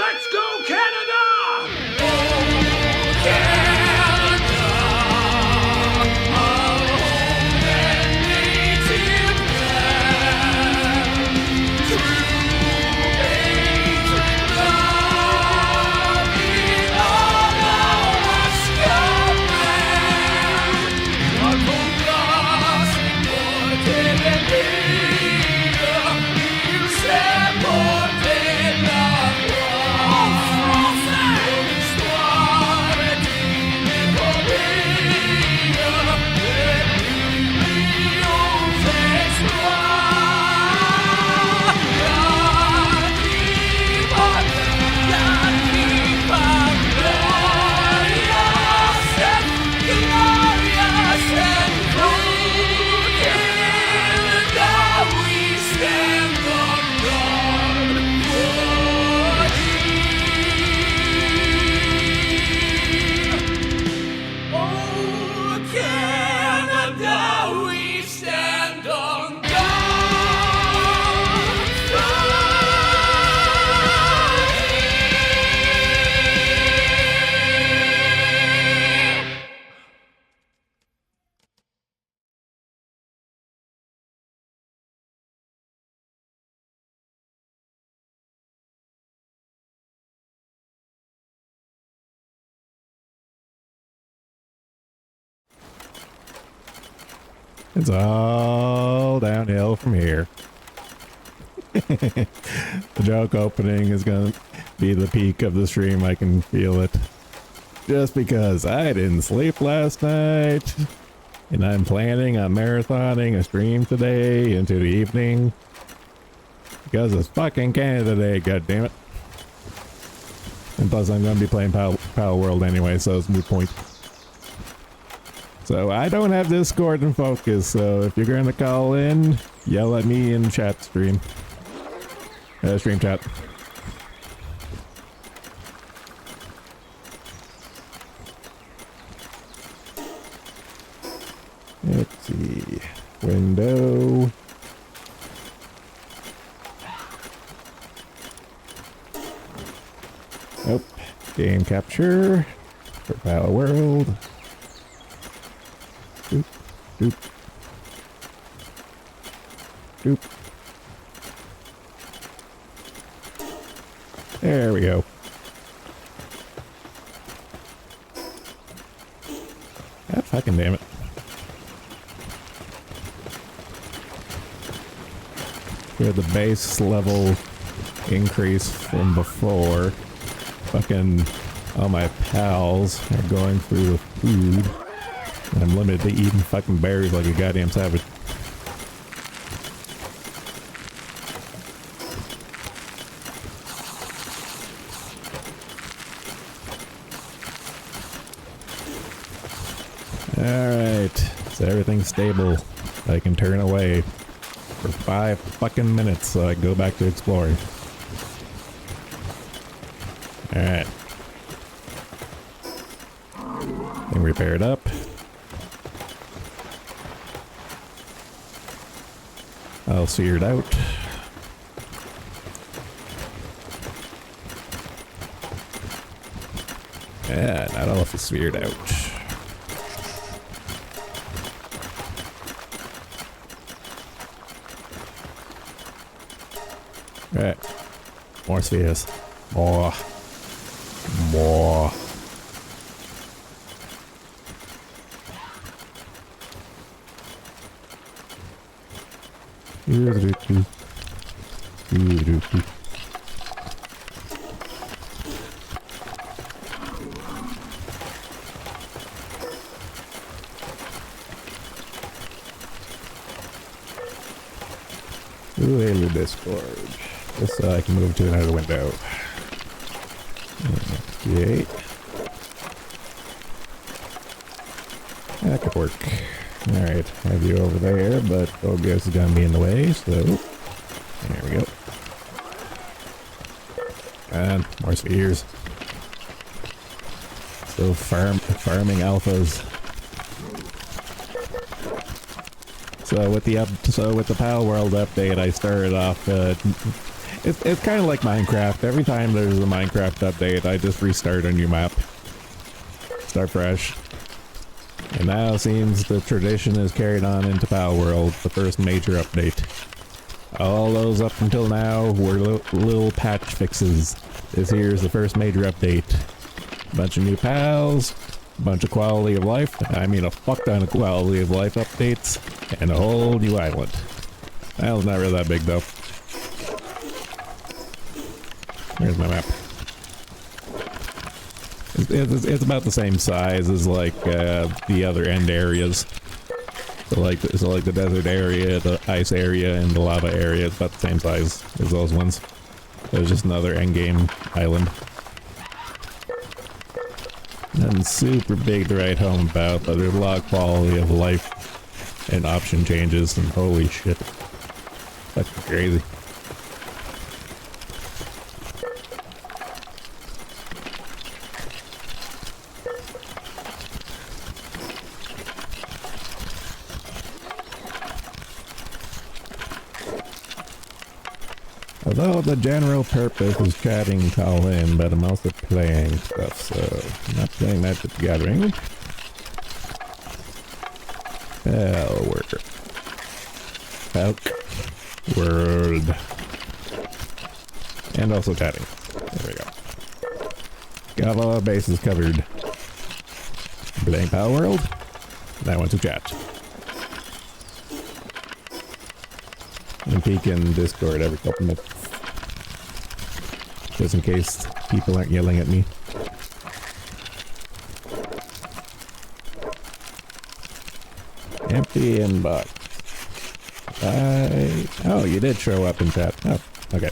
Let's go, Canada! It's all downhill from here. The joke opening is gonna be the peak of the stream. I can feel it. Just because I didn't sleep last night, and I'm planning on marathoning a stream today into the evening. Because it's fucking Canada Day, goddammit. And plus I'm gonna be playing Pal World anyway, so it's a moot point. So I don't have Discord and Focus, so if you're going to call in, yell at me in chat stream. Stream chat. Let's see. Window. Nope. Game capture for Pal World. Doop, doop, doop. There we go. God fucking damn it. Here the base level increase from before. Fucking all my pals are going through the food. I'm limited to eating fucking berries like a goddamn savage. Alright, so everything's stable. I can turn away for 5 fucking minutes so I can go back to exploring. Alright. Thing repaired up. All seared out. Yeah, not all of it's seared out. Right. More spheres. More. More. Ooh, hello Discord. Just so I can move to another window. Okay. That could work. Alright, have you over there, but Focus is gonna be in the way, so there we go. And more spheres. Still farming alphas. So with the Pal World update, I started off It's kind of like Minecraft. Every time there's a Minecraft update, I just restart a new map. Start fresh. And now it seems the tradition is carried on into Pal World, the first major update. All those up until now were little patch fixes. This here's the first major update. Bunch of new pals, bunch of quality of life, I mean a fuck ton of quality of life updates, and a whole new island. The island's not really that big though. Here's my map. It's about the same size as like the other end areas. So like the desert area, the ice area, and the lava area is about the same size as those ones. There's just another endgame island. Nothing super big to write home about, but there's a lot of quality of life and option changes, and holy shit. That's crazy. Although the general purpose is chatting call in, but I'm also playing stuff, so I'm not playing Magic the Gathering. Elk World. And also chatting. There we go. Got all our bases covered. Playing Pal World. Now I want to chat. And peek in Discord every couple minutes. Just in case people aren't yelling at me. Empty inbox. Oh, you did show up in chat. Oh, okay.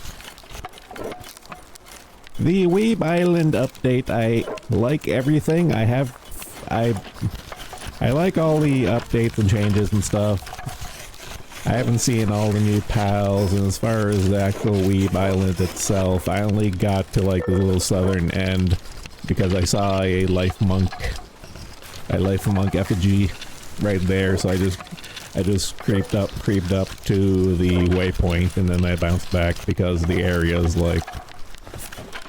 The Weeb Island update, I like everything. I like all the updates and changes and stuff. I haven't seen all the new pals, and as far as the actual Weeb Island itself, I only got to like the little southern end because I saw a life monk effigy right there, so I just creeped up to the waypoint, and then I bounced back because the area is like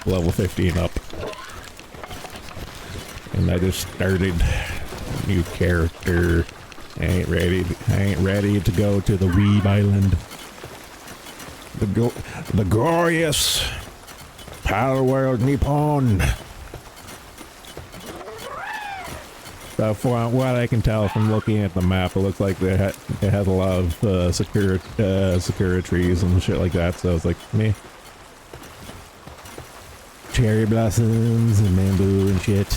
level 15 up. And I just started a new character. I ain't ready to go to the Weeb Island. The glorious Pal World Nippon. So from what I can tell from looking at the map, it looks like it has a lot of secure trees and shit like that. So it's like me, cherry blossoms and bamboo and shit.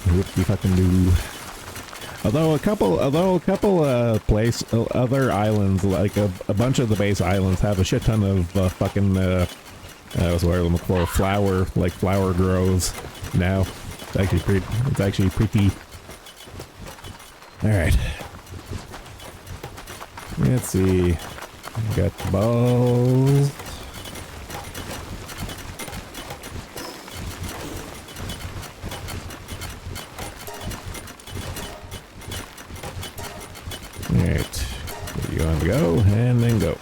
Whoop you fucking do. Although a couple other islands, like a bunch of the base islands, have a shit ton of fucking what's the word I'm looking for? Flower grows now. It's actually pretty. All right. Let's see. Got the balls. Alright, you want to go, and then go.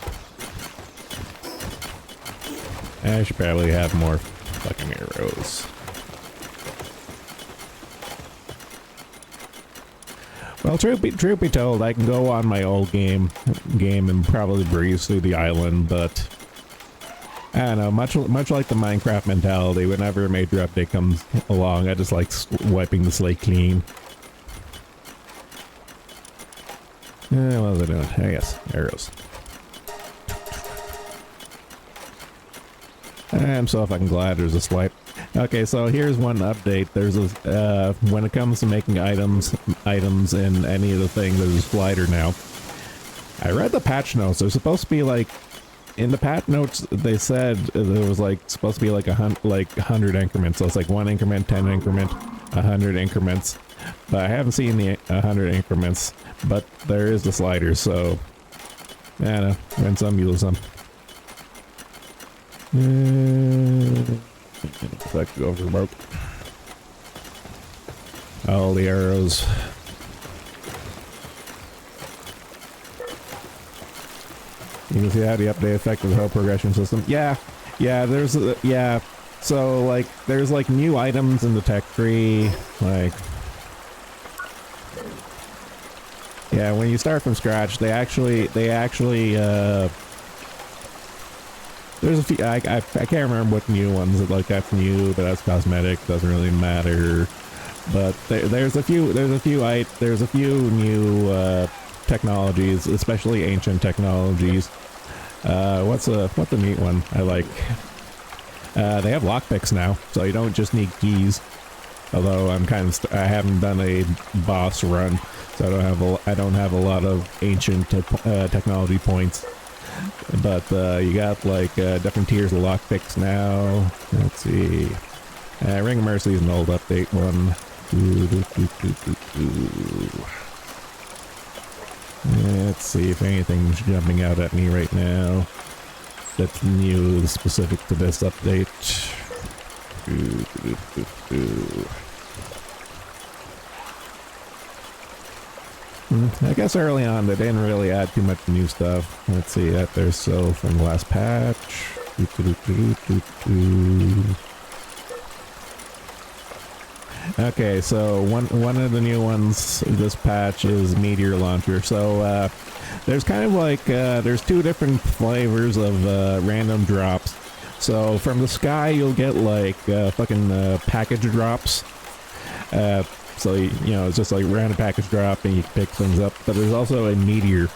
I should probably have more fucking arrows. Well, truth be told, I can go on my old game and probably breeze through the island, but I don't know, much like the Minecraft mentality, whenever a major update comes along, I just like wiping the slate clean. What was I doing? I guess arrows. I'm so fucking glad there's a swipe. Okay, so here's one update. There's a when it comes to making items in any of the things, there's a slider now. I read the patch notes. There's supposed to be like in the patch notes they said there was like supposed to be like 100 increments. So it's like 1 increment, 10 increment, 100 increments. But I haven't seen the 100 increments. But there is the slider, so I don't know. Win some, you lose some. That could go for broke. All the arrows. You can see how the update affected the whole progression system. Yeah, Yeah, there's yeah. So like, there's like new items in the tech tree. Like, yeah, when you start from scratch, they actually there's a few. I can't remember what new ones. Like that's new, but that's cosmetic. Doesn't really matter. But there's a few new technologies, especially ancient technologies. What's a neat one I like? They have lockpicks now, so you don't just need keys. Although I haven't done a boss run, so I don't have a lot of ancient technology points. But you got like different tiers of lockpicks now. Let's see. Ring of Mercy is an old update one. Let's see if anything's jumping out at me right now that's new, specific to this update. I guess early on they didn't really add too much new stuff. Let's see that there's so from the last patch. Okay, so one of the new ones this patch is Meteor Launcher. So there's kind of like there's two different flavors of random drops. So from the sky you'll get like fucking package drops. So you know, it's just like random package drop and you pick things up. But there's also a meteor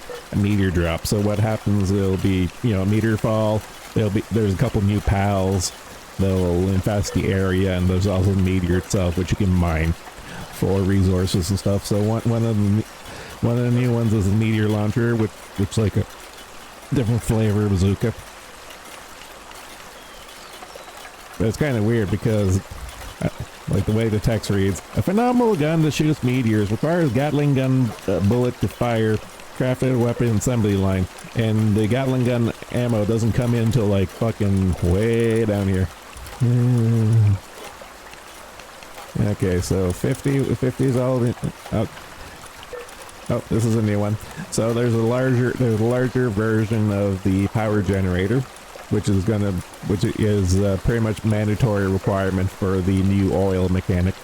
drop. So what happens? It'll be, you know, a meteor fall. There's a couple new pals that'll infest the area, and there's also the meteor itself, which you can mine for resources and stuff. So one of the new ones is a meteor launcher, which looks like a different flavor bazooka. But it's kind of weird because, like the way the text reads, a phenomenal gun that shoots meteors requires Gatling gun bullet to fire, crafted weapon assembly line, and the Gatling gun ammo doesn't come in until like fucking way down here. Okay, so 50 is all in, oh, this is a new one. So there's a larger version of the power generator, which is pretty much mandatory requirement for the new oil mechanic.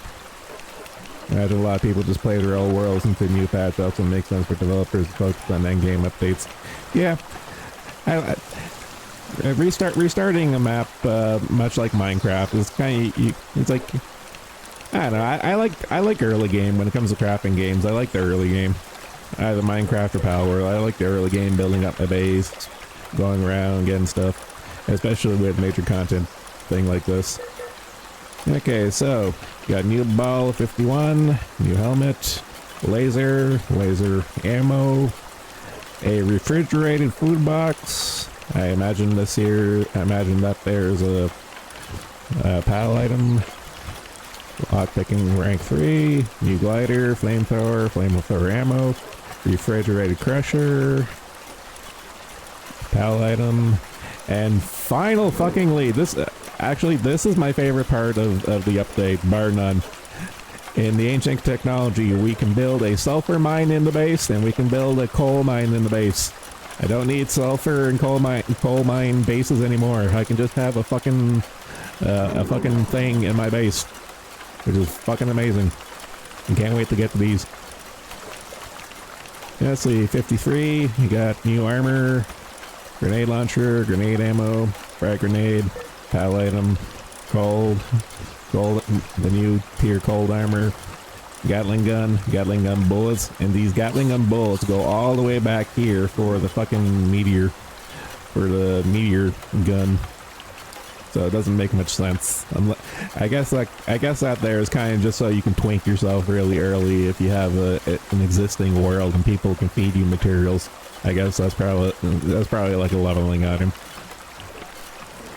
Imagine a lot of people just play their old worlds into new patch. Also makes sense for developers to focus on endgame updates. Yeah, restarting a map, much like Minecraft, is kind of, it's like, I don't know. I like early game when it comes to crafting games. I like the early game, either Minecraft or Power World. I like the early game, building up my base, going around, getting stuff, especially with major content thing like this. Okay, so got new ball 51, new helmet, laser ammo, a refrigerated food box. I imagine that there's a PAL item. Lockpicking rank 3, new glider, flamethrower ammo, refrigerated crusher, PAL item, and final fuckingly, this is my favorite part of the update, bar none. In the ancient technology, we can build a sulfur mine in the base, and we can build a coal mine in the base. I don't need sulfur and coal mine bases anymore. I can just have a fucking thing in my base, which is fucking amazing. I can't wait to get to these. Let's see, 53. You got new armor, grenade launcher, grenade ammo, frag grenade, PAL item, gold, the new tier cold armor, Gatling gun bullets, and these Gatling gun bullets go all the way back here for the fucking meteor, gun. So it doesn't make much sense. I guess that there is kind of just so you can twink yourself really early if you have an existing world and people can feed you materials. I guess that's probably like a leveling item.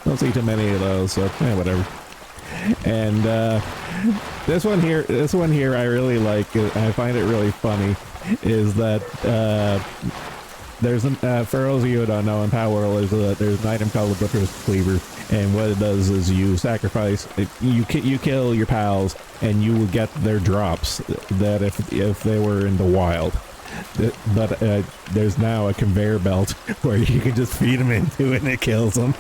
Don't see too many of those, so whatever. And this one here I really like. I find it really funny. Is that there's for those of you who don't know, in Power World there's an item called the Butcher's Cleaver, and what it does is you sacrifice, you kill your pals, and you will get their drops that if they were in the wild. But there's now a conveyor belt where you can just feed them into it and it kills them.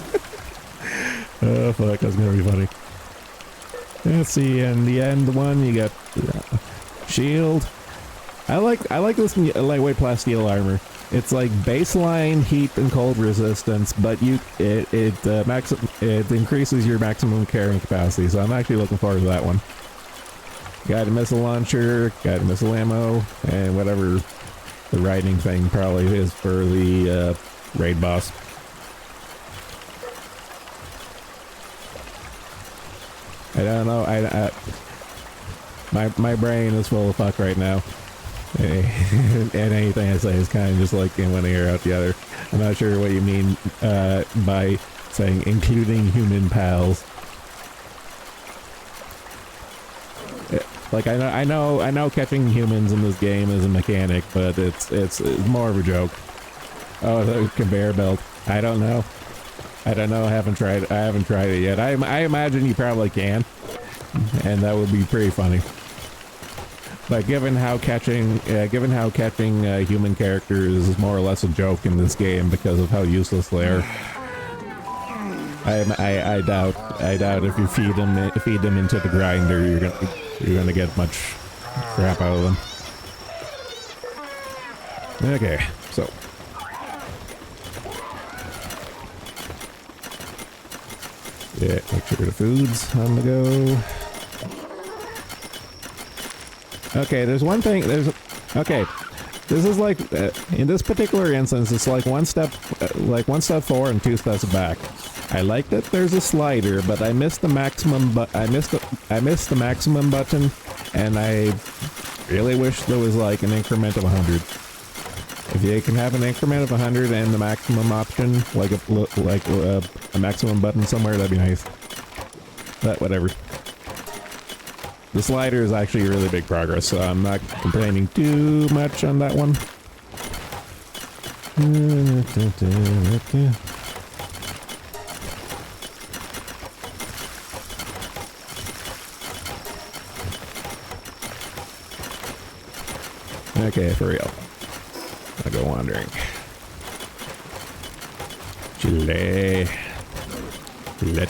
Oh fuck, that's gonna be funny. Let's see, in the end one you got shield. I like this lightweight plasteel armor. It's like baseline heat and cold resistance, but it increases your maximum carrying capacity. So I'm actually looking forward to that one. Guided missile launcher, guided missile ammo, and whatever the riding thing probably is for the raid boss. I don't know. My brain is full of fuck right now. And anything I say is kind of just like in one ear out the other. I'm not sure what you mean by saying including human pals. Like I know catching humans in this game is a mechanic, but it's more of a joke. Oh, the conveyor belt. I don't know. I haven't tried it yet. I imagine you probably can, and that would be pretty funny. But given how catching human characters is more or less a joke in this game because of how useless they are, I doubt if you feed them into the grinder, you're gonna get much crap out of them. Okay, so yeah, make sure the food's on the go. Okay, there's one thing. Okay, this is like in this particular instance, it's like one step forward and 2 steps back. I like that there's a slider, but I missed the maximum. But I missed the maximum button, and I really wish there was like an increment of 100. If you can have an increment of 100 and the maximum option, like a maximum button somewhere, that'd be nice. But whatever. The slider is actually really big progress, so I'm not complaining too much on that one. Okay, for real. I'll go wandering. Chile. Let.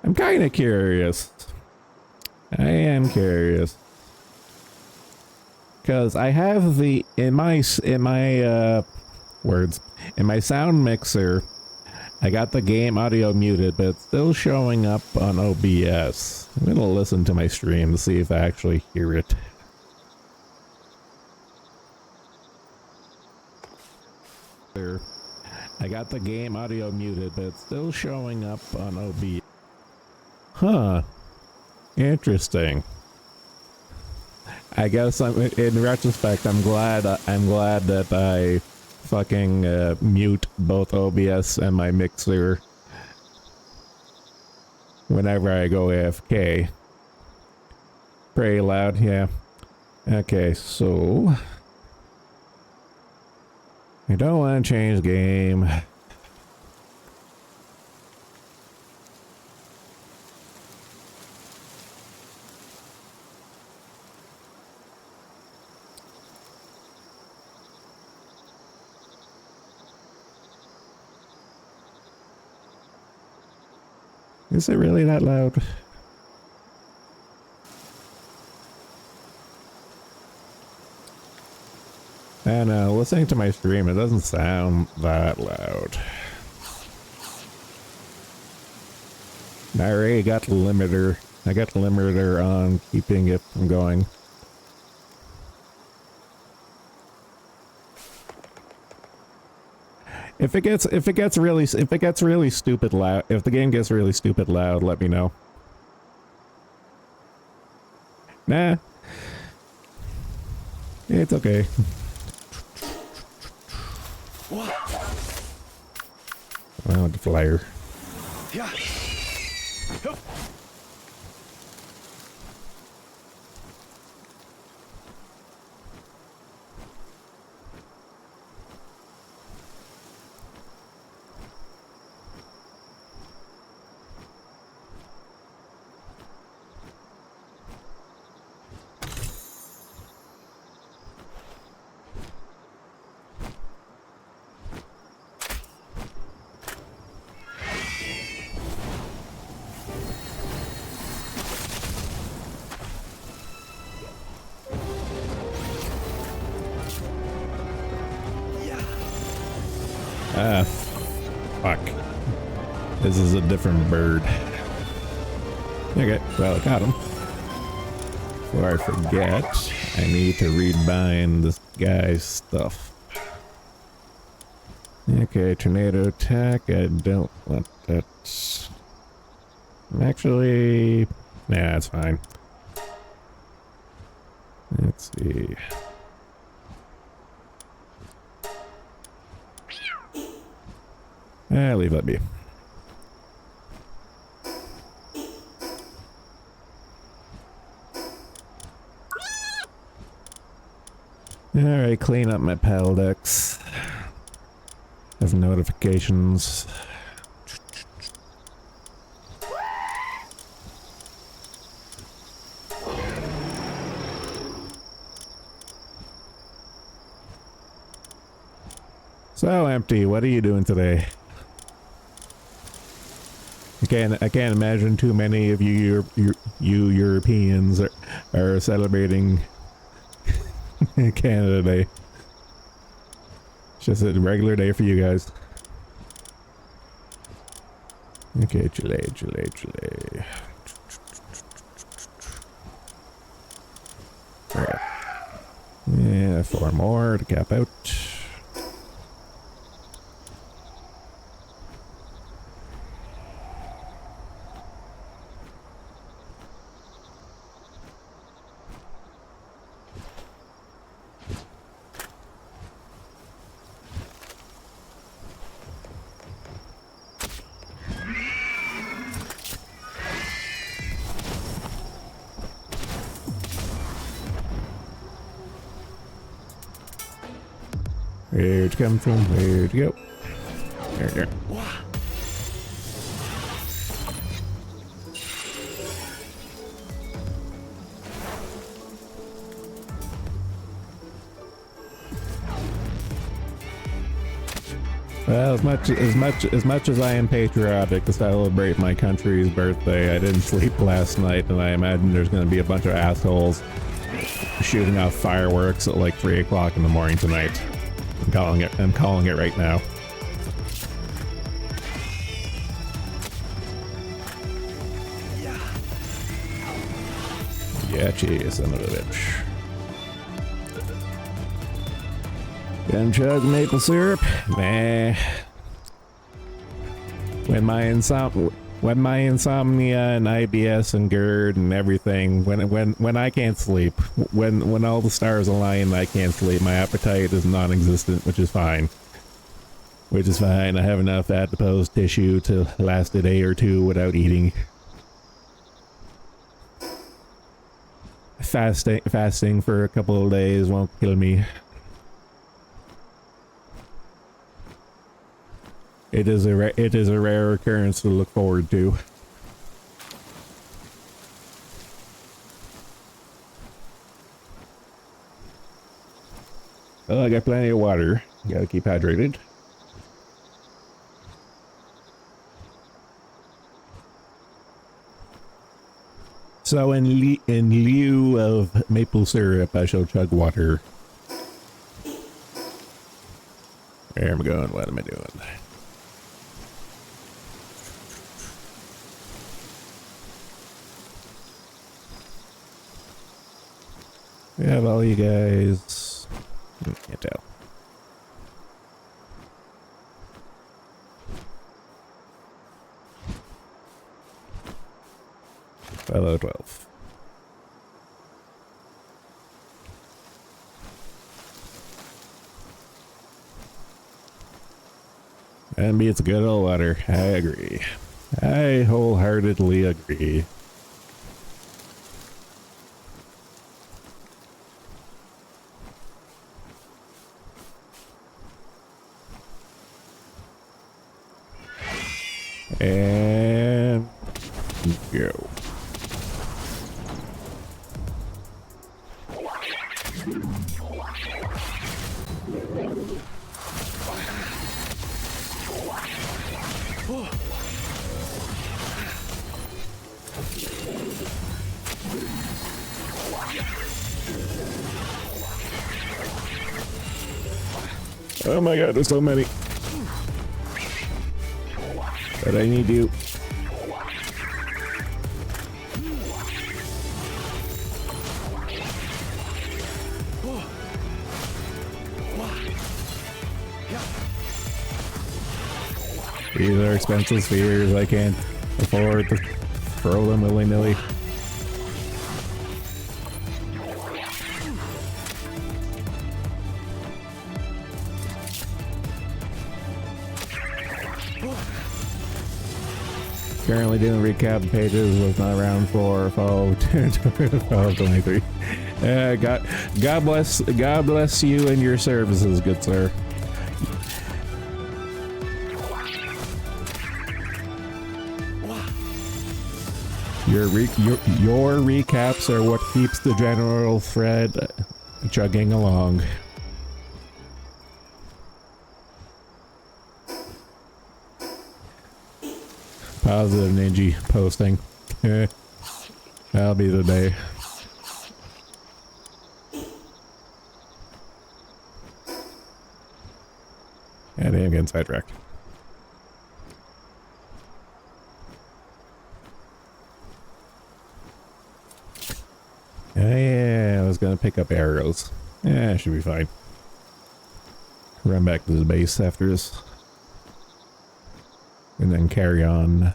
I'm kind of curious. I am curious. Because I have in my sound mixer, I got the game audio muted, but it's still showing up on OBS. I'm gonna listen to my stream to see if I actually hear it. I got the game audio muted, but it's still showing up on OBS. Huh. Interesting. I guess in retrospect, I'm glad that I fucking mute both OBS and my mixer whenever I go AFK. Pretty loud, yeah. Okay, so I don't want to change game. Is it really that loud? I don't know, listening to my stream, it doesn't sound that loud. I already got the limiter. I got the limiter on, keeping it from going. If the game gets really stupid loud, let me know. Nah. It's okay. I want the flyer. Yeah. Ah, fuck. This is a different bird. Okay, well, I got him. Before I forget, I need to rebind this guy's stuff. Okay, tornado attack. I don't want that. Actually, nah, it's fine. Let's see. Leave that be. Alright, clean up my PAL decks. Have notifications. So empty, what are you doing today? I can't imagine too many of you Europeans are celebrating Canada Day. It's just a regular day for you guys. Okay, Chile. Alright. Yeah, 4 more to cap out. Where'd you come from? Where'd you go? There. Well, as much as I am patriotic to celebrate my country's birthday, I didn't sleep last night, and I imagine there's going to be a bunch of assholes shooting off fireworks at like 3 o'clock in the morning tonight. I'm calling it right now. Yeah, geez, son of a bitch. Gonna chug maple syrup? Nah. When my insomnia and IBS and GERD and everything, when I can't sleep, when all the stars align and I can't sleep, my appetite is non-existent, which is fine. I have enough adipose tissue to last a day or two without eating. Fasting for a couple of days won't kill me. It is a rare occurrence to look forward to. Well, I got plenty of water. Gotta keep hydrated. So in lieu of maple syrup, I shall chug water. Where am I going? What am I doing? We have all you guys. Can't tell. Hello, 12. And me, it's good old water. I agree. I wholeheartedly agree. And go. Oh my god, there's so many. But I need you. These are expensive spheres. I can't afford to throw them willy-nilly. Currently doing recap pages with my round 4 fall 23. God bless you and your services, good sir. Your recaps are what keeps the general thread chugging along. Positive Ninja posting. That'll be the day. And I'm getting sidetracked. Yeah, I was gonna pick up arrows. Yeah, should be fine. Run back to the base after this. And then carry on.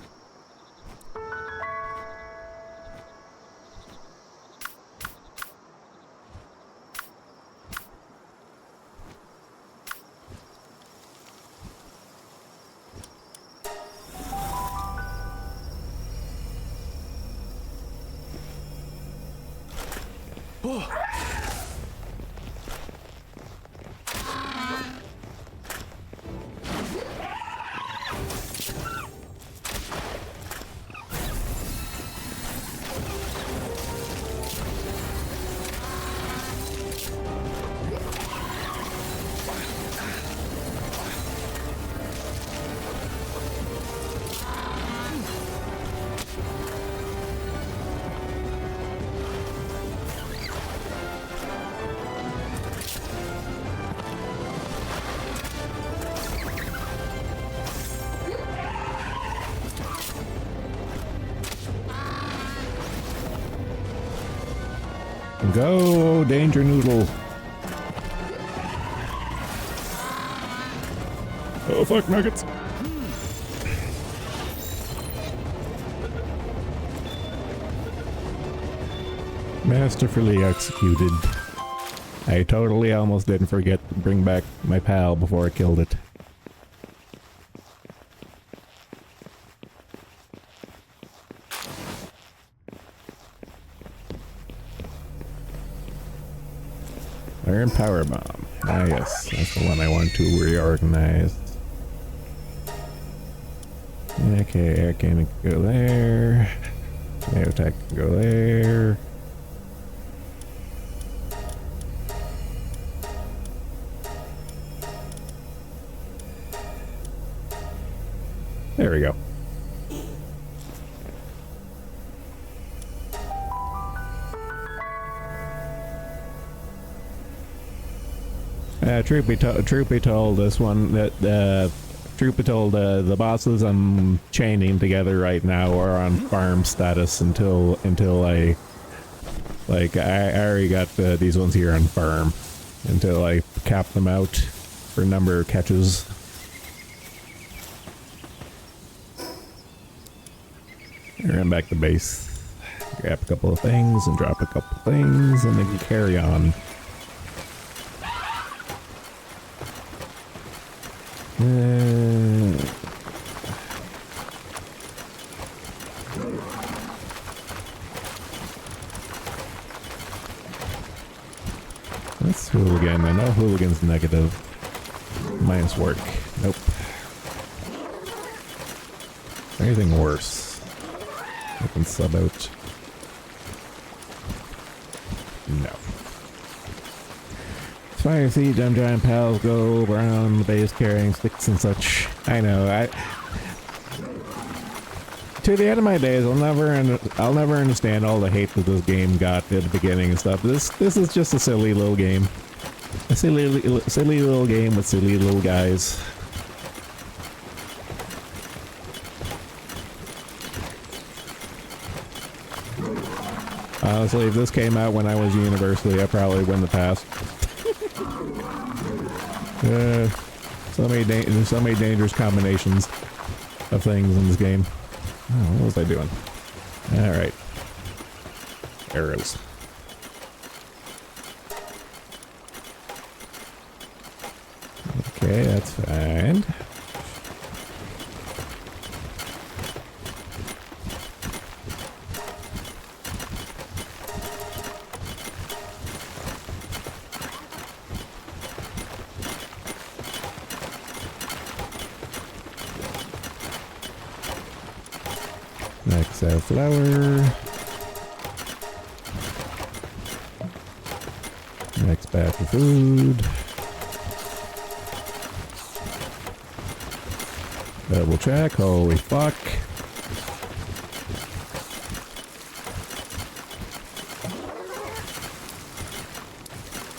Go, Danger Noodle. Oh, fuck, nuggets. Masterfully executed. I totally almost didn't forget to bring back my pal before I killed it. Iron Power Bomb. Ah yes, that's the one I want to reorganize. Okay, air cannon can go there. Nail attack can go there. There we go. Truth be told, this one that truth be told, the bosses I'm chaining together right now are on farm status until I already got these ones here on farm until I cap them out for a number of catches. Run back to base, grab a couple of things and drop a couple of things, and then carry on. That's Hooligan. I know Hooligan's negative. Minus work. Nope. Anything worse? I can sub out. No. Fire Siege and Giant Pals go around the base carrying sticks and such. I know. To the end of my days, I'll never understand all the hate that this game got at the beginning and stuff. This is just a silly little game. A silly little game with silly little guys. Honestly, if this came out when I was in university, I probably win the pass. So many dangerous combinations of things in this game. Oh, what was I doing? Alright. Arrows. Okay, that's fine. Max out flour. Next batch of food. Double check. Holy fuck.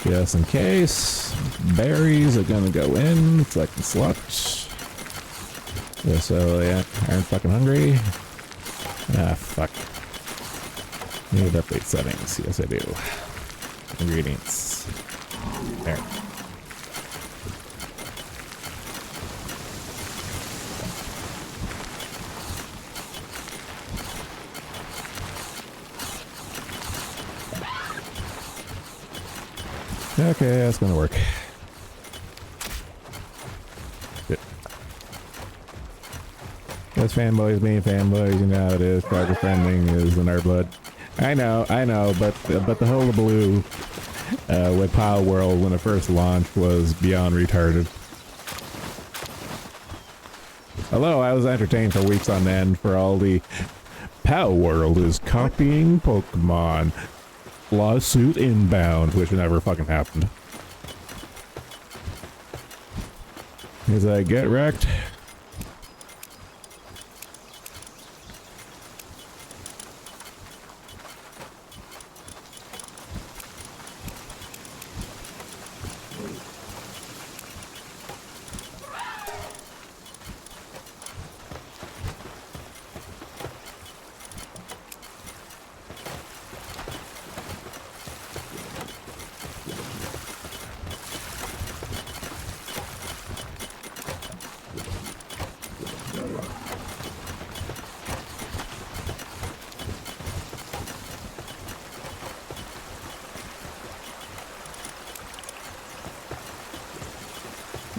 Just in case. Berries are gonna go in. Second slot. Just so they aren't fucking hungry. Ah, fuck. Need to update settings. Yes, I do. Ingredients. There. Okay, that's gonna work. Good. That's fanboys being fanboys, you know how it is. Progress friending is in our blood. I know, but the hullabaloo with Power World when it first launched was beyond retarded. Although I was entertained for weeks on end for all the Power World is copying Pokemon. Lawsuit inbound, which never fucking happened. As I get wrecked.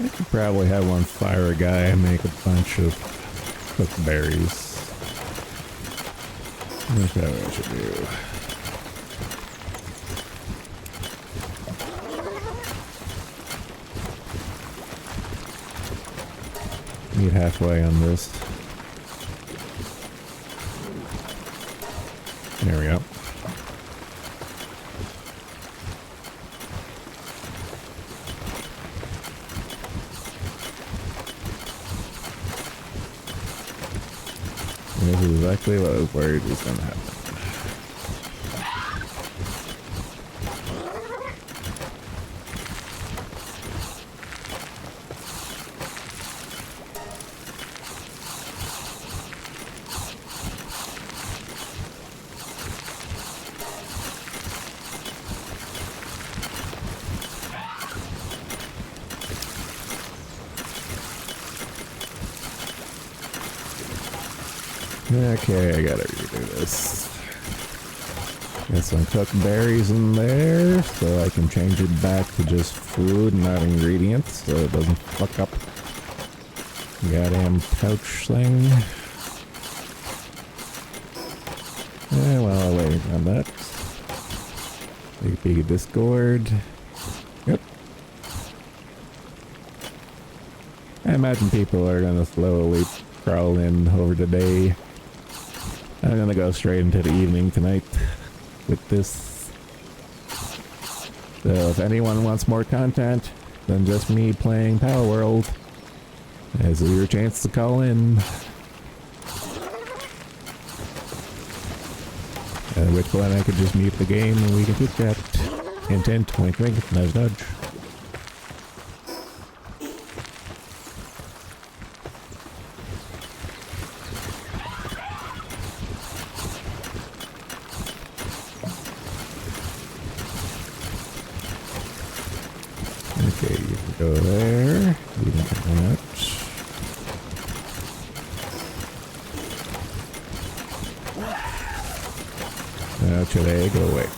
I could probably have one fire a guy and make a bunch of cooked berries. That's what I should do. Meet halfway on this. There we go. This is exactly what I was worried was going to happen. Okay, I gotta redo this. Got some cooked berries in there, so I can change it back to just food, not ingredients, so it doesn't fuck up. Goddamn pouch thing. Yeah, well, I'll wait on that. Take a peek at Discord. Yep. I imagine people are gonna slowly crawl in over the day. I'm gonna go straight into the evening tonight with this. So if anyone wants more content than just me playing Power World, this is your chance to call in. At which point I could just mute the game and we can chit chat. Hint hint, wink wink, nudge nudge. Okay, you can go there. You can come out. Now, today, go away.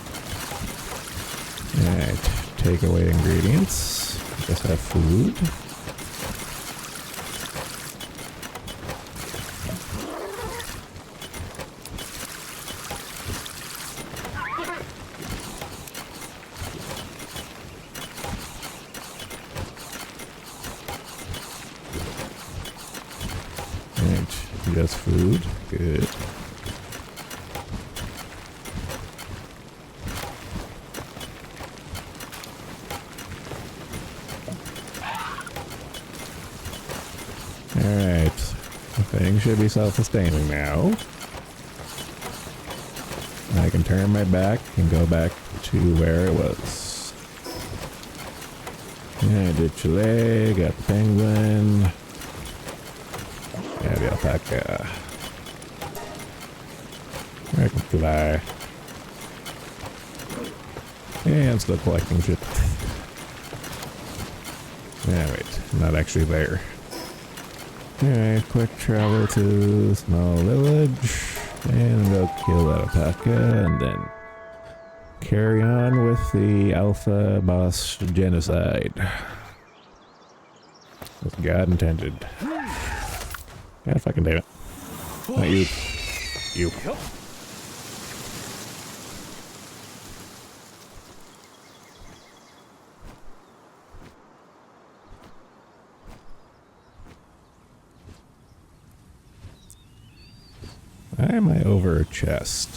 Alright, take away ingredients. Just have food. Alright, just food. Good. Alright, the thing should be self-sustaining now. I can turn my back and go back to where it was. Yeah, I did Chile, got the penguin. Yeah, the alpaca. I can fly. Yeah, I'm still collecting shit. Yeah, wait, not actually there. Alright, quick travel to small village, and go kill that alpaca, and then carry on with the alpha boss genocide. As God intended. God fucking damn it. Not you. You. Why am I over a chest?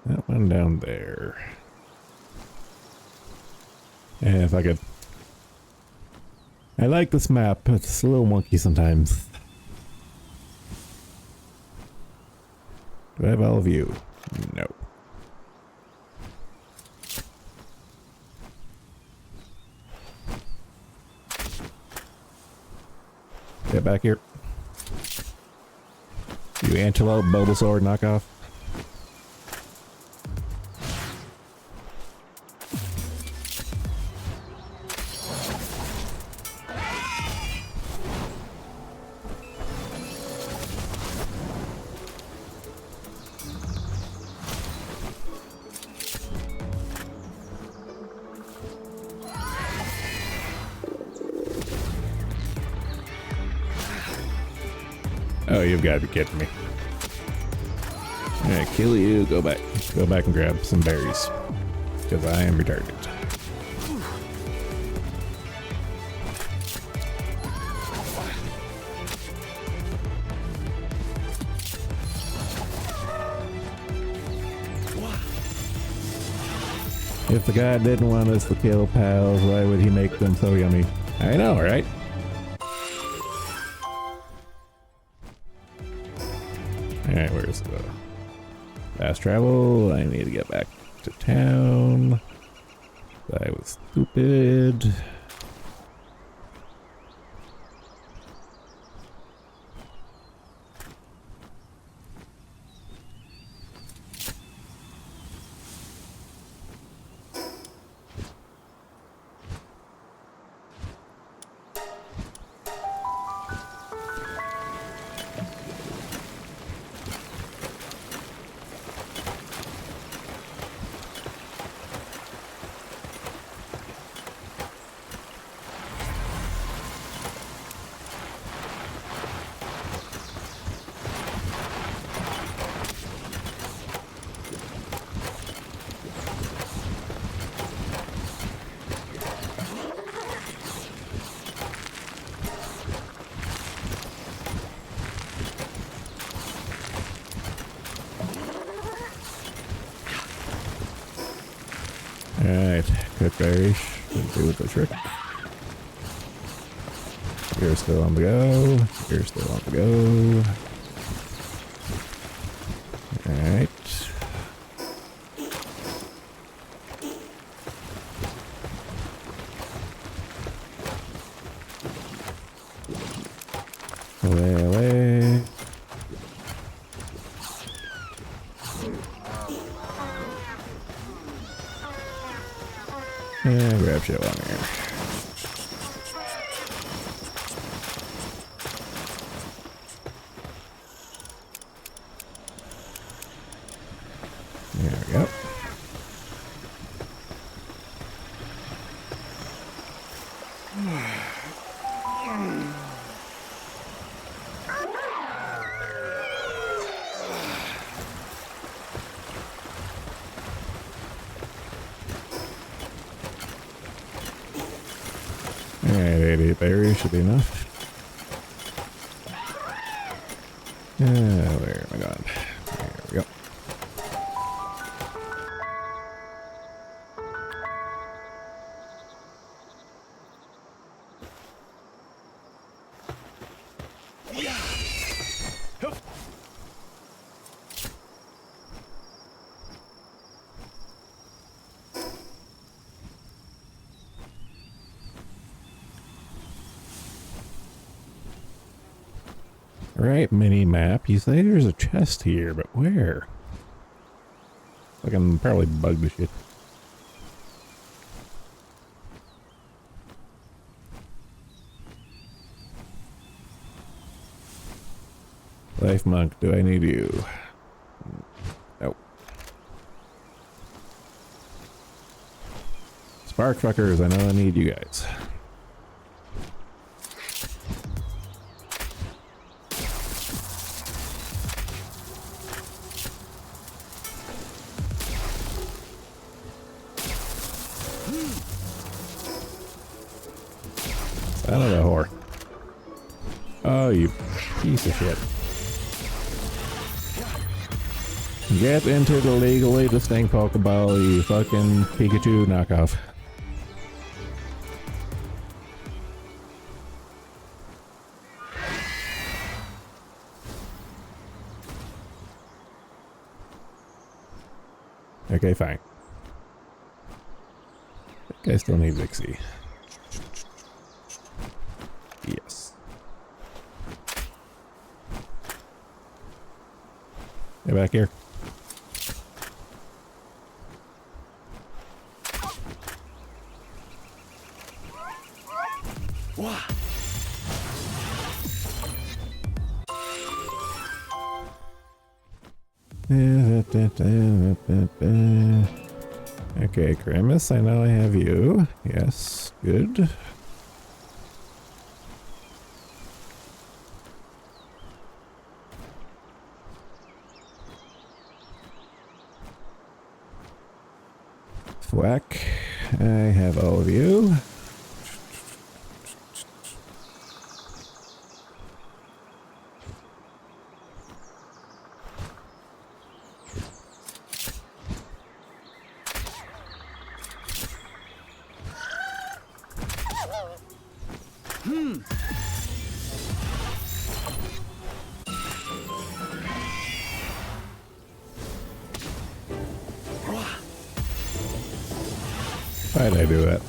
That one down there. And if I could... I like this map, but it's a little wonky sometimes. Do I have all of you? No. Get back here. You antelope Bulbasaur knockoff. Oh, you've got to be kidding me. Alright, kill you, go back. Go back and grab some berries. Because I am retarded. If the guy didn't want us to kill pals, why would he make them so yummy? I know, right? Alright, where's the fast travel? I need to get back to town. I was stupid. Alright, cook berries. Should do with the trick. You're still on the go. You're still on the go. Alright. Away, away. And grab shit on here. There we go. Alright, 88 berries should be enough. Where am I going? There we go. Right, mini map. You say there's a chest here, but where? I can probably bug the shit. Life monk, do I need you? Nope. Spark fuckers, I know I need you guys. Son of a whore. Oh, you piece of shit. Get into the legally distinct Pokeball, you fucking Pikachu knockoff. Okay, fine. I think I still need Vixie. Yes. Get back here. Okay, Grimace, I know I have you. Yes, good. Thwack, I have all of you. Why'd I do that?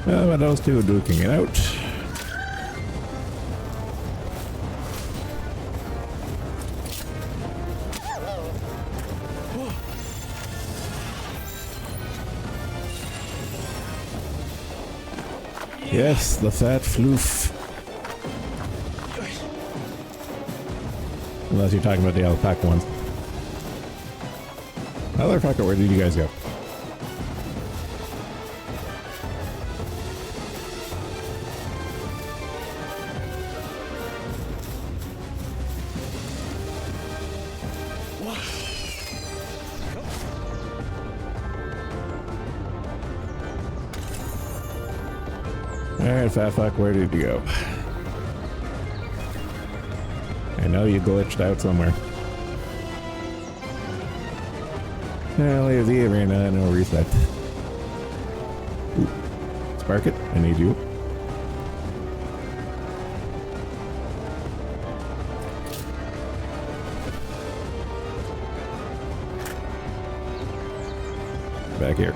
How about those two duking it out? Yes, the fat floof. Unless you're talking about the alpaca ones. Motherfucker, where did you guys go? Alright, fat fuck, where did you go? I know you glitched out somewhere. Now leave the arena, no reset. Ooh. Spark it, I need you. Back here.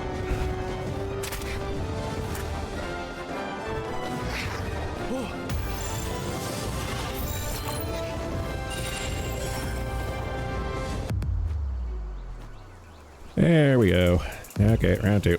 There we go. Okay, round 2.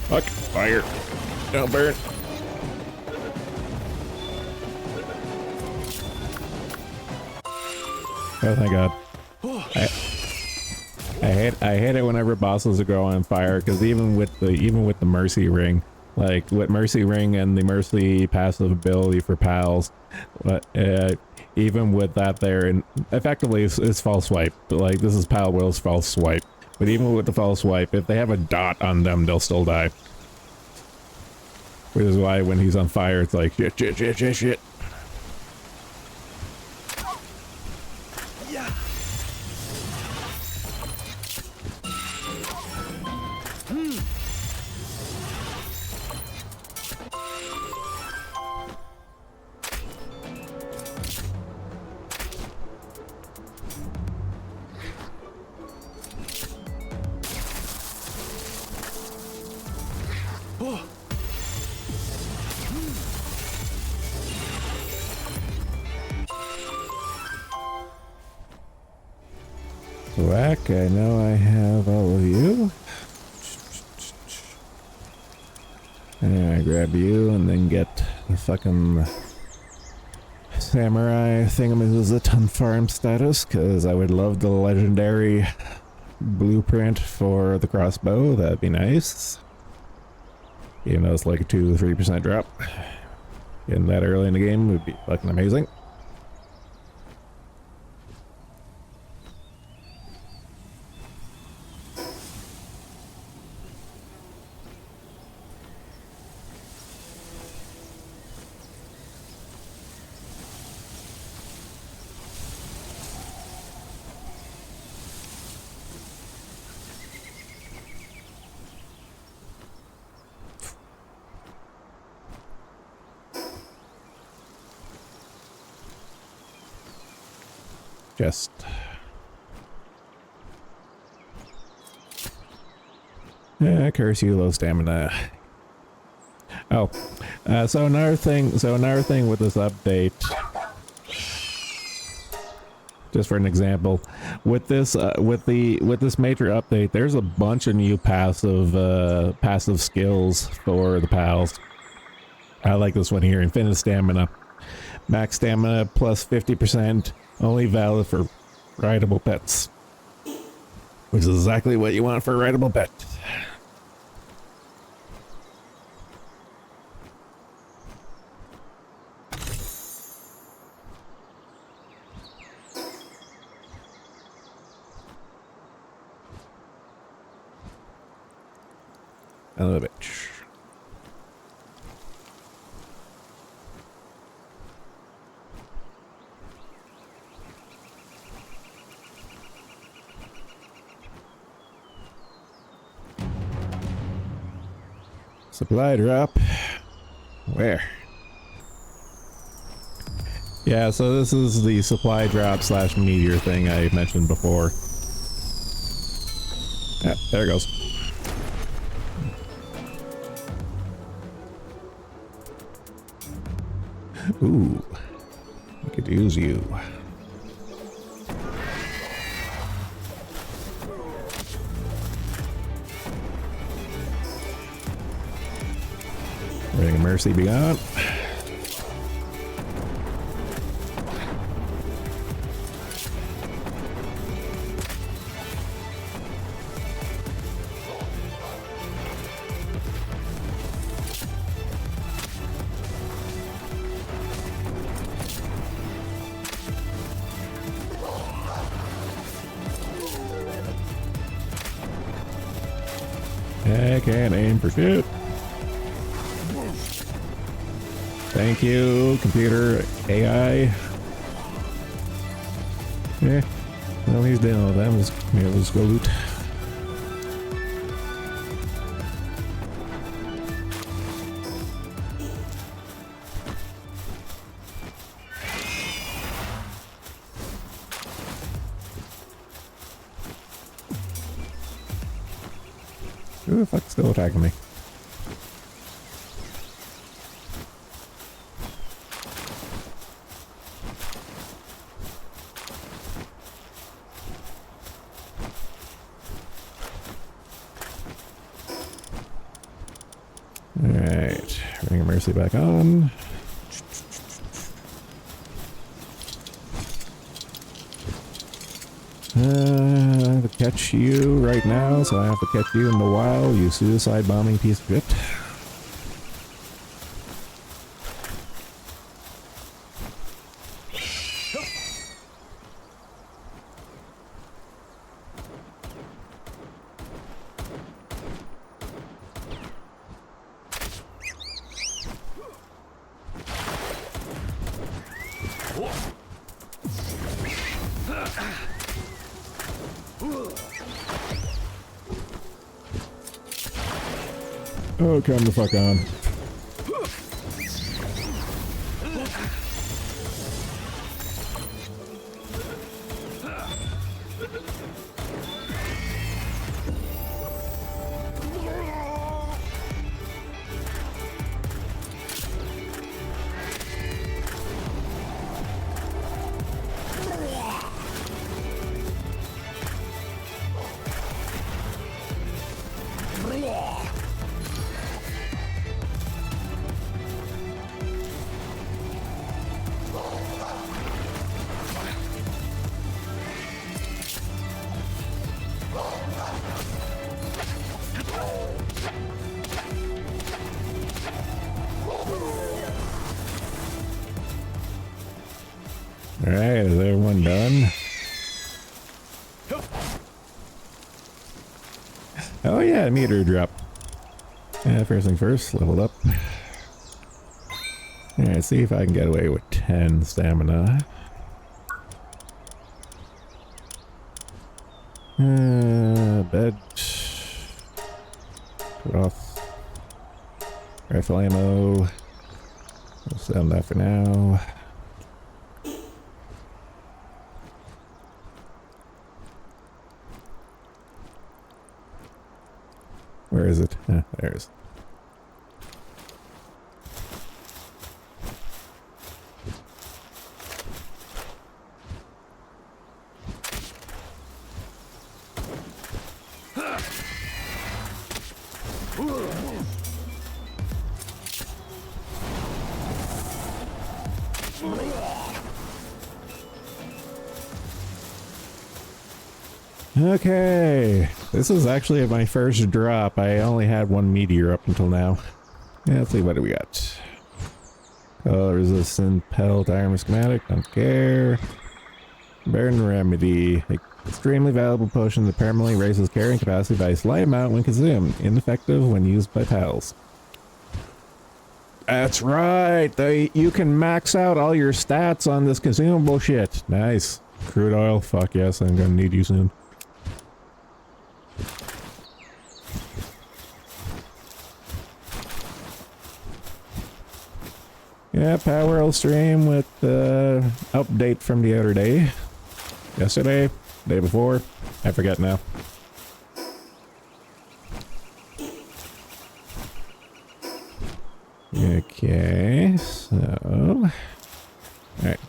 Fuck, fire. Don't burn. Oh, thank God. I hate it whenever bosses go on fire, because even with the mercy ring, like with mercy ring and the mercy passive ability for pals, but even with that there, and effectively it's false swipe. Like this is Pal Will's false swipe, but even with the false swipe, if they have a dot on them, they'll still die. Which is why when he's on fire, it's like shit, shit, shit, shit, shit. Whack, I know I have all of you. And I grab you and then get the fucking samurai thingamazizit farm status, because I would love the legendary blueprint for the crossbow. That'd be nice. Even though it's like a 2-3% drop. Getting that early in the game would be fucking amazing. Just curse you, low stamina. Oh, so another thing with this update, just for an example, with this with this major update, there's a bunch of new passive skills for the pals. I like this one here: infinite stamina, max stamina plus 50%. Only valid for rideable pets. Which is exactly what you want for a rideable pet. Son of a bitch. Supply drop. Where? Yeah, so this is the supply drop slash meteor thing I mentioned before. Yeah, there it goes. Ooh, we could use you. Ring of Mercy be gone. I can't aim for shit. Thank you, computer AI. Yeah, well, he's dealing with them. Let's go loot. Who the fuck's still attacking me? Alright, Ring of Mercy back on. I have to catch you right now, so I have to catch you in the wild, you suicide bombing piece of shit. Oh, come the fuck on. Alright, is everyone done? Oh yeah, meter drop. Yeah, first thing first, leveled up. Alright, see if I can get away with 10 stamina. Bed. Put off. Rifle ammo. We'll send that for now. Where is it? There it is. Okay, this is actually my first drop. I only had one meteor up until now. Yeah, let's see, what do we got? Oh, resistant pedal diagram schematic, don't care. Burn remedy, Extremely valuable potion that permanently raises carrying capacity by a slight amount when consumed. Ineffective when used by pals. That's right. You can max out all your stats on this consumable shit. Nice. Crude oil. Fuck yes, I'm gonna need you soon. Yeah, power will stream with the update from the other day. Yesterday? Day before? I forget now. Okay, so... Alright.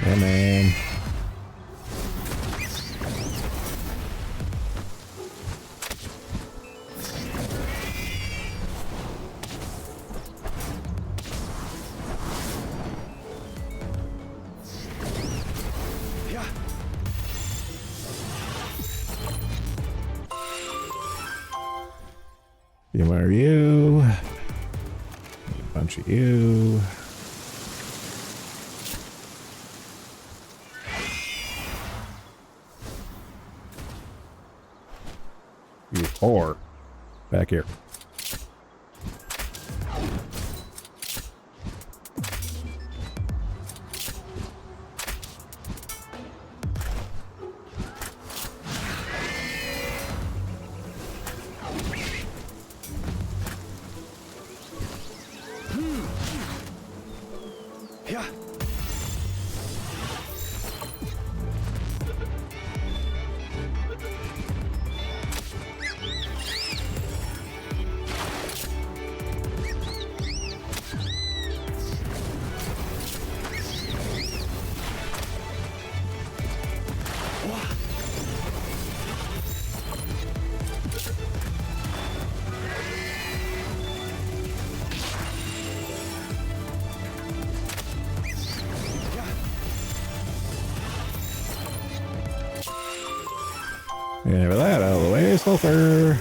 Yeah, man. Few more of you. A bunch of you. You whore. Back here. Yeah, with that out of the way, sulfur.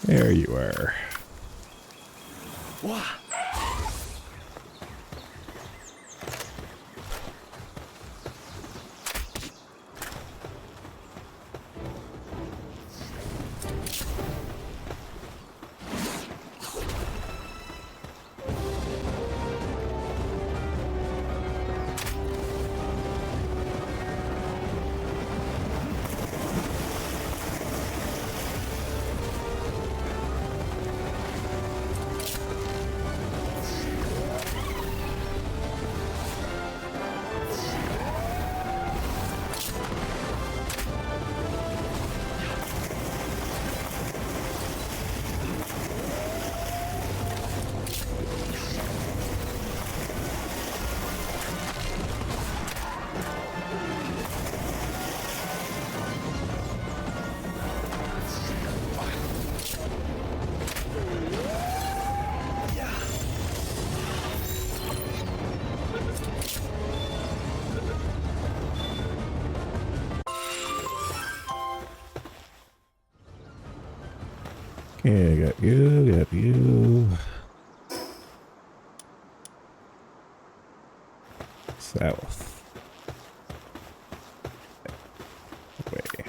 There you are. Wow. Okay, got you, got you. South. Way.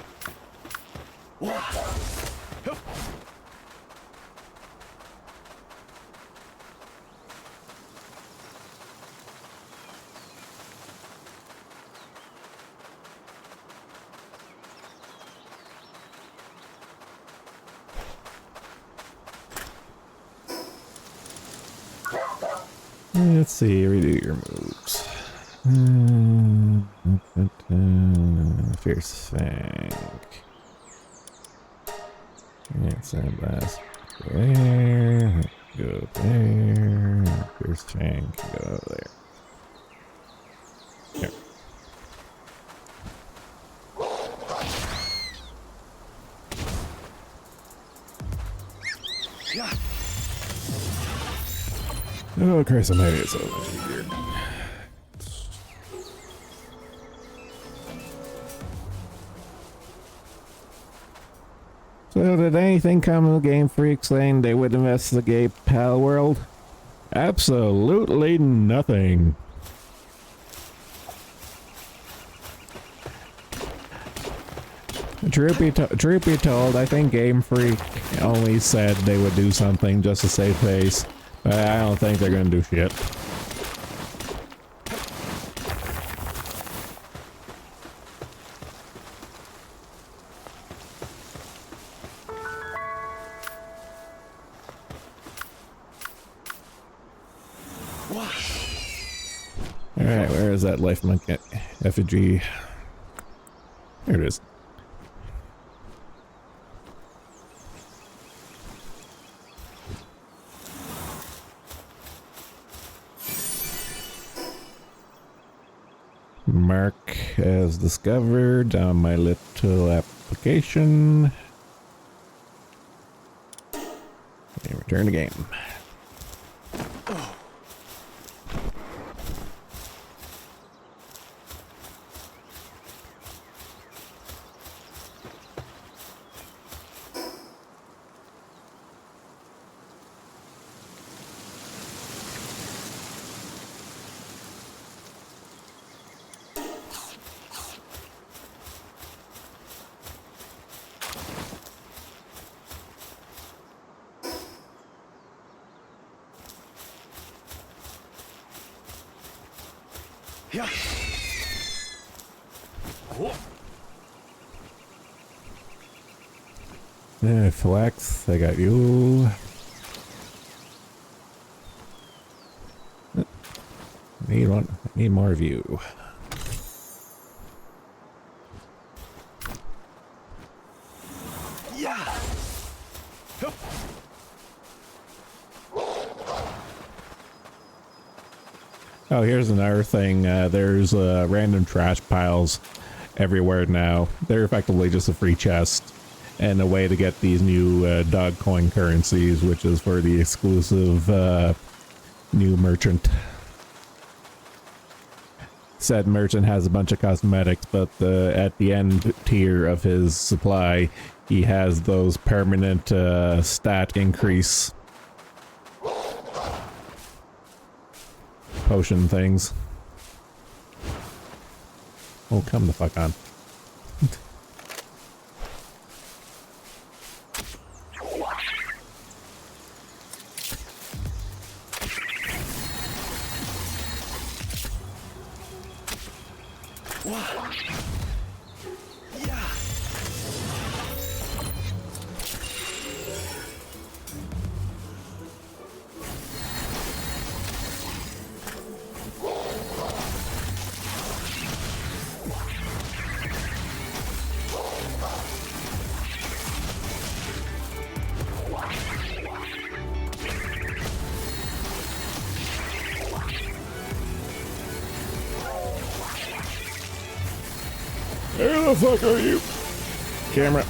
Let's see, redo your moves. Fierce Fang. And sand blast. Go there. Go there. Fierce Fang can go there. Here. Oh, Christ, I made it so much easier. So, did anything come of Game Freak saying they would investigate Pal World? Absolutely nothing. Truth be told, I think Game Freak only said they would do something just to save face. But I don't think they're gonna do shit. Alright, where is that life monkey effigy? There it is. Mark as discovered on my little application. And return to game. Yeah. Flex, I got you. Need one. Need more of you. Yeah. Oh, here's another thing. There's random trash piles everywhere now. They're effectively just a free chest and a way to get these new dog coin currencies, which is for the exclusive new merchant. Said merchant has a bunch of cosmetics, but at the end tier of his supply, he has those permanent stat increase potion things. Oh, come the fuck on. Where the fuck are you? Camera.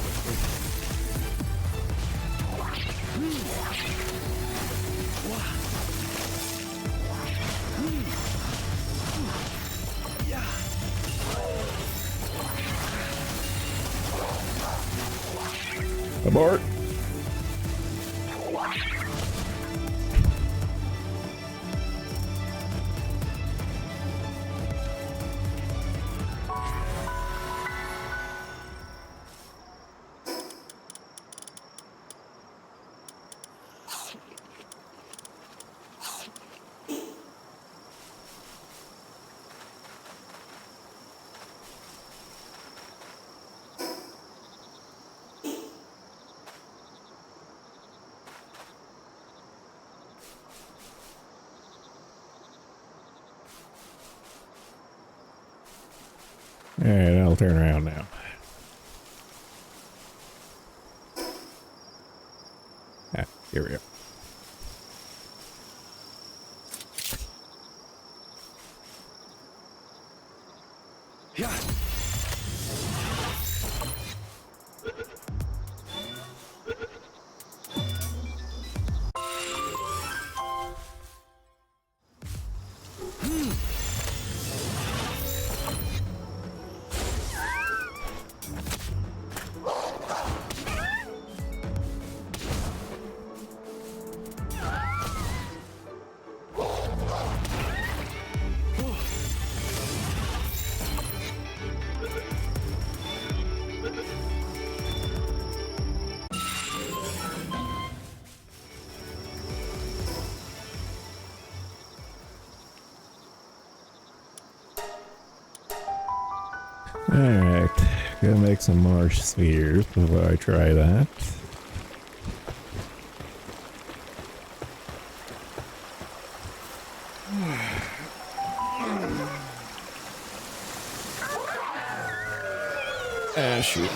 Abort. Alright, I'll turn around now. Ah, here we go. Yeah. Alright, gonna make some more spheres before I try that. Ah, shoot.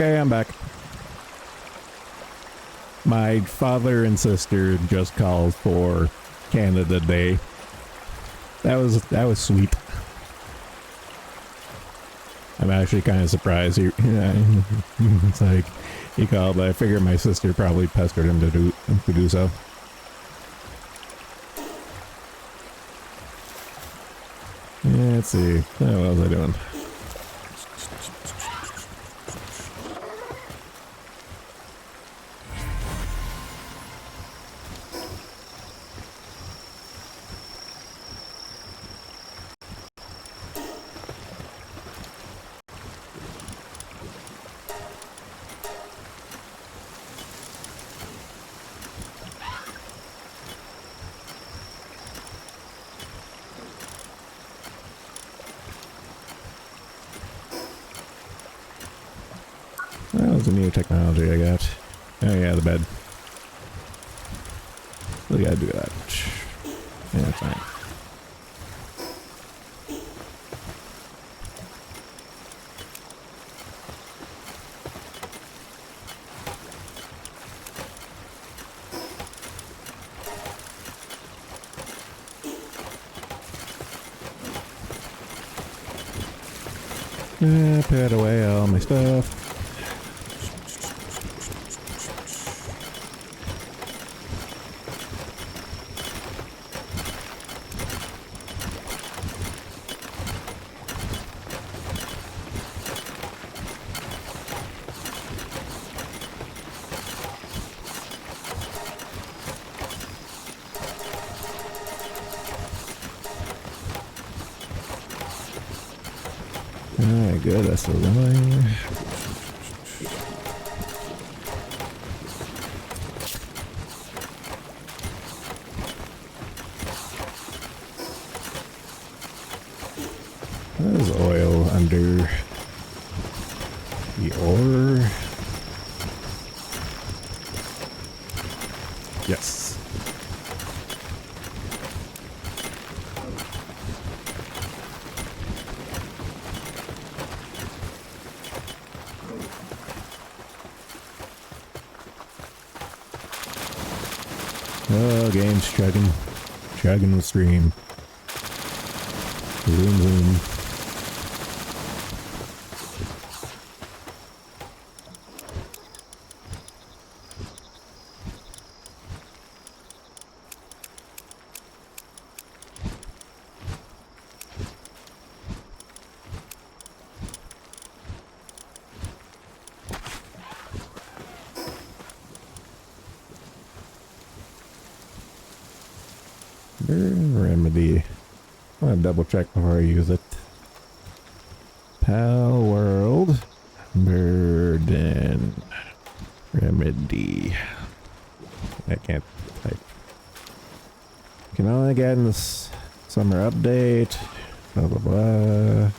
Okay, I'm back. My father and sister just called for Canada Day. That was sweet. I'm actually kind of surprised. It's like he called, but I figured my sister probably pestered him to do so. Yeah, let's see. What was I doing? That was a new technology I got. Oh yeah, the bed. Still gotta do that. Yeah, that's fine. Put away all my stuff. Alright, good. That's the line. There's oil under the ore. Yes. Oh, game's chugging the stream. Zoom, zoom. Remedy. I want to double check before I use it. Pal World. Burden. Remedy. I can't type. Can only get in this summer update. Blah blah blah.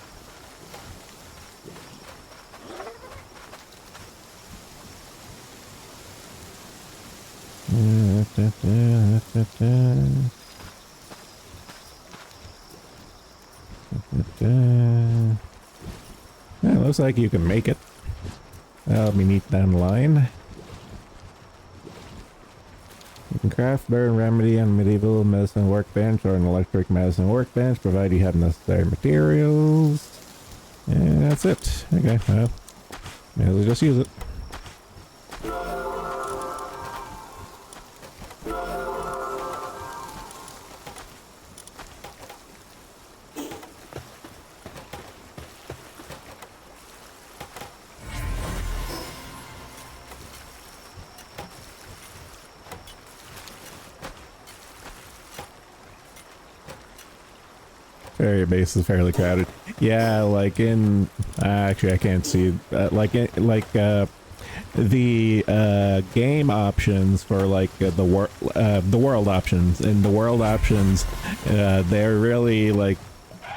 Yeah, looks like you can make it. That'll be neat down the line. You can craft burn remedy on medieval medicine workbench or an electric medicine workbench, provided you have necessary materials. And that's it. Okay, well, may as well just use it. Area base is fairly crowded. Yeah, like in actually I can't see the game options for like the world options. In the world options, they're really like,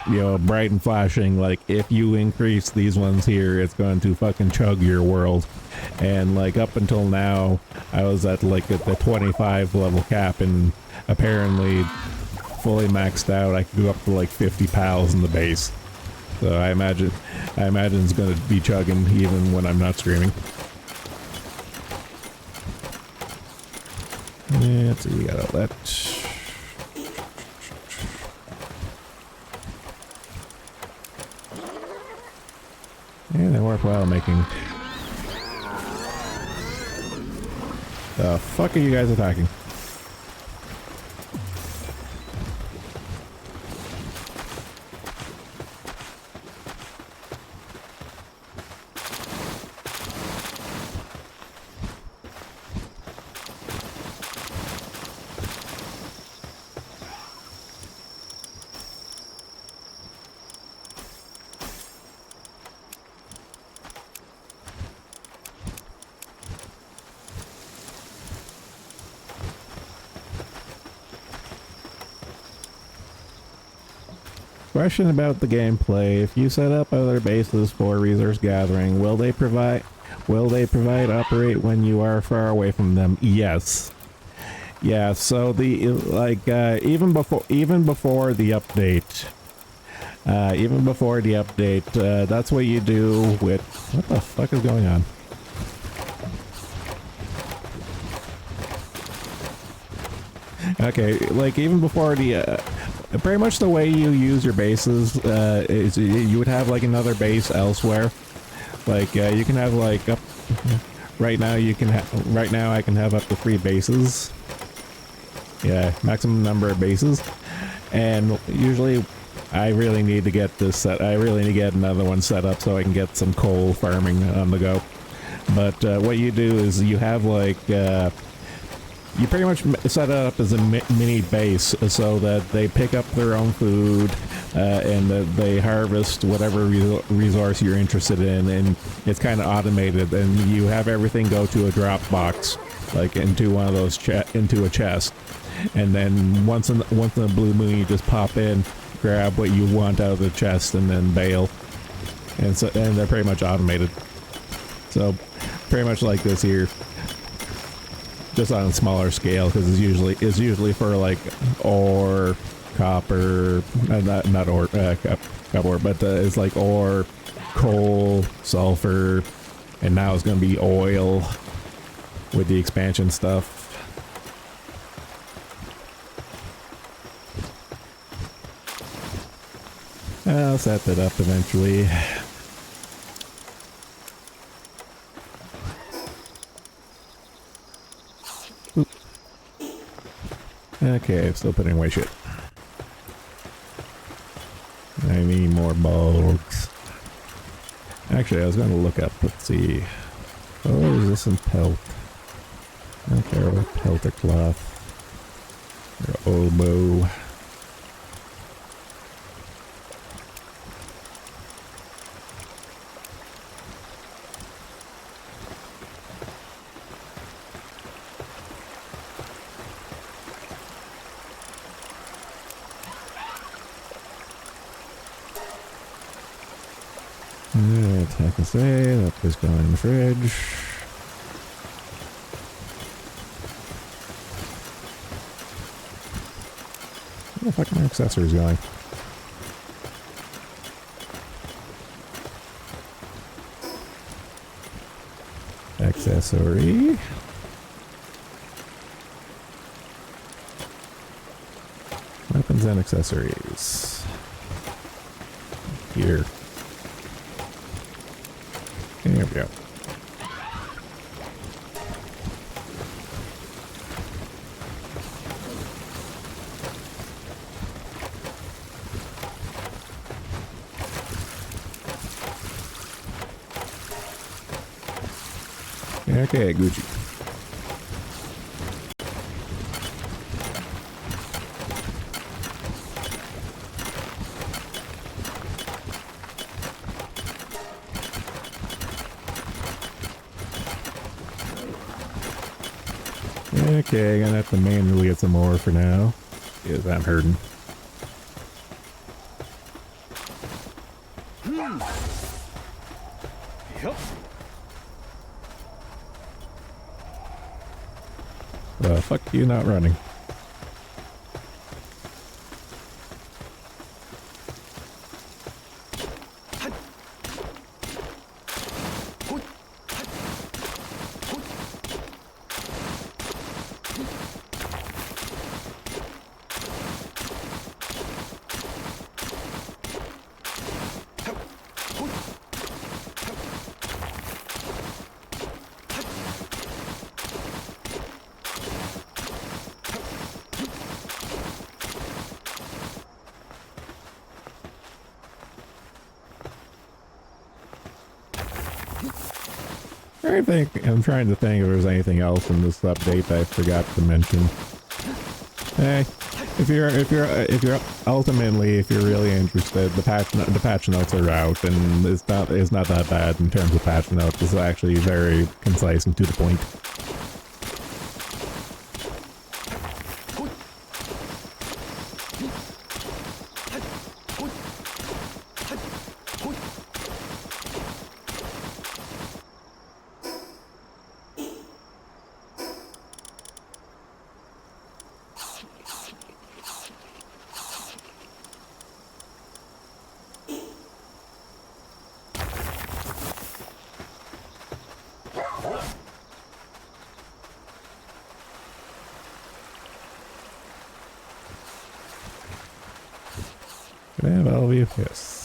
you know, bright and flashing. Like if you increase these ones here, it's going to fucking chug your world. And like up until now, I was at like at the 25 level cap, and apparently fully maxed out I could go up to like 50 pals in the base. So I imagine it's gonna be chugging even when I'm not screaming. Yeah, let's see, we got all that. Yeah, they're worthwhile making. The fuck are you guys attacking? Question about the gameplay. If you set up other bases for resource gathering, will they operate when you are far away from them? Yes. Yeah, so the like even before the update, that's what you do with what the fuck is going on? Okay, like even before the pretty much the way you use your bases is you would have like another base elsewhere. Like you can have like up right now I can have up to 3 bases. Yeah, maximum number of bases. And usually I really need to get another one set up so I can get some coal farming on the go. But what you do is you have like you pretty much set it up as a mini base so that they pick up their own food and they harvest whatever resource you're interested in, and it's kind of automated, and you have everything go to a drop box, like into one of those into a chest, and then once in the blue moon you just pop in, grab what you want out of the chest, and then bail. And they're pretty much automated. So pretty much like this here. Just on a smaller scale, because it's usually for like ore, copper, not ore, copper, but it's like ore, coal, sulfur, and now it's going to be oil with the expansion stuff. I'll set that up eventually. Okay, I'm still putting away shit. I need more bulbs. Actually, I was going to look up, let's see. Oh, is this in pelt? Okay, or pelter cloth. Or oboe. Alright, I can say that is going in the fridge. Where the fuck are my accessories going? Accessory. Weapons and accessories. Here. There we go. Okay, Gucci. Okay, gonna have to manually get some more for now. Because I'm hurting. Yep. Fuck you not running. I'm trying to think if there's anything else in this update that I forgot to mention. Hey, if you're ultimately, if you're really interested, the patch notes are out, and it's not that bad in terms of patch notes. It's actually very concise and to the point. Yeah, that'll be yes.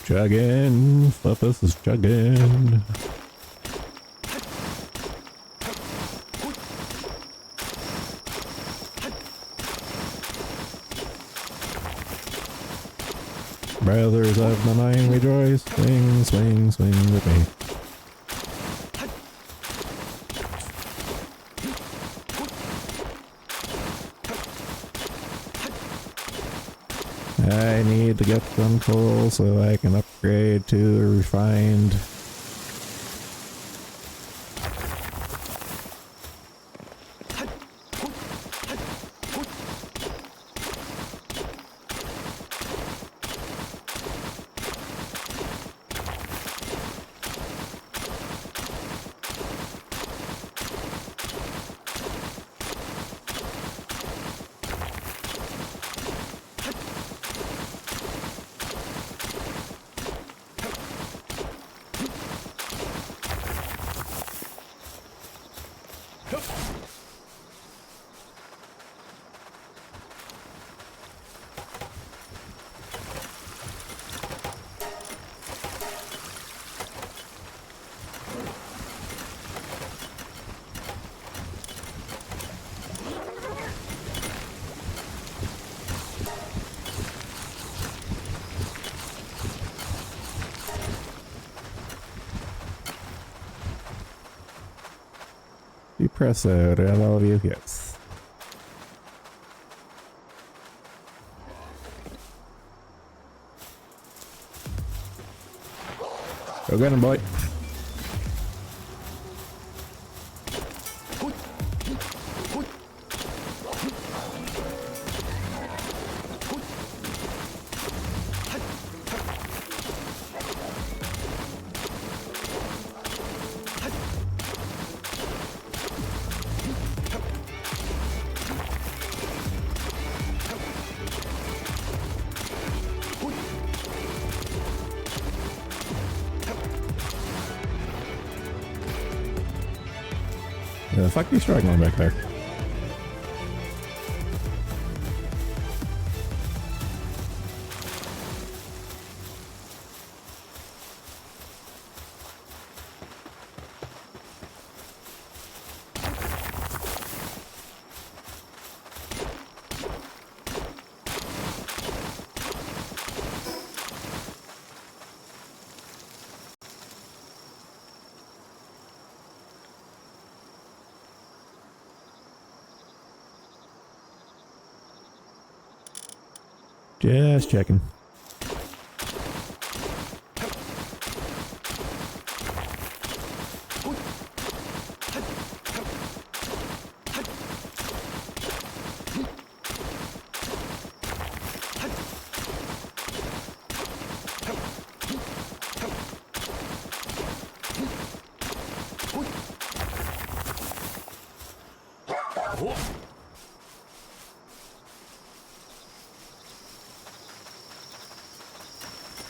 Chugging, Fluffus is chugging. Brothers of the mine rejoice, swing, swing, swing with me. I need to get some coal so I can upgrade to refined. Depresso, I love you, yes. Go get him, boy. The fuck are you struggling back there? Just checking.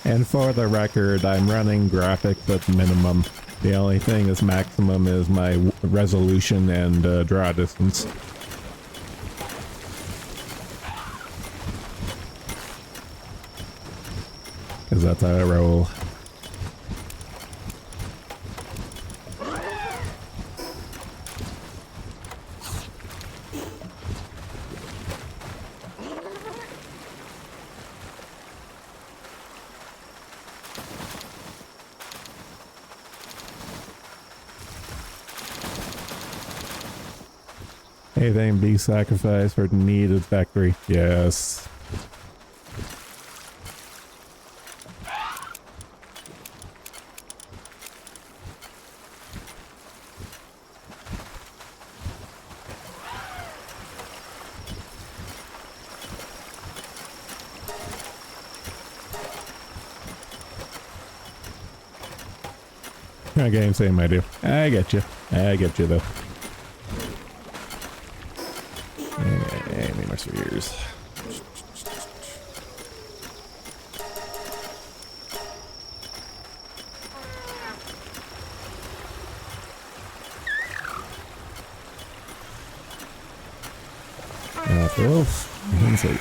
And for the record, I'm running graphics at minimum. The only thing is maximum is my resolution and draw distance. Because that's how I roll. Anything be sacrificed for needed factory? Yes. Okay, same I do. I get you. I get you though. Any more spheres? Wolf. Inside.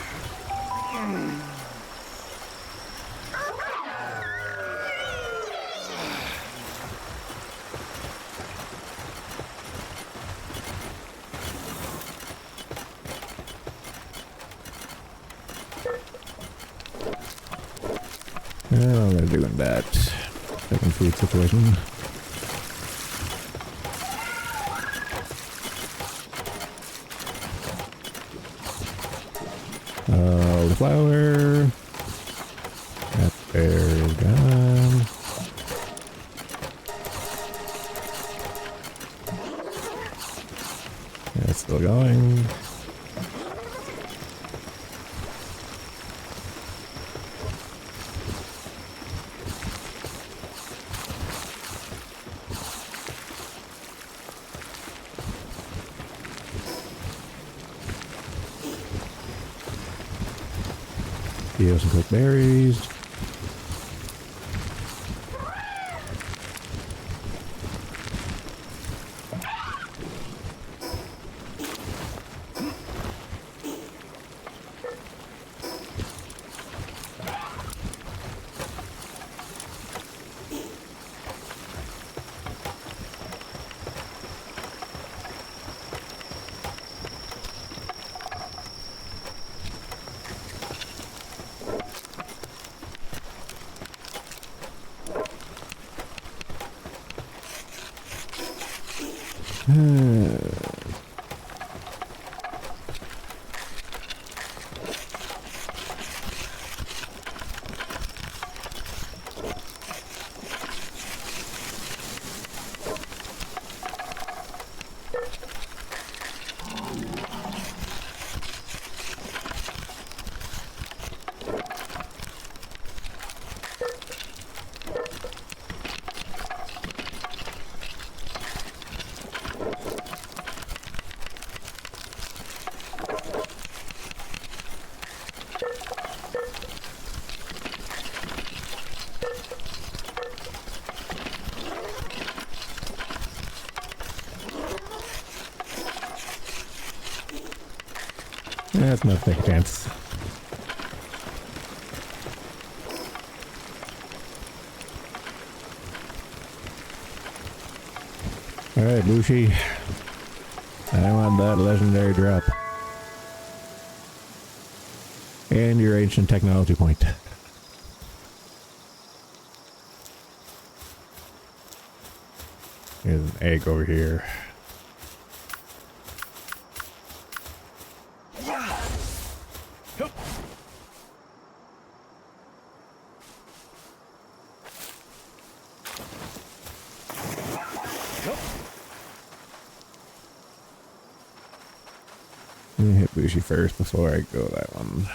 Oh, they're doing that. Second food situation. The flower. That bear is gone. It's still going. Here's some cooked berries. That's no fake chance. Alright, Bushi. I want that legendary drop. And your ancient technology point. There's an egg over here. Let me hit Bushi first before I go that one.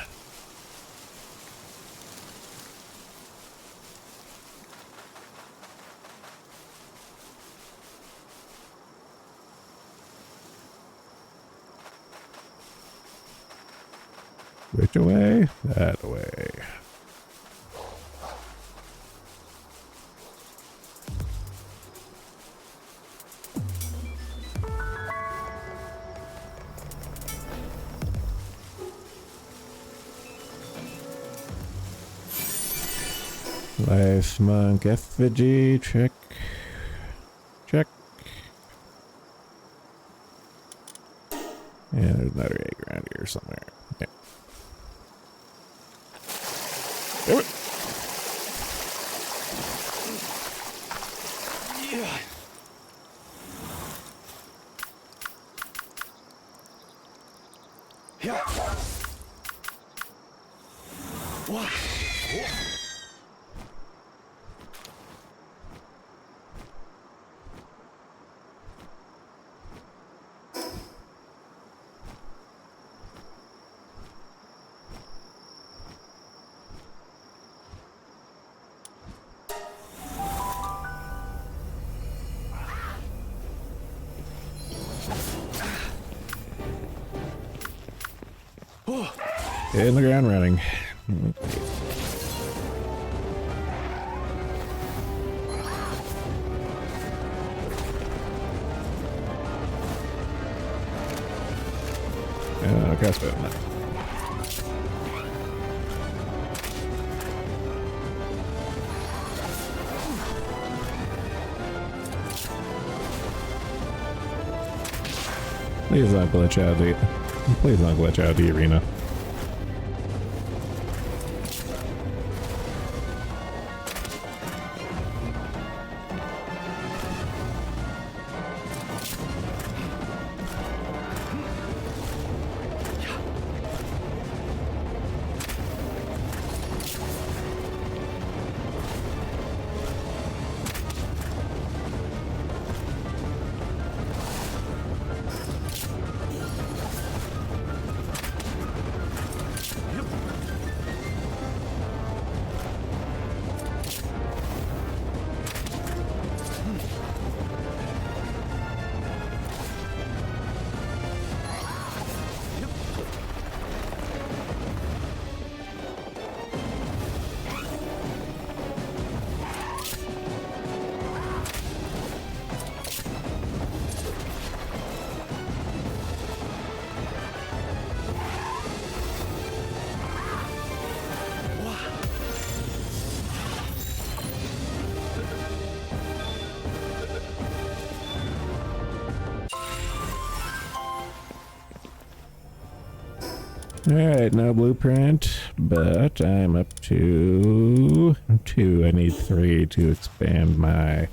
Which way? That way. Life monk effigy, check. Check. Yeah, there's another egg around here somewhere. Yeah. Damn it. Yeah. Yeah. Wow. In the ground running. Crossbow. No. Please don't glitch out the. Please don't glitch out the arena. Alright, no blueprint, but I'm up to 2. I need 3 to expand my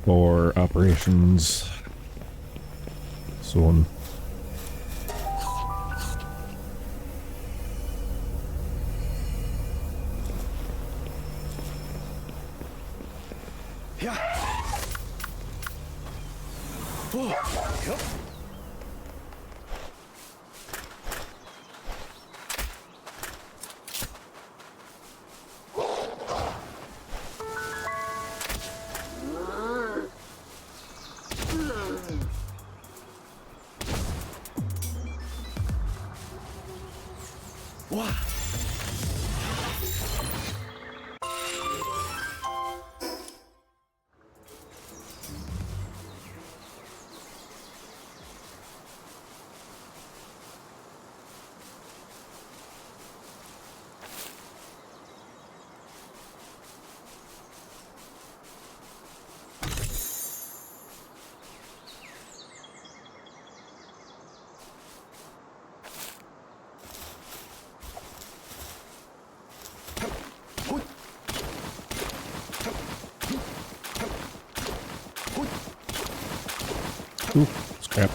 4 operations. Soon. Yeah. Oh. Yep. Wow. Ooh, scrap.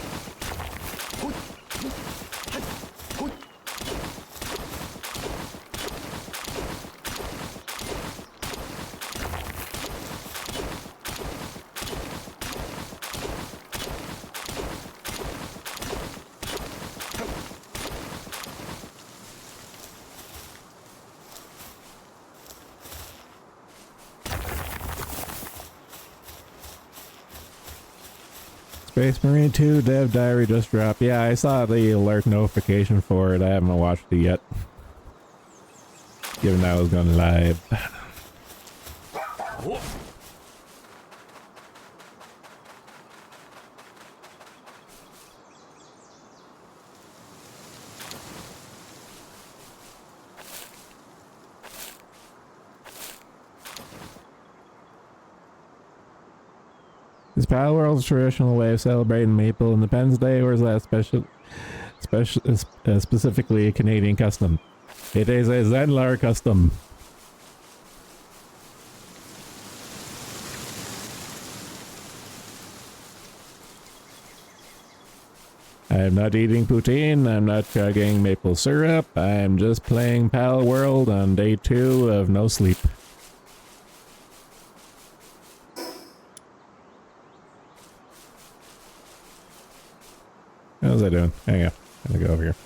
Space Marine 2 Dev Diary just dropped. Yeah, I saw the alert notification for it. I haven't watched it yet. Given that I was going live. Is Pal World's traditional way of celebrating Maple Independence Day, or is that specifically a Canadian custom? It is a Zenlar custom. I'm not eating poutine, I'm not chugging maple syrup, I'm just playing Pal World on day 2 of no sleep. How's that doing? Hang on, I'm gonna go over here.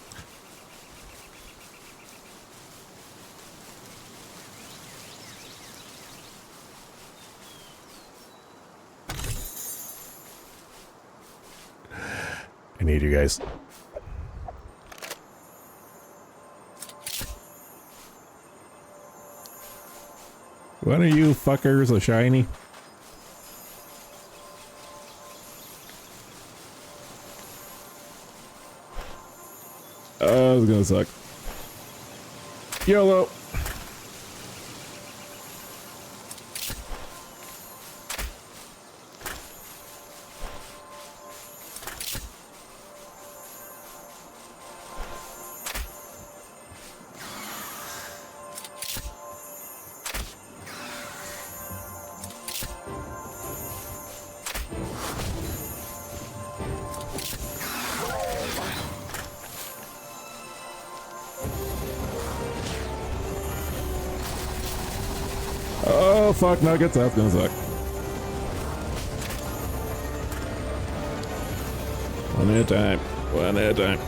I need you guys. One of you fuckers a shiny? Oh, it's gonna suck. YOLO! Oh fuck, nuggets, that's gonna suck. One at a time, one at a time.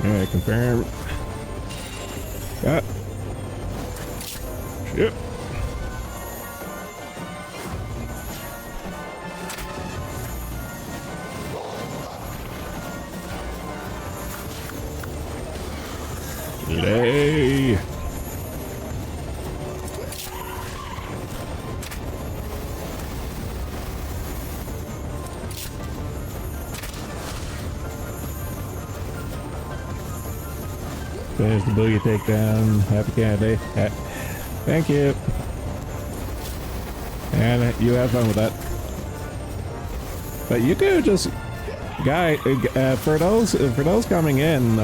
Alright, confirm. Got. Shit. Yay! Finish the boogie takedown. Happy Canada Day. Thank you. And you have fun with that. But you could just, guy, for those coming in,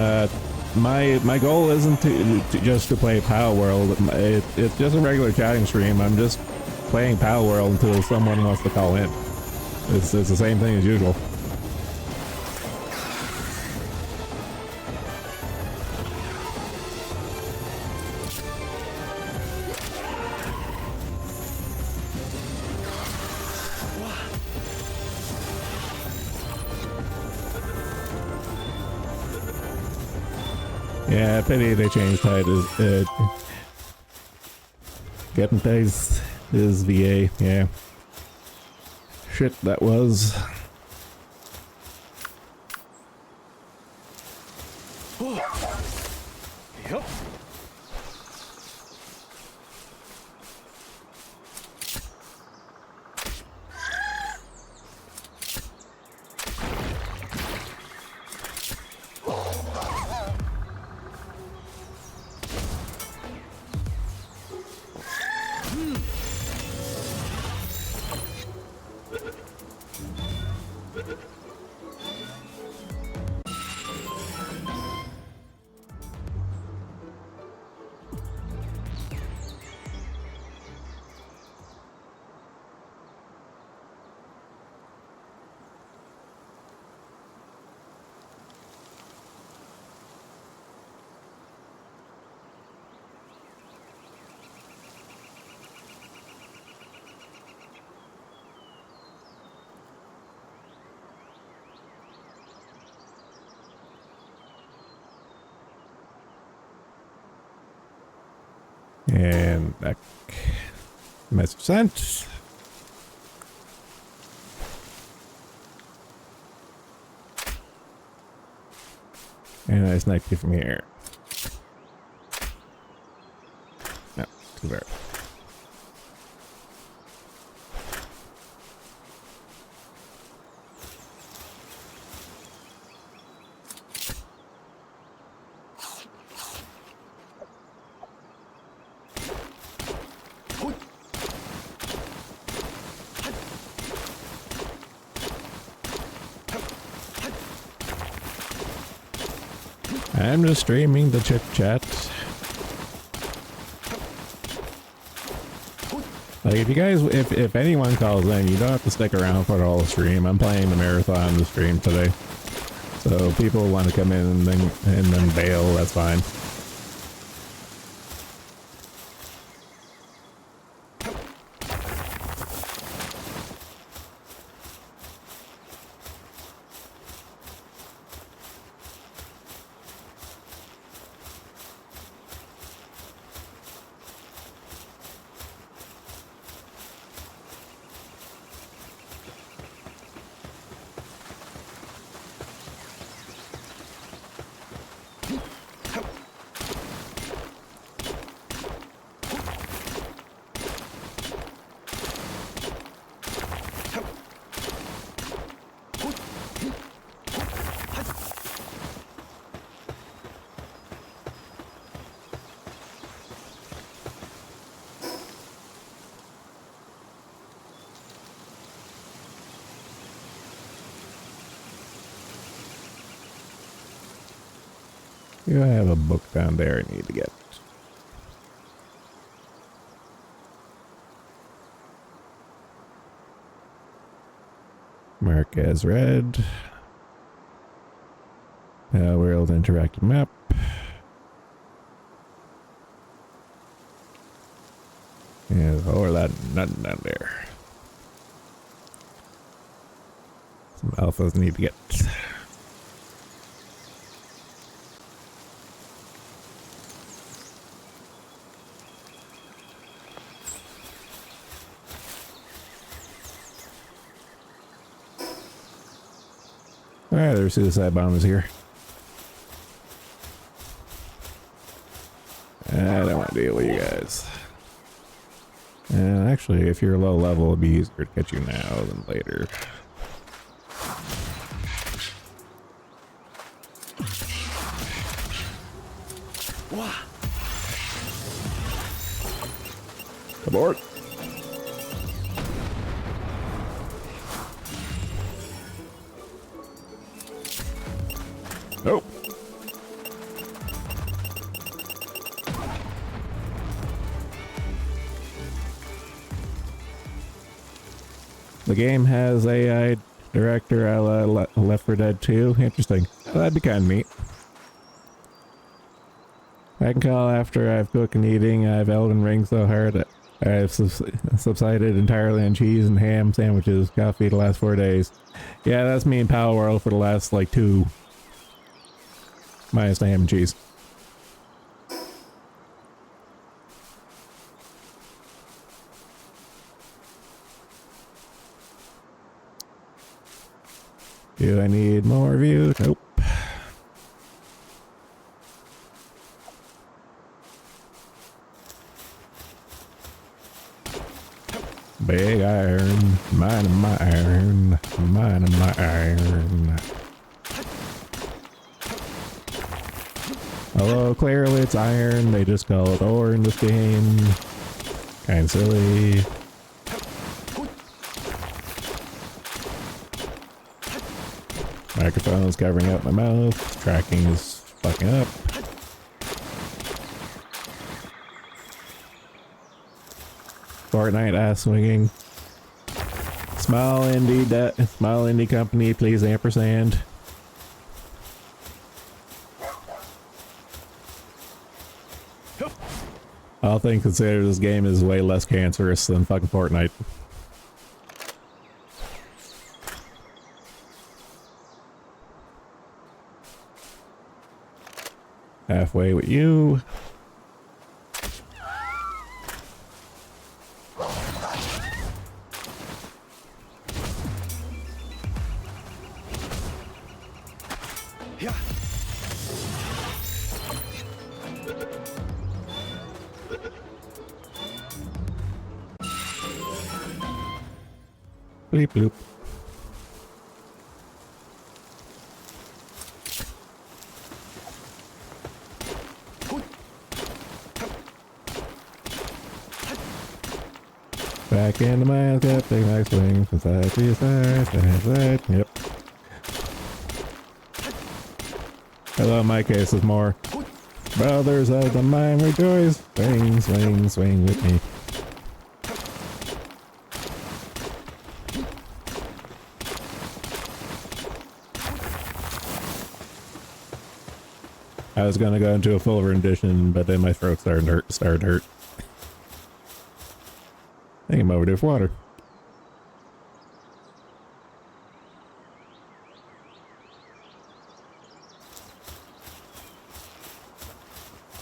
my goal isn't to just to play Pal World. It's just a regular chatting stream. I'm just playing Pal World until someone wants to call in. It's the same thing as usual. Yeah, pity they changed titles. Getting ties is VA, yeah. Shit, that was. Yep. And back. Message sent. And I sniped you from here. No, too bad. I'm just streaming the chit chat. Like if you guys, if anyone calls in, you don't have to stick around for the whole stream. I'm playing the marathon the stream today, so if people want to come in and then bail, that's fine. You have a book down there I need to get. Mark as read. World interactive map. Yeah, there's a whole lot of nothing down there. Some alphas need to get. Alright, there's suicide bombers here. I don't want to deal with you guys. And actually, if you're low level, it'd be easier to catch you now than later. Abort! Oh! The game has AI director a la Left 4 Dead 2. Interesting. Well, that'd be kind of neat. I can call after I've cooked and eating. I've Elden Ring so hard that I've subsided entirely on cheese and ham sandwiches, coffee the last 4 days. Yeah, that's me in Power World for the last like 2. Minus the ham and cheese. Do I need more views? Nope. Big iron, mining my iron, mining my iron. Although clearly it's iron, they just call it ore in this game. Kinda silly. Microphone is covering up my mouth. Tracking is fucking up. Fortnite ass swinging. Small indie company, please ampersand. All things considered, this game is way less cancerous than fucking Fortnite. Halfway with you. Yeah. Bleep bloop. Back into my step, take my swing from side to side, side, side. Yep. Although in my case it's more, brothers of the mind rejoice, swing, swing, swing with me. I was gonna go into a full rendition, but then my throat started to hurt. I think I'm overdue for water.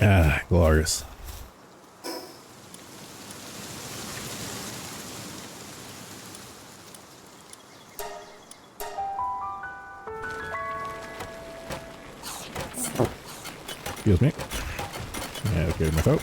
Ah, glorious. Excuse me. Yeah, okay, my throat.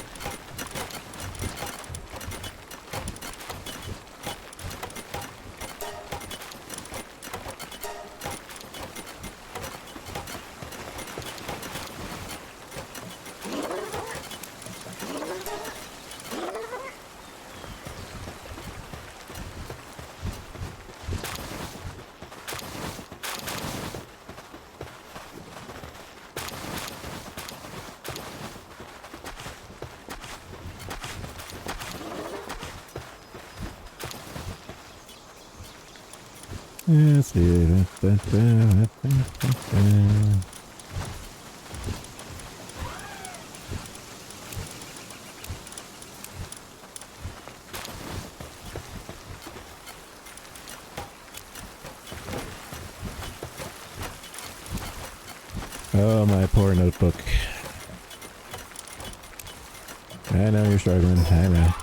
Let's see. Oh, my poor notebook. I know you're struggling. I know.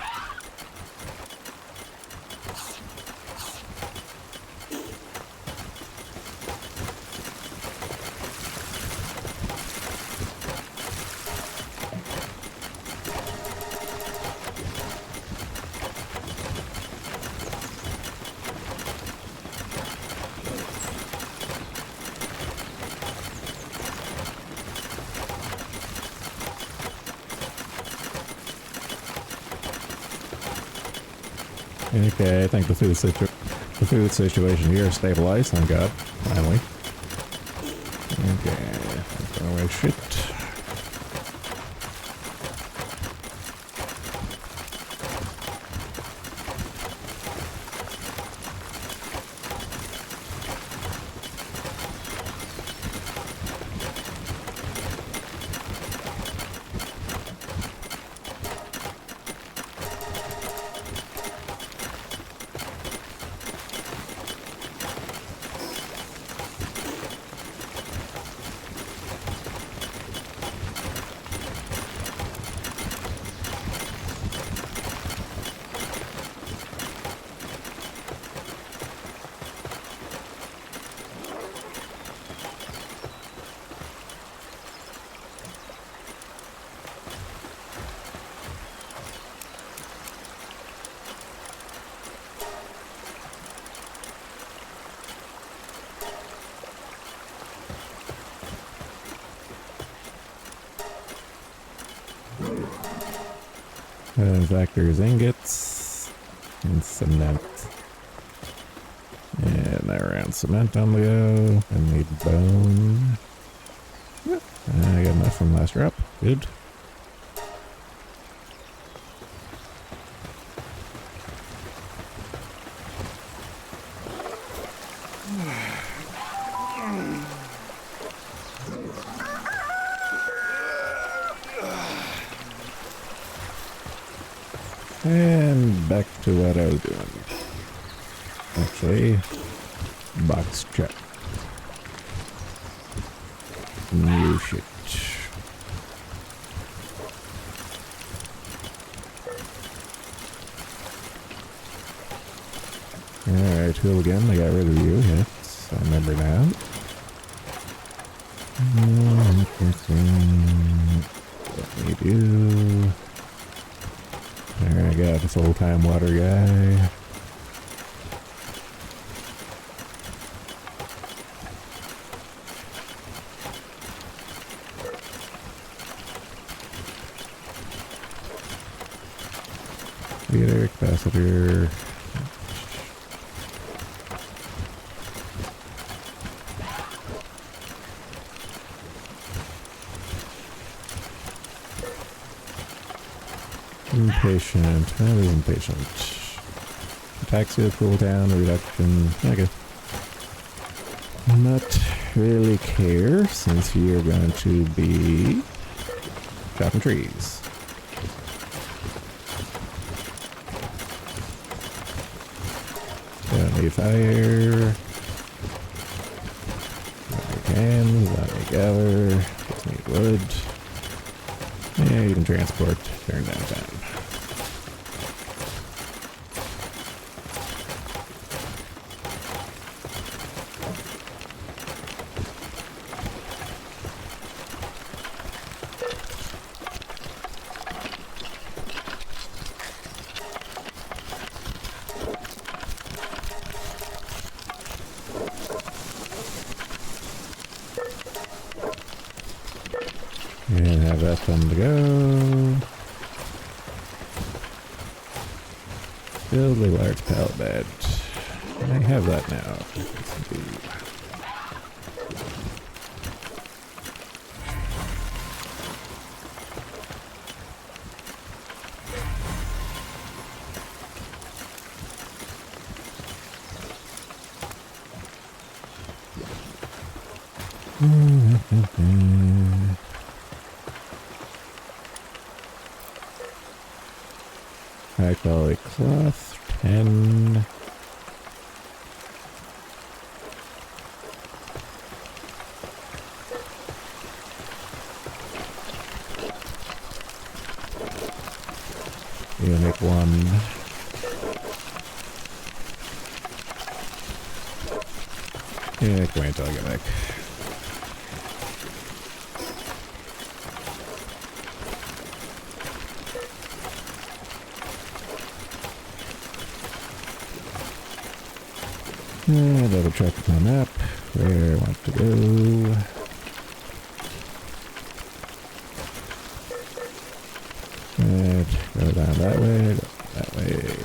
Okay, I think the food situation here is stabilized, thank God. Finally. Okay, throw away shit. Factors ingots and cement. And I ran cement on the go. I need bone. I got enough from last drop. Good. And back to what I was doing. Actually, box check. New shit. Alright, hooligan, I got rid of you. Yes, I remember now. What we do. There I got this old time water guy. Meter, capacitor. impatient. That is impatient. Ataxia, cooldown, reduction. Okay. Not really care since you're going to be chopping trees. Don't need fire. Don't need hands, don't need gather. Just need wood. Yeah, you can transport. Turn downtown. And have that fun to go. Build a large pallet bed. I have that now. Let's do. High quality cloth, 10. You make one. Yeah, wait until I get back. Double check my map where I want to go. And go down that way, that way.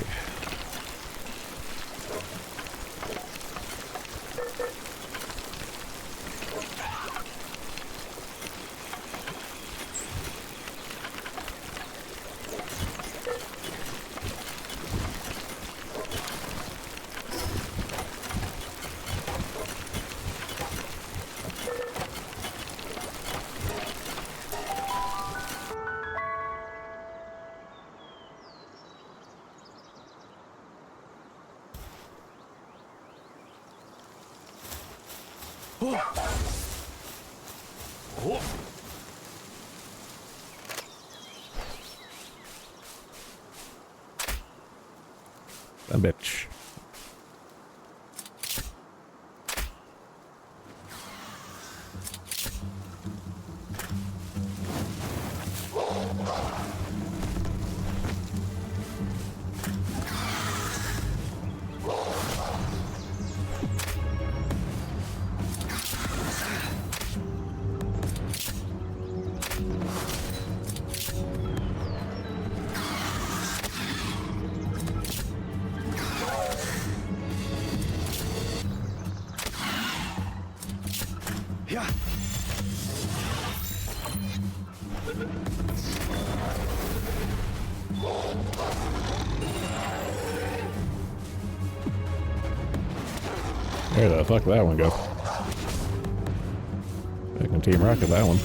A bitch. Yeah. Where the fuck did that one go? I can Team Rocket that one.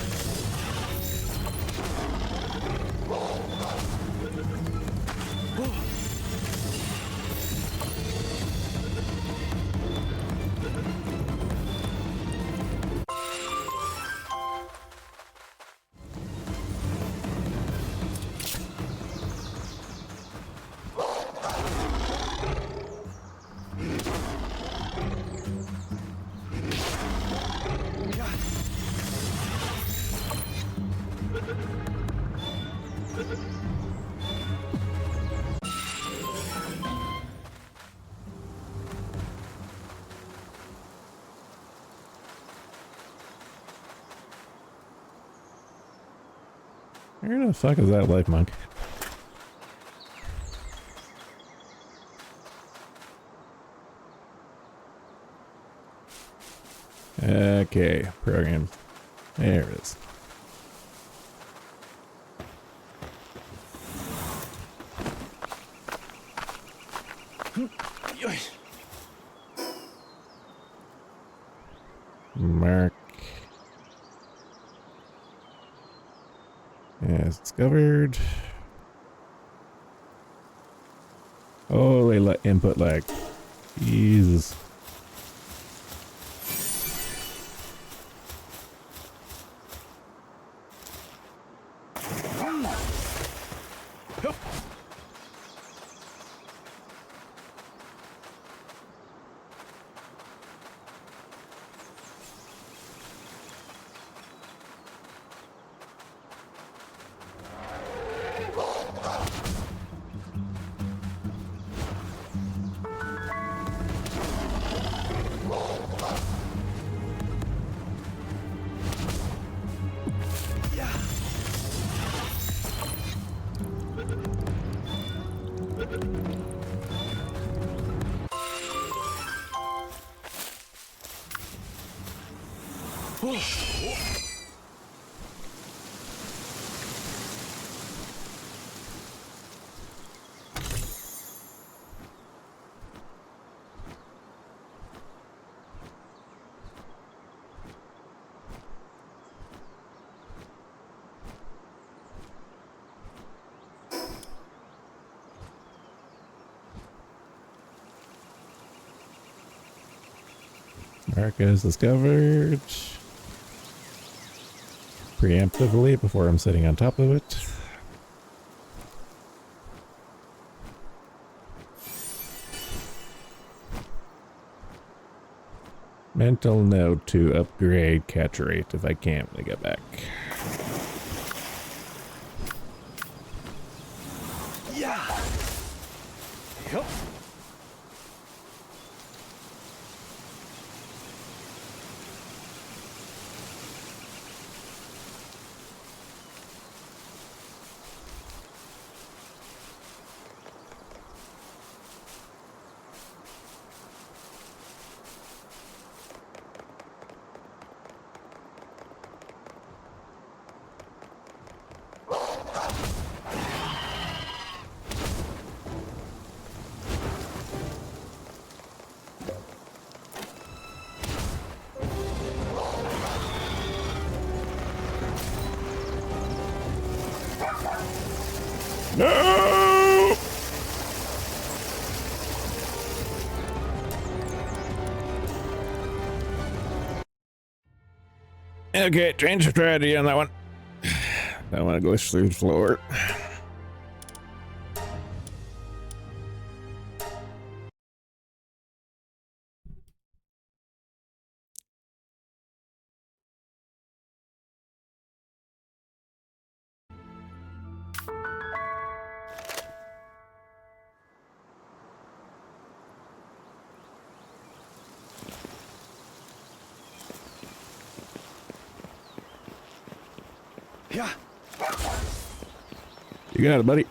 Where the fuck is that life monk? Okay, program. There it is. Mark. As discovered. Holy input lag. Jesus. Mark is discovered. Preemptively before I'm sitting on top of it. Mental note to upgrade catch rate if I can't when I get back. Yeah. Yep. No! Okay, change of strategy on that one. I want to go through the floor. Yeah. You got it, buddy.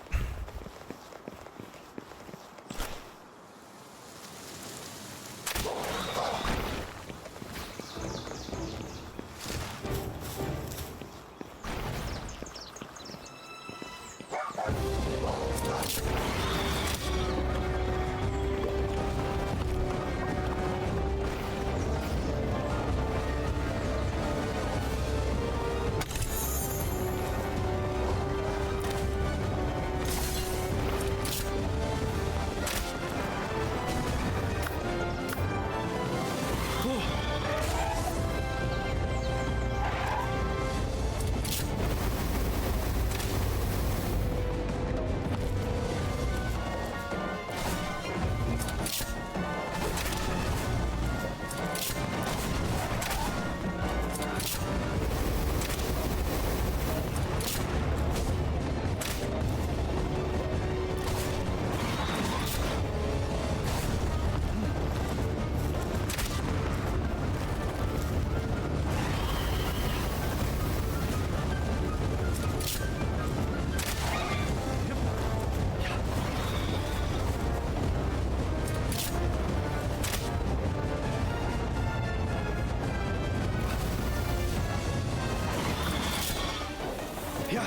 Yeah.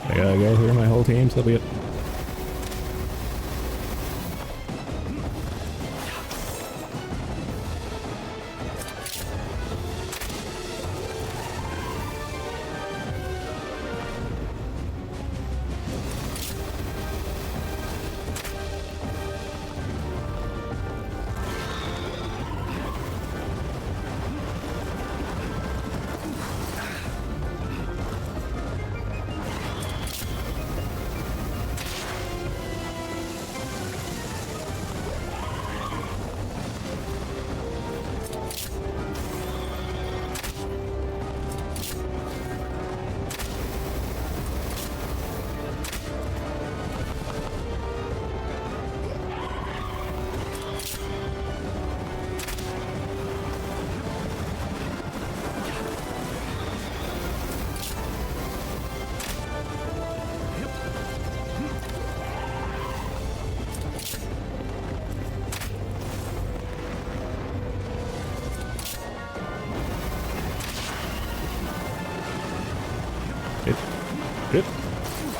I gotta go through my whole team, so that'll be it.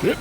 Yep.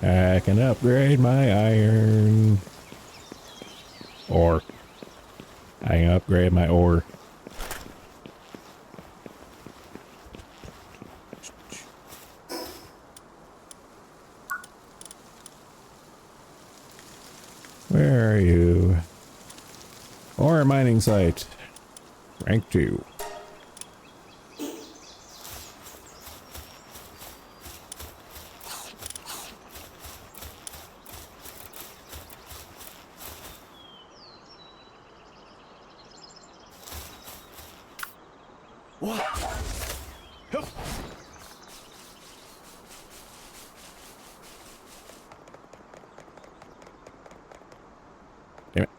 I can upgrade my iron. Or I can upgrade my ore. Where are you? Ore mining site. Rank 2. What? Hup. Damn it.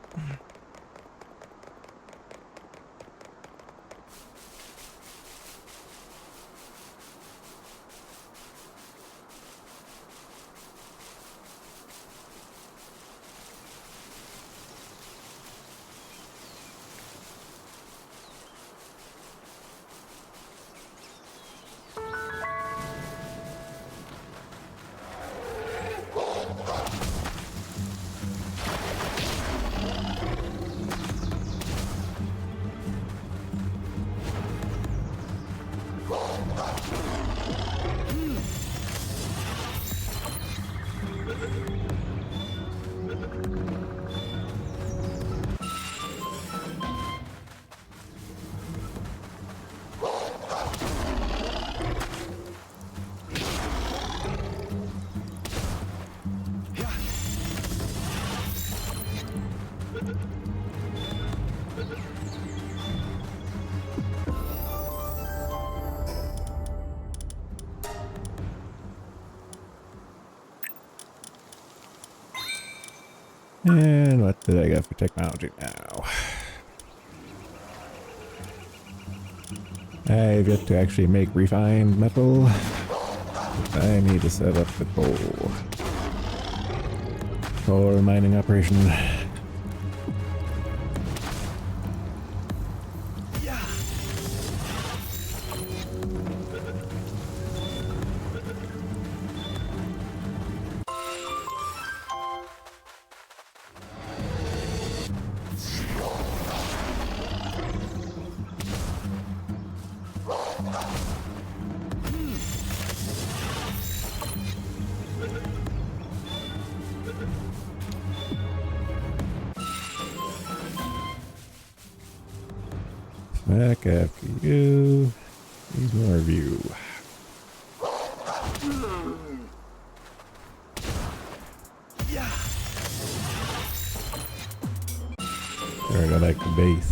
And what did I get for technology now? I've yet to actually make refined metal. I need to set up the coal mining operation. Back after you. Need more of you. There, go back to base.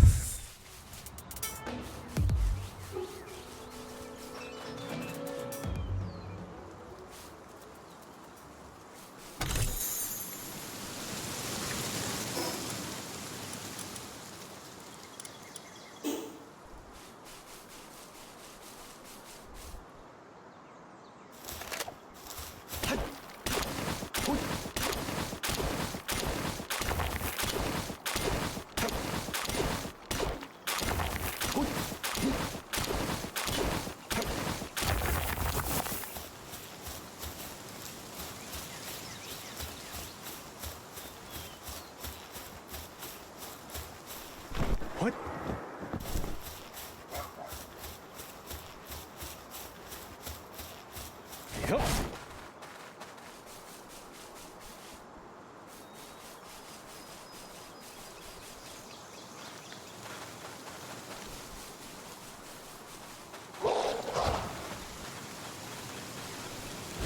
Yup.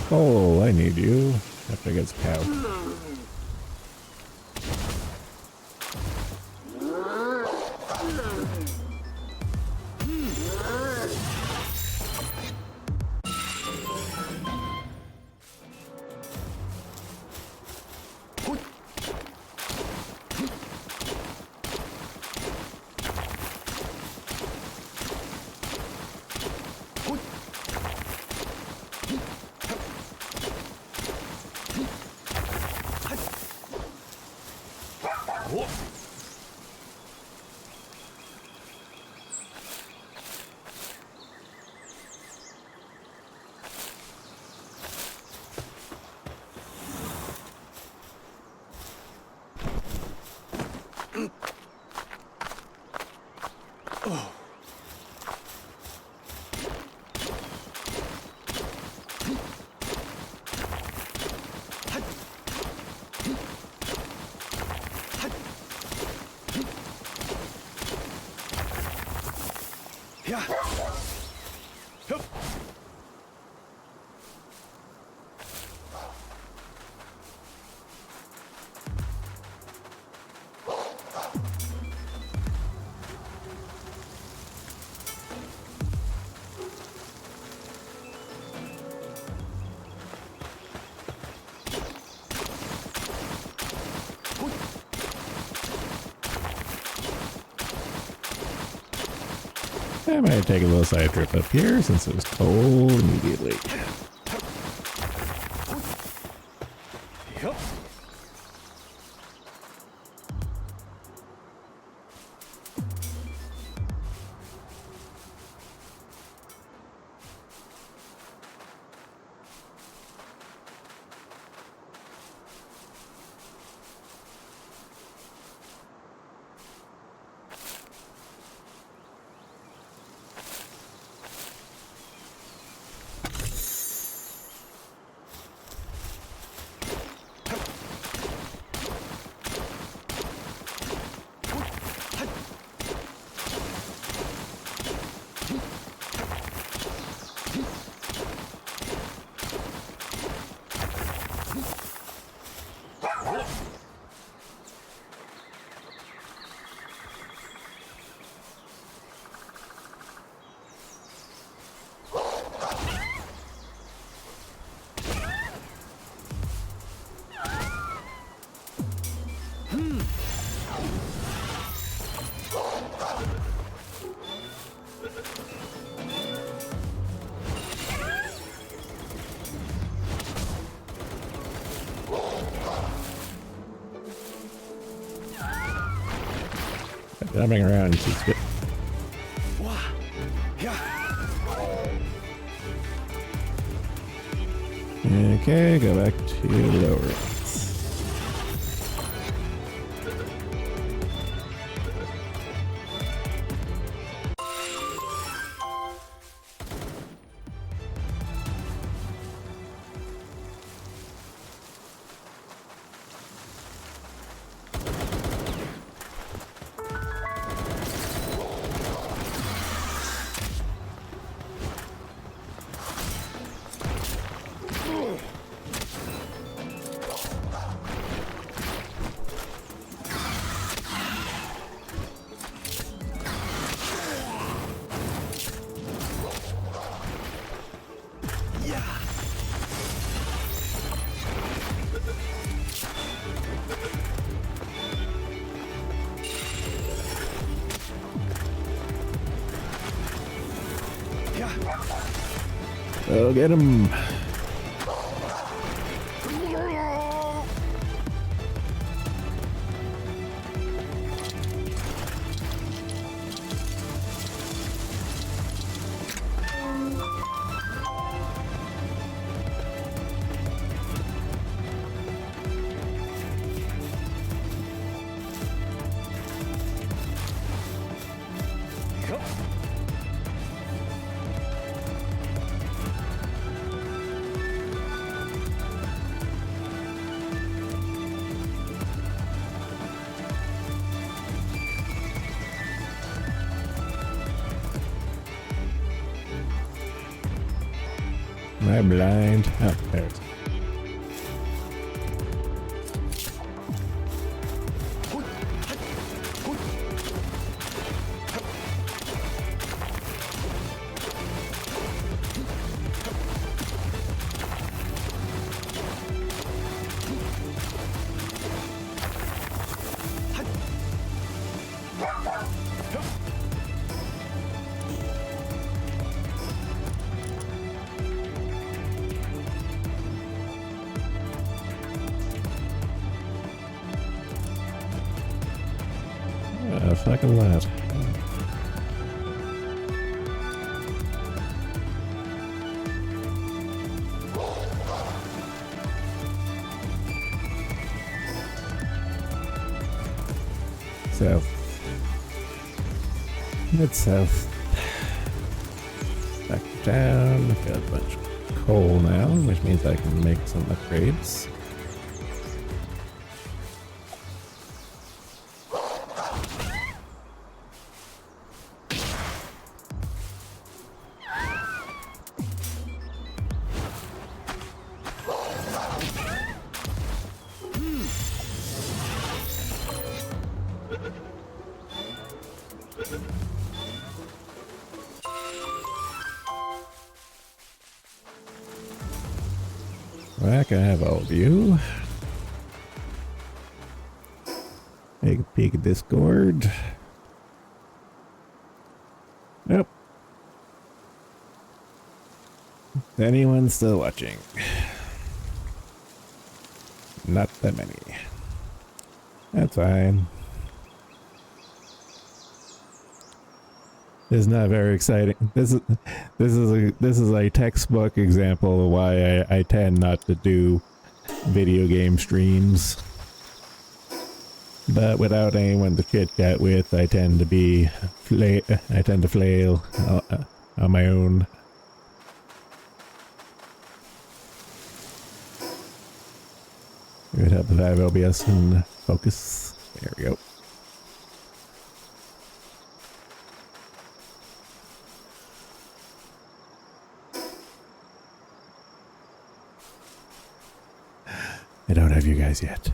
Oh, I need you. After I get this cow. Yeah. Hup. I might take a little side trip up here since it was cold immediately. Yep. Jumping around keeps good. Okay, go back to lower rates. Go get him. Am I blind? Oh, there it is. Fuck is that? South. It's south. Back down. I've got a bunch of coal now, which means I can make some upgrades. Back, I have all of you. Take a peek at Discord. Nope. Is anyone still watching? Not that many. That's fine. This is not very exciting. This is a textbook example of why I tend not to do video game streams. But without anyone to chit chat with, I tend to flail on my own. We would have the 5 OBS and focus. There we go. I don't have you guys yet.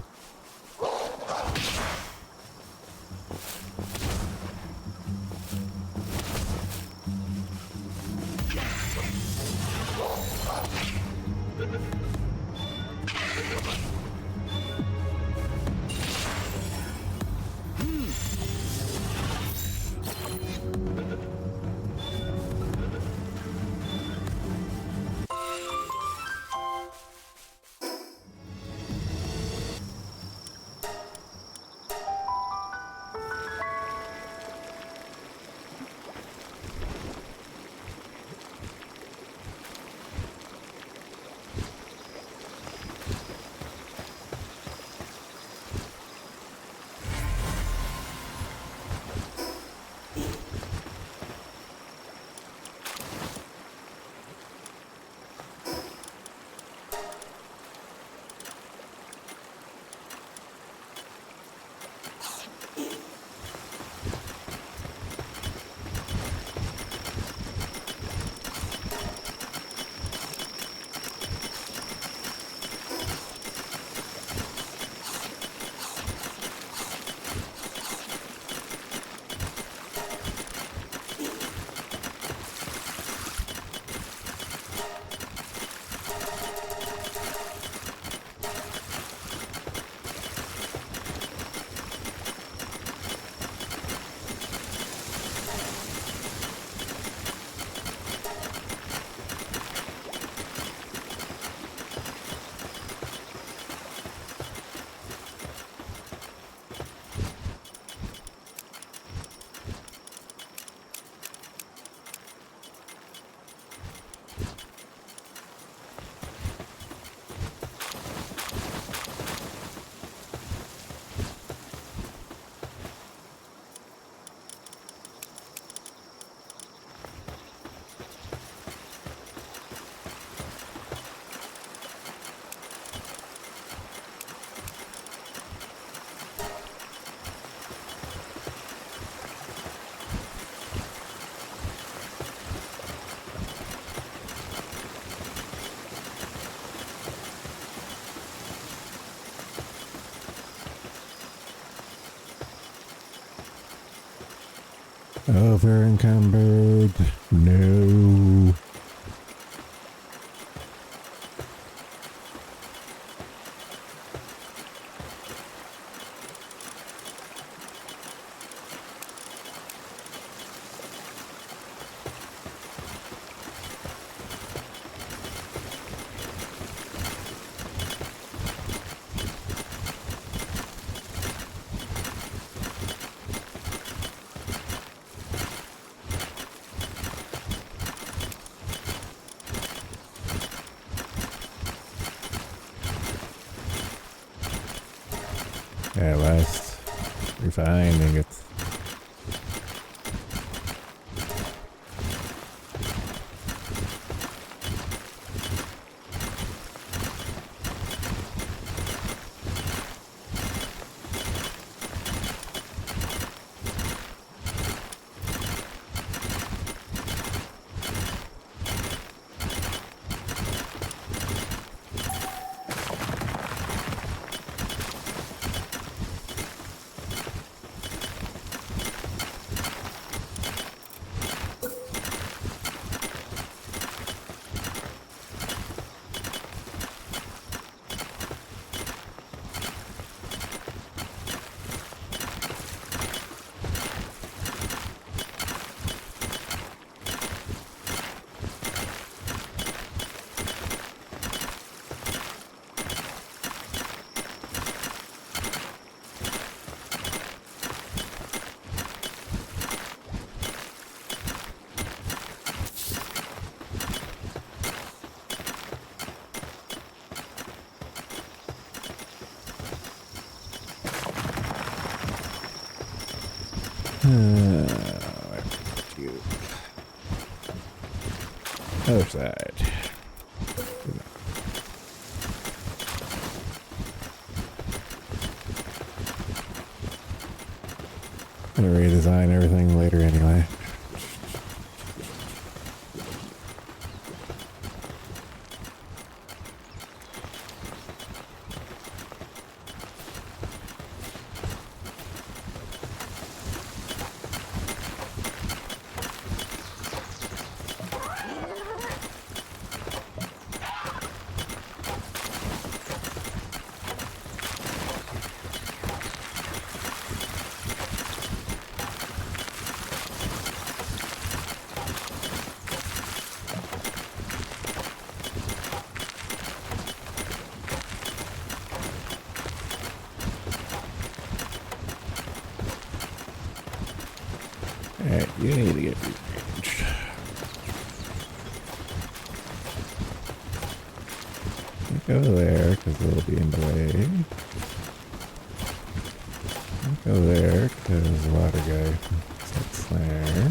Over encumbered. No. At last, refining it. Other side. Gonna redesign everything later anyway. Alright, you need to get rearranged. Go there, because it'll be in the way. Go there, because the water guy sits there.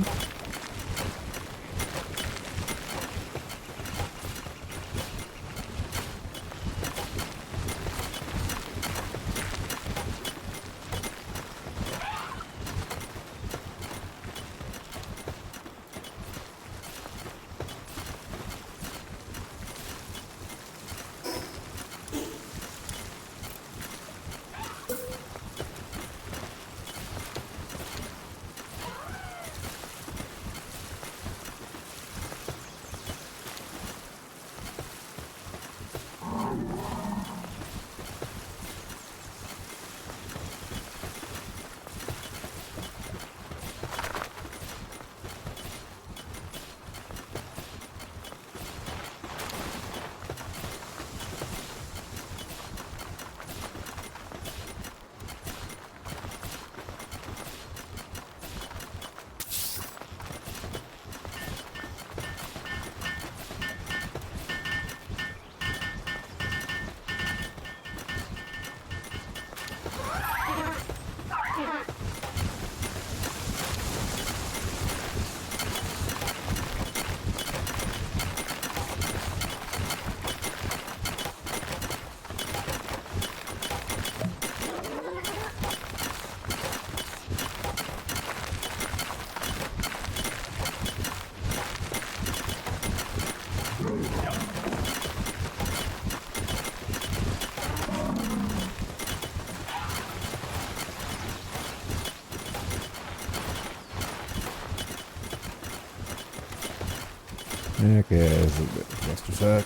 Okay, this is a bit clusterfuck.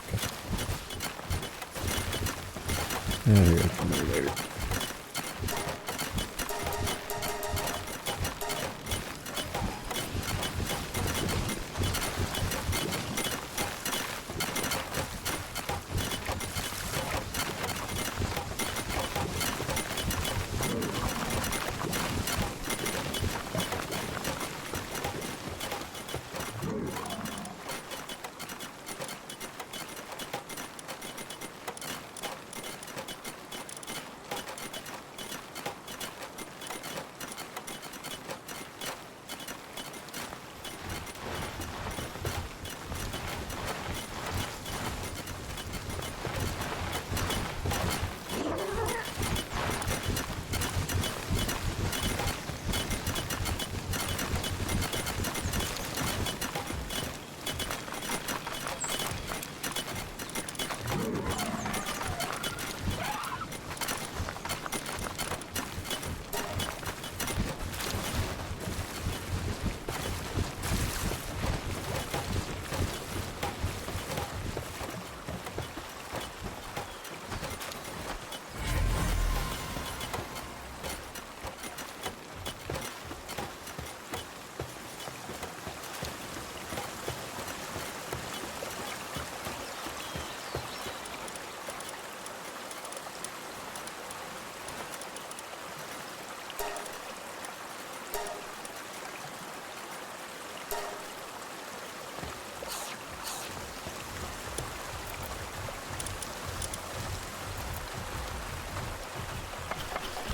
There we go, later.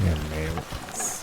Yeah, nails.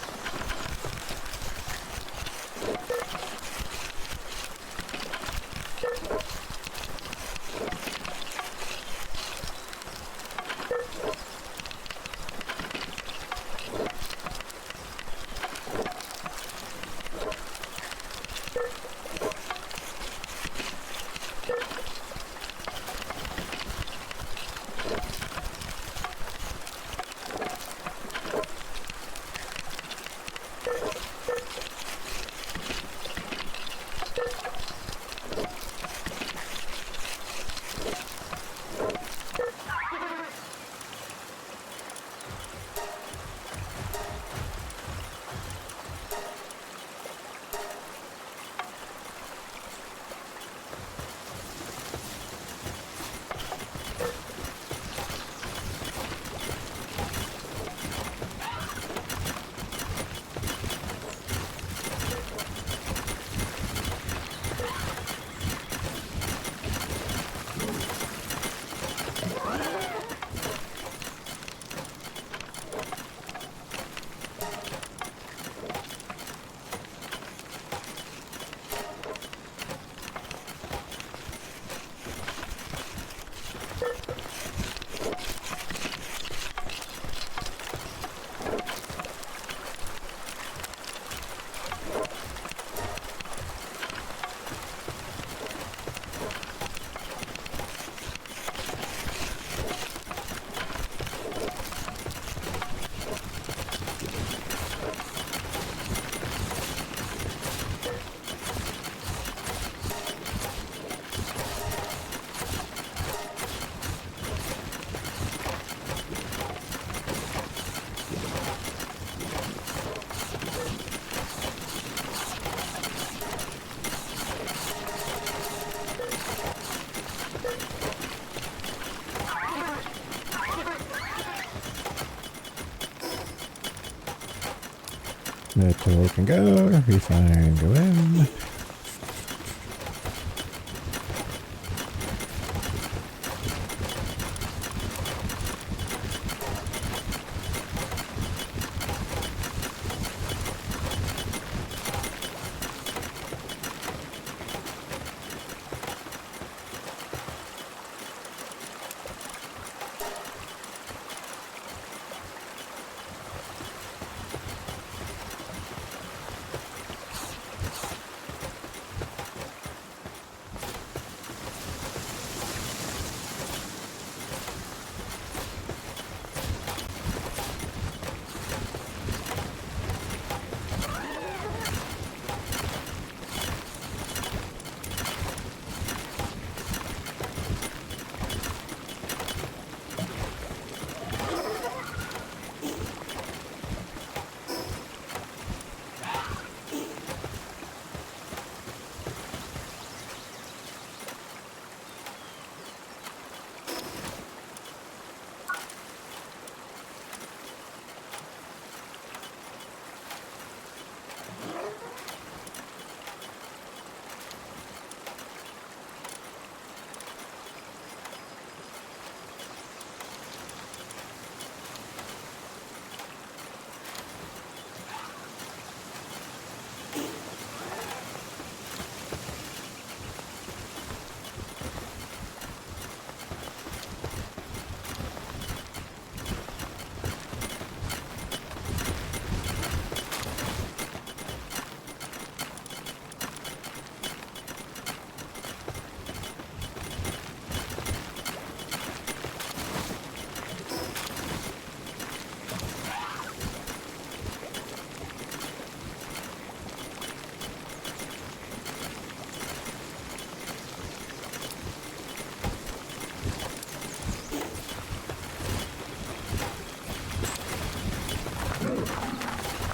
Metal can go, refine, go in.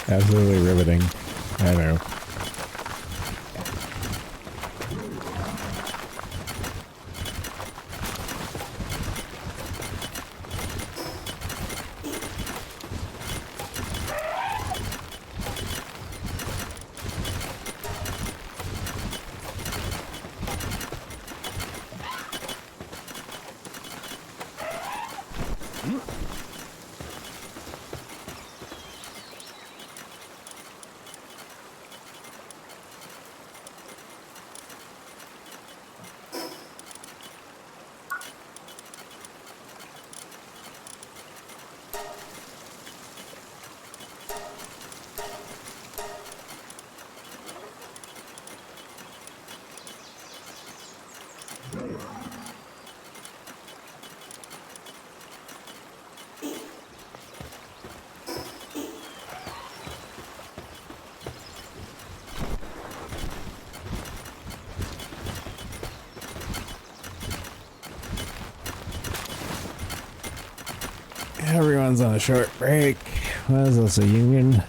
Absolutely riveting. I know. Everyone's on a short break. What is this, a union?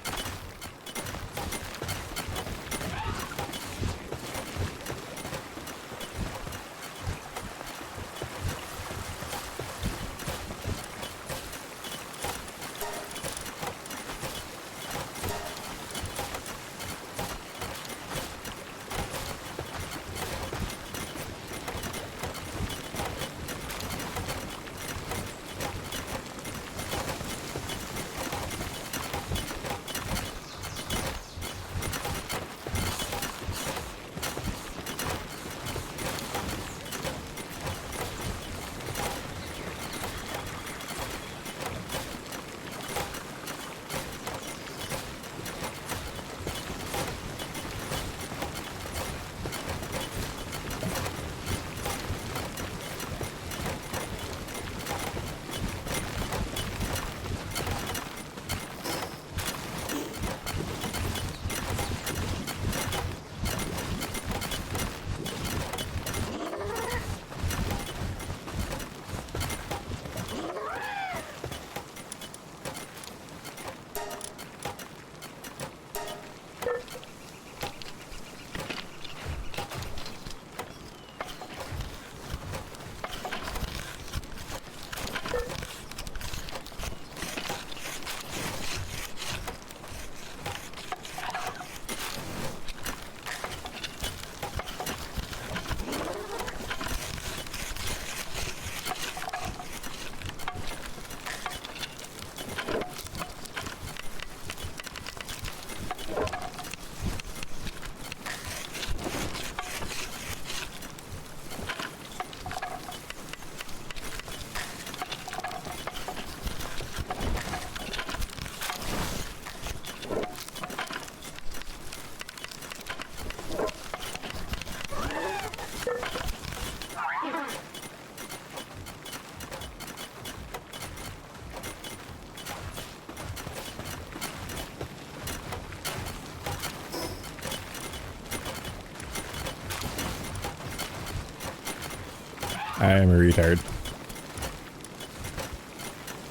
I am a retard.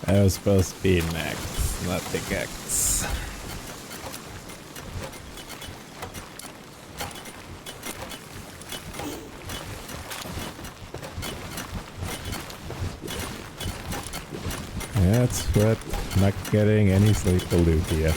I was supposed to be an X, not the X. That's what not getting any sleep will do to you.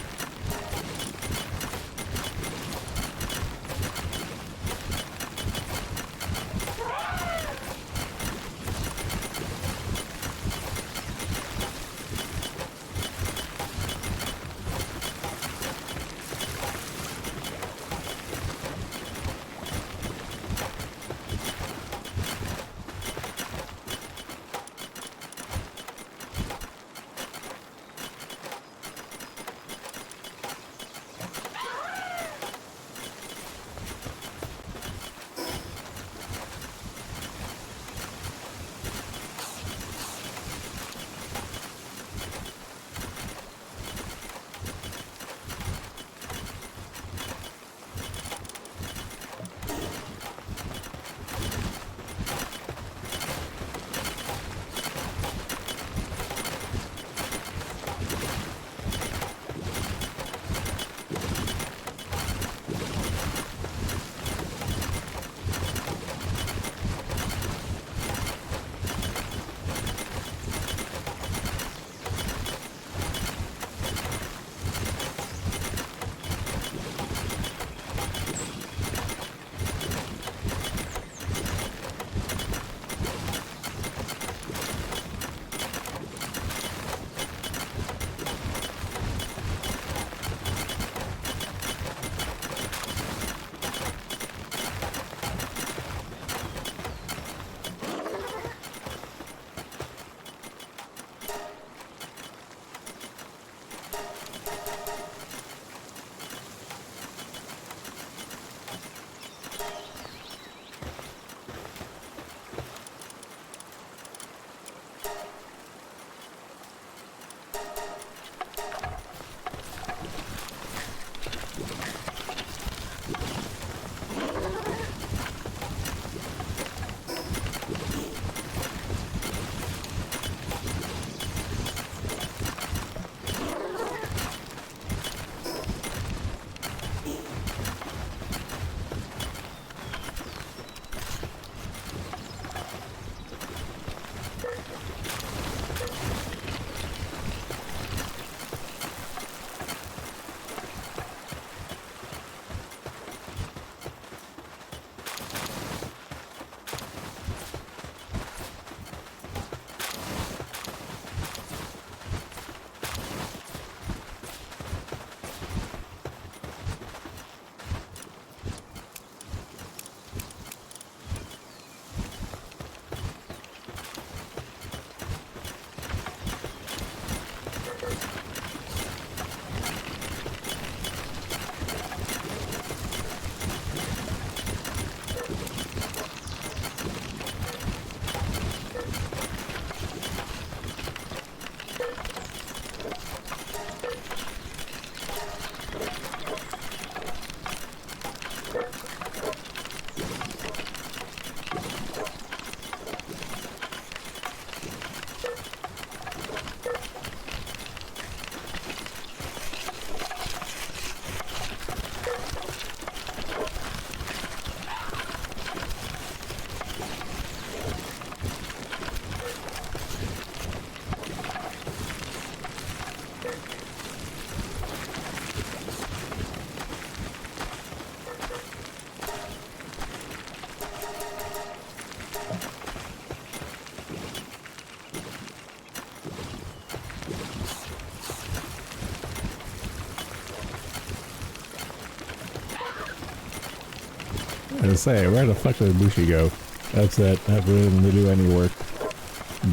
I say, where the fuck did Bushi go? That's it. Not willing to do any work.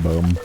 Boom.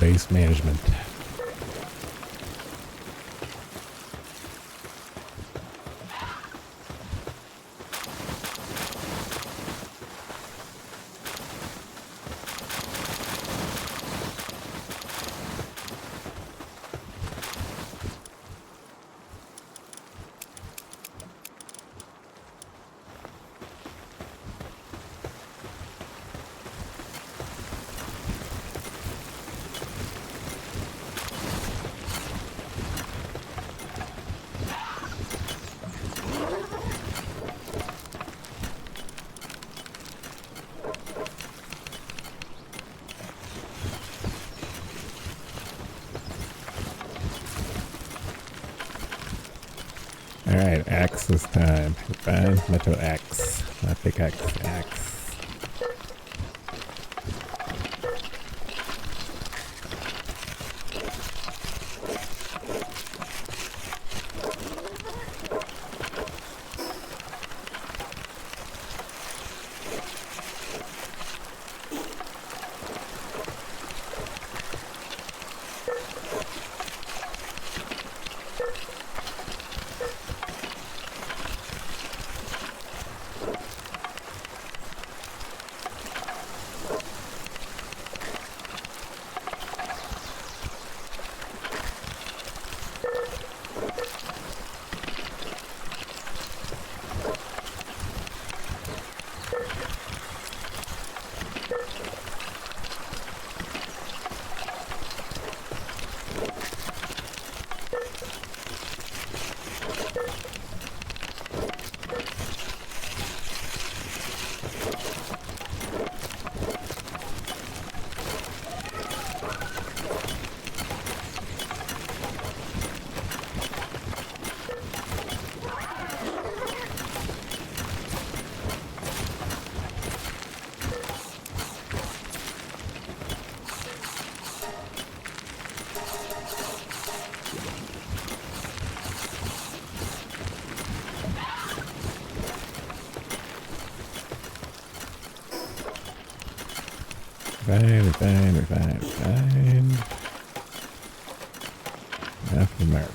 Base management. Alright, axe this time. Fine, metal axe. Not pickaxe, axe. Fine. Enough of America.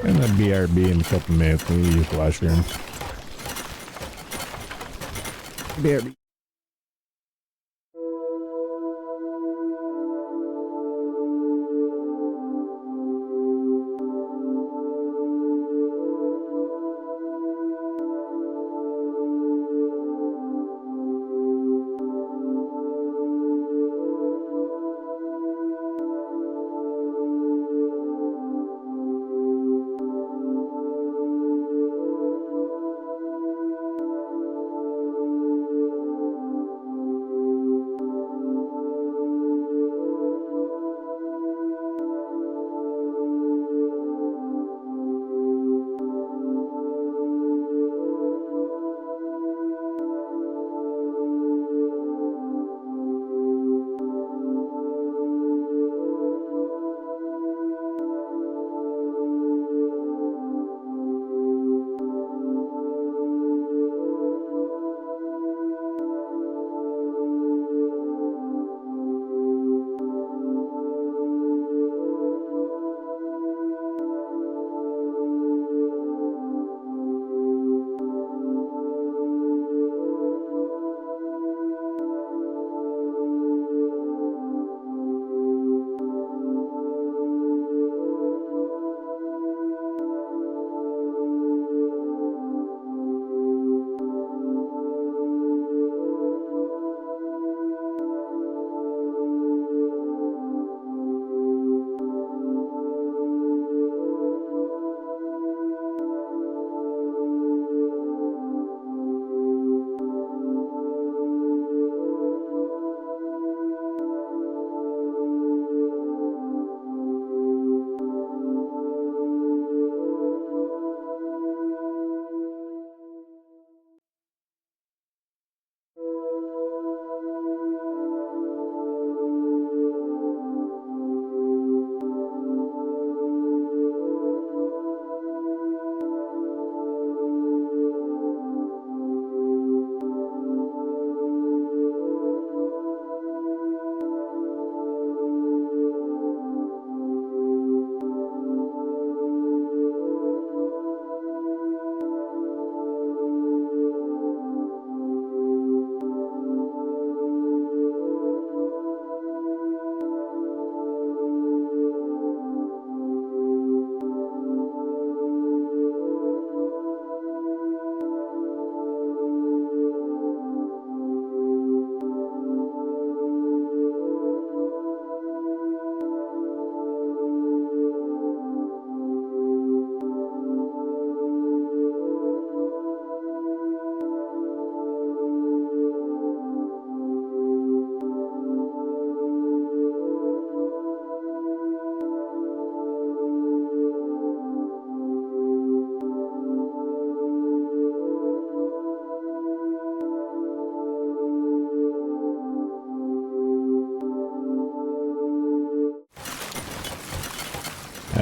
And the BRB in a couple minutes. We use the washroom. BRB.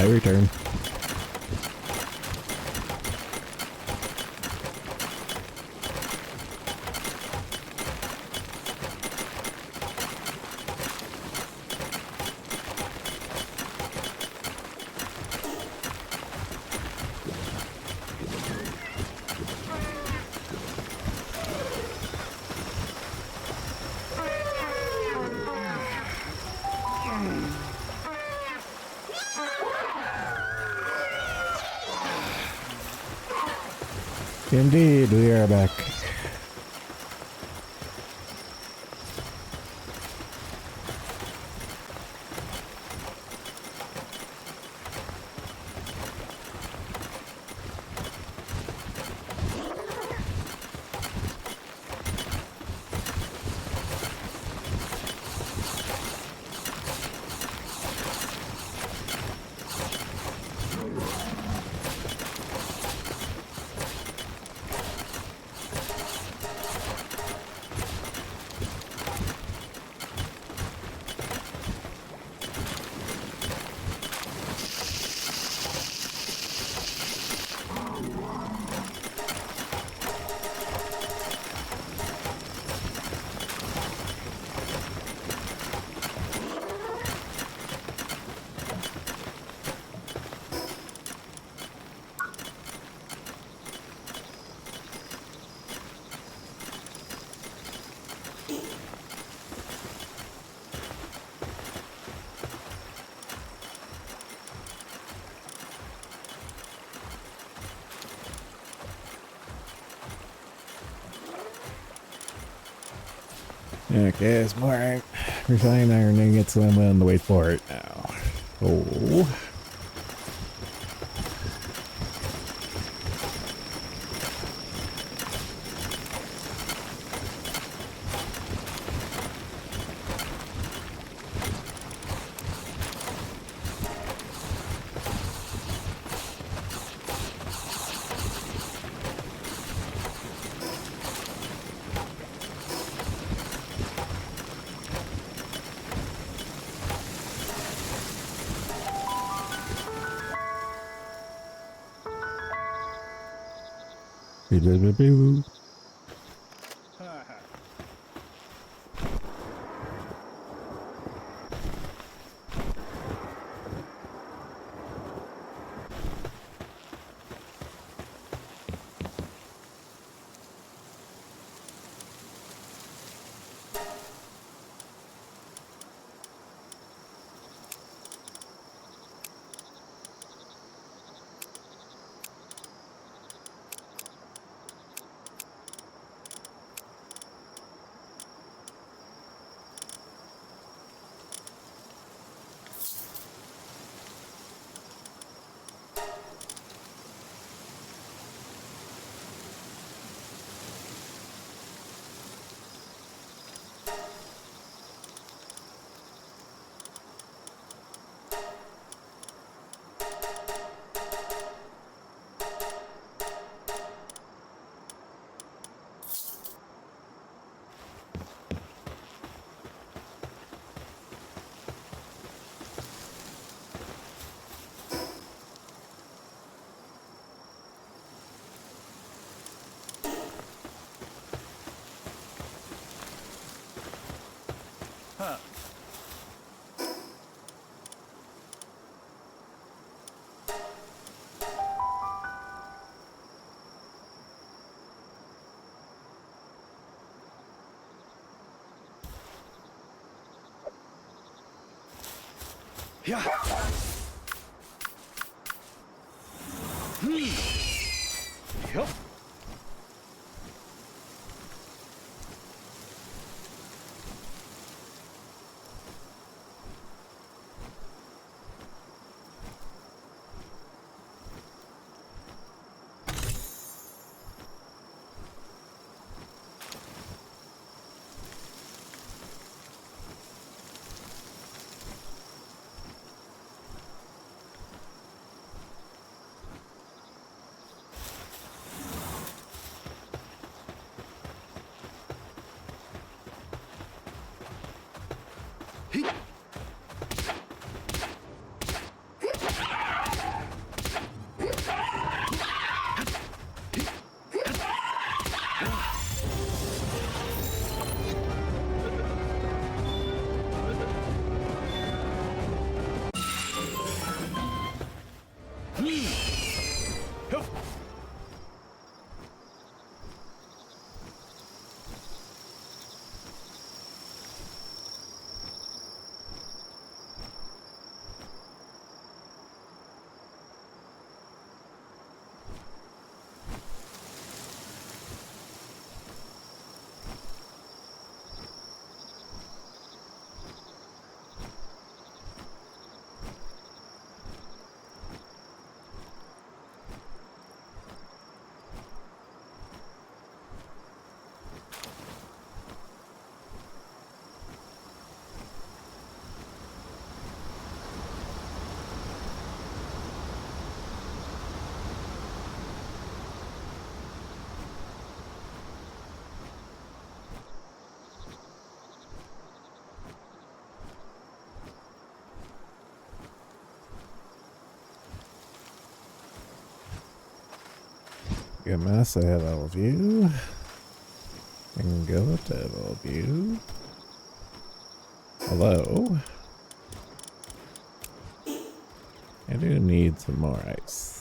I return. Indeed, we are back. Okay, some more refined iron ingots, and I'm on the way for it now. Oh. Boo-boo-boo-boo. Yeah. Yep. Get my table view. And go to table view. Hello. I do need some more ice.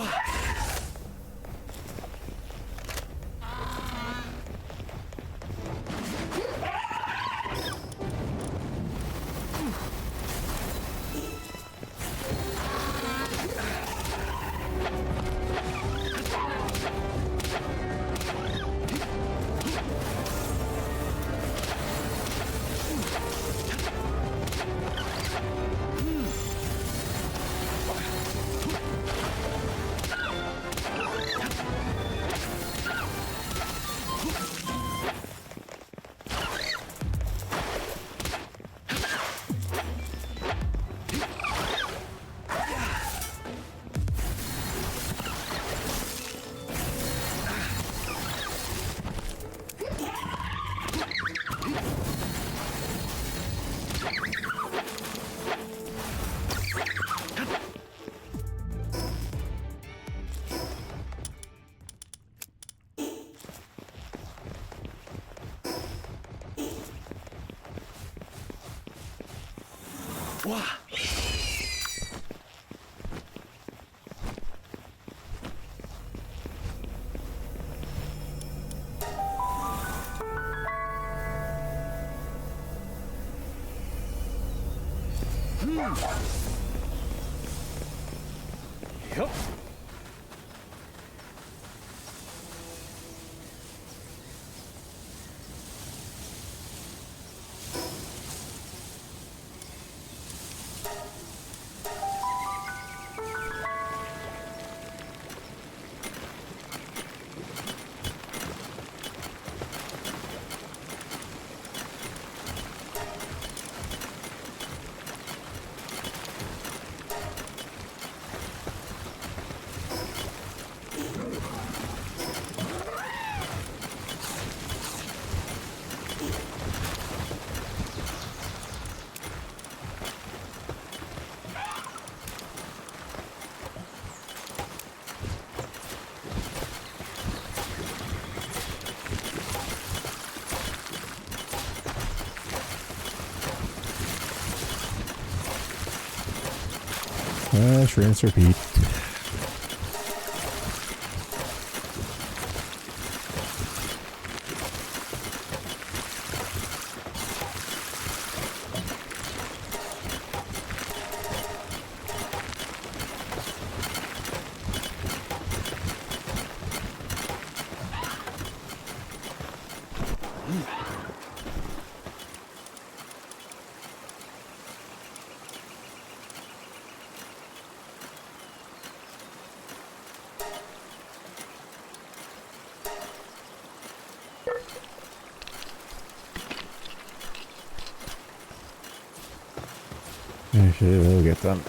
Wow. Wow. Yep. Rinse, repeat. Actually, we'll get done.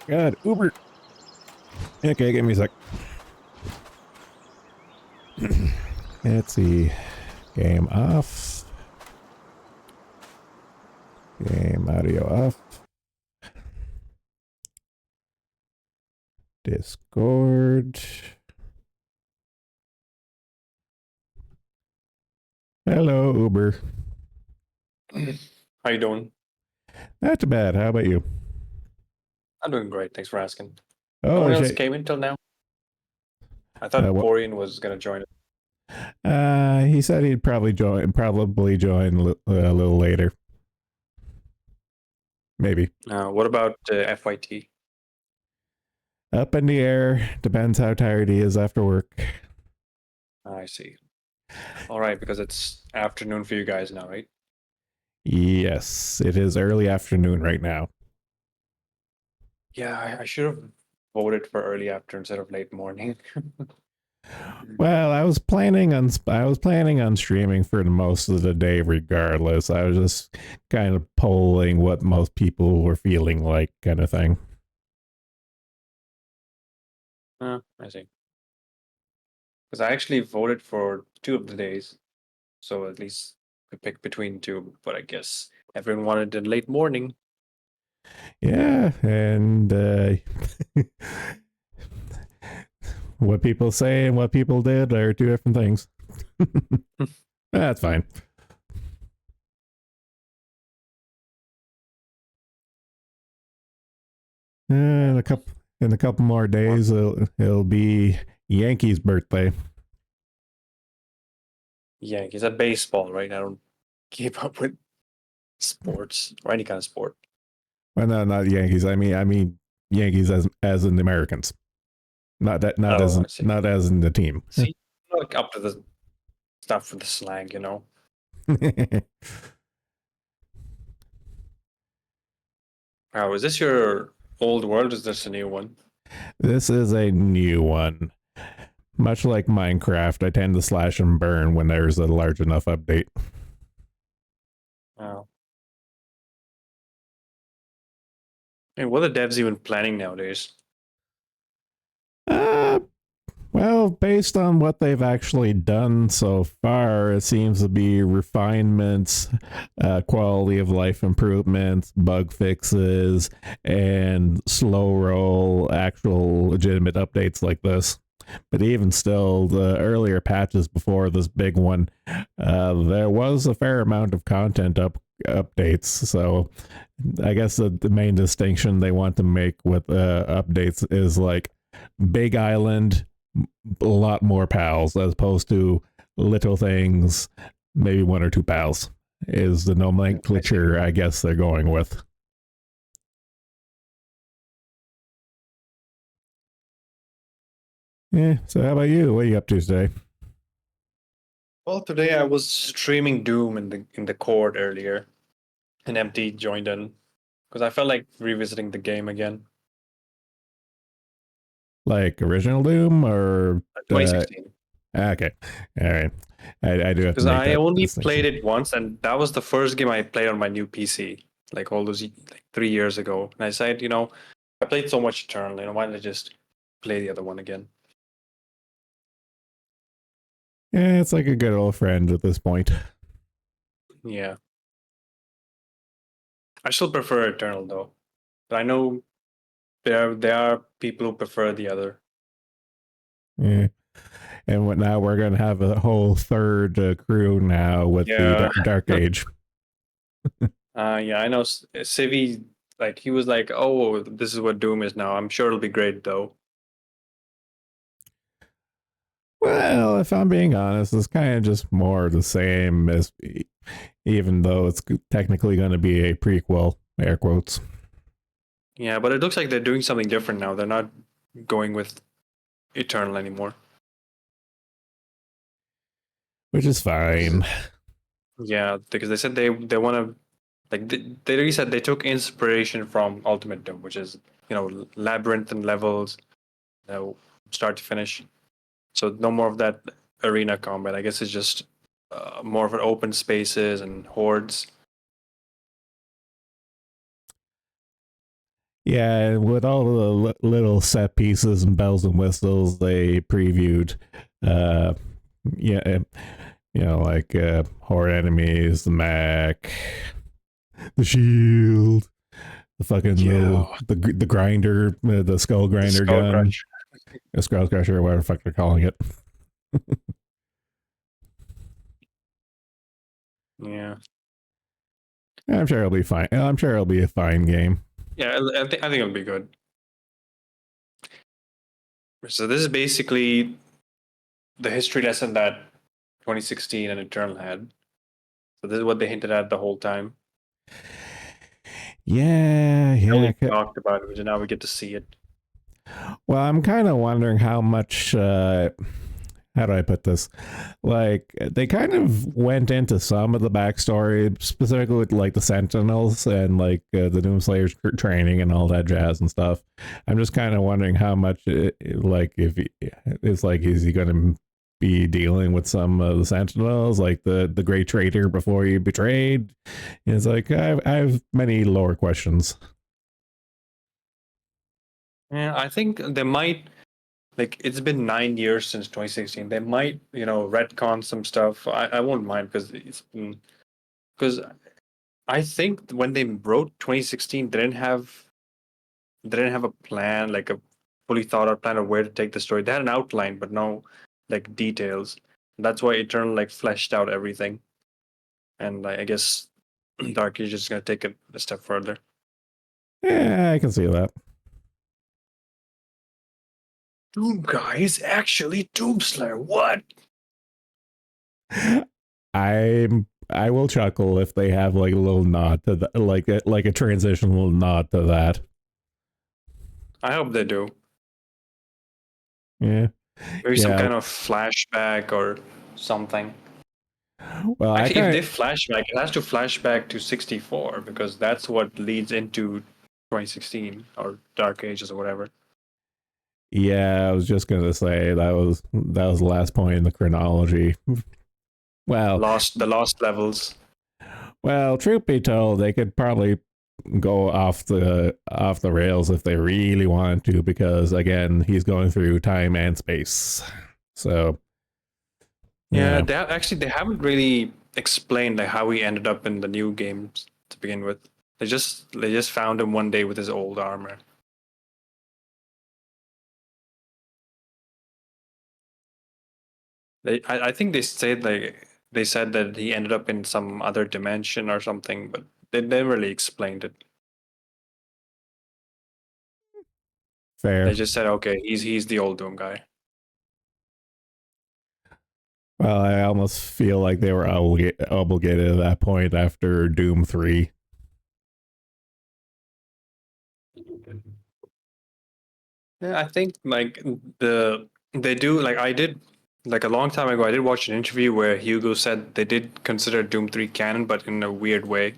God, Uber. Okay, give me a sec. Let's see. Game off. Game audio off. Discord. Hello, Uber. How you doing? Not too bad. How about you? I'm doing great. Thanks for asking. No Oh, one else shit. came in till now. I thought What? Borean was gonna join it. He said he'd probably join a little later. Maybe. What about FYT? Up in the air. Depends how tired he is after work. I see. All right, because it's afternoon for you guys now, right? Yes, it is early afternoon right now. Yeah, I should have voted for early after instead of late morning. Well, I was planning on streaming for the most of the day regardless. I was just kind of polling what most people were feeling like, kind of thing. I see. Because I actually voted for 2 of the days, so at least I picked between two. But I guess everyone wanted the late morning. Yeah, and what people say and what people did are two different things. That's fine. In a couple more days, it'll be Yankees' birthday. Yeah, because at baseball, right? I don't keep up with sports or any kind of sport. Well, no, not Yankees. I mean Yankees as in the Americans. Not that, not Oh, as I in, see. not as in the team. See, look up to the stuff for the slang, you know. Oh, is this your old world? Or is this a new one? This is a new one. Much like Minecraft, I tend to slash and burn when there's a large enough update. Oh. And what are devs even planning nowadays? Uh, well, based on what they've actually done so far, it seems to be refinements, quality of life improvements, bug fixes, and slow roll actual legitimate updates like this. But even still, the earlier patches before this big one, there was a fair amount of content updates. So I guess the main distinction they want to make with updates is like big island, a lot more pals as opposed to little things, maybe one or two pals is the I see. nomenclature I guess they're going with. Yeah. So how about you? What are you up to today? Well, today I was streaming Doom in the Cord earlier, and MT joined in because I felt like revisiting the game again. Like original Doom or 2016. okay, all right. I do have to Because make I that only played distinction. it once, and that was the first game I played on my new PC, like all those like 3 years ago. And I said, I played so much Eternal, why don't I just play the other one again? Yeah, it's like a good old friend at this point. Yeah, I still prefer Eternal though, but I know there are people who prefer the other. Yeah. And now we're gonna have a whole third crew now with the Yeah, Dark Age. yeah, I know. Civi, like he was like, "Oh, this is what Doom is now." I'm sure it'll be great though. Well, if I'm being honest, it's kind of just more the same as, even though it's technically going to be a prequel, air quotes, Yeah, but it looks like they're doing something different now. They're not going with Eternal anymore. which is fine. Yeah, because they said they want to like they really said they took inspiration from Ultimate Doom, which is labyrinth and levels, start to finish. So no more of that arena combat. I guess it's just more of an open spaces and hordes. Yeah, with all the little set pieces and bells and whistles they previewed, uh, yeah, like horde enemies, the mech, the shield, the fucking little Yeah, the grinder, the skull the grinder Skull gun, Crush. the skull crusher, or whatever the fuck they're calling it. Yeah, I'm sure it'll be fine. I'm sure it'll be a fine game. yeah. I think it'll be good. So this is basically the history lesson that 2016 and Eternal had. So this is what they hinted at the whole time. Yeah, They yeah. only talked about it, and now we get to see it. Well, I'm kind of wondering how much how do I put this? Like they kind of went into some of the backstory, specifically with like the Sentinels and like the Doomslayer's training and all that jazz and stuff. I'm just kind of wondering how much, like, if it's like, is he going to be dealing with some of the Sentinels, like the Great Traitor before he betrayed? It's like I have many lower questions. Yeah, I think they might, like, it's been 9 years since 2016. They might, retcon some stuff. I won't mind because because I think when they wrote 2016, they didn't have a plan, like a fully thought out plan of where to take the story. They had an outline, but no like details. That's why Eternal like fleshed out everything. And I guess Dark Age is gonna take it a step further. Yeah, I can see that. Doom guy is actually Doomslayer. What? I will chuckle if they have like a little nod to that, like a transitional nod to that. I hope they do. Yeah, Maybe some yeah. kind of flashback or something. Well, I Actually, if kind they flashback, it has to flashback to 64 because that's what leads into 2016 or Dark Ages or whatever. yeah, I was just gonna say that was the last point in the chronology. Well, Lost the lost levels. well, truth be told, they could probably go off the rails if they really wanted to, because again, he's going through time and space. So Yeah, yeah. they haven't really explained like how he ended up in the new games to begin with. They just found him one day with his old armor. I think they said that he ended up in some other dimension or something, but they never really explained it. Fair. They just said, okay, he's the old Doom guy. Well, I almost feel like they were obligated at that point after Doom 3. Yeah, I think like they do like I did like a long time ago. I did watch an interview where Hugo said they did consider Doom 3 canon, but in a weird way.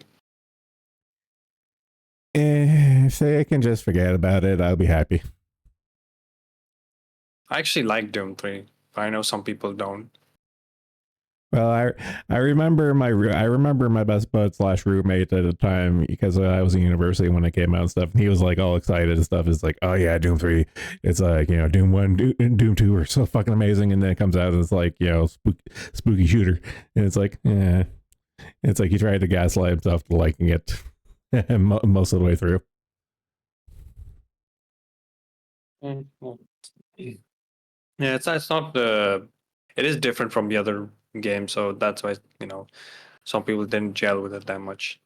If they can just forget about it, I'll be happy. I actually like Doom 3, but I know some people don't. Well, I remember my best bud slash roommate at the time, because I was in university when it came out and stuff. And he was like all excited and stuff. It's like, oh yeah, Doom 3. It's like, Doom 1, Doom 2 are so fucking amazing. And then it comes out and it's like, spooky shooter. And it's like, yeah, it's like he tried to gaslight himself to liking it most of the way through. Mm, well, yeah, it's not the. It is different from the other game, so that's why some people didn't gel with it that much.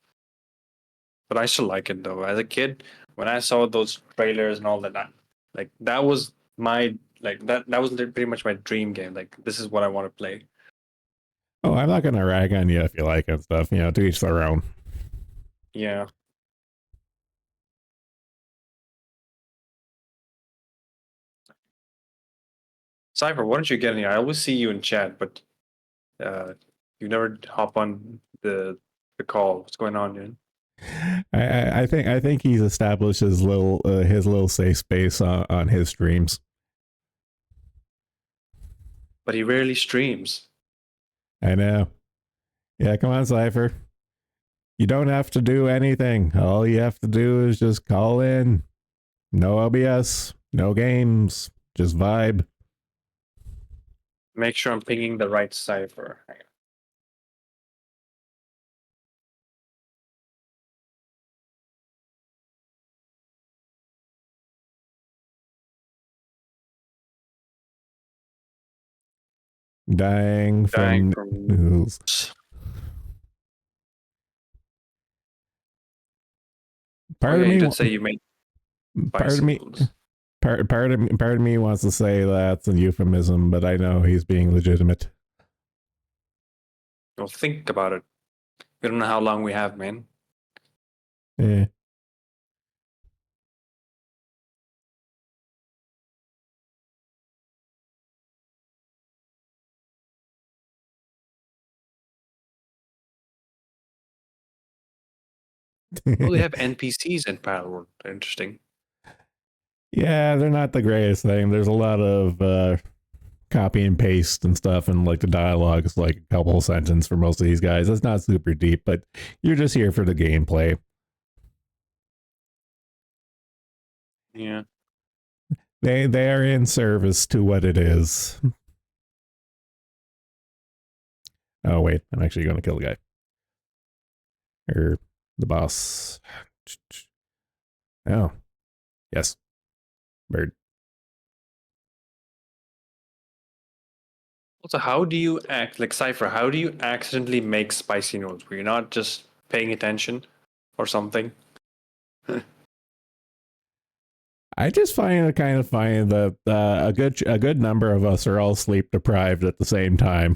But I still like it though. As a kid, when I saw those trailers and all that, like that was my that was pretty much my dream game. Like this is what I want to play. Oh, I'm not gonna rag on you if you like it and stuff. To each their own. Yeah. Cypher, why don't you get in here? I always see you in chat, but uh, you never hop on the call. What's going on, dude? I think he's established his little safe space on his streams. But he rarely streams. I know. Yeah, come on, Cypher. You don't have to do anything. All you have to do is just call in. No OBS, no games, just vibe. Make sure I'm pinging the right Cypher. Dying Dying from from. noodles. Oh Part yeah, of you me, did say you made part of me, bicycles. part of me wants to say that's a euphemism, but I know he's being legitimate. Well, think about it. We don't know how long we have, man. Yeah. Oh, they have NPCs in Parallel World. Interesting. Yeah, they're not the greatest thing. There's a lot of copy and paste and stuff, and like the dialogue is like a couple sentences for most of these guys. It's not super deep, but you're just here for the gameplay. Yeah. They are in service to what it is. Oh wait, I'm actually going to kill the guy or the boss. Oh yes, bird. Also, how do you act like Cypher? How do you accidentally make spicy noodles? Were you not just paying attention or something? I just find it kind of funny that a good number of us are all sleep deprived at the same time.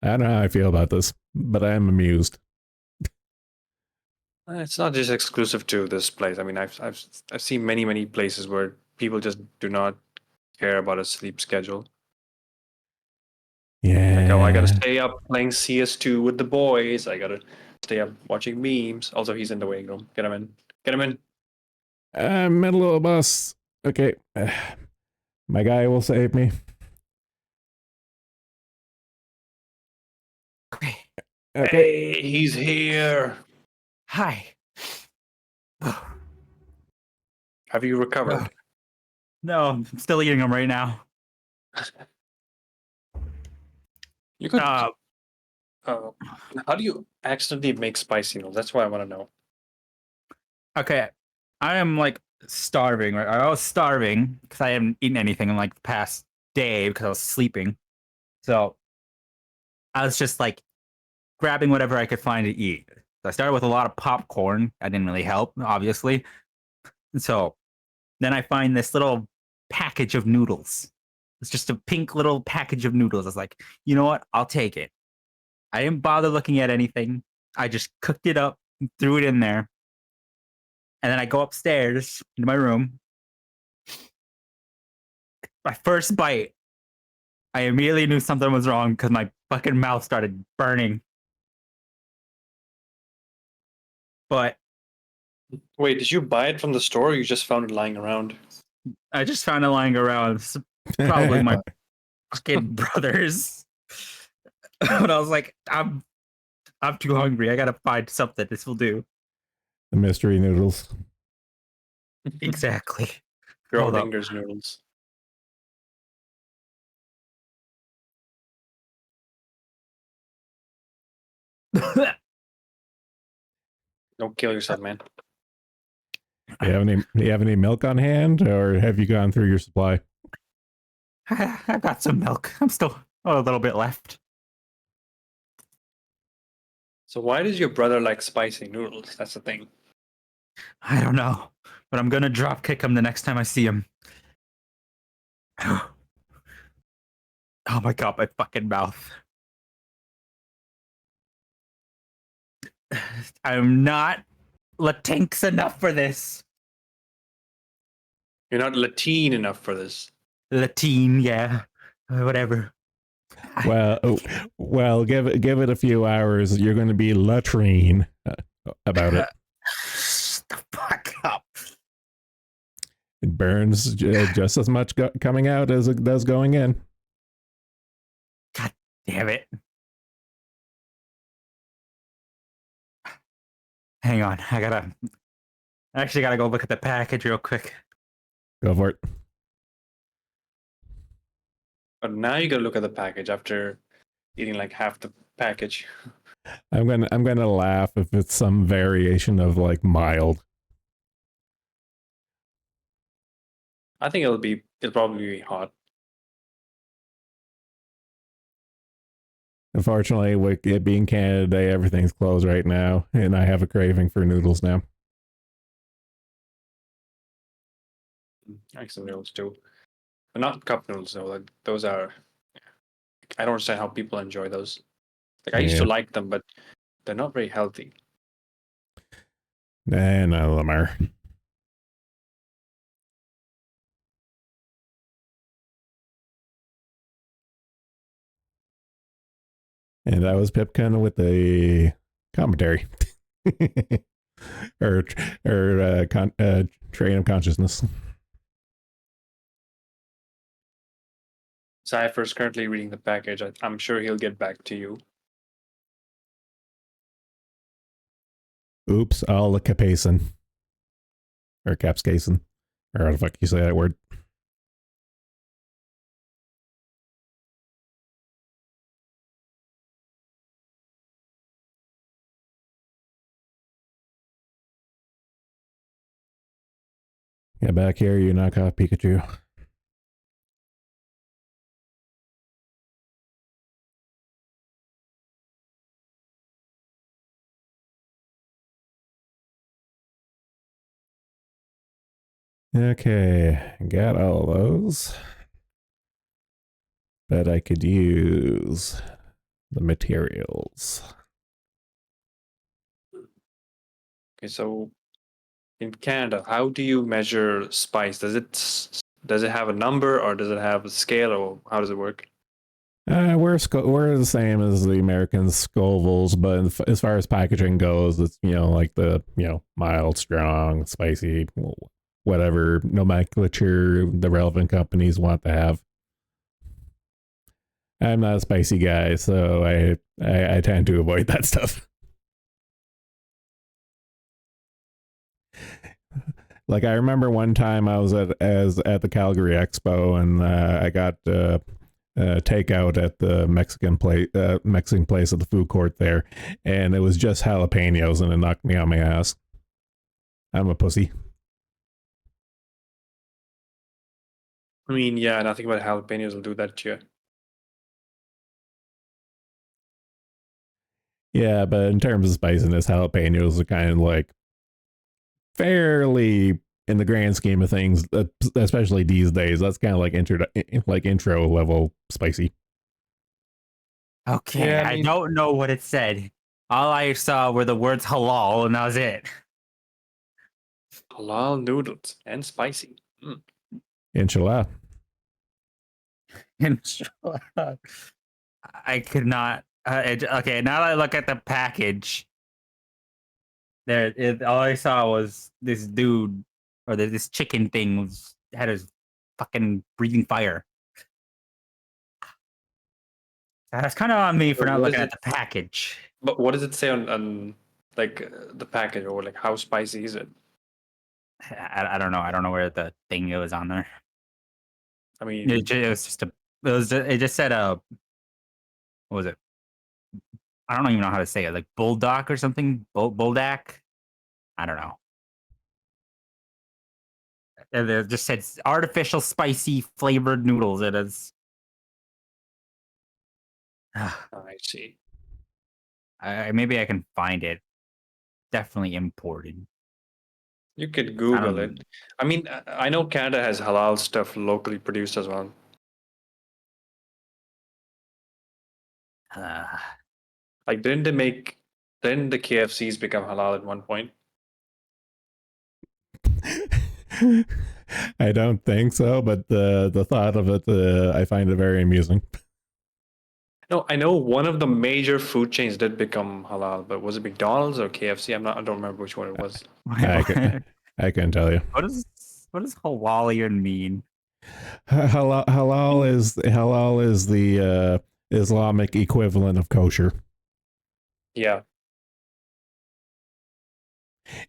I don't know how I feel about this, but I am amused. It's not just exclusive to this place. I mean, I've seen many places where people just do not care about a sleep schedule. Like, oh, I gotta Yeah. stay up playing CS2 with the boys. I gotta stay up watching memes. Also, he's in the waiting room. Get him in. Get him in. Middle of the bus. Okay. My guy will save me. Okay. Okay. Hey, he's here. Hi. Have you recovered? No, I'm still eating them right now. You could. Uh, How do you accidentally make spicy noodles? That's what I want to know. okay. I am like starving, right? I was starving because I haven't eaten anything in like the past day because I was sleeping. So I was just like grabbing whatever I could find to eat. So I started with a lot of popcorn. That didn't really help, obviously. So then I find this little package of noodles. It's just a pink little package of noodles. I was like, you know what? I'll take it. I didn't bother looking at anything. I just cooked it up, threw it in there, and then I go upstairs into my room. My first bite, I immediately knew something was wrong because my fucking mouth started burning. But Wait, did you buy it from the store or you just found it lying around? I just found it lying around. It's probably my fucking brother's. But I was like, I'm too hungry. I gotta find something. This will do. The mystery noodles. Exactly. Hold up. Grodinger's noodles. Don't kill yourself, man. Do you have any milk on hand, or have you gone through your supply? I got some milk. I'm still a little bit left. So why does your brother like spicy noodles? That's the thing. I don't know, but I'm gonna drop kick him the next time I see him. Oh my god, my fucking mouth. I'm not Latinx enough for this. You're not Latin enough for this. Latin, yeah. Whatever. Well, give it a few hours. You're going to be latrine about it. Shut the fuck up. It burns just as much coming out as it does going in. God damn it. Hang on, I actually gotta go look at the package real quick. Go for it. But now you gotta look at the package after eating like half the package. I'm gonna laugh if it's some variation of like mild. I think it'll probably be hot. Unfortunately, with it being Canada Day, everything's closed right now, and I have a craving for noodles now. I like some noodles too. But not cup noodles though. Like those are I don't understand how people enjoy those. Like I used to Yeah. like them, but they're not very healthy. Nah, none of them are. And that was Pipkin with the commentary. or train of consciousness. Cypher's currently reading the package. I'm sure he'll get back to you. Oops, all the capacin. Or capscapsin. Or how the fuck you say that word. Yeah, back here, you knock off Pikachu. Okay, got all those. But I could use the materials. Okay, so in Canada, how do you measure spice? Does it have a number or does it have a scale or how does it work? We're the same as the American Scovilles, but as far as packaging goes, it's like the mild, strong, spicy, whatever nomenclature the relevant companies want to have. I'm not a spicy guy, so I tend to avoid that stuff. Like I remember one time I was at the Calgary Expo and I got takeout at the Mexican place at the food court there, and it was just jalapenos, and it knocked me on my ass. I'm a pussy. I mean, yeah, nothing but jalapenos will do that to you. Yeah, but in terms of spiciness, jalapenos are kind of like fairly in the grand scheme of things, especially these days. That's kind of like intro level spicy. Okay, Yeah, I I mean, don't know what it said. All I saw were the words halal, and that was it. halal noodles and spicy. Mm. Inshallah. And I could not. Okay, now that I look at the package, all I saw was this dude or this chicken thing had his fucking breathing fire. That's kind of on me for So not what looking is at it? the package. But what does it say on like the package or like how spicy is it? I don't know. I don't know where the thing was on there. I mean, It was just a. It just said what was it? I don't even know how to say it. Like bulldog or something. Buldak. I don't know. And it just said artificial spicy flavored noodles. It is. I see. Maybe I can find it. Definitely imported. You could I Google don't. it. I mean, I know Canada has halal stuff locally produced as well. Uh, Like, didn't the KFCs become halal at one point? I don't think so, but the thought of it, I find it very amusing. No, I know one of the major food chains did become halal, but was it McDonald's or KFC? I don't remember which one it was. I can tell you. what does halal even mean? Halal is the Islamic equivalent of kosher. Yeah.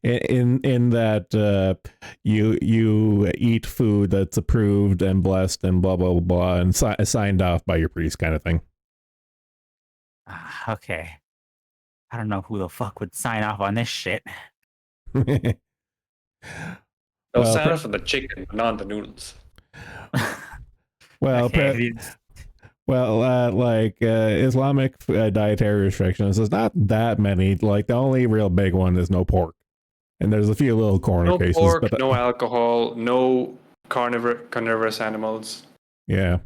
In that you eat food that's approved and blessed and blah blah blah, blah and signed off by your priest, kind of thing. Okay. I don't know who the fuck would sign off on this shit. They'll well, sign off for the chicken, but not on the noodles. well, Okay. Islamic dietary restrictions. There's not that many. Like the only real big one is no pork, and there's a few little corner No cases, pork, but no alcohol, no carnivorous animals. yeah.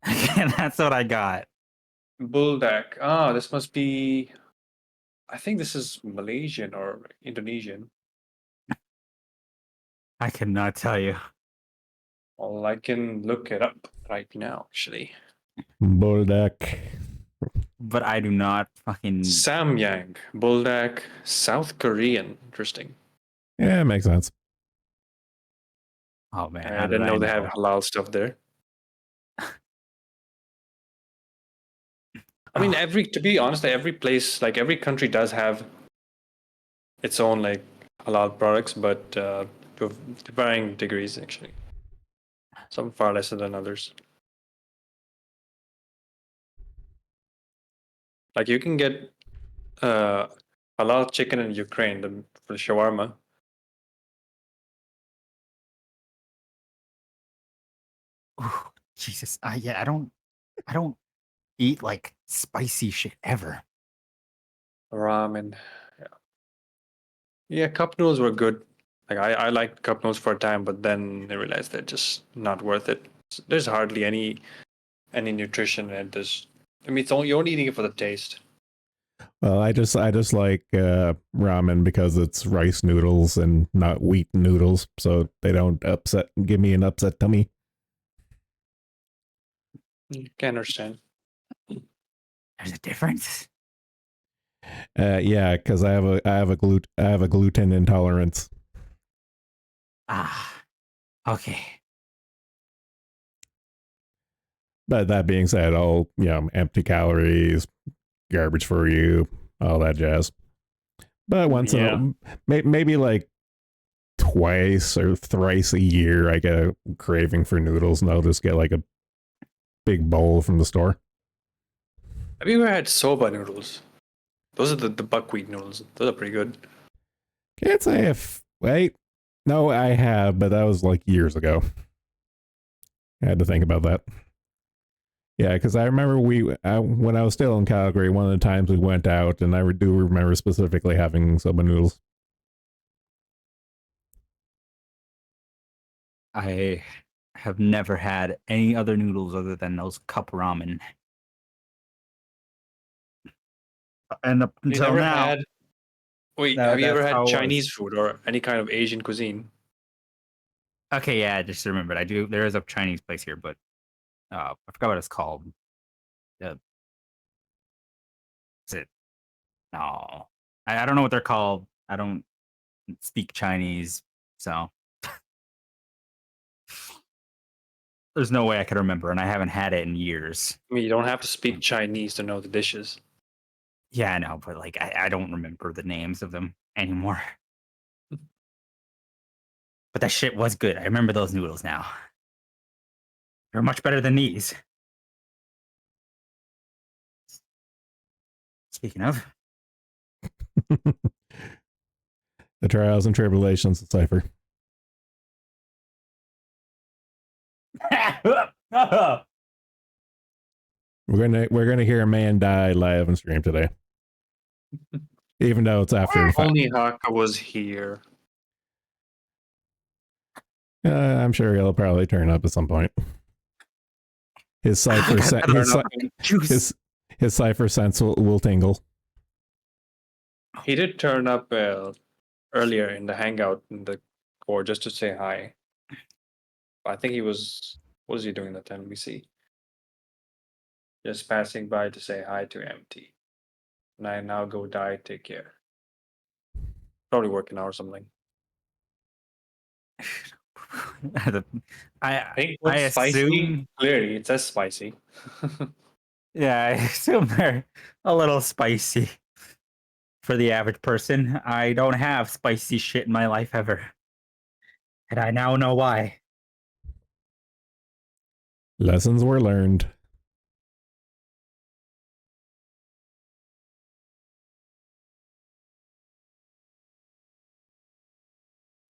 That's what I got. Buldak. Ah, this must be. I think this is Malaysian or Indonesian. I cannot tell you. Well, I can look it up right now, actually. Buldak. but I do not fucking. Samyang, Buldak, South Korean. Interesting. Yeah, it makes sense. Oh man, I how did didn't I know they have know? halal stuff there. I mean, Oh, to be honest, every place, like every country does have its own like halal products, but to varying degrees actually. Some far lesser than others. Like you can get halal chicken in Ukraine for the shawarma. ooh, Jesus. Yeah, I don't eat like spicy shit ever. Ramen. Yeah, cup noodles were good. Like I liked cup noodles for a time, but then I realized they're just not worth it. There's hardly any nutrition in it. I mean, you're only eating it for the taste. Well, I just like ramen because it's rice noodles and not wheat noodles, so they don't give me an upset tummy. Can understand. There's a difference. Yeah, because I have a gluten intolerance. Ah, okay. But that being said, all empty calories, garbage for you, all that jazz. But once in Yeah. maybe like twice or thrice a year, I get a craving for noodles, and I'll just get like a big bowl from the store. Have you ever had soba noodles? Those are the buckwheat noodles. Those are pretty good. Can't say if wait. No, I have, but that was like years ago. I had to think about that. Yeah, because I remember when I was still in Calgary, one of the times we went out, and I do remember specifically having soba noodles. I have never had any other noodles other than those cup ramen. And up You until never now, had? Wait, have you ever that's had how it was. Chinese food or any kind of Asian cuisine? Okay, yeah, I just remembered. I do. There is a Chinese place here, but I forgot what it's called. Is it? No, I don't know what they're called. I don't speak Chinese, so there's no way I could remember, and I haven't had it in years. I mean, you don't have to speak Chinese to know the dishes. Yeah, I know, but like I don't remember the names of them anymore. But that shit was good. I remember those noodles now. They're much better than these. Speaking of, The trials and tribulations of Cipher. We're gonna hear a man die live on stream today, even though it's after the fact. Only Haka was here. I'm sure he'll probably turn up at some point. His cipher Turn up his cipher sense will tingle. He did turn up earlier in the hangout in the core just to say hi. I think he was. What was he doing that time? Let me see. Just passing by to say hi to MT. And I now go die. Take care. Probably working out or something. I I think I what's spicy? assume, Clearly, it says spicy. yeah, I assume they're a little spicy for the average person. I don't have spicy shit in my life ever, and I now know why. Lessons were learned.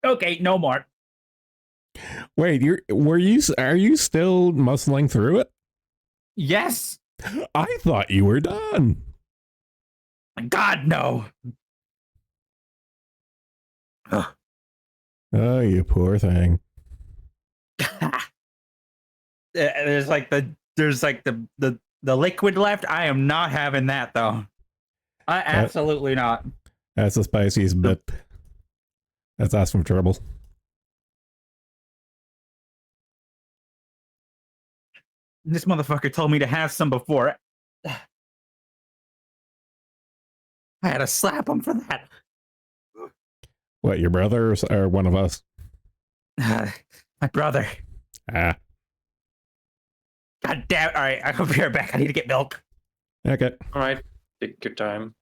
Okay, no more. Wait, are you still muscling through it? Yes. I thought you were done. God, no. Ugh. Oh, you poor thing. There's like the liquid left. I am not having that though. I absolutely not. That's the spiciest bit. That's us from trouble. This motherfucker told me to have some before. I had to slap him for that. What, your brother or one of us? My brother. Ah, God damn. All right, I'll be right back. I need to get milk. okay. All right, take your time.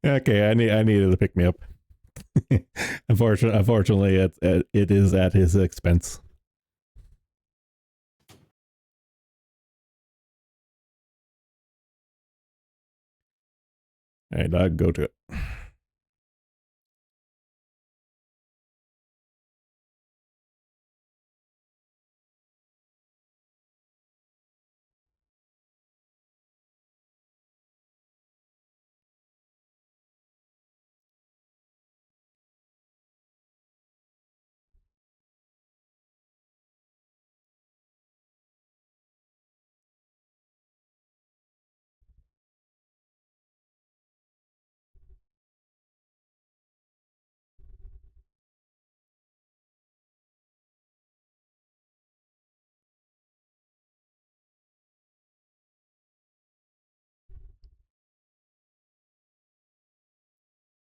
Okay, I needed to pick me up. Unfortunately, it is at his expense. All right, dog, go to it.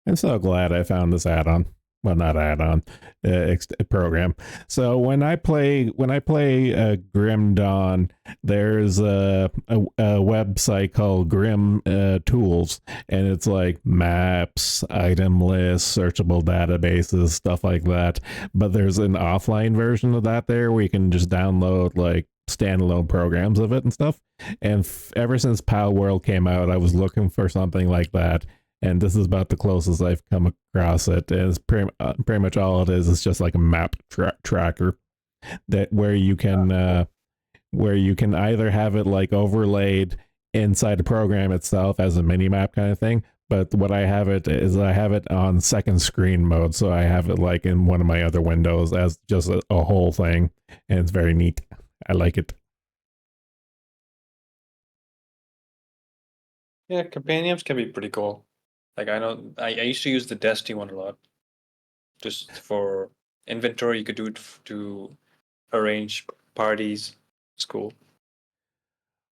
I'm so glad I found this add-on. Well, not add-on, program. So when I play Grim Dawn, there's a website called Grim Tools, and it's like maps, item lists, searchable databases, stuff like that. But there's an offline version of that there where you can just download like standalone programs of it and stuff. And ever since Pal World came out, I was looking for something like that, and this is about the closest I've come across it. And it's pretty much all it is. It's just like a map tracker that where you can either have it like overlaid inside the program itself as a mini map kind of thing. But what I have it is I have it on second screen mode, so I have it like in one of my other windows as just a whole thing, and it's very neat. I like it. Yeah, companions can be pretty cool. Like I know I used to use the Destiny one a lot, just for inventory. You could do it to arrange parties. It's cool.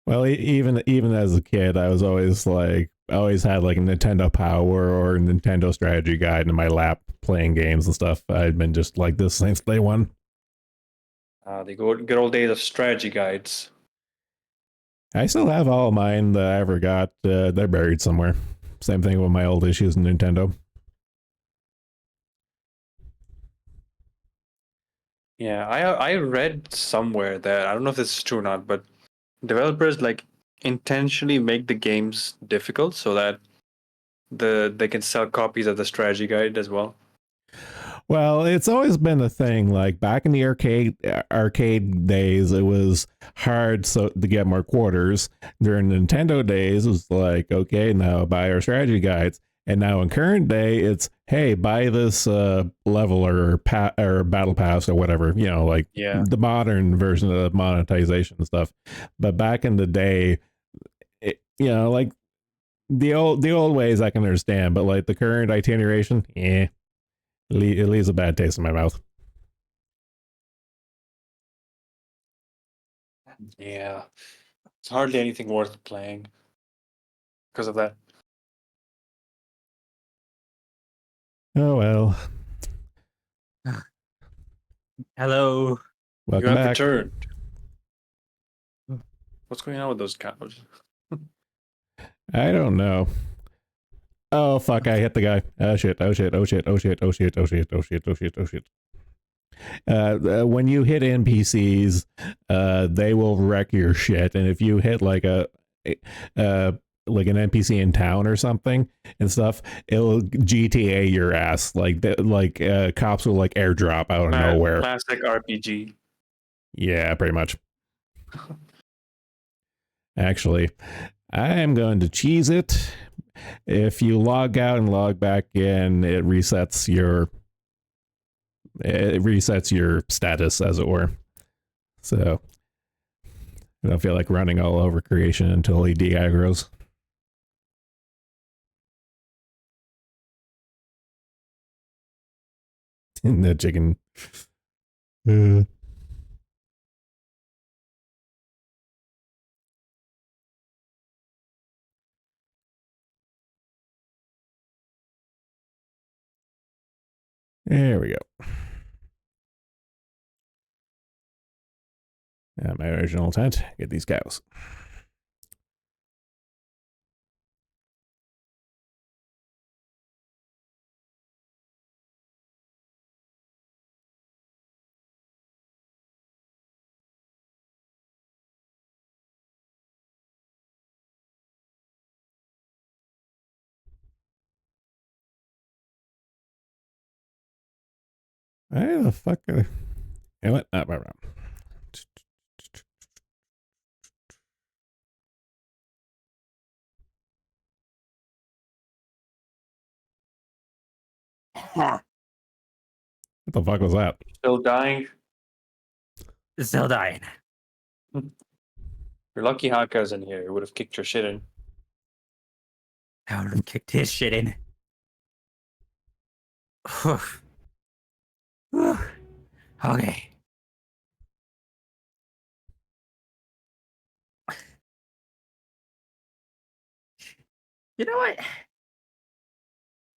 Well, even as a kid, I was always like, I always had like a Nintendo Power or Nintendo Strategy Guide in my lap playing games and stuff. I'd been just like this since day one. The good old days of strategy guides. I still have all of mine that I ever got. They're buried somewhere. Same thing with my old issues in Nintendo. Yeah, I read somewhere that I don't know if this is true or not, but developers like intentionally make the games difficult so that they can sell copies of the strategy guide as well. Well, it's always been a thing. Like back in the arcade days, it was hard to get more quarters. During Nintendo days, it was like, okay, now buy our strategy guides. And now in current day, it's hey, buy this level or battle pass or whatever. You know, like Yeah. the modern version of monetization and stuff. But back in the day, like the old ways I can understand, but like the current iteration, it leaves a bad taste in my mouth. Yeah. It's hardly anything worth playing because of that. Oh well. Hello. You Welcome have back. returned. What's going on with those cows? I don't know. Oh fuck! I hit the guy. Oh shit! Oh shit! Oh shit! Oh shit! Oh shit! Oh shit! Oh shit! Oh shit! Oh shit! When you hit NPCs, they will wreck your shit. And if you hit like like an NPC in town or something and stuff, it'll GTA your ass. Cops will like airdrop out of nowhere. Classic RPG. Yeah, pretty much. Actually, I am going to cheese it. If you log out and log back in, it resets your status, as it were. So I don't feel like running all over creation until he de-aggroes. The chicken. There we go. My original intent, get these cows. Why the fuck? You know what? Right. What the fuck was that? Still dying. Still dying. You're lucky Haka's in here. He would have kicked your shit in. I would have kicked his shit in. Okay. You know what?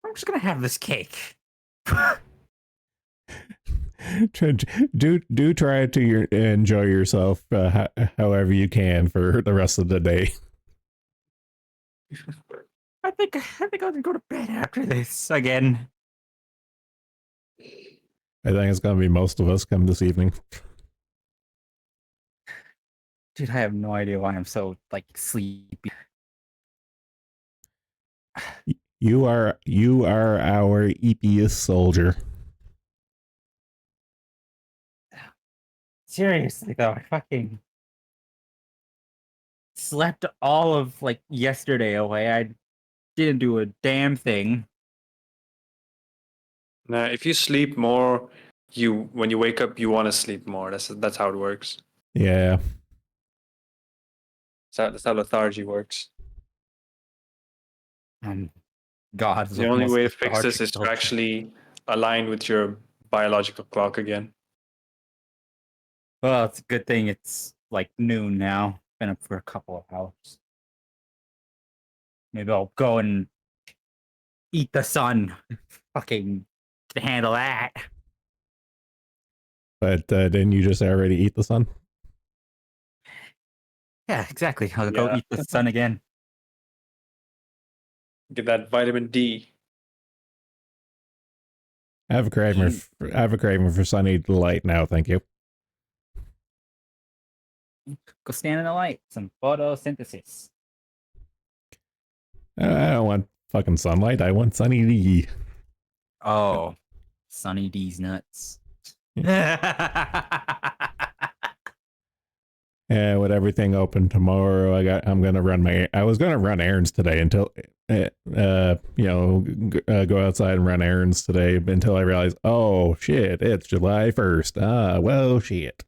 I'm just gonna have this cake. do try to enjoy yourself however you can for the rest of the day. I think I'll go to bed after this again. I think it's gonna be most of us come this evening. Dude, I have no idea why I'm so like sleepy. You are our eepiest soldier. Seriously though, I fucking slept all of like yesterday away. I didn't do a damn thing. Now, if you sleep more, when you wake up, you want to sleep more. That's how it works. Yeah. That's how lethargy works. God, The only way to fix this is to actually align with your biological clock again. Well, it's a good thing it's like noon now. Been up for a couple of hours. Maybe I'll go and eat the sun. Fucking can handle that. But didn't you just already eat the sun? Yeah, exactly. I'll go eat the sun again. Get that vitamin D. I have a craving for sunny delight now, thank you. Go stand in the light. Some photosynthesis. I don't want fucking sunlight. I want sunny D. Oh, Sunny D's nuts. And with everything open tomorrow, I was gonna run errands today until go outside and run errands today until I realized, oh shit, it's July 1st. Ah, well shit.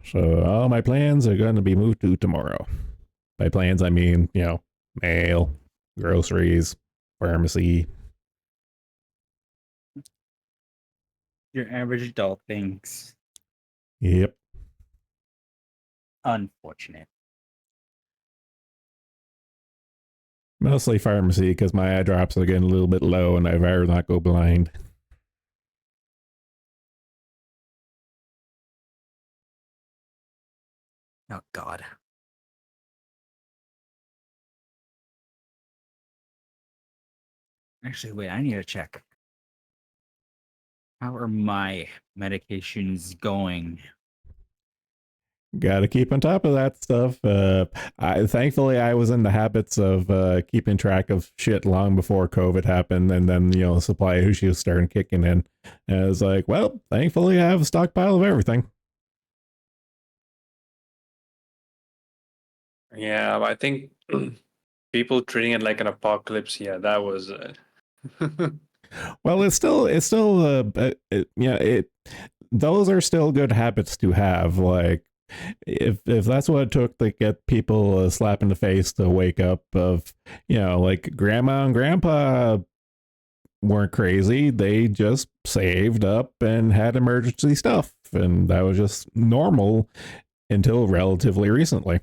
So all my plans are going to be moved to tomorrow. By plans, I mean, mail, groceries, pharmacy. Your average adult things. Yep. Unfortunate. Mostly pharmacy because my eye drops are getting a little bit low and I'd rather not go blind. Oh, God. Actually, wait, I need to check. How are my medications going? Got to keep on top of that stuff. Thankfully, I was in the habits of keeping track of shit long before COVID happened, and then the supply issues started kicking in. And I was like, well, thankfully, I have a stockpile of everything. Yeah, I think people treating it like an apocalypse. Yeah, that was. Well, it's still those are still good habits to have. Like, if that's what it took to get people a slap in the face to wake up, of like grandma and grandpa weren't crazy, they just saved up and had emergency stuff, and that was just normal until relatively recently.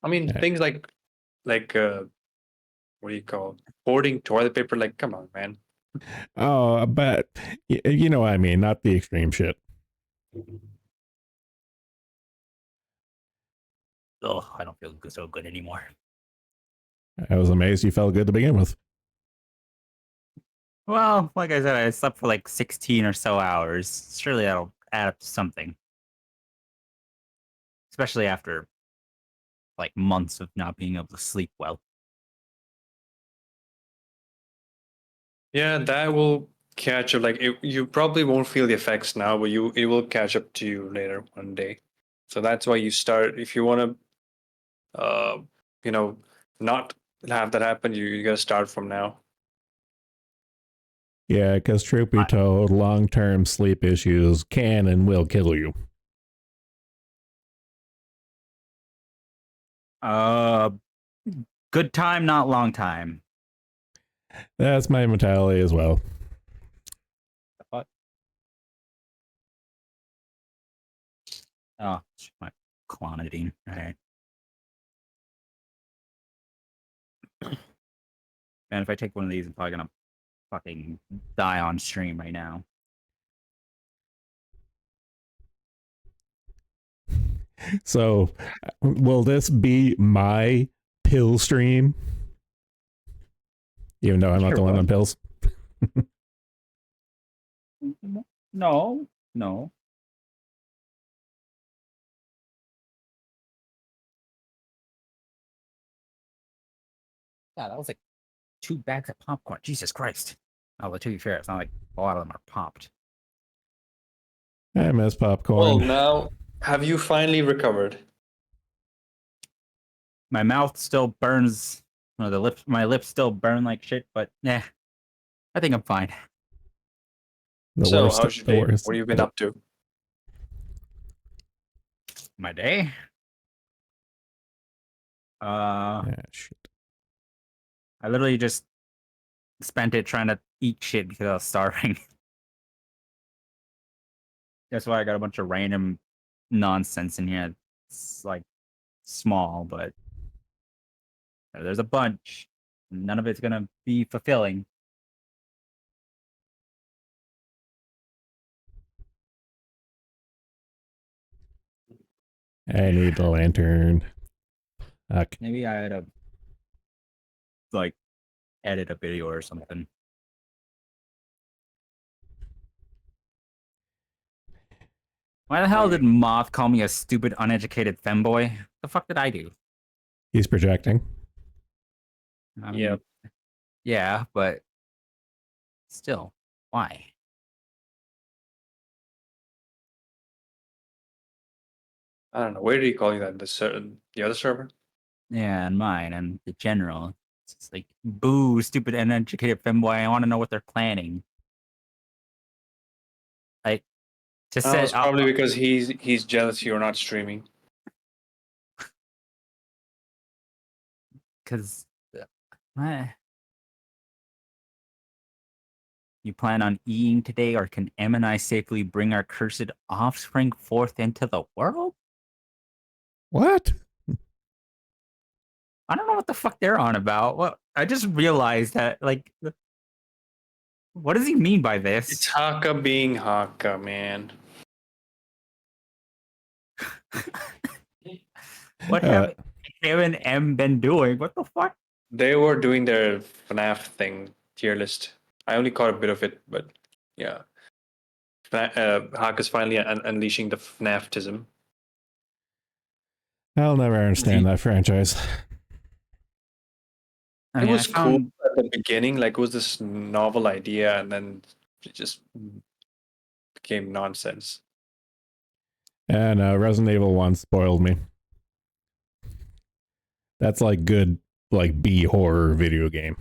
I mean, things like like what do you call hoarding toilet paper? Like, come on, man. Oh, but you know what I mean, not the extreme shit. Oh, I don't feel so good anymore. I was amazed you felt good to begin with. Well, like I said, I slept for like 16 or so hours. Surely that'll add up to something. Especially after like months of not being able to sleep well. Yeah, that will catch up. Like you probably won't feel the effects now, but it will catch up to you later one day. So that's why you start if you want to, you know, not have that happen. You gotta start from now. Yeah, because truth be told, long-term sleep issues can and will kill you. Good time, not long time. That's my mentality as well. What? Oh, my clonidine. All right. Man, if I take one of these, I'm probably gonna fucking die on stream right now. So, will this be my pill stream? Even though I'm not Sure the one will. on pills. No, no. Yeah, that was like 2 bags of popcorn. Jesus Christ. Oh, but to be fair, it's not like a lot of them are popped. I miss popcorn. Well, now have you finally recovered? My mouth still burns. No, my lips still burn like shit, but yeah, I think I'm fine. The So worst. how's your The day? worst. What have you been up to? My day? Shit. I literally just spent it trying to eat shit because I was starving. That's why I got a bunch of random nonsense in here. It's like small, but there's a bunch. None of it's gonna be fulfilling. I need the lantern. Okay. Maybe I had to like edit a video or something. Why the hell did Moth call me a stupid, uneducated femboy? The fuck did I do? He's projecting. I mean, Yeah. yeah, but still, why? I don't know. Where did he call you that? The other server? Yeah, and mine and the general. It's just like, boo, stupid, uneducated femboy. I want to know what they're planning. Like, to Oh, say, it's probably because he's jealous you're not streaming. because you plan on eating today, or can Em and I safely bring our cursed offspring forth into the world? What? I don't know what the fuck they're on about. What I just realized that, like, what does he mean by this? It's Haka being Haka, man. What have him and M been doing? What the fuck? They were doing their FNAF thing tier list. I only caught a bit of it, but yeah. Haka's finally unleashing the FNAFism. I'll never understand that franchise. I It mean, was cool at the beginning, like it was this novel idea, and then it just became nonsense. And Resident Evil 1 spoiled me. That's like good, like B horror video game.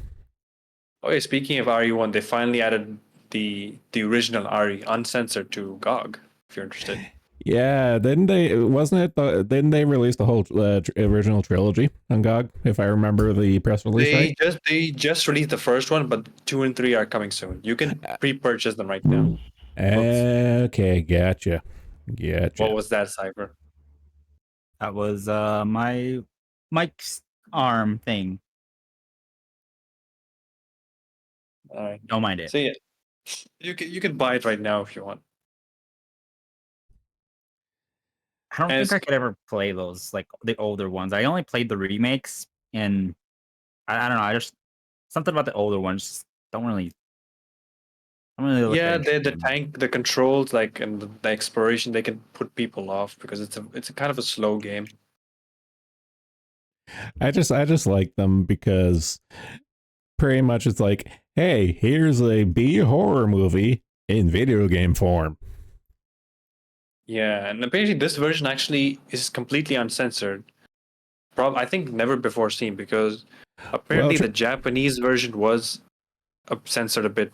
Oh yeah, speaking of RE1, they finally added the original RE uncensored to GOG. If you're interested. Yeah, didn't they? Wasn't it? Didn't they release the whole original trilogy on GOG? If I remember the press release right. They just released the first one, but 2 and 3 are coming soon. You can pre-purchase them right now. Okay, gotcha. What was that, Cypher? that was my mic's arm thing. All right. Don't mind it. So yeah, you can buy it right now if you want. I don't And think it's, I could ever play those, like the older ones. I only played the remakes, and I don't know. I just something about the older ones just don't really look that yeah, the interesting. tank, the controls, like and the exploration, they can put people off because it's a kind of a slow game. I just like them because pretty much it's like, hey, here's a B horror movie in video game form. Yeah, and apparently this version actually is completely uncensored. I think never before seen because Well, apparently the Japanese version was censored a bit,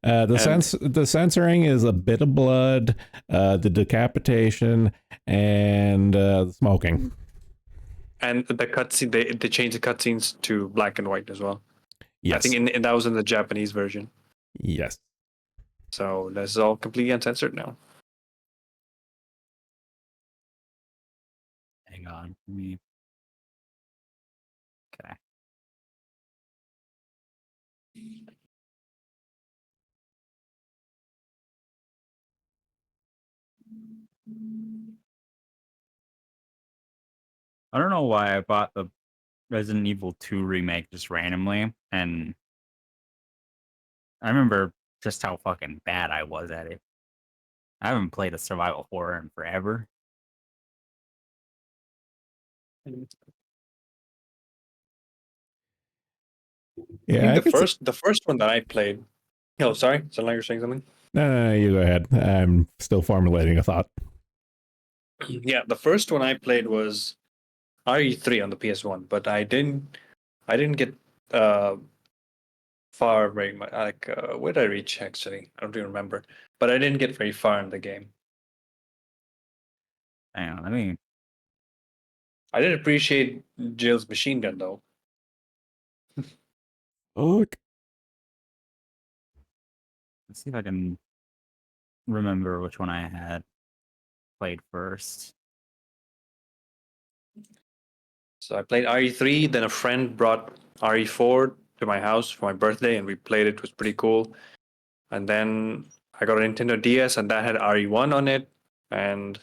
and the censoring is a bit of blood, the decapitation, and the smoking. the cutscene they changed the cutscenes to black and white as well. I think Yes, that was in the Japanese version. yes. So this is all completely uncensored now. Hang on, let me. Okay. I don't know why I bought the Resident Evil 2 remake just randomly, and I remember just how fucking bad I was at it. I haven't played a survival horror in forever. I Yeah, think I guess. the first one that I played. Oh, sorry. So now you're saying something? No, you go ahead. I'm still formulating a thought. Yeah, the first one I played was RE3 on the PS1, but I didn't get uh far very much. Like where did I reach actually? I don't even remember. But I didn't get very far in the game. Hang on, let me. I did appreciate Jill's machine gun though. Look, Let's see if I can remember which one I had played first. So I played RE3, then a friend brought RE4 to my house for my birthday and we played it. It was pretty cool. And then I got a Nintendo DS and that had RE1 on it. And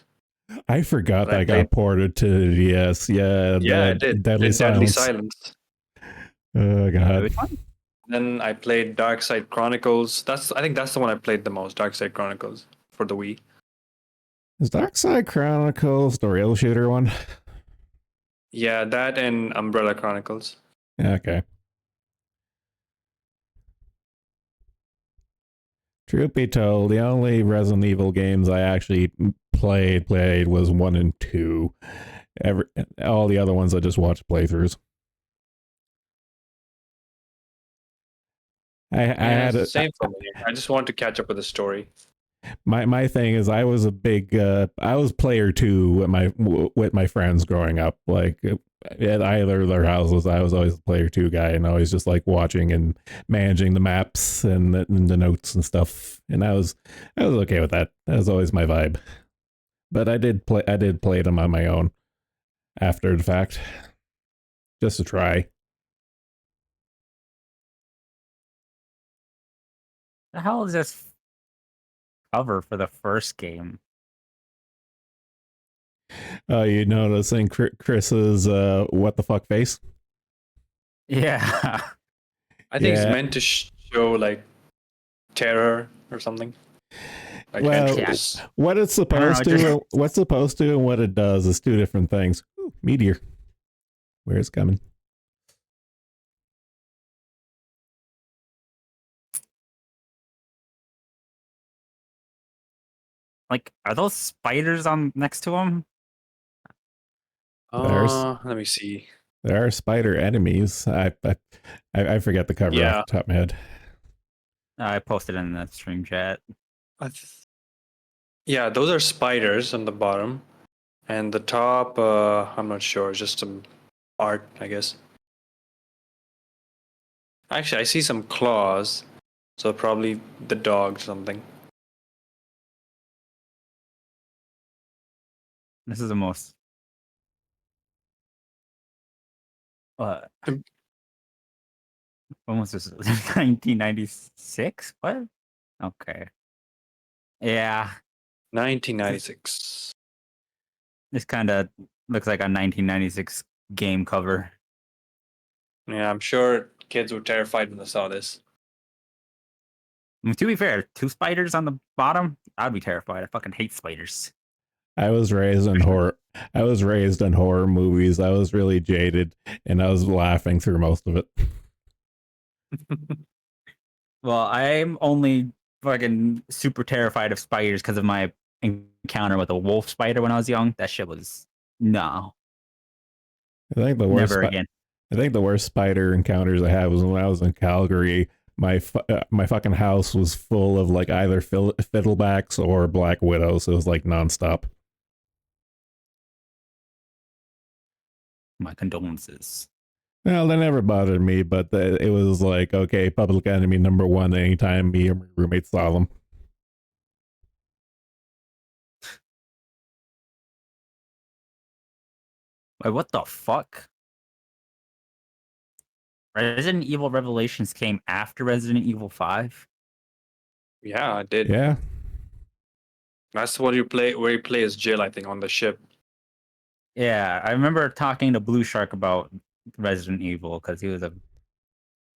I forgot then I that played, got ported to the DS. Yeah, yeah, it the did. Deadly And Deadly Silence. Silence. Oh god. Which one? Then I played Dark Side Chronicles. I think that's the one I played the most, Dark Side Chronicles for the Wii. Is Dark Side Chronicles the rail shooter one? Yeah, that and Umbrella Chronicles. Okay. Truth be told, the only Resident Evil games I actually played was 1 and 2. All the other ones I just watched playthroughs. I Yeah, had it's the a, same for me. I just wanted to catch up with the story. my thing is I was a big I was player 2 with my friends growing up. Like at either of their houses, I was always the player 2 guy, and always just like watching and managing the maps and the notes and stuff. And I was okay with that. That was always my vibe. But I did play them on my own after the fact, just to try. The hell is this cover for the first game? You noticing Chris's what the fuck face? Yeah. I think it's Yeah. meant to show like terror or something. Like Well, Yeah. entropy. what it's I don't know. supposed to, what's supposed to, and what it does is two different things. Ooh, meteor, where it's coming? Like, are those spiders on next to him? There's Let me see. there are spider enemies. I forget the cover off Yeah, the top of my head. I posted in the stream chat. I yeah, those are spiders on the bottom, and the top. I'm not sure. Just some art, I guess. Actually, I see some claws, so probably the dog or something. This is the most What? Um, When was this? 1996? What? Okay. Yeah, 1996. this kind of looks like a 1996 game cover. Yeah, I'm sure kids were terrified when they saw this. I mean, to be fair, 2 spiders on the bottom, I'd be terrified. I fucking hate spiders. I was raised on horror. I was raised on horror movies. I was really jaded, and I was laughing through most of it. Well, I'm only fucking super terrified of spiders because of my encounter with a wolf spider when I was young. That shit was no, I think the worst. never again. I think the worst spider encounters I had was when I was in Calgary. My fucking house was full of like either fiddlebacks or black widows. It was like nonstop. My condolences. Well, they never bothered me, but it was like, okay, public enemy number one anytime me or my roommate saw them. Wait, what the fuck? Resident Evil Revelations came after Resident Evil 5? Yeah, I did. Yeah. That's what you play, where you play as Jill, I think, on the ship. Yeah, I remember talking to Blue Shark about Resident Evil because he was a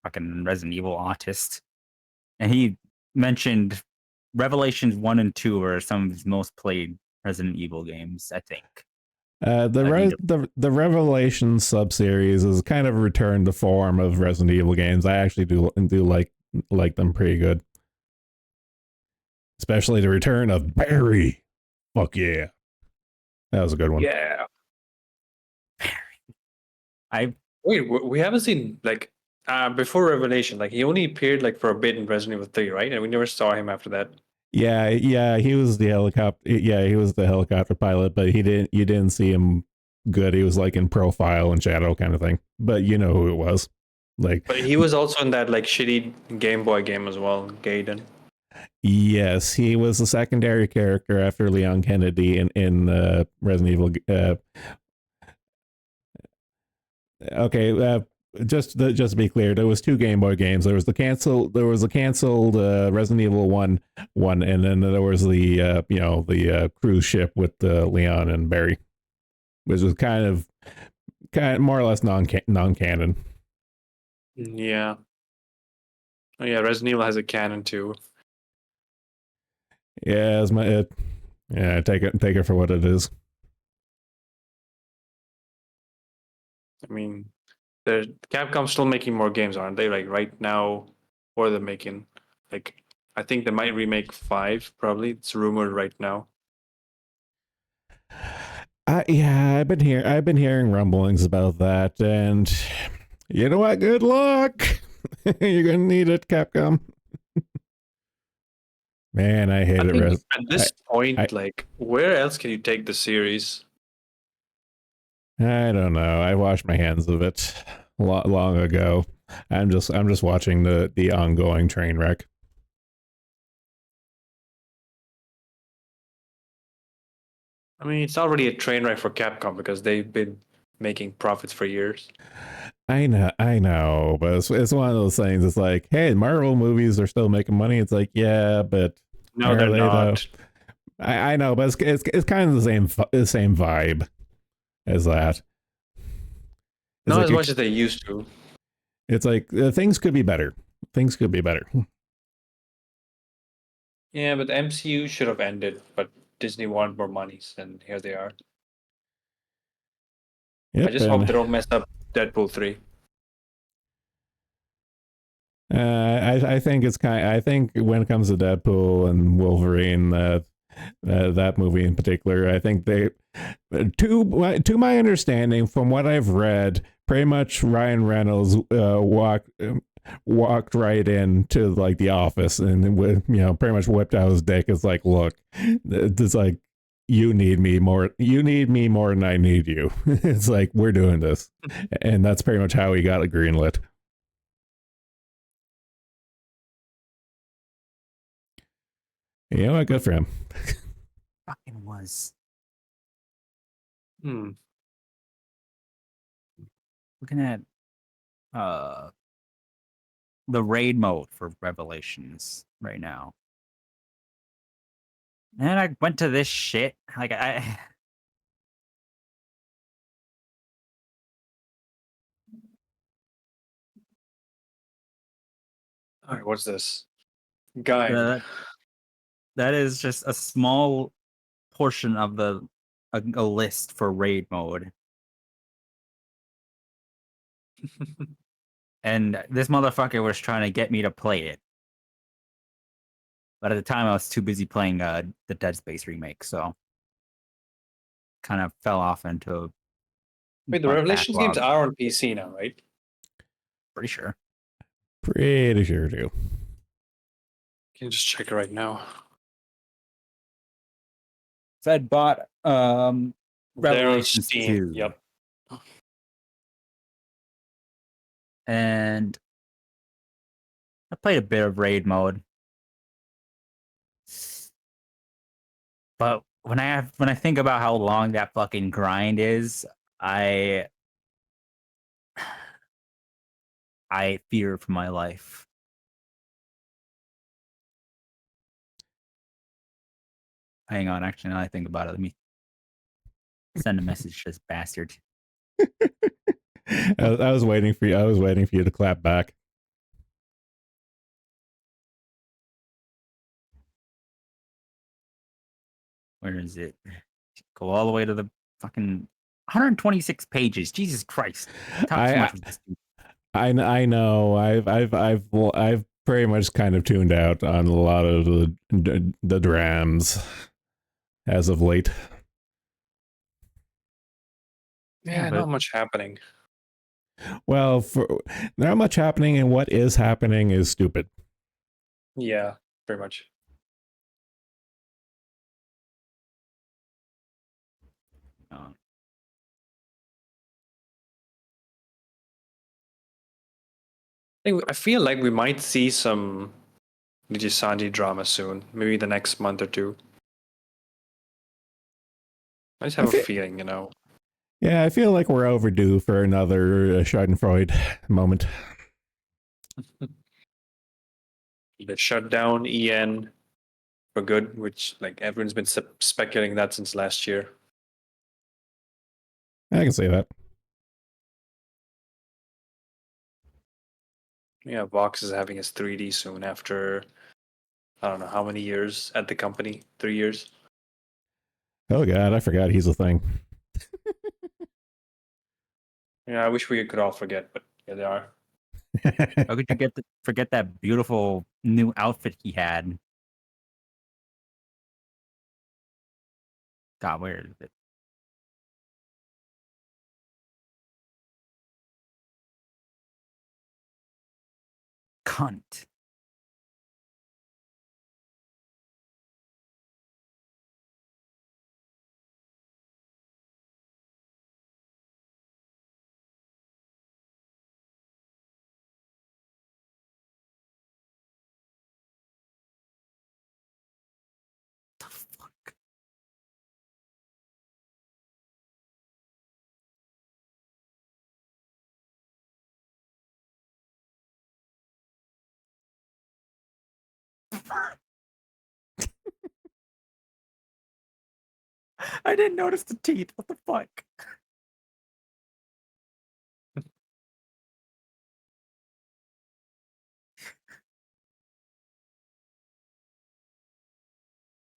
fucking Resident Evil autist. And he mentioned Revelations 1 and 2 are some of his most played Resident Evil games, I think. The Revelation subseries is kind of a return to form of Resident Evil games. I actually do like them pretty good, especially the return of Barry. Fuck yeah, that was a good one. Yeah. I Wait, we haven't seen like before Revelation. Like he only appeared like for a bit in Resident Evil 3, right? And we never saw him after that. Yeah, he was the helicopter. Yeah, he was the helicopter pilot, but he didn't. You didn't see him good. He was like in profile and shadow kind of thing. But you know who it was. Like, But he was also in that like shitty Game Boy game as well, Gaiden. yes, he was a secondary character after Leon Kennedy in Resident Evil. Okay, just to be clear, there was 2 Game Boy games. There was the canceled Resident Evil one, and then there was the cruise ship with Leon and Barry, which was kind of more or less non-canon. Yeah. Oh yeah, Resident Evil has a canon too. Yeah, take it for what it is. I mean, Capcom's still making more games, aren't they? Like right now, what are they making? Like, I think they might remake 5. Probably it's rumored right now. I've been hearing rumblings about that, and you know what? Good luck. You're gonna need it, Capcom. Man, I hate I it. think at this point, like, where else can you take the series? I don't know. I washed my hands of it long ago. I'm just watching the ongoing train wreck. I mean, it's already a train wreck for Capcom because they've been making profits for years. I know, but it's one of those things. It's like, hey, Marvel movies are still making money. It's like, yeah, but No, they're not. I know, but it's kind of the same vibe as that. Not like as much as they used to. It's like things could be better. Things could be better. Yeah, but the MCU should have ended, but Disney wanted more monies, and here they are. Yep, I just hope they don't mess up Deadpool 3. I think I think when it comes to Deadpool and Wolverine, that movie in particular, I think they, to my understanding, from what I've read, pretty much Ryan Reynolds walked right into like the office and pretty much whipped out his dick. It's like, look, it's like, you need me more than I need you. It's like, we're doing this, and that's pretty much how he got it greenlit. You know what? Good for him. fucking was. Looking at the raid mode for Revelations right now. And I went to this shit. Like I All right, what's this? Guide. that that is just a small portion of a list for raid mode. And this motherfucker was trying to get me to play it. But at the time I was too busy playing the Dead Space remake, so kind of fell off into Wait, the my Revelations games backlog. are on PC now, right? Pretty sure. Pretty sure too. Can you just check it right now? So I'd bought They're on Revelations Steam. 2. Yep. And I played a bit of raid mode. But when I think about how long that fucking grind is, I fear for my life. Hang on, actually, now I think about it, let me send a message to this bastard. I was waiting for you. I was waiting for you to clap back. Where is it? Go all the way to the fucking 126 pages. Jesus Christ! Talk too much with this dude. I know. I've pretty much kind of tuned out on a lot of the drams as of late. Yeah, but- not much happening. Well, for not much happening, and what is happening is stupid. Yeah, very much. Uh, I feel like we might see some Nijisanji drama soon, maybe the next month or two. I just have a feeling, you know. Yeah, I feel like we're overdue for another Schadenfreude moment. They shut down EN for good, which like everyone's been speculating that since last year. I can say that. Yeah, Vox is having his 3D soon after I don't know how many years at the company. 3 years. Oh god, I forgot he's a thing. Yeah, I wish we could all forget, but yeah, they are. How could you forget that beautiful new outfit he had? God, where is it? Cunt. The fuck? I didn't notice the teeth. What the fuck?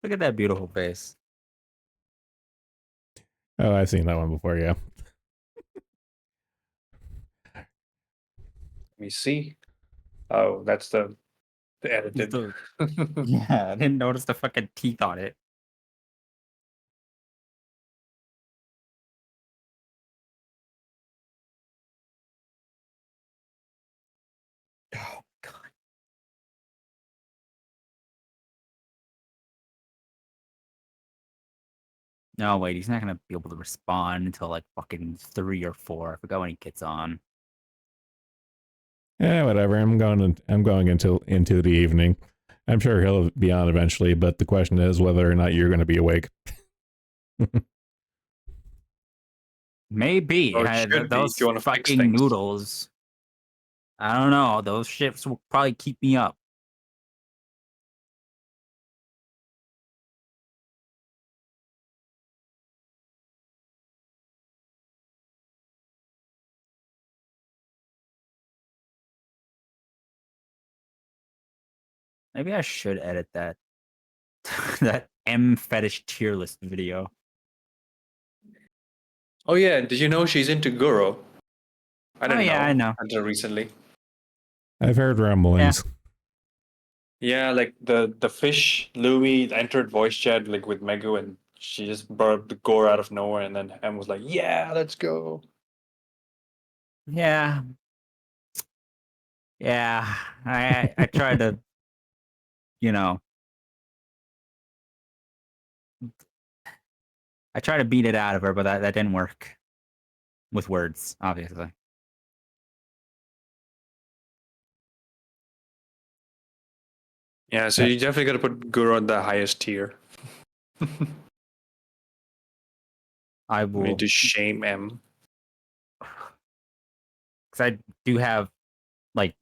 Look at that beautiful face. Oh, I've seen that one before, yeah. Let me see. Oh, that's the edited. Yeah, I didn't notice the fucking teeth on it. Oh god. No, wait, he's not gonna be able to respond until like fucking 3 or 4. I forgot when he gets on. Yeah, whatever. I'm going into the evening. I'm sure he'll be on eventually, but the question is whether or not you're going to be awake. Maybe. Or it should be if Those you want to fix fucking things. noodles. I don't know. Those shifts will probably keep me up. Maybe I should edit that that M fetish tier list video. Oh yeah, did you know she's into Guru? I Oh didn't yeah, I know know. until recently. I've heard rumblings. Yeah, like the fish Louis entered voice chat like with Megu, and she just brought up the gore out of nowhere, and then M was like, "Yeah, let's go." Yeah. Yeah. I tried to, you know, I tried to beat it out of her, but that didn't work. With words, obviously. Yeah, so Uh, you definitely got to put Guru on the highest tier. I We need will, to shame M. because I do have, like,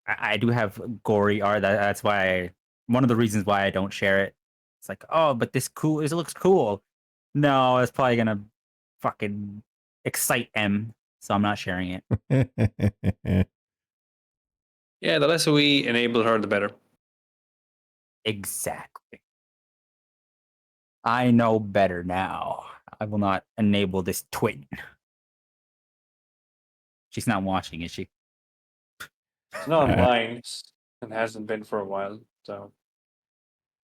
I do have gory art. That's why one of the reasons why I don't share it. It's like, oh, but it looks cool. No, it's probably gonna fucking excite M, so I'm not sharing it. Yeah, the less we enable her, the better. Exactly. I know better now. I will not enable this twin. She's not watching, is she? It's not I, online and hasn't been for a while. So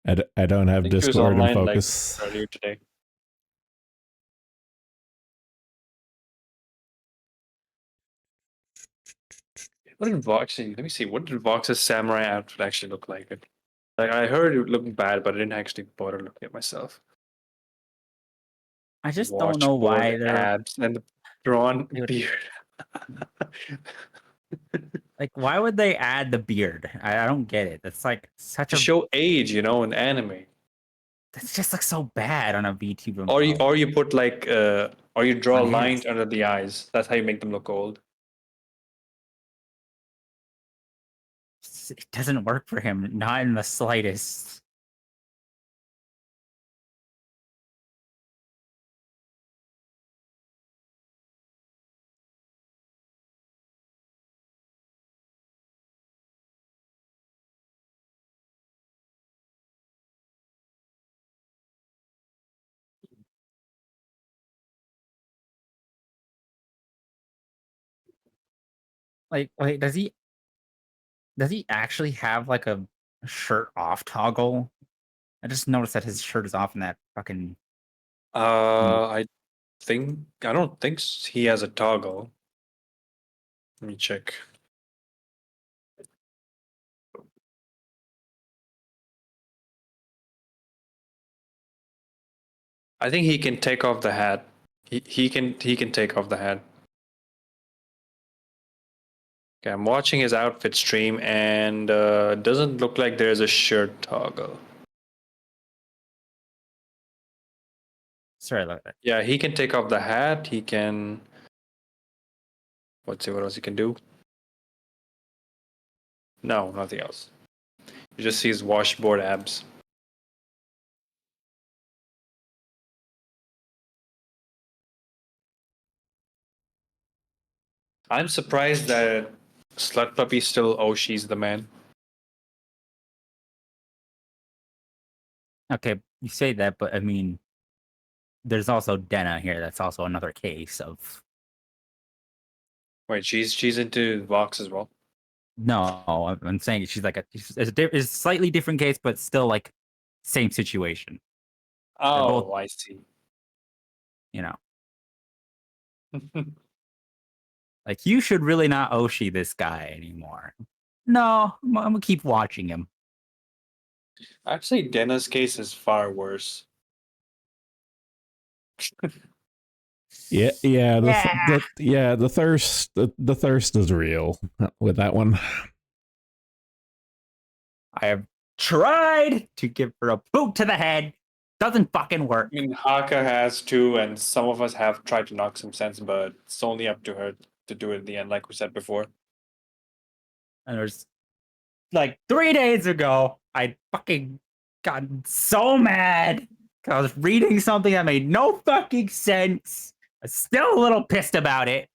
I don't I have think she was Discord and online like Focus. earlier today. What did Vox? Let me see. What did Vox's samurai outfit actually look like? Like I heard it looked bad, but I didn't actually bother looking at myself. I just don't know Washboard why they're abs and the drawn dude, beard. like. Why would they add the beard? I don't get it. It's like such To a. show age, in anime. It just looks so bad on a VTuber Or you model. or you put like or you draw On his. lines under the eyes. That's how you make them look old. It doesn't work for him, not in the slightest. Like, wait, does he actually have like a shirt off toggle? I just noticed that his shirt is off in that fucking. I I don't think he has a toggle. Let me check. I think he can take off the hat. He can take off the hat. Okay, I'm watching his outfit stream and doesn't look like there's a shirt toggle. Sorry, look at that. Yeah, he can take off the hat. He can. Let's see what else he can do. No, nothing else. You just see his washboard abs. I'm surprised that Slut Puppy still she's the man. Okay, you say that, but I mean, there's also Denna here. That's also another case of Wait, she's into Vox as well. no. I'm saying she's like it's a slightly different case, but still like same situation. They're both, Oh, I see. you know, like you should really not Oshi this guy anymore. No, I'm gonna keep watching him. Actually, Denna's case is far worse. Yeah, yeah, Yeah, the thirst is real with that one. I have tried to give her a boot to the head. Doesn't fucking work. I mean, Haka has too, and some of us have tried to knock some sense, but it's only up to her to do it in the end, like we said before. And there's like 3 days ago, I fucking got so mad because I was reading something that made no fucking sense. I'm still a little pissed about it.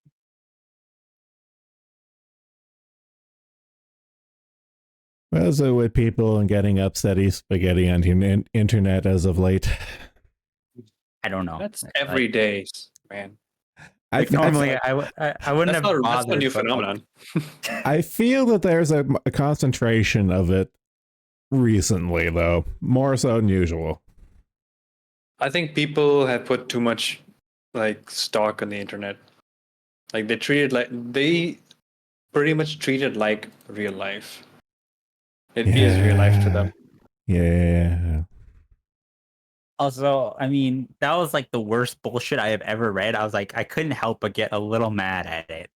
What is it with people and getting upsetty spaghetti on the internet as of late? I don't know. That's every day, man. Like normally, I wouldn't have bothered. That's a new but, like, phenomenon. I feel that there's a concentration of it recently, though, more so than usual. I think people have put too much like stock on the internet. Like they pretty much treat it like real life. It is real life to them. Yeah. Also, I mean, that was like the worst bullshit I have ever read. I was like, I couldn't help but get a little mad at it.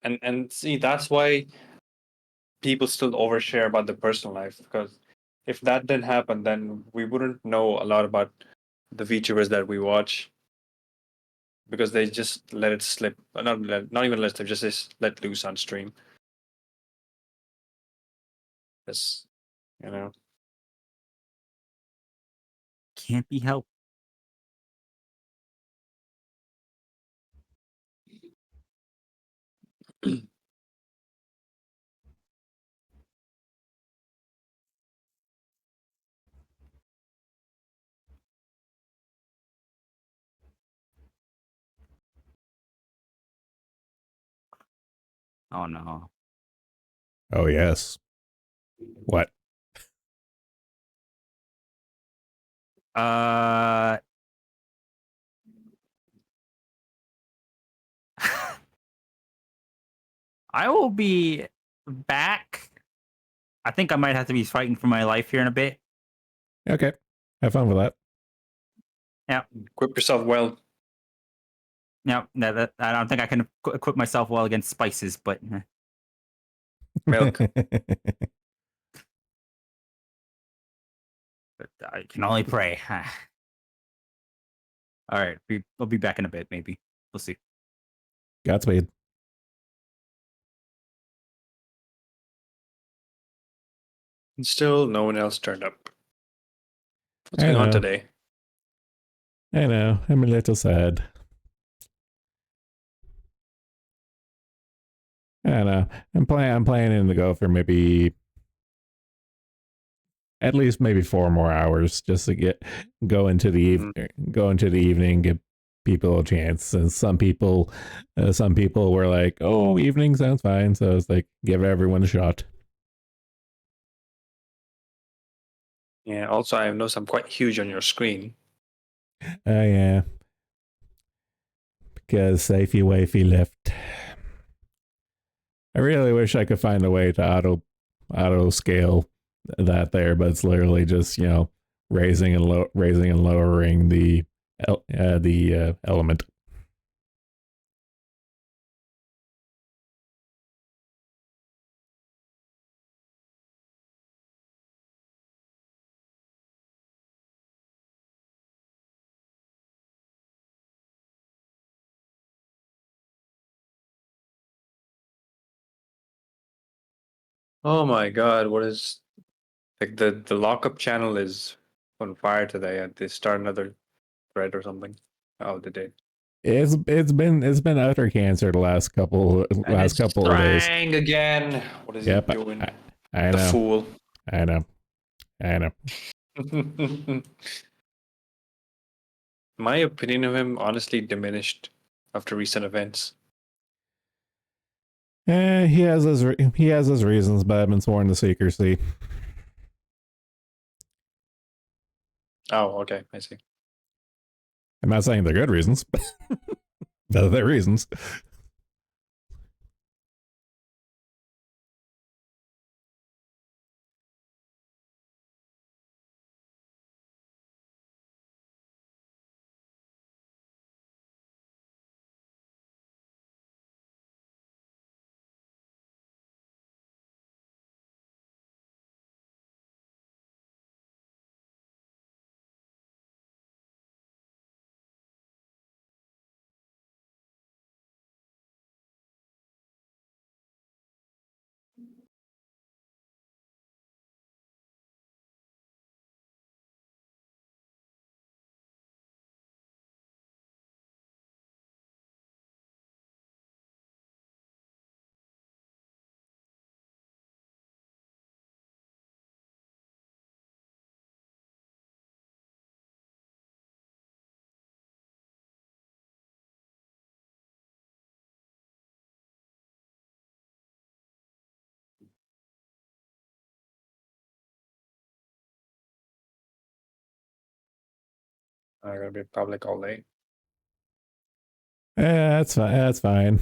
And see, that's why people still overshare about their personal life, because if that didn't happen, then we wouldn't know a lot about the VTubers that we watch, because they just let it slip. Not even let it slip, just let loose on stream. Yes, you know. Can't be helped. Oh no. Oh, yes. What? Uh. I will be back. I think I might have to be fighting for my life here in a bit. Okay. Have fun with that. Yeah. Equip yourself well. Yeah. I don't think I can equip myself well against spices, but Milk. but I can only pray. All right. I'll be back in a bit, maybe. We'll see. Godspeed. Still, no one else turned up. What's I going on know. today? I know. I'm a little sad. I don't know. I'm planning to go for maybe at least maybe 4 more hours just to go into the evening, give people a chance. And some people were like, "Oh, evening sounds fine." So it's like, give everyone a shot. Yeah. Also, I noticed I'm quite huge on your screen. Oh yeah, because safety wafy left. I really wish I could find a way to auto scale that there, but it's literally just raising and lowering the element. Oh my God! What is like the lockup channel is on fire today, and they start another thread or something. Oh, they did. It's been utter cancer the last couple And it's of days. Strang again. What is Yep, he doing? I The know, fool. I know, I know. My opinion of him honestly diminished after recent events. He has his reasons, but I've been sworn to secrecy. Oh, okay, I see. I'm not saying they're good reasons, but they're reasons. I'm gonna be public all day. Yeah, that's fine. That's fine.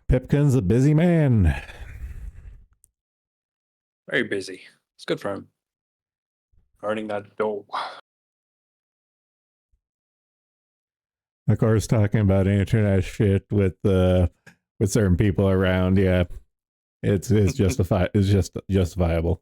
Pipkin's a busy man. Very busy. It's good for him. Earning that dough. Of course, talking about internet shit with certain people around, yeah, it's justified. It's just justifiable.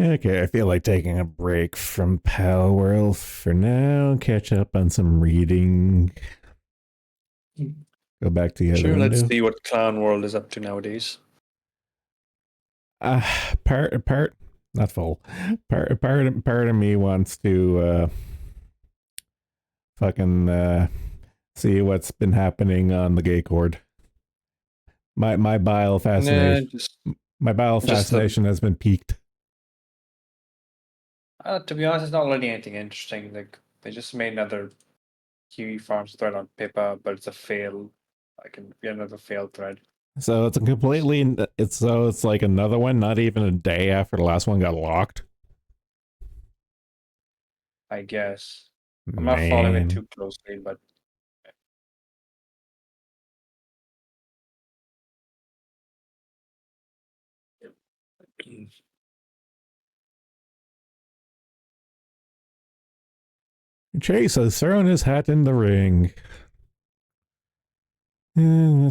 Okay, I feel like taking a break from Pal World for now. Catch up on some reading. Go back to the other Sure, let's window. see what Clown World is up to nowadays. Not full. Part of me wants to fucking see what's been happening on the gay cord. My bile fascination. My bile fascination has been peaked. To be honest, it's not really anything interesting. Like they just made another Kiwi Farms thread on Pippa, but it's a fail. I can be another failed thread. So it's a completely. It's like another one. Not even a day after the last one got locked. I guess I'm not following it too closely, but Chase has thrown his hat in the ring. God.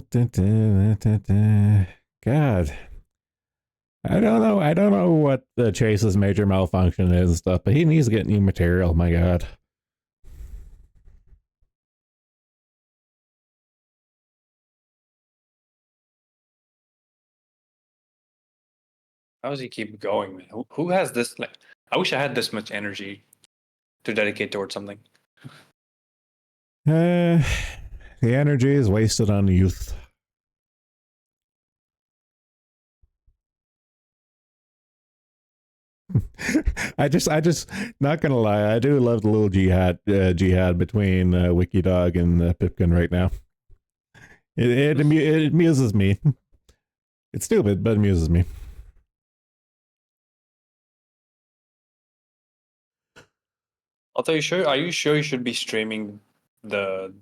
I don't know what the Chase's major malfunction is and stuff, but he needs to get new material, my god. how does he keep going, man? Who has this? Like, I wish I had this much energy to dedicate towards something. The energy is wasted on youth. I just, not gonna lie, I do love the little jihad between Wikidog and Pipkin right now. It amuses me. It's stupid, but it amuses me. Although, are you sure you should be streaming the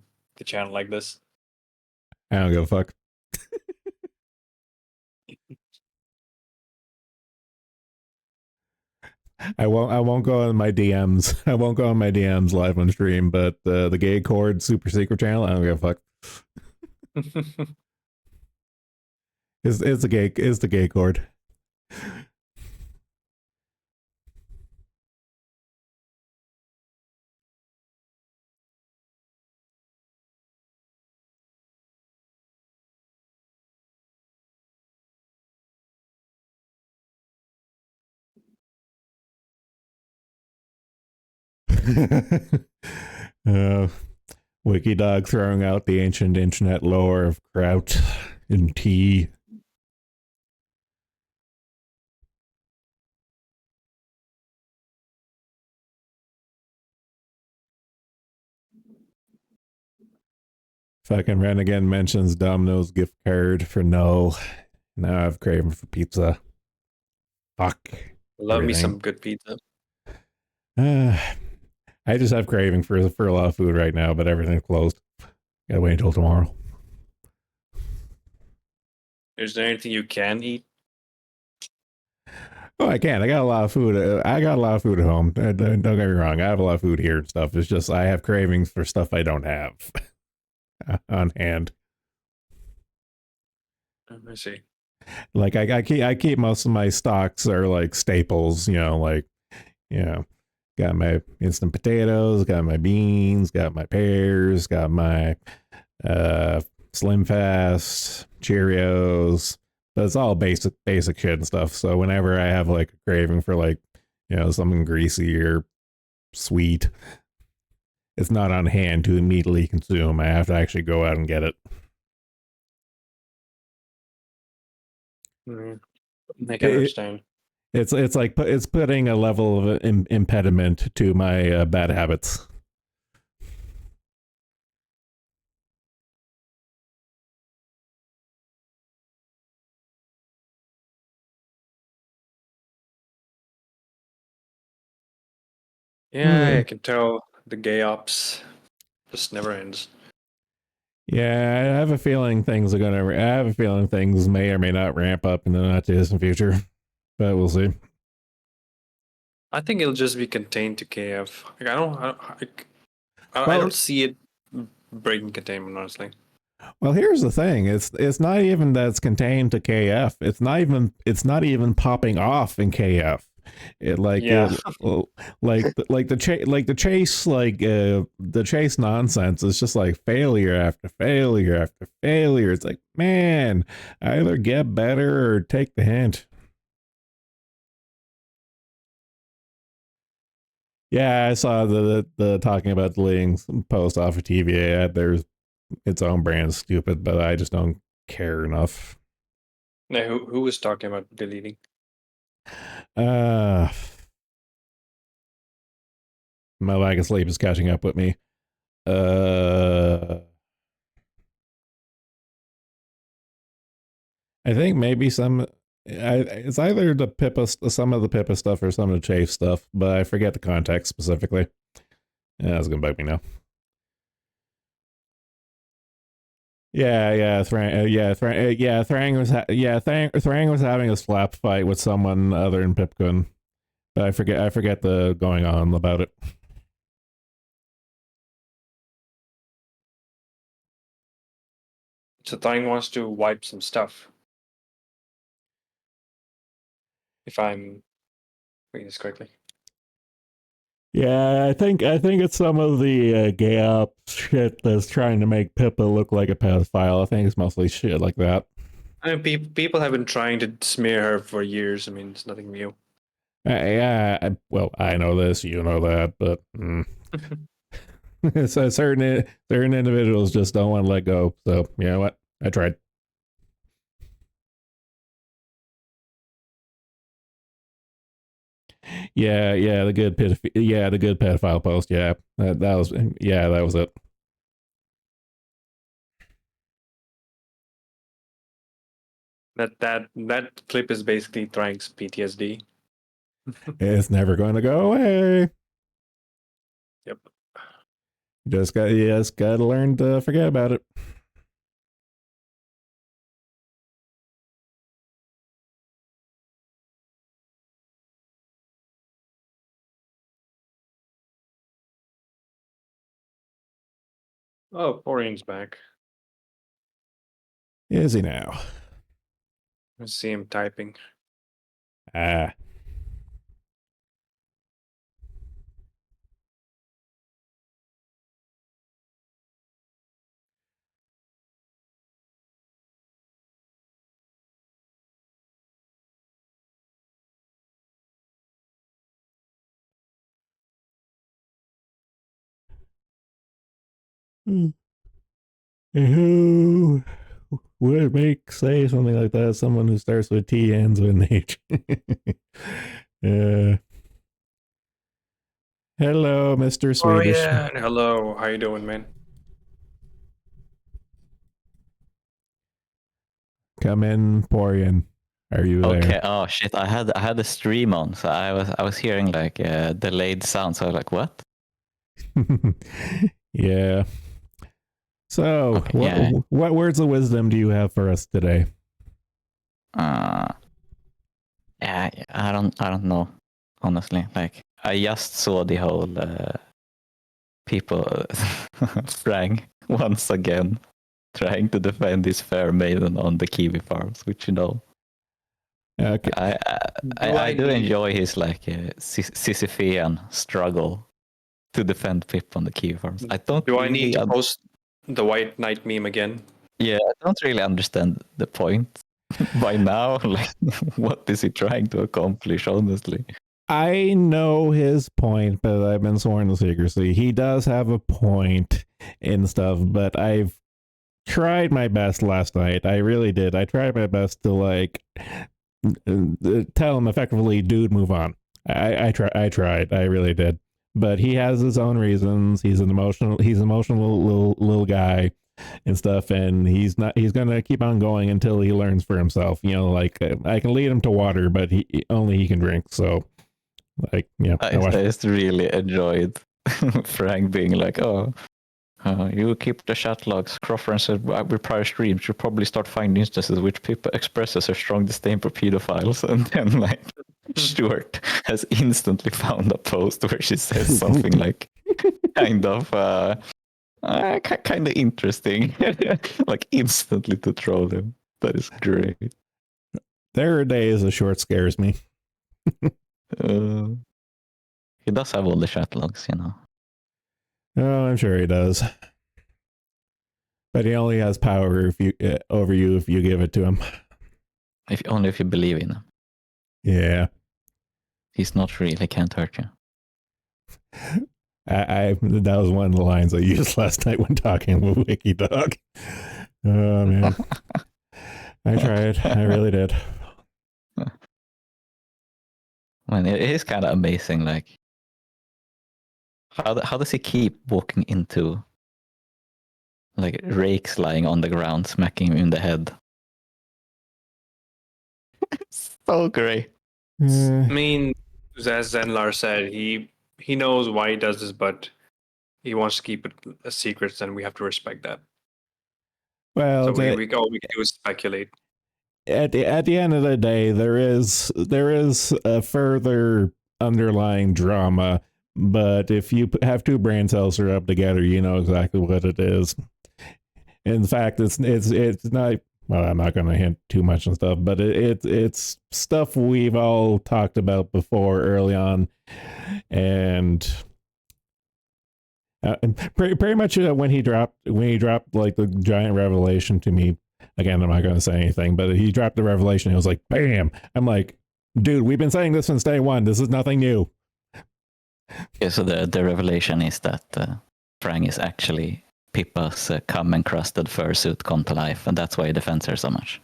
channel like this? I don't give a fuck. I won't go on my DMs. I won't go on my DMs live on stream, but the gay cord super secret channel, I don't give a fuck. Is the gay cord. Wikidog throwing out the ancient internet lore of kraut and tea. Fucking Ren again mentions Domino's gift card for no. Now I've craving for pizza. Fuck. Love me some good pizza. I just have craving for a lot of food right now, but everything's closed. Gotta wait until tomorrow. Is there anything you can eat? Oh, I can. I got a lot of food. I got a lot of food at home. Don't get me wrong. I have a lot of food here and stuff. It's just I have cravings for stuff I don't have on hand. I see. Like I keep most of my stocks are like staples. Got my instant potatoes, got my beans, got my pears, got my Slim Fast, Cheerios. But it's all basic shit and stuff. So whenever I have like a craving for like, something greasy or sweet, it's not on hand to immediately consume. I have to actually go out and get it. I can understand. It's like it's putting a level of impediment to my bad habits. Yeah, I can tell the gay ops just never ends. Yeah, I have a feeling things are gonna. I have a feeling things may or may not ramp up in the not too distant future, but we'll see. I think it'll just be contained to KF. Like I Well, don't see it breaking containment, honestly. Well, here's the thing. It's not even that it's contained to KF. It's not even popping off in KF. It like Yeah. the chase nonsense is just like failure after failure after failure. It's like, man, either get better or take the hint. Yeah, I saw the talking about deleting some post off of TVA ad. There's its own brand stupid, but I just don't care enough. Now, who was talking about deleting? My lack of sleep is catching up with me. I think maybe it's either the Pippa, some of the Pippa stuff or some of the Chase stuff, but I forget the context specifically. Yeah, that's gonna bug me now. Thrang was having a slap fight with someone other than Pipkun, but I forget the going on about it. So Thang wants to wipe some stuff. If I'm reading this correctly. Yeah, I think it's some of the gay up shit that's trying to make Pippa look like a pedophile. I think it's mostly shit like that. I mean, people have been trying to smear her for years. I mean, it's nothing new. Well, I know this, you know that, but so certain individuals just don't want to let go. So you know what? I tried. Yeah, the good pedophile post. Yeah, that was it. That clip is basically Thang's PTSD. It's never going to go away. Yep. You just got to learn to forget about it. Oh, Orian's back. Is he now? I see him typing. Ah. Who would say something like that? Someone who starts with T, ends with an H. Hello, Mr. Swedish. Oh yeah. Hello. How you doing, man? Come in, Porian. Are you there? Okay. Oh shit! I had the stream on, so I was hearing like delayed sound. So I was like, what? Yeah. So, Okay, what words of wisdom do you have for us today? Yeah, I don't know, honestly. Like, I just saw the whole people Frank once again trying to defend his fair maiden on the kiwi farms, which Okay. I do enjoy his like Sisyphean struggle to defend Pip on the kiwi farms. I don't. Do I need to post the White Knight meme again? Yeah, I don't really understand the point by now. Like, what is he trying to accomplish? Honestly, I know his point, but I've been sworn to secrecy. He does have a point and stuff, but I've tried my best last night. I really did. I tried my best to like tell him effectively, dude, move on. I tried. I really did. But he has his own reasons. He's an emotional little guy and stuff, and he's gonna keep on going until he learns for himself. You know, like I can lead him to water, but he can drink. So, like, yeah, I just really enjoyed Frank being like, "Oh, you keep the chat logs. Crawford said with prior streams, you probably start finding instances which people expresses a strong disdain for pedophiles," and then like Stuart has instantly found a post where she says something like, kind of interesting, like instantly to troll him. That is great. There are days a short scares me. He does have all the chat logs, you know. Oh, I'm sure he does. But he only has power if you over you if you give it to him. Only if you believe in him. Yeah. He's not real. He can't hurt you. I that was one of the lines I used last night when talking with Wiki Dog. Oh man. I tried. I really did. Man, it is kind of amazing. Like, how does he keep walking into like rakes lying on the ground, smacking him in the head? So great. I mean, as Zenlar said, he knows why he does this, but he wants to keep it a secret, and we have to respect that. Well, So all we can do is speculate. At the end of the day, there is a further underlying drama, but if you have two brain cells that are up together, you know exactly what it is. In fact, it's not. Well, I'm not going to hint too much and stuff, but it's stuff we've all talked about before early on, and pretty much when he dropped like the giant revelation to me. Again, I'm not going to say anything, but he dropped the revelation. It was like, bam! I'm like, dude, we've been saying this since day one. This is nothing new. Yeah, so the revelation is that Frank is actually Pippa's cum encrusted fursuit come to life, and that's why he defends her so much.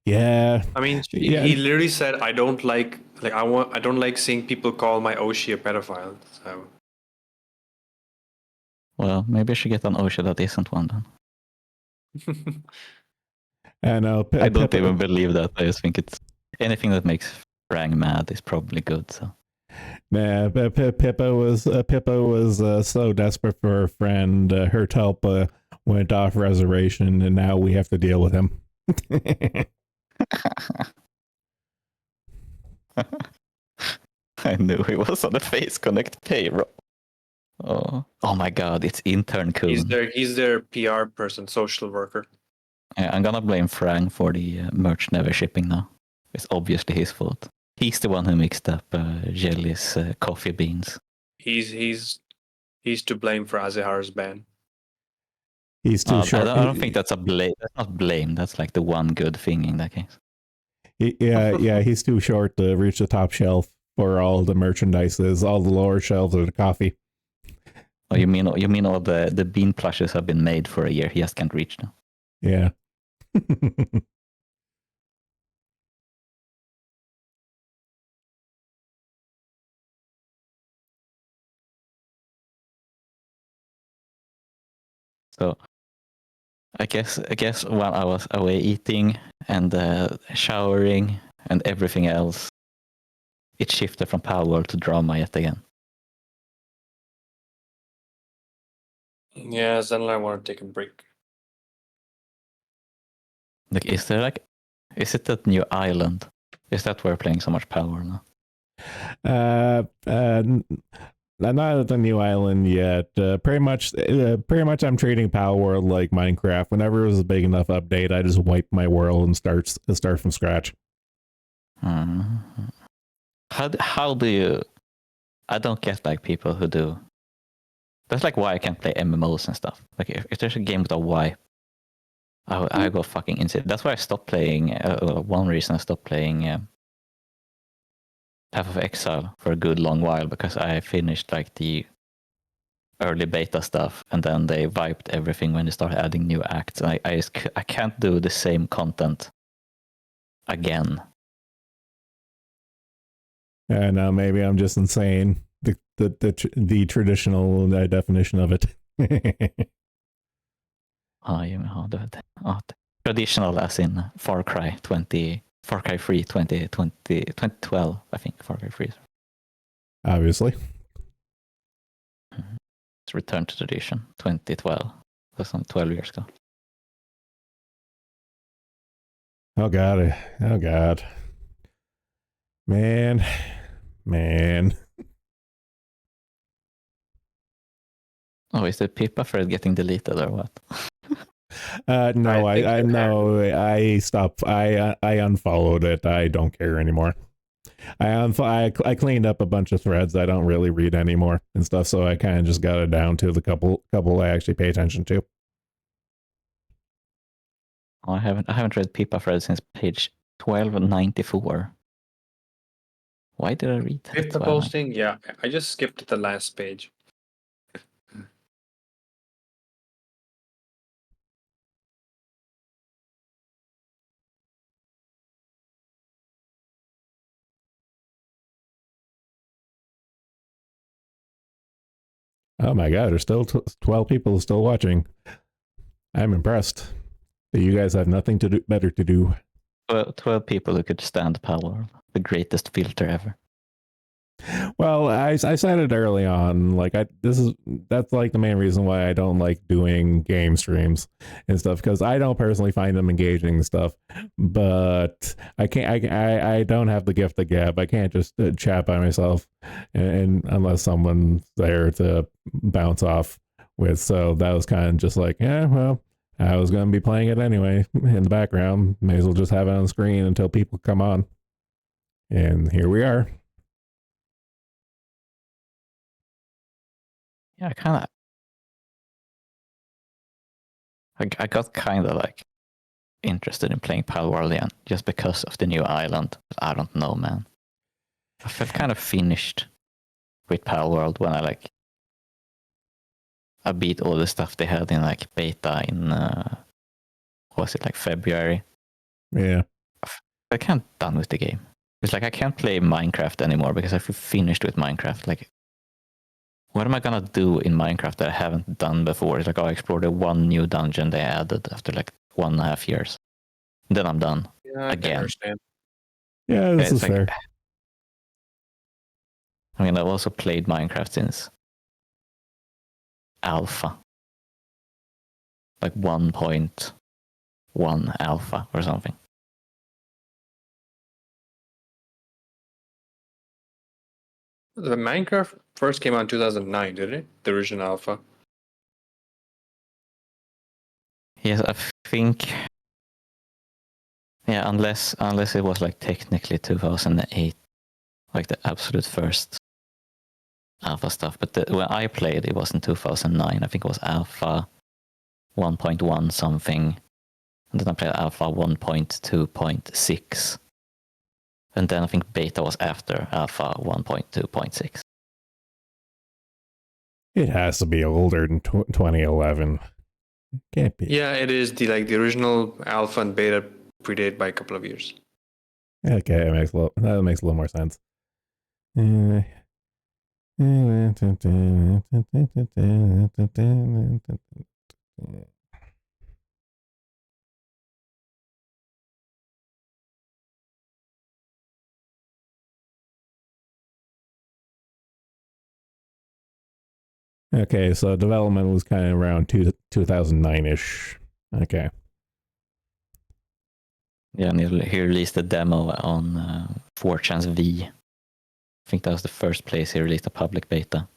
Yeah. I mean, he literally said, "I don't like I don't like seeing people call my Oshi a pedophile." So, well, maybe I should get an Osha that isn't one then. And I don't even believe that. I just think it's anything that makes Frank mad is probably good. So, nah, Pippa was so desperate for her friend. Her tulpa went off reservation, and now we have to deal with him. I knew he was on the Face Connect payroll. Oh my God! It's intern Coon. He's their PR person, social worker. Yeah, I'm gonna blame Frank for the merch never shipping now. It's obviously his fault. He's the one who mixed up Jelly's coffee beans. He's to blame for Azehar's ban. He's too short. I don't think that's a blame. That's not blame. That's like the one good thing in that case. Yeah, he's too short to reach the top shelf for all the merchandises. All the lower shelves are the coffee. Oh, you mean all the bean plushes have been made for a year? He just can't reach now. Yeah. So, I guess while I was away eating and showering and everything else, it shifted from power to drama yet again. Yeah, Zenlar want to take a break. Like, is it that new island? Is that where we're playing so much power now? I'm not at the new island yet. Pretty much, I'm treating Power World like Minecraft. Whenever it was a big enough update, I just wipe my world and start from scratch. How do you? I don't get like people who do. That's like why I can't play MMOs and stuff. Like if there's a game with a wipe, I go fucking insane. That's why I stopped playing. One reason I stopped playing Path of Exile for a good long while because I finished like the early beta stuff, and then they wiped everything when they started adding new acts. And I can't do the same content again. And now maybe I'm just insane. The traditional definition of it. Traditional as in Far Cry 3 2012, I think Far Cry 3. Obviously. It's Return to Tradition 2012. That's some 12 years ago. Oh god. Oh god. Man. Oh, is the Pippa thread getting deleted or what? No, I think I it no, I stopped. I unfollowed it. I don't care anymore. I cleaned up a bunch of threads I don't really read anymore and stuff, so I kind of just got it down to the couple I actually pay attention to. Oh, I haven't read Pippa thread since page 1294. Why did I read that? If the posting, yeah, I just skipped the last page. Oh my god, there's still 12 people still watching. I'm impressed that you guys have nothing to do better to do. 12 people who could stand power. The greatest filter ever. Well, I said it early on. Like that's like the main reason why I don't like doing game streams and stuff, because I don't personally find them engaging and stuff. But I can't. I don't have the gift of gab. I can't just chat by myself, and unless someone's there to bounce off with. So that was kind of just like, yeah, well, I was going to be playing it anyway in the background. May as well just have it on screen until people come on. And here we are. Yeah, I got kind of like interested in playing Palworld again just because of the new island. But I don't know, man. I felt kind of finished with Palworld when I beat all the stuff they had in like beta in was it like February? Yeah. I can't done with the game. It's like I can't play Minecraft anymore because I feel finished with Minecraft. Like, what am I gonna do in Minecraft that I haven't done before? It's like, I explored the one new dungeon they added after like 1.5 years. Then I'm done. Yeah, I can Again. understand. Yeah, this It's is like, fair. I mean, I've also played Minecraft since alpha. Like 1.1 alpha or something. The Minecraft first came out in 2009, did it? The original alpha. Yes, I think. Yeah, unless it was like technically 2008, like the absolute first alpha stuff. But when I played, it was in 2009. I think it was alpha 1.1 something, and then I played alpha 1.2.6, and then I think beta was after alpha 1.2.6. It has to be older than 2011. Can't be. Yeah, it is the original alpha and beta predate by a couple of years. Okay, that makes a little more sense. Okay, so development was kind of around 2009-ish. Okay. Yeah, and he released a demo on 4chan's V. I think that was the first place he released a public beta.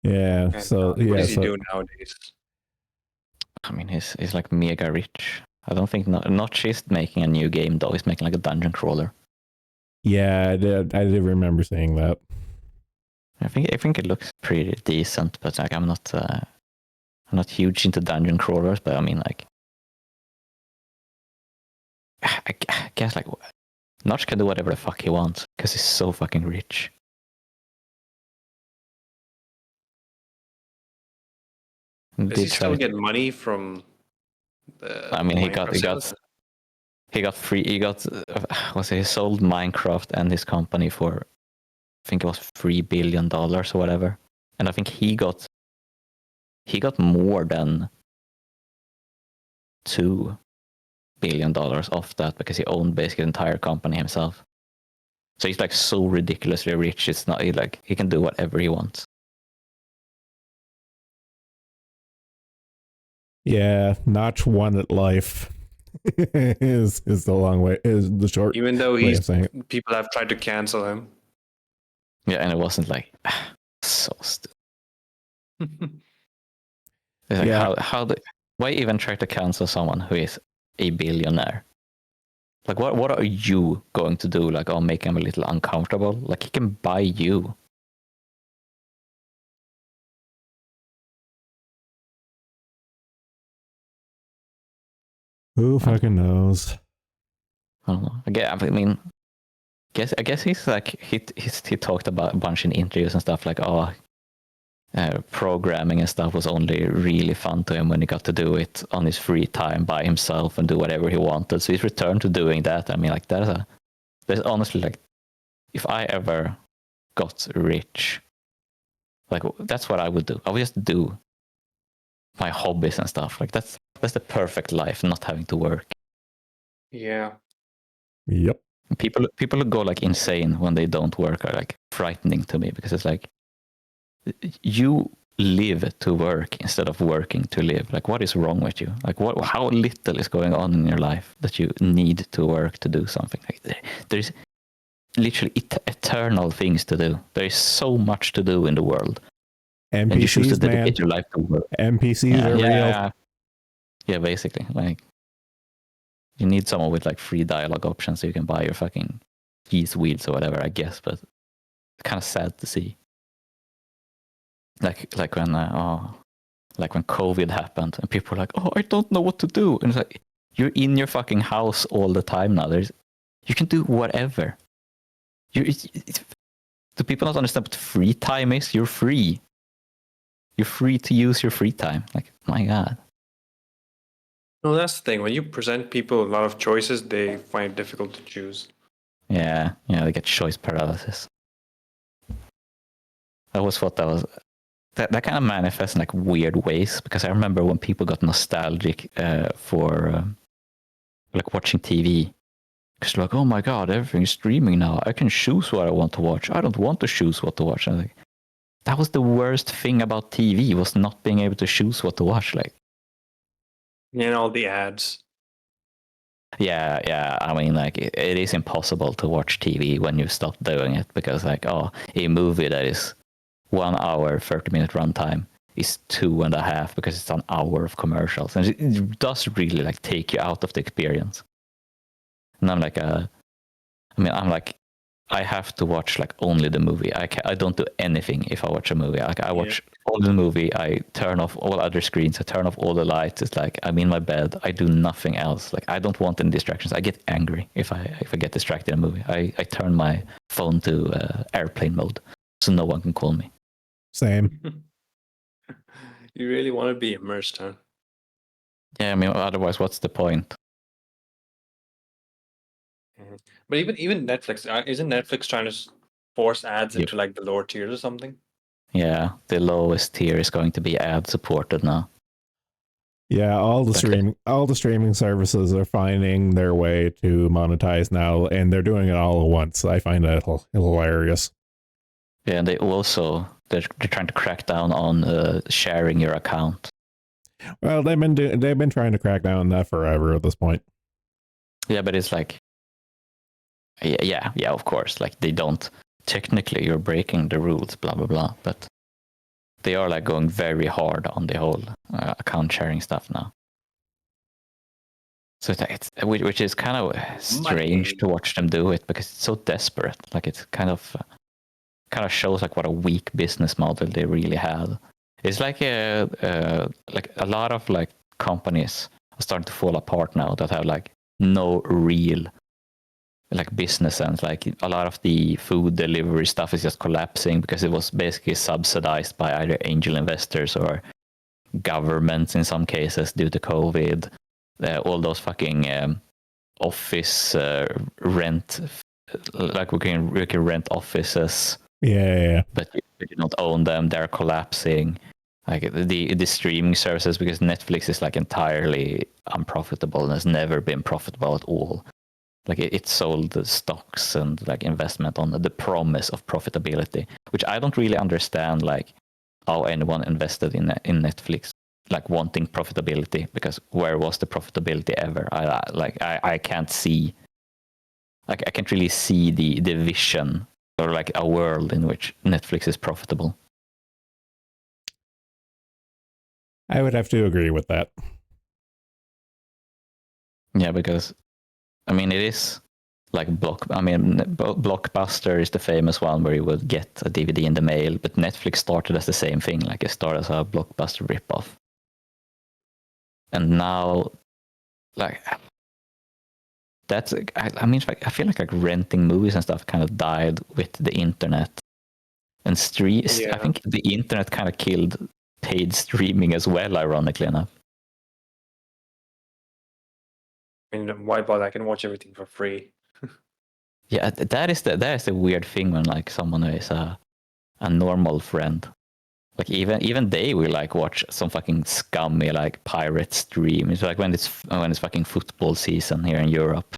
Yeah, And, so what yeah, does he so do nowadays? I mean, he's like mega rich. I don't think Notch is making a new game though. He's making like a dungeon crawler. yeah, I did remember saying that. I think it looks pretty decent, but like I'm not huge into dungeon crawlers. But I mean, like, I guess like Notch can do whatever the fuck he wants because he's so fucking rich. Does he still get money from the I mean, Minecraft sales? he got free. He got he sold Minecraft and his company for, I think it was $3 billion or whatever, and I think he got more than $2 billion off that because he owned basically the entire company himself. So he's like so ridiculously rich. It's not like he can do whatever he wants. Yeah, Notch won at life. is the long way, is the short Even though way of saying it. people have tried to cancel him. Yeah, and it wasn't like so stupid. It's like, Yeah. why even try to cancel someone who is a billionaire? Like, what are you going to do? Like, make him a little uncomfortable? Like, he can buy you. Who fucking knows? I don't know. I mean, I guess he's like he talked about a bunch in interviews and stuff like, programming and stuff was only really fun to him when he got to do it on his free time by himself and do whatever he wanted. So he's returned to doing that. I mean, like, there's honestly, like, if I ever got rich, like, that's what I would do. I would just do my hobbies and stuff. Like, that's the perfect life, not having to work. Yeah. Yep. People who go like insane when they don't work are like frightening to me, because it's like, you live to work instead of working to live. Like, what is wrong with you? Like, how little is going on in your life that you need to work to do something? Like, there's literally eternal things to do. There is so much to do in the world. NPCs, and you choose to dedicate man. your life to work. NPCs are real. Yeah, basically. Like, you need someone with like free dialogue options so you can buy your fucking cheese wheels or whatever, I guess. But it's kind of sad to see. Like when COVID happened and people were like, I don't know what to do. And it's like, you're in your fucking house all the time now. You can do whatever. Do people not understand what free time is? You're free. You're free to use your free time. Like, my God. No, that's the thing. When you present people a lot of choices, they find it difficult to choose. Yeah, they get choice paralysis. I always thought that kind of manifests in like weird ways, because I remember when people got nostalgic for like watching TV, because like, oh my God, everything's streaming now. I can choose what I want to watch. I don't want to choose what to watch. And like, that was the worst thing about TV, was not being able to choose what to watch. Like, And all the ads. yeah. I mean, like, it is impossible to watch TV when you stop doing it, because like, a movie that is 1 hour, 30-minute runtime is 2.5 because it's an hour of commercials, and it does really like take you out of the experience. And I'm like, I have to watch like only the movie. I don't do anything if I watch a movie. Like, I watch only the movie. I turn off all other screens. I turn off all the lights. It's like, I'm in my bed. I do nothing else. Like, I don't want any distractions. I get angry if I get distracted in a movie. I turn my phone to airplane mode so no one can call me. Same. You really want to be immersed, huh? Yeah, I mean, otherwise, what's the point? But even Netflix, isn't Netflix trying to force ads into like the lower tiers or something? Yeah, the lowest tier is going to be ad supported now. Yeah, all the streaming services are finding their way to monetize now, and they're doing it all at once. I find that hilarious. Yeah, and they're trying to crack down on sharing your account. Well, they've been trying to crack down on that forever at this point. Yeah, but it's like, yeah, of course. Like, they don't, technically you're breaking the rules, blah blah blah. But they are like going very hard on the whole account sharing stuff now. So which is kind of strange to watch them do it, because it's so desperate. Like, it's kind of shows like what a weak business model they really had. It's like a lot of like companies are starting to fall apart now that have like no real like business sense. Like a lot of the food delivery stuff is just collapsing because it was basically subsidized by either angel investors or governments in some cases due to COVID. All those fucking office rent, like we can rent offices, Yeah. but you don't own them. They're collapsing. Like the streaming services, because Netflix is like entirely unprofitable and has never been profitable at all. Like it sold the stocks and like investment on the promise of profitability, which I don't really understand. Like how anyone invested in Netflix, like wanting profitability, because where was the profitability ever? I can't see. Like I can't really see the vision or like a world in which Netflix is profitable. I would have to agree with that. Yeah, because I mean it is like Blockbuster is the famous one where you would get a DVD in the mail, but Netflix started as the same thing. Like it started as a Blockbuster ripoff, and now like that's I mean I feel like renting movies and stuff kind of died with the internet and I think the internet kind of killed paid streaming as well, ironically enough. I mean, why bother? I can watch everything for free. Yeah, that is the weird thing when like someone who is a normal friend, like even they will like watch some fucking scummy like pirate stream. It's like when it's fucking football season here in Europe,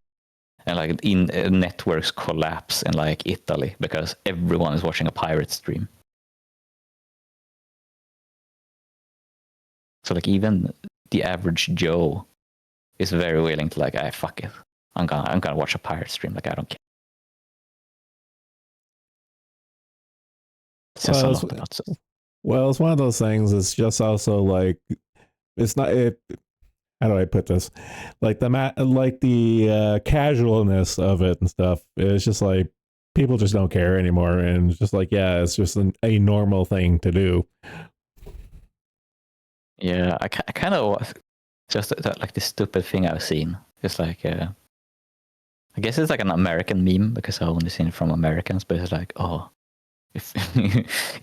and like networks collapse in like Italy because everyone is watching a pirate stream. So like even the average Joe is very willing to like, fuck it, I'm gonna watch a pirate stream. Like I don't care. It's just a lot of nonsense. Well, it's one of those things. It's just also like it's not. How do I put this? Like the casualness of it and stuff. It's just like people just don't care anymore, and it's just like it's just a normal thing to do. Yeah, I kind of just like this stupid thing I've seen. It's like I guess it's like an American meme because I've only seen it from Americans, but it's like, oh, if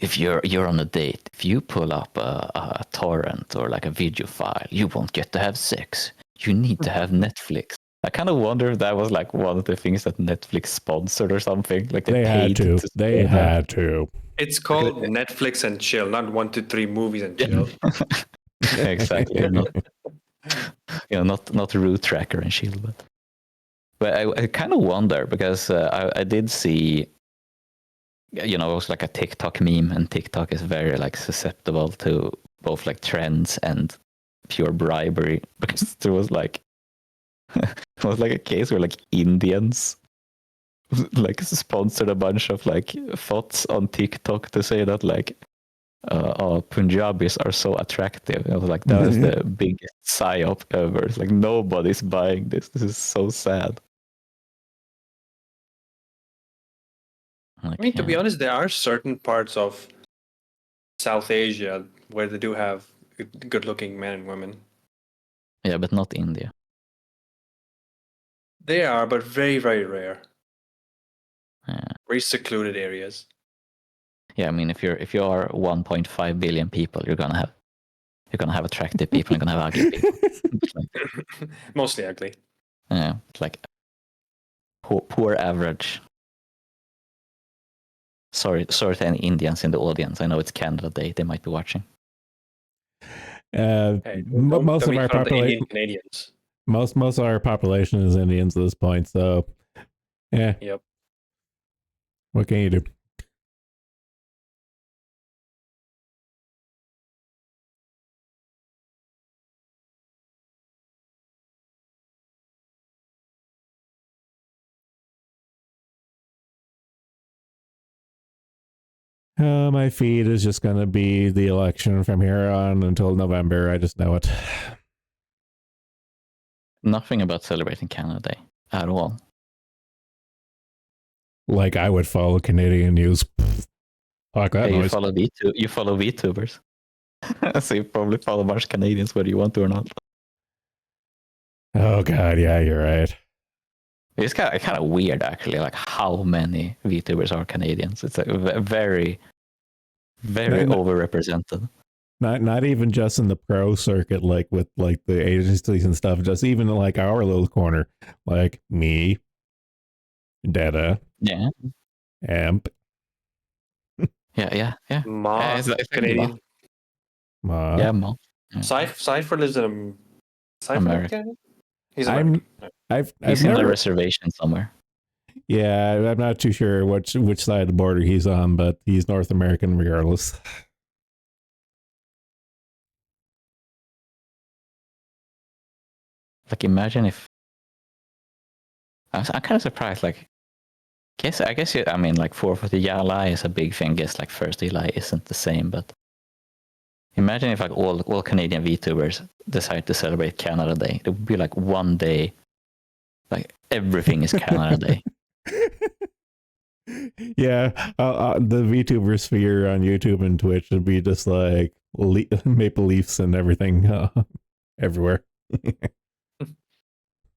if you're on a date, if you pull up a torrent or like a video file, you won't get to have sex. You need to have Netflix. I kind of wonder if that was like one of the things that Netflix sponsored or something. Like They had to. They had to. It's called Netflix and chill, not 1, 2, 3 movies and chill. Exactly. Not root tracker and shield, but I kind of wonder because I did see, it was like a TikTok meme, and TikTok is very like susceptible to both like trends and pure bribery, because there was like it was like a case where like Indians like sponsored a bunch of like thoughts on TikTok to say that like Punjabis are so attractive. I was like, that was the biggest psyop ever. It's like nobody's buying this. This is so sad. Like, I mean, to be honest, there are certain parts of South Asia where they do have good-looking men and women. Yeah, but not India. They are, but very, very rare. Yeah. Very secluded areas. Yeah, I mean, if you are 1.5 billion people, you're gonna have attractive people. You're gonna have ugly people. Mostly ugly. Yeah, like poor average. Sorry to any Indians in the audience. I know it's Canada Day. They might be watching. Most of our population, Canadians. Most of our population is Indians at this point. So, yeah. Yep. What can you do? My feed is just going to be the election from here on until November. I just know it. Nothing about celebrating Canada Day at all. Like I would follow Canadian news. Fuck that noise. You follow VTubers. So you probably follow a bunch of Canadians whether you want to or not. Oh god, yeah, you're right. It's kind of weird actually, like how many VTubers are Canadians. It's like very, very No, no. overrepresented. Not even just in the pro circuit, like with like the agencies and stuff, just even like our little corner, like me, Data, Yeah, Amp, yeah. Ma, It's like a lot. Canadian. Ma. Yeah, Mo. Yeah. Cypher lives in Cypher lives in America. Canada? He's I'm American. I've He's in a never, reservation somewhere. yeah, I'm not too sure which side of the border he's on, but he's North American regardless. Like, imagine if I'm kind of surprised. Like, I guess I mean, like, 4th of July is a big thing. Guess like 1st July isn't the same, but imagine if like all Canadian VTubers decide to celebrate Canada Day. It would be like one day, like everything is Canada Day. Yeah, the VTuber sphere on YouTube and Twitch would be just like maple leafs and everything everywhere.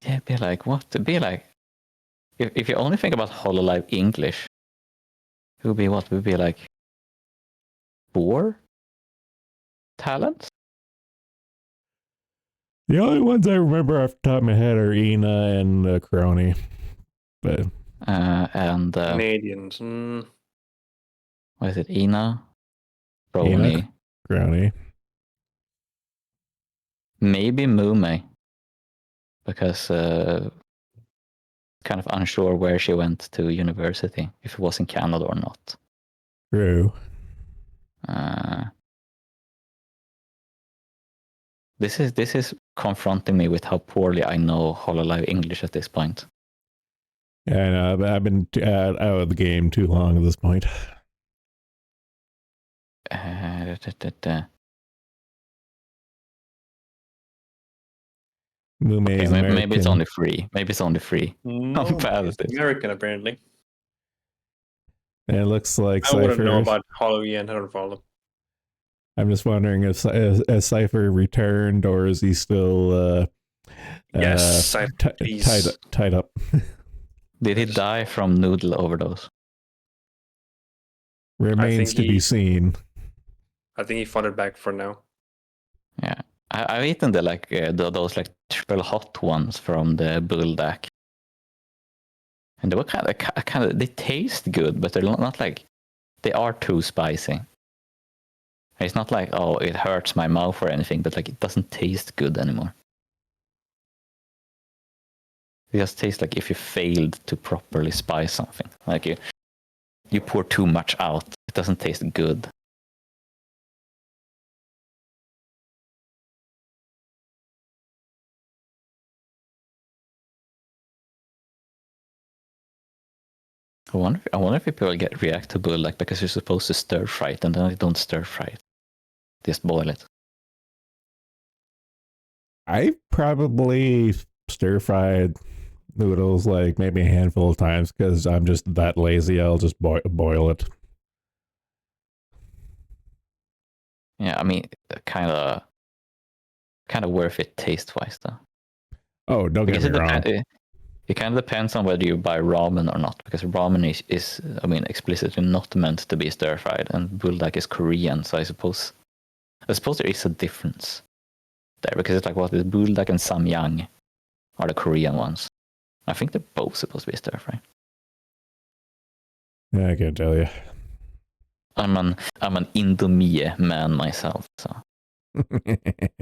Yeah, it'd be like what? It'd be like if you only think about Hololive English, it would be what? It would be like 4 talents. The only ones I remember off the top of my head are Ina and Crony, but And Canadians. what is it? Ina, Ina, Brony, Crony. maybe Mume, because kind of unsure where she went to university, if it was in Canada or not. True. This is confronting me with how poorly I know Hololive English at this point. Yeah, I know. I've been out of the game too long at this point. Mume Okay, is American. maybe it's only 3. Maybe it's only 3. No, I'm bad at this. American apparently. And it looks like I wouldn't know Cypher. about Halloween. I don't follow. I'm just wondering if has Cypher returned or is he still Yes, Cypher, please. tied up? Did he die from noodle overdose? Remains to be seen. I think he fought it back for now. Yeah, I've eaten the like those like triple hot ones from the Bulldog, and they were kind of they taste good, but they're not like they are too spicy. It's not like oh it hurts my mouth or anything, but like it doesn't taste good anymore. It just tastes like if you failed to properly spice something, like you pour too much out, it doesn't taste good. I wonder if people react to Bulldog because you're supposed to stir fry it, and then they don't stir fry it. Just boil it. I probably stir fried noodles like maybe a handful of times because I'm just that lazy. I'll just boil it. Yeah, I mean, kind of worth it taste-wise, though. Oh, don't get me wrong. It kind of depends on whether you buy ramen or not, because ramen is I mean, explicitly not meant to be stir-fried, and Bulldog is Korean, so I suppose there is a difference there, because it's like what is Bulldog and Samyang are the Korean ones. I think they're both supposed to be stir-fried. Yeah, I can't tell you. I'm an Indomie man myself, so.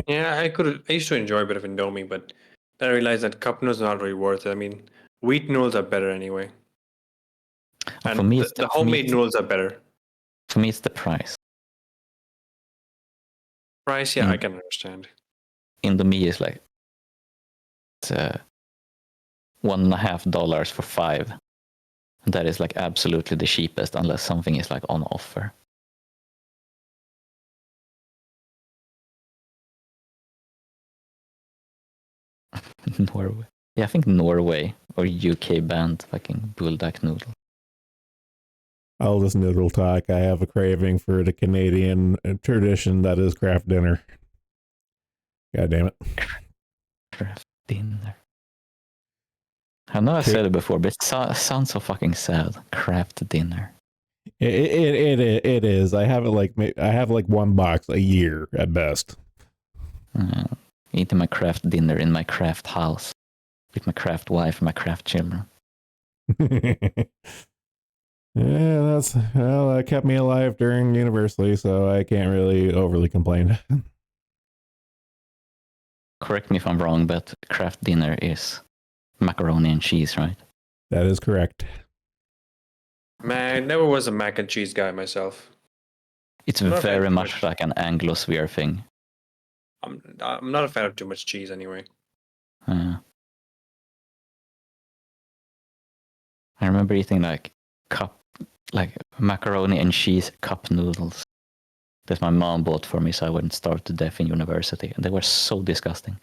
Yeah, I used to enjoy a bit of Indomie, but then I realized that cup noodles are not really worth it. I mean, wheat noodles are better anyway. And for me, the homemade noodles are better. For me, it's the price. Price, yeah, I can understand. Indomie is like it's $1.50 for 5. And that is like absolutely the cheapest unless something is like on offer. Norway. Yeah, I think Norway or UK banned fucking Bulldog noodle. All this noodle talk, I have a craving for the Canadian tradition that is craft dinner. God damn it. Craft dinner. I know I said it before, but it sounds so fucking sad. Craft dinner. It is. I have like one box a year at best. Eating my craft dinner in my craft house with my craft wife and my craft children. Yeah, that kept me alive during university, so I can't really overly complain. Correct me if I'm wrong, but craft dinner is macaroni and cheese, right? That is correct. Man, I never was a mac and cheese guy myself. It's I'm not a fan very of much much. like an Anglosphere thing. I'm not a fan of too much cheese anyway. I remember eating like macaroni and cheese cup noodles that my mom bought for me so I wouldn't starve to death in university. And they were so disgusting.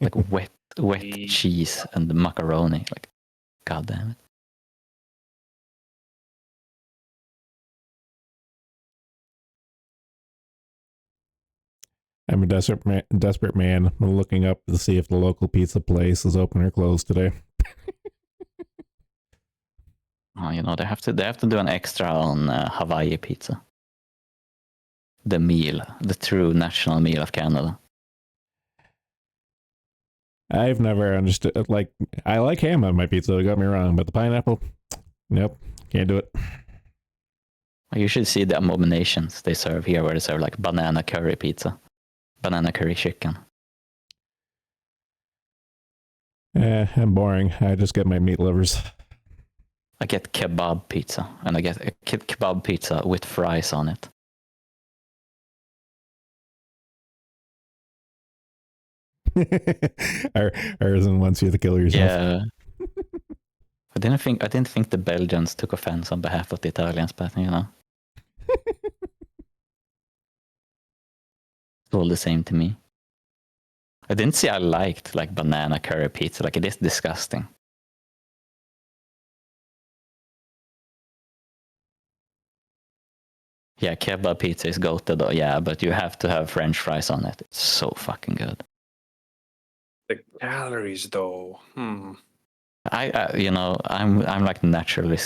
Like wet cheese and the macaroni. Like, god damn it. I'm a desperate man. I'm looking up to see if the local pizza place is open or closed today. Oh, you know, they have to do an extra on Hawaii pizza. The meal, the true national meal of Canada. I've never understood. Like, I like ham on my pizza. Don't get me wrong, but the pineapple, nope, can't do it. You should see the abominations they serve here, where they serve like banana curry pizza, banana curry chicken. I'm boring. I just get my meat livers. I get kebab pizza, and I get a kebab pizza with fries on it. Arisen wants you to kill yourself. Yeah. I didn't think the Belgians took offense on behalf of the Italians, but you know. It's all the same to me. I didn't say I liked like banana curry pizza. Like, it is disgusting. Yeah, kebab pizza is goated though. Yeah, but you have to have French fries on it. It's so fucking good. The calories, though. I'm like naturally,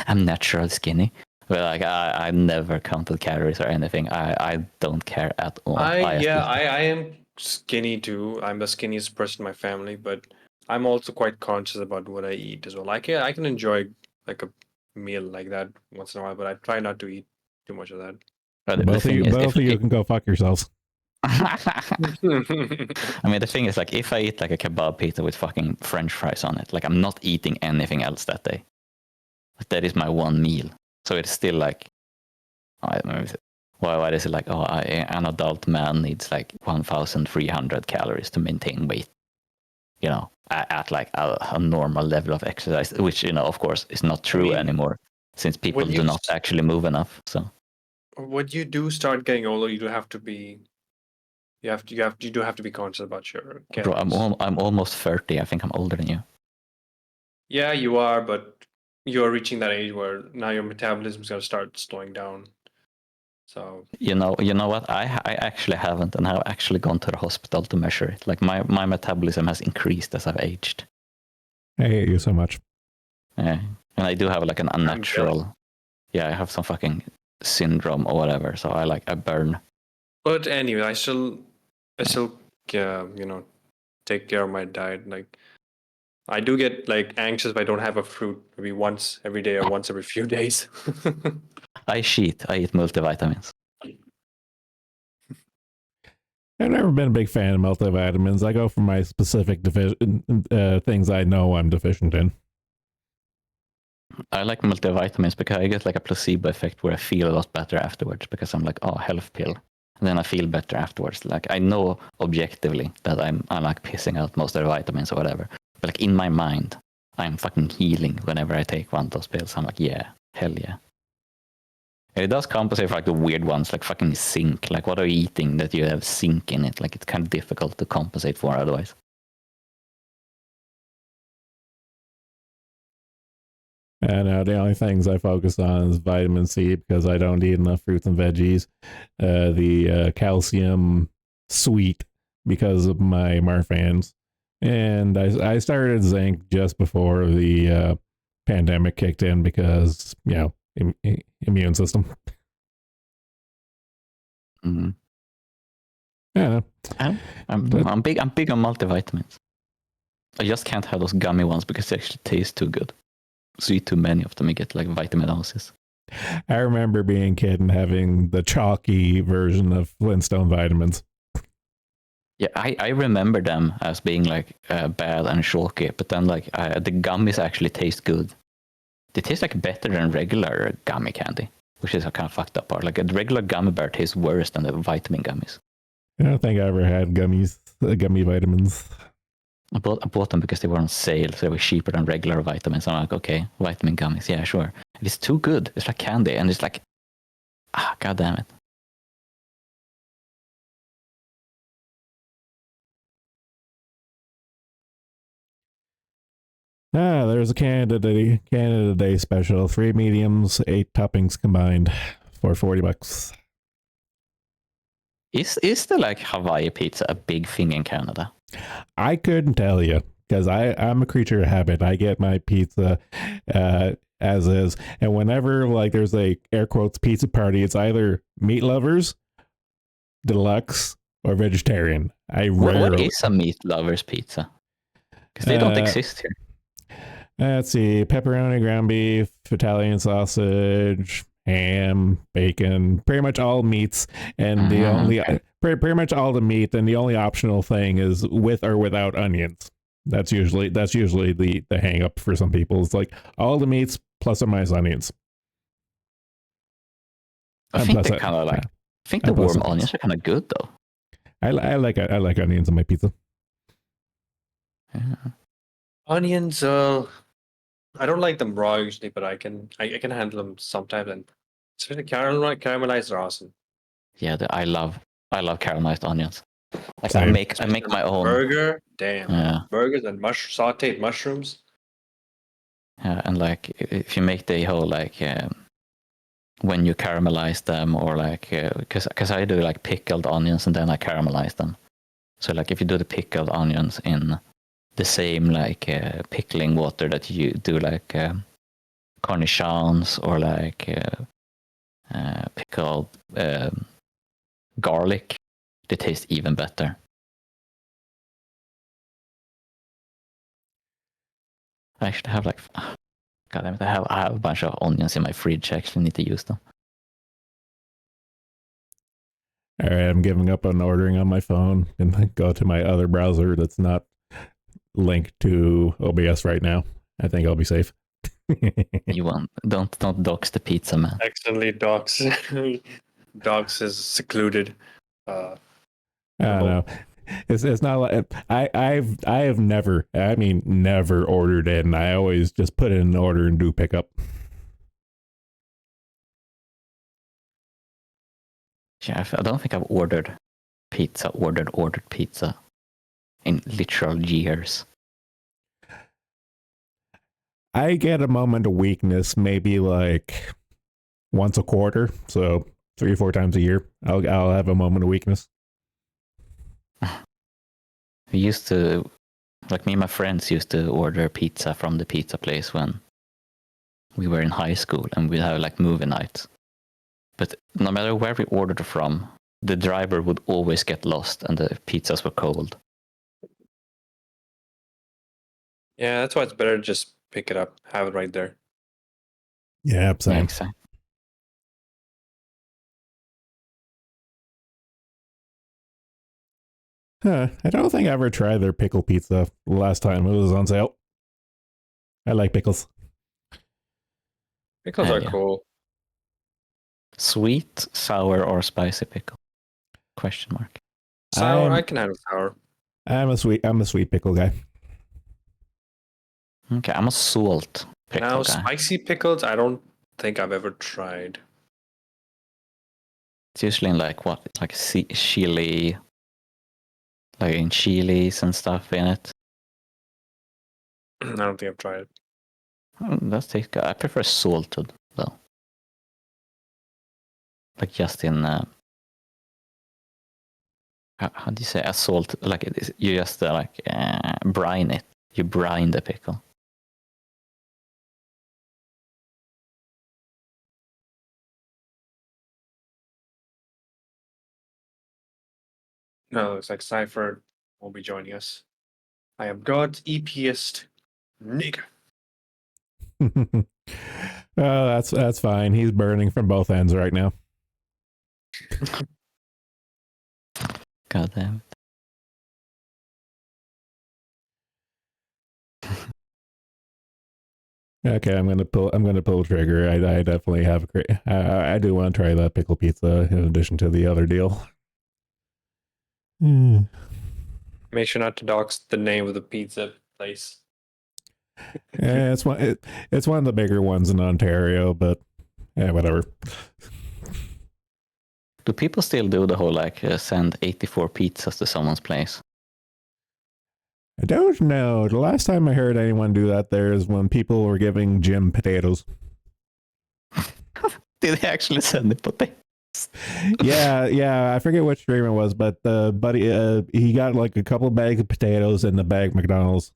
I'm naturally skinny. But like I never counted calories or anything. I don't care at all. I am skinny too. I'm the skinniest person in my family, but I'm also quite conscious about what I eat as well. I can enjoy like a meal like that once in a while, but I try not to eat too much of that. But Both of you can go fuck yourselves. I mean, the thing is, like, if I eat like a kebab pizza with fucking French fries on it, like, I'm not eating anything else that day. Like, that is my one meal. So it's still like, I don't know, why is it like, an adult man needs like 1,300 calories to maintain weight, you know, at like a normal level of exercise, which, you know, of course, is not true anymore, since people do not actually move enough. So when you do start getting older, you do have to be conscious about your calories. bro, I'm almost 30. I think I'm older than you. Yeah, you are, but you're reaching that age where now your metabolism is going to start slowing down. So you know what? I actually haven't, and I've actually gone to the hospital to measure it. Like, my metabolism has increased as I've aged. I hate you so much. Yeah, and I do have like an unnatural. Yeah, I have some fucking syndrome or whatever. So I burn. But anyway, I still take care of my diet. Like, I do get like anxious if I don't have a fruit maybe once every day or once every few days. I cheat. I eat multivitamins. I've never been a big fan of multivitamins. I go for my specific things I know I'm deficient in. I like multivitamins because I get like a placebo effect where I feel a lot better afterwards because I'm like, oh, health pill. And then I feel better afterwards. Like, I know objectively that I'm like pissing out most of the vitamins or whatever. But like, in my mind, I'm fucking healing whenever I take one of those pills. I'm like, yeah, hell yeah. And it does compensate for like the weird ones, like fucking zinc. Like, what are you eating that you have zinc in it? Like, it's kind of difficult to compensate for otherwise. And the only things I focus on is vitamin C because I don't eat enough fruits and veggies. The calcium sweet because of my Marfans. And I started zinc just before the pandemic kicked in because, immune system. Mm. Yeah. I'm big on multivitamins. I just can't have those gummy ones because they actually taste too good. So eat too many of them, you get like vitaminosis. I remember being a kid and having the chalky version of Flintstone vitamins. Yeah, I remember them as being like bad and chalky, but then like the gummies actually taste good. They taste like better than regular gummy candy, which is a kind of fucked up part. Like a regular gummy bear tastes worse than the vitamin gummies. I don't think I ever had gummy vitamins. I bought them because they were on sale, so they were cheaper than regular vitamins. I'm like, okay, vitamin gummies, yeah, sure. If it's too good, it's like candy, and it's like, god damn it. There's a Canada Day special. 3 mediums, 8 toppings combined for $40. Is the like Hawaii pizza a big thing in Canada? I couldn't tell you because I'm a creature of habit. I get my pizza as is, and whenever like there's a air quotes pizza party, it's either meat lovers, deluxe, or vegetarian. What is a meat lover's pizza? Because they don't exist here. Let's see: pepperoni, ground beef, Italian sausage, ham, bacon, pretty much all meats, and the only pretty much all the meat, and the only optional thing is with or without onions. That's usually the hang up for some people. It's like all the meats plus or minus onions. I think they're kind of like. I think the warm onions are kind of good though. I like onions on my pizza. Yeah. Onions, I don't like them raw usually, but I can handle them sometimes, and especially caramelized are awesome. Yeah, I love caramelized onions. Like I make my own burger. Damn. Yeah. Burgers and sautéed mushrooms. Yeah, and like if you make the whole like when you caramelize them, or like because I do like pickled onions and then I caramelize them. So like if you do the pickled onions in the same like pickling water that you do like cornichons or like pickled garlic, they taste even better. I should have like, god damn it, I have a bunch of onions in my fridge. I actually need to use them. All right, I'm giving up on ordering on my phone and go to my other browser that's not linked to OBS right now. I think I'll be safe. You don't dox the pizza man. Accidentally dox. Dox is secluded. I don't know. It's not like I have never ordered in. I always just put in an order and do pickup. Yeah, I don't think I've ordered pizza in literal years. I get a moment of weakness maybe like once a quarter, so 3 or 4 times a year. I'll have a moment of weakness. We used to, like me and my friends used to order pizza from the pizza place when we were in high school, and we'd have like movie nights. But no matter where we ordered from, the driver would always get lost and the pizzas were cold. Yeah, that's why it's better to just pick it up, have it right there. Yeah, same. Yeah, exactly. I don't think I ever tried their pickle pizza last time it was on sale. I like pickles. Pickles are cool. Sweet, sour, or spicy pickle? Question mark. Sour, I can handle sour. I'm a sweet pickle guy. Okay, I'm a salt pickle Now, guy. spicy pickles, I don't think I've ever tried. It's usually in like what? Like chili, like in chilies and stuff in it. I don't think I've tried it. That's tastes good. I prefer salted though. Like just in how do you say assault? Like you just brine it. You brine the pickle. No, it's like Cypher won't be joining us. I am God's EPist nigga. Oh, that's fine. He's burning from both ends right now. God damn it. Okay, I'm gonna pull trigger. I definitely have a great. I do want to try that pickle pizza in addition to the other deal. Make sure not to dox the name of the pizza place. Yeah, it's one of the bigger ones in Ontario, but yeah, whatever. Do people still do the whole send 84 pizzas to someone's place? I don't know. The last time I heard anyone do that there is when people were giving Jim potatoes. Did they actually send the potatoes? Yeah. I forget which stream it was, but buddy, he got like a couple of bags of potatoes in the bag McDonald's.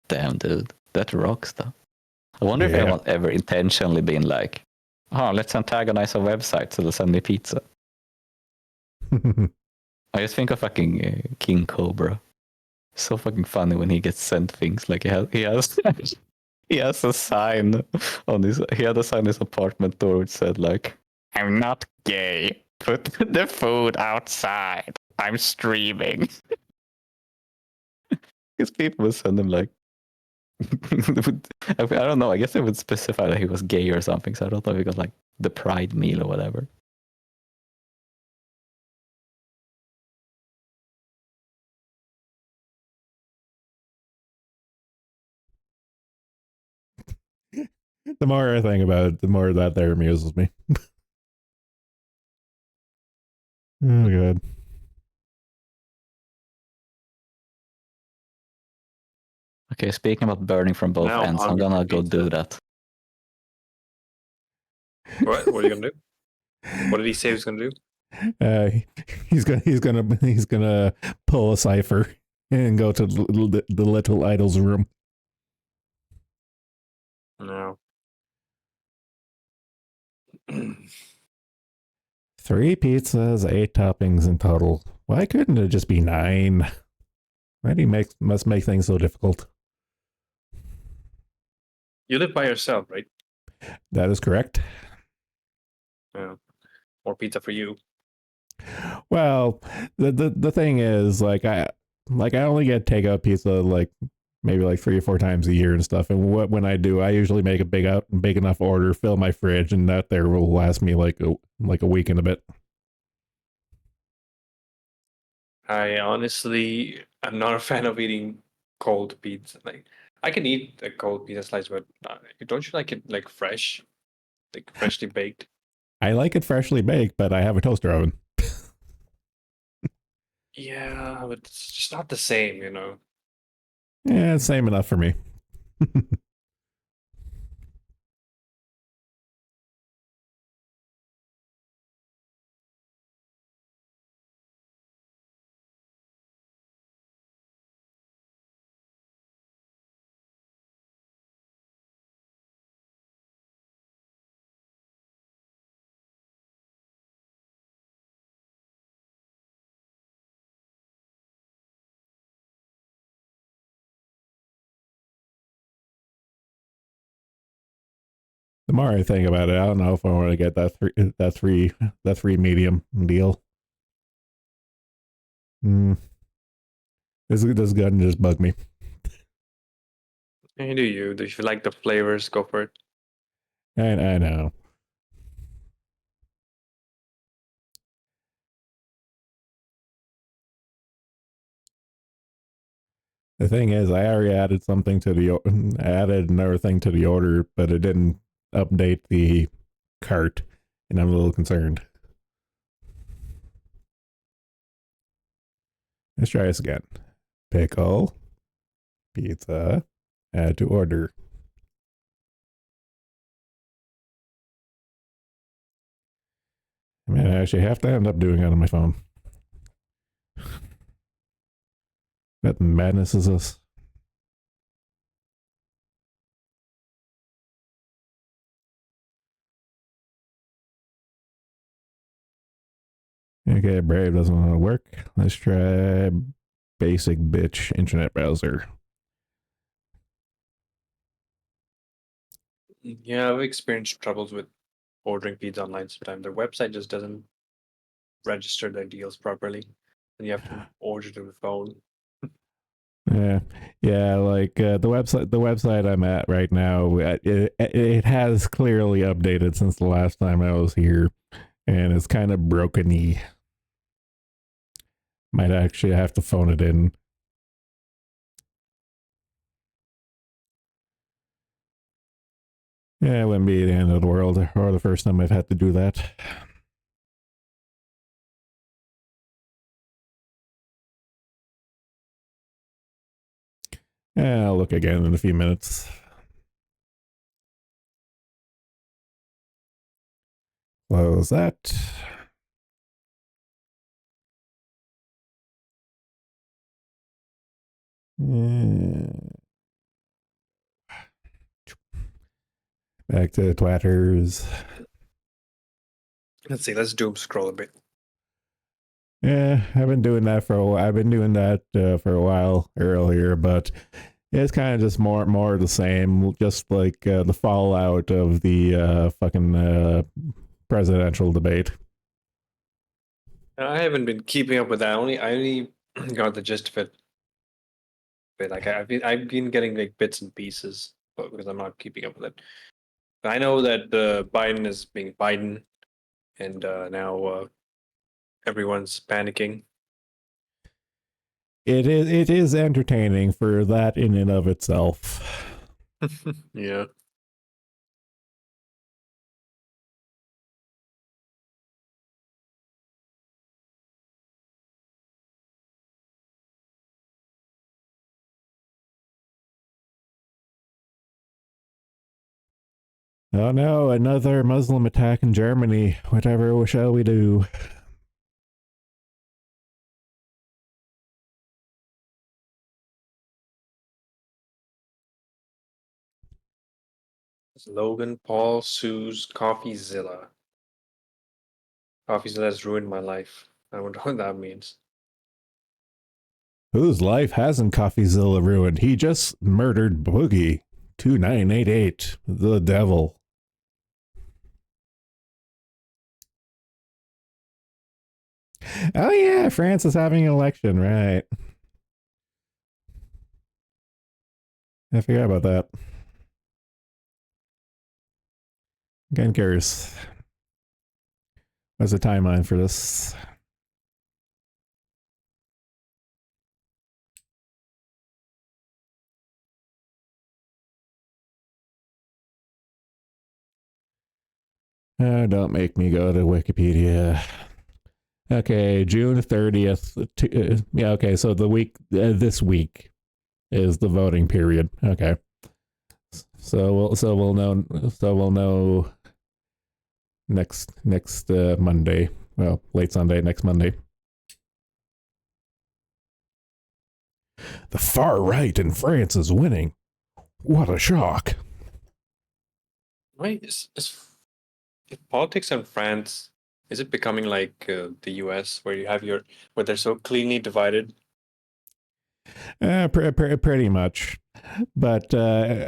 Damn, dude, that rocks though. I wonder if Yeah. anyone's ever intentionally been like, "Oh, let's antagonize a website so they'll send me pizza." I just think of fucking King Cobra. So fucking funny when he gets sent things like he has he has a sign on his he had a sign on his apartment door which said like, "I'm not gay. Put the food outside. I'm streaming." Because people would send him like I don't know. I guess they would specify that he was gay or something. So I don't know if he got like the pride meal or whatever. The more I think about it, the more that there amuses me. Oh god. Okay, speaking about burning from both Now ends, I'm hungry gonna for go do pizza. that. What? What are you gonna do? What did he say he was gonna do? He's gonna pull a cipher and go to the little idol's room. No. 3 pizzas, 8 toppings in total. Why couldn't it just be 9? Why do you must make things so difficult? You live by yourself, right? That is correct. Yeah. More pizza for you. Well, the thing is, like I only get takeout pizza like maybe like 3 or 4 times a year and stuff. And when I do, I usually make a big enough order, fill my fridge, and that there will last me like a week and a bit. I honestly am not a fan of eating cold pizza. Like I can eat a cold pizza slice, but don't you like it like fresh, like freshly baked? I like it freshly baked, but I have a toaster oven. Yeah, but it's just not the same, you know. Yeah, it's same enough for me. The more I think about it, I don't know if I want to get that three medium deal. This gun just bugged me. And do you? If you like the flavors, go for it. I know. The thing is, I already added something to I added another thing to the order, but it didn't update the cart, and I'm a little concerned. Let's try this again. Pickle, pizza, add to order. I mean, I actually have to end up doing it on my phone. What madness is this? Okay, Brave doesn't want to work. Let's try basic bitch internet browser. Yeah, I've experienced troubles with ordering pizza online sometimes. Their website just doesn't register their deals properly, and you have to order to the phone. Yeah, yeah. Like the website I'm at right now, it has clearly updated since the last time I was here, and it's kind of broken-y. Might actually have to phone it in. Yeah, it wouldn't be the end of the world, or the first time I've had to do that. Yeah, I'll look again in a few minutes. Close that. Back to Twatters. Let's see. Let's doom scroll a bit. Yeah, I've been doing that for a while. I've been doing that for a while earlier, but it's kind of just more of the same. Just like the fallout of the fucking presidential debate. I haven't been keeping up with that. I only got the gist of it. But like I've been getting like bits and pieces, but because I'm not keeping up with it. I know that Biden is being Biden, and now everyone's panicking. It is entertaining for that in and of itself. Yeah. Oh no, another Muslim attack in Germany. Whatever shall we do? It's Logan Paul sues CoffeeZilla. CoffeeZilla has ruined my life. I wonder what that means. Whose life hasn't CoffeeZilla ruined? He just murdered Boogie. 2988. The devil. Oh yeah, France is having an election, right? I forgot about that. Getting curious. What's the timeline for this? Don't make me go to Wikipedia. Okay, June 30th. Yeah, okay, so the week, this week is the voting period. Okay. So we'll know next Monday. Well, late Sunday, next Monday. The far right in France is winning. What a shock. Why is politics in France? Is it becoming like the U.S. where you have where they're so cleanly divided? Pretty much. But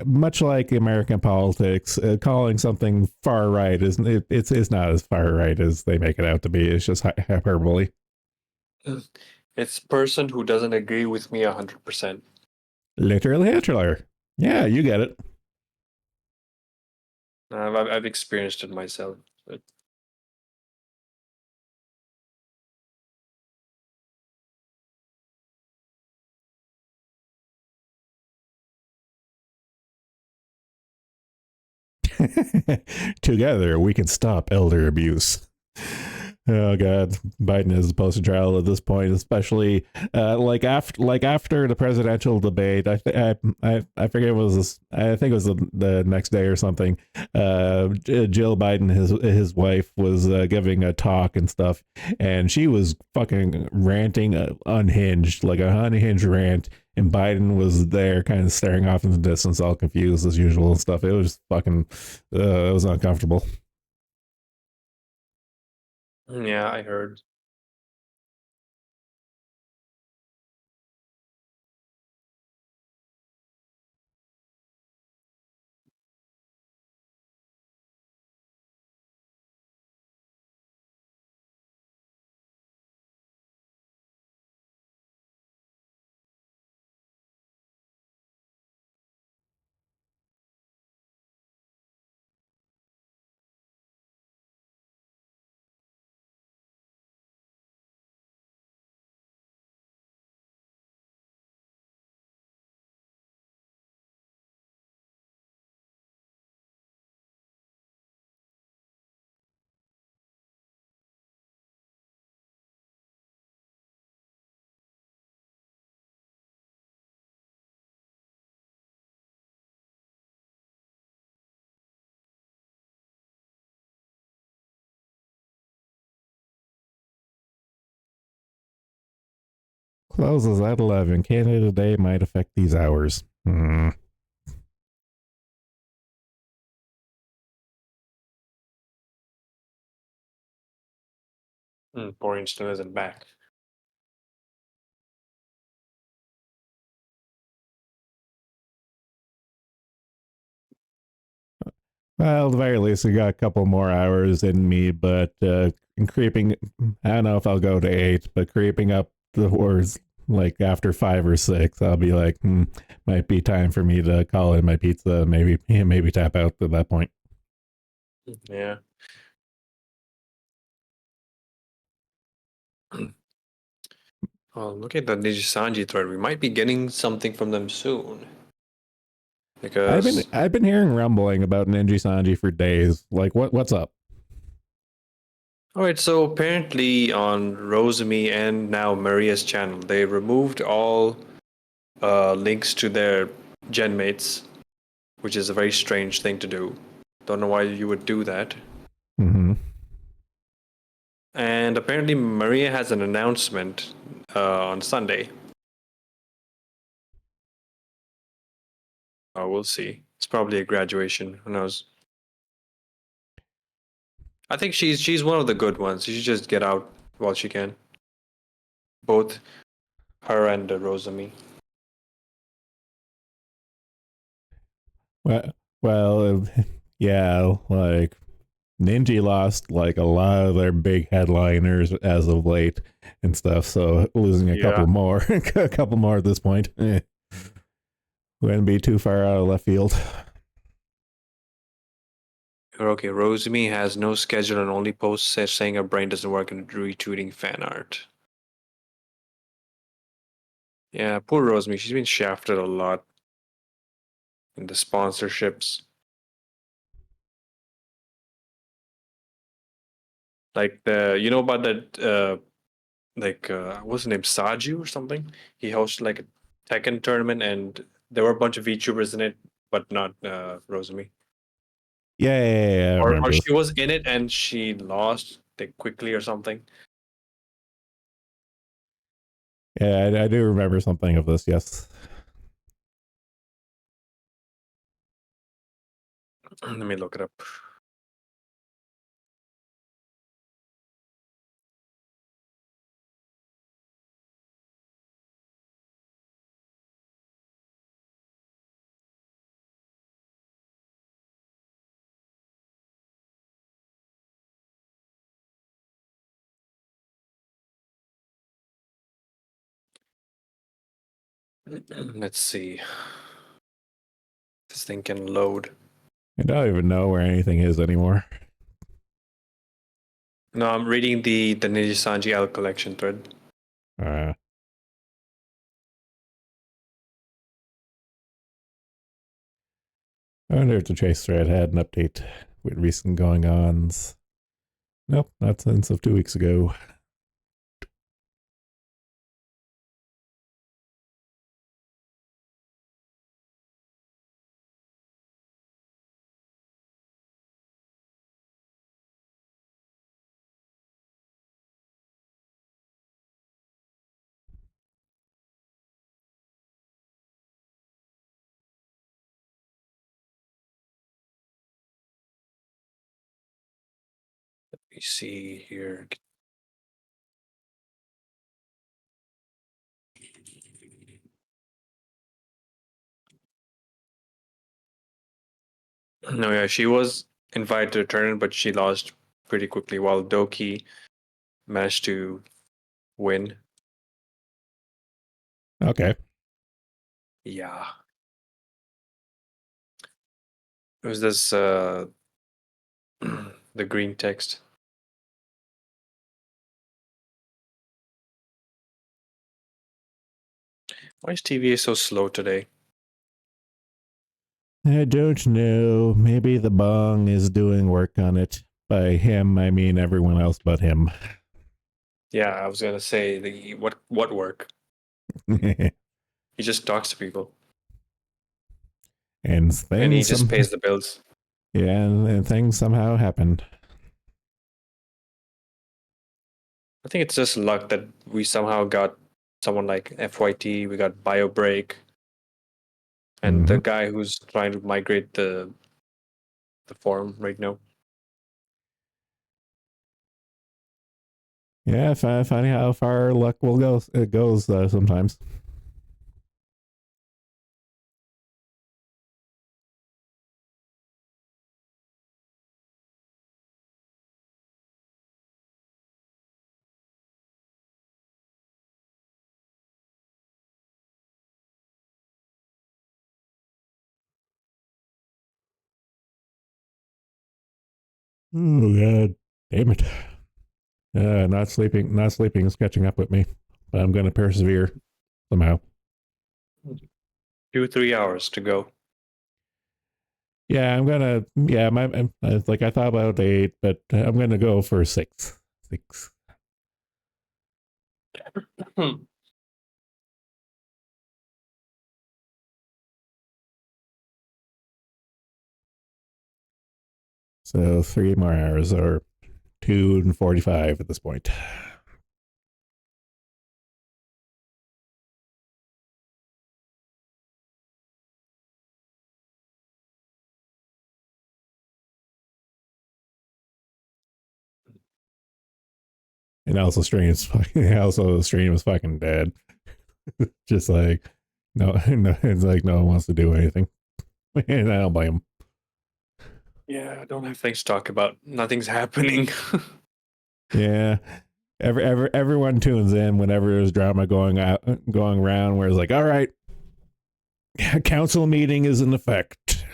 much like American politics, calling something far right it's not as far right as they make it out to be. It's just hyperbole. It's person who doesn't agree with me 100%. Literally Hitler. Yeah, you get it. I've experienced it myself. But Together, we can stop elder abuse. Oh god, Biden is the poster child at this point, especially after the presidential debate. I forget it was this, I think it was the next day or something. Jill Biden, his wife, was giving a talk and stuff, and she was fucking ranting unhinged, like a unhinged rant. And Biden was there, kind of staring off in the distance, all confused as usual and stuff. It was fucking, it was uncomfortable. Yeah, I heard. Closes at 11. Canada Day might affect these hours. Poor still isn't back. Well, at the very least, I got a couple more hours in me, but creeping, I don't know if I'll go to 8, but creeping up the towards like after 5 or 6, I'll be like, might be time for me to call in my pizza, maybe tap out at that point. Yeah. Oh, look at the Nijisanji thread. We might be getting something from them soon. Because I've been hearing rumbling about Ninja Sanji for days. Like, what's up? all right, so apparently on Rosemi and now Maria's channel, they removed all links to their genmates, which is a very strange thing to do. Don't know why you would do that. Mm-hmm. And apparently Maria has an announcement on Sunday. Oh, we'll see. It's probably a graduation. Who knows? I think she's one of the good ones. She should just get out while she can. Both her and Rosemi. Well, yeah, like Ninja lost like a lot of their big headliners as of late and stuff, so losing a couple Yeah. more, a couple more at this point, wouldn't be too far out of left field. Okay, Rosemi has no schedule and only posts saying her brain doesn't work and retweeting fan art. Yeah, poor Rosemi. She's been shafted a lot in the sponsorships. Like you know about that, what's his name, Saju or something? He hosted like a Tekken tournament, and there were a bunch of VTubers in it, but not Rosemi. Yeah, I remember Or this. she was in it and she lost like quickly or something. Yeah, I do remember something of this. Yes. Let me look it up. Let's see. This thing can load. I don't even know where anything is anymore. No, I'm reading the Ninja Sanji L collection thread. Uh, I wonder if the Chase thread had an update with recent going ons. Nope, not since of 2 weeks ago. Let me see here. No, yeah, she was invited to return, but she lost pretty quickly, while Doki managed to win. Okay. Yeah. It was this the green text. Why is TVA so slow today? I don't know. Maybe the bong is doing work on it. By him, I mean everyone else but him. Yeah, I was gonna say the what work? He just talks to people and and he things just some pays the bills. yeah, and things somehow happened. I think it's just luck that we somehow got someone like FYT, we got BioBreak, and the Mhm. guy who's trying to migrate the forum right now. Yeah, funny how far luck will go. It goes sometimes. Oh god, damn it! Not sleeping is catching up with me, but I'm going to persevere somehow. 2-3 hours to go. Yeah, I'm gonna. Yeah, like I thought about 8, but I'm gonna go for 6. 6. So 3 more hours, or 2:45 at this point. And also the stream is fucking dead. Just like no, it's like no one wants to do anything, and I don't blame them. Yeah, I don't have things to talk about. Nothing's happening. Yeah, everyone tunes in whenever there's drama going around, where it's like, all right, council meeting is in effect.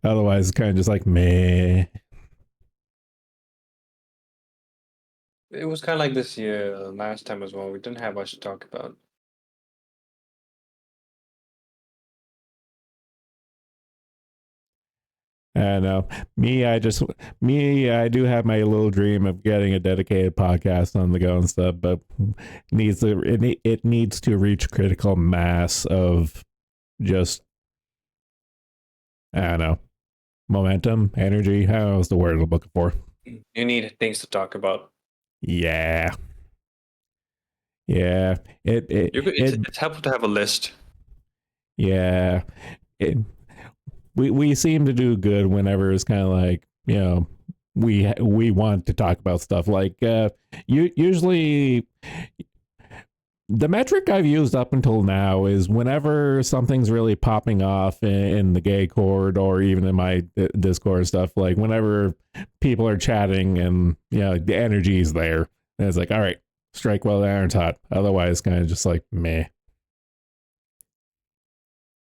Otherwise, it's kind of just like meh. It was kind of like this year, last time as well. We didn't have much to talk about. I know. I do have my little dream of getting a dedicated podcast on the go and stuff, but it needs to reach critical mass of just, I don't know, momentum, energy. How is the word I'm looking for? You need things to talk about. Yeah. Yeah. It's helpful to have a list. Yeah. It, we seem to do good whenever it's kind of like, we want to talk about stuff like usually the metric I've used up until now is whenever something's really popping off in the gay chord or even in my Discord stuff, like whenever people are chatting and the energy is there, and it's like, all right, strike while the iron's hot. Otherwise, kind of just like meh.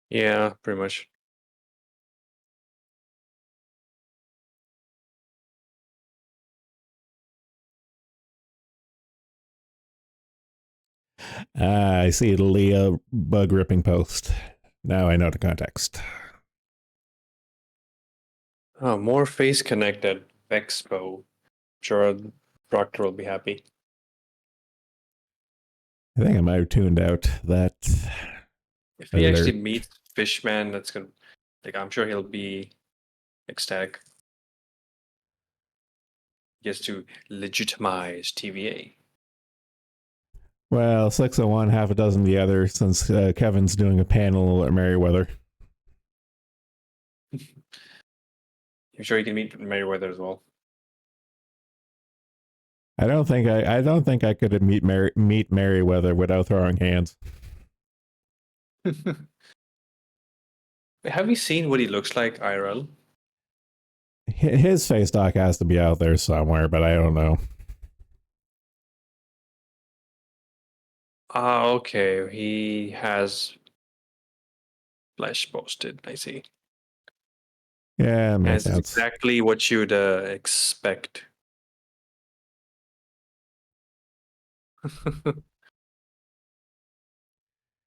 Yeah, pretty much. I see the Leah bug ripping post. Now I know the context. Oh, more face connected Expo. sure Proctor will be happy. I think I might have tuned out that. If he actually alert. meets Fishman, that's gonna like I'm sure he'll be ecstatic. He has to legitimize TVA. Well, 6 of one, half a dozen the other, since Kevin's doing a panel at Merriweather. I'm sure he can meet Merriweather as well. I don't think I could meet Merriweather without throwing hands. Have you seen what he looks like, IRL? His face doc has to be out there somewhere, but I don't know. Ah, okay. He has flesh posted. I see. Yeah, it And makes it's sense. exactly what you'd expect.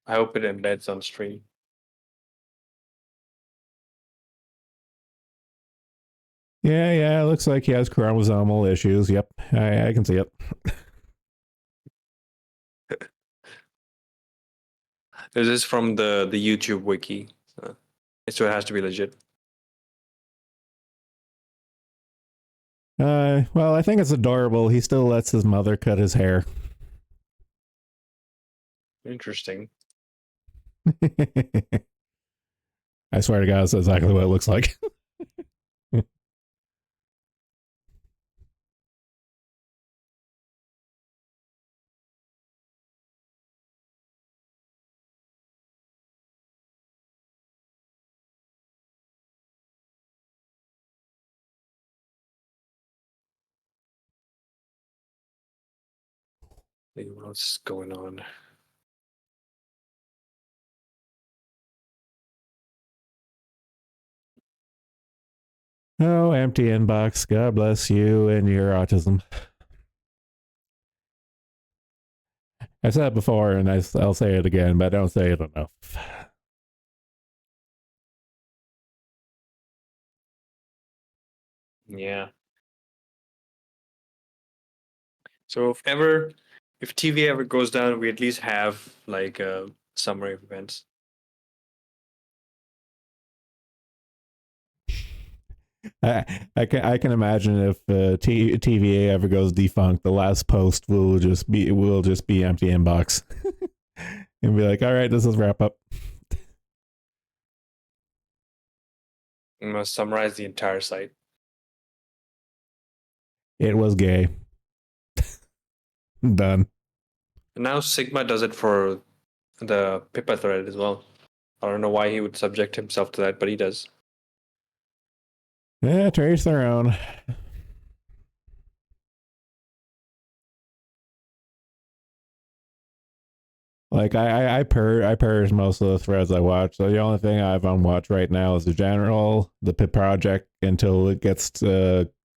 I hope it embeds on stream. Yeah, it looks like he has chromosomal issues. Yep, I can see it. This is from the YouTube wiki, so it has to be legit. Well, I think it's adorable. He still lets his mother cut his hair. Interesting. I swear to God, that's exactly what it looks like. Like, what's going on? Oh, empty inbox. God bless you and your autism. I've said it before, and I'll say it again, but I don't say it enough. Yeah. So if TV ever goes down, we at least have like a summary of events. I can imagine if TVA ever goes defunct, the last post will just be empty inbox, and be like, all right, this is wrap up. We must summarize the entire site. It was gay. Done. And now Sigma does it for the Pippa thread as well. I don't know why he would subject himself to that, but he does. Yeah, to each their own. Like I purge most of the threads I watch. So the only thing I've on watch right now is the general, the PIP project until it gets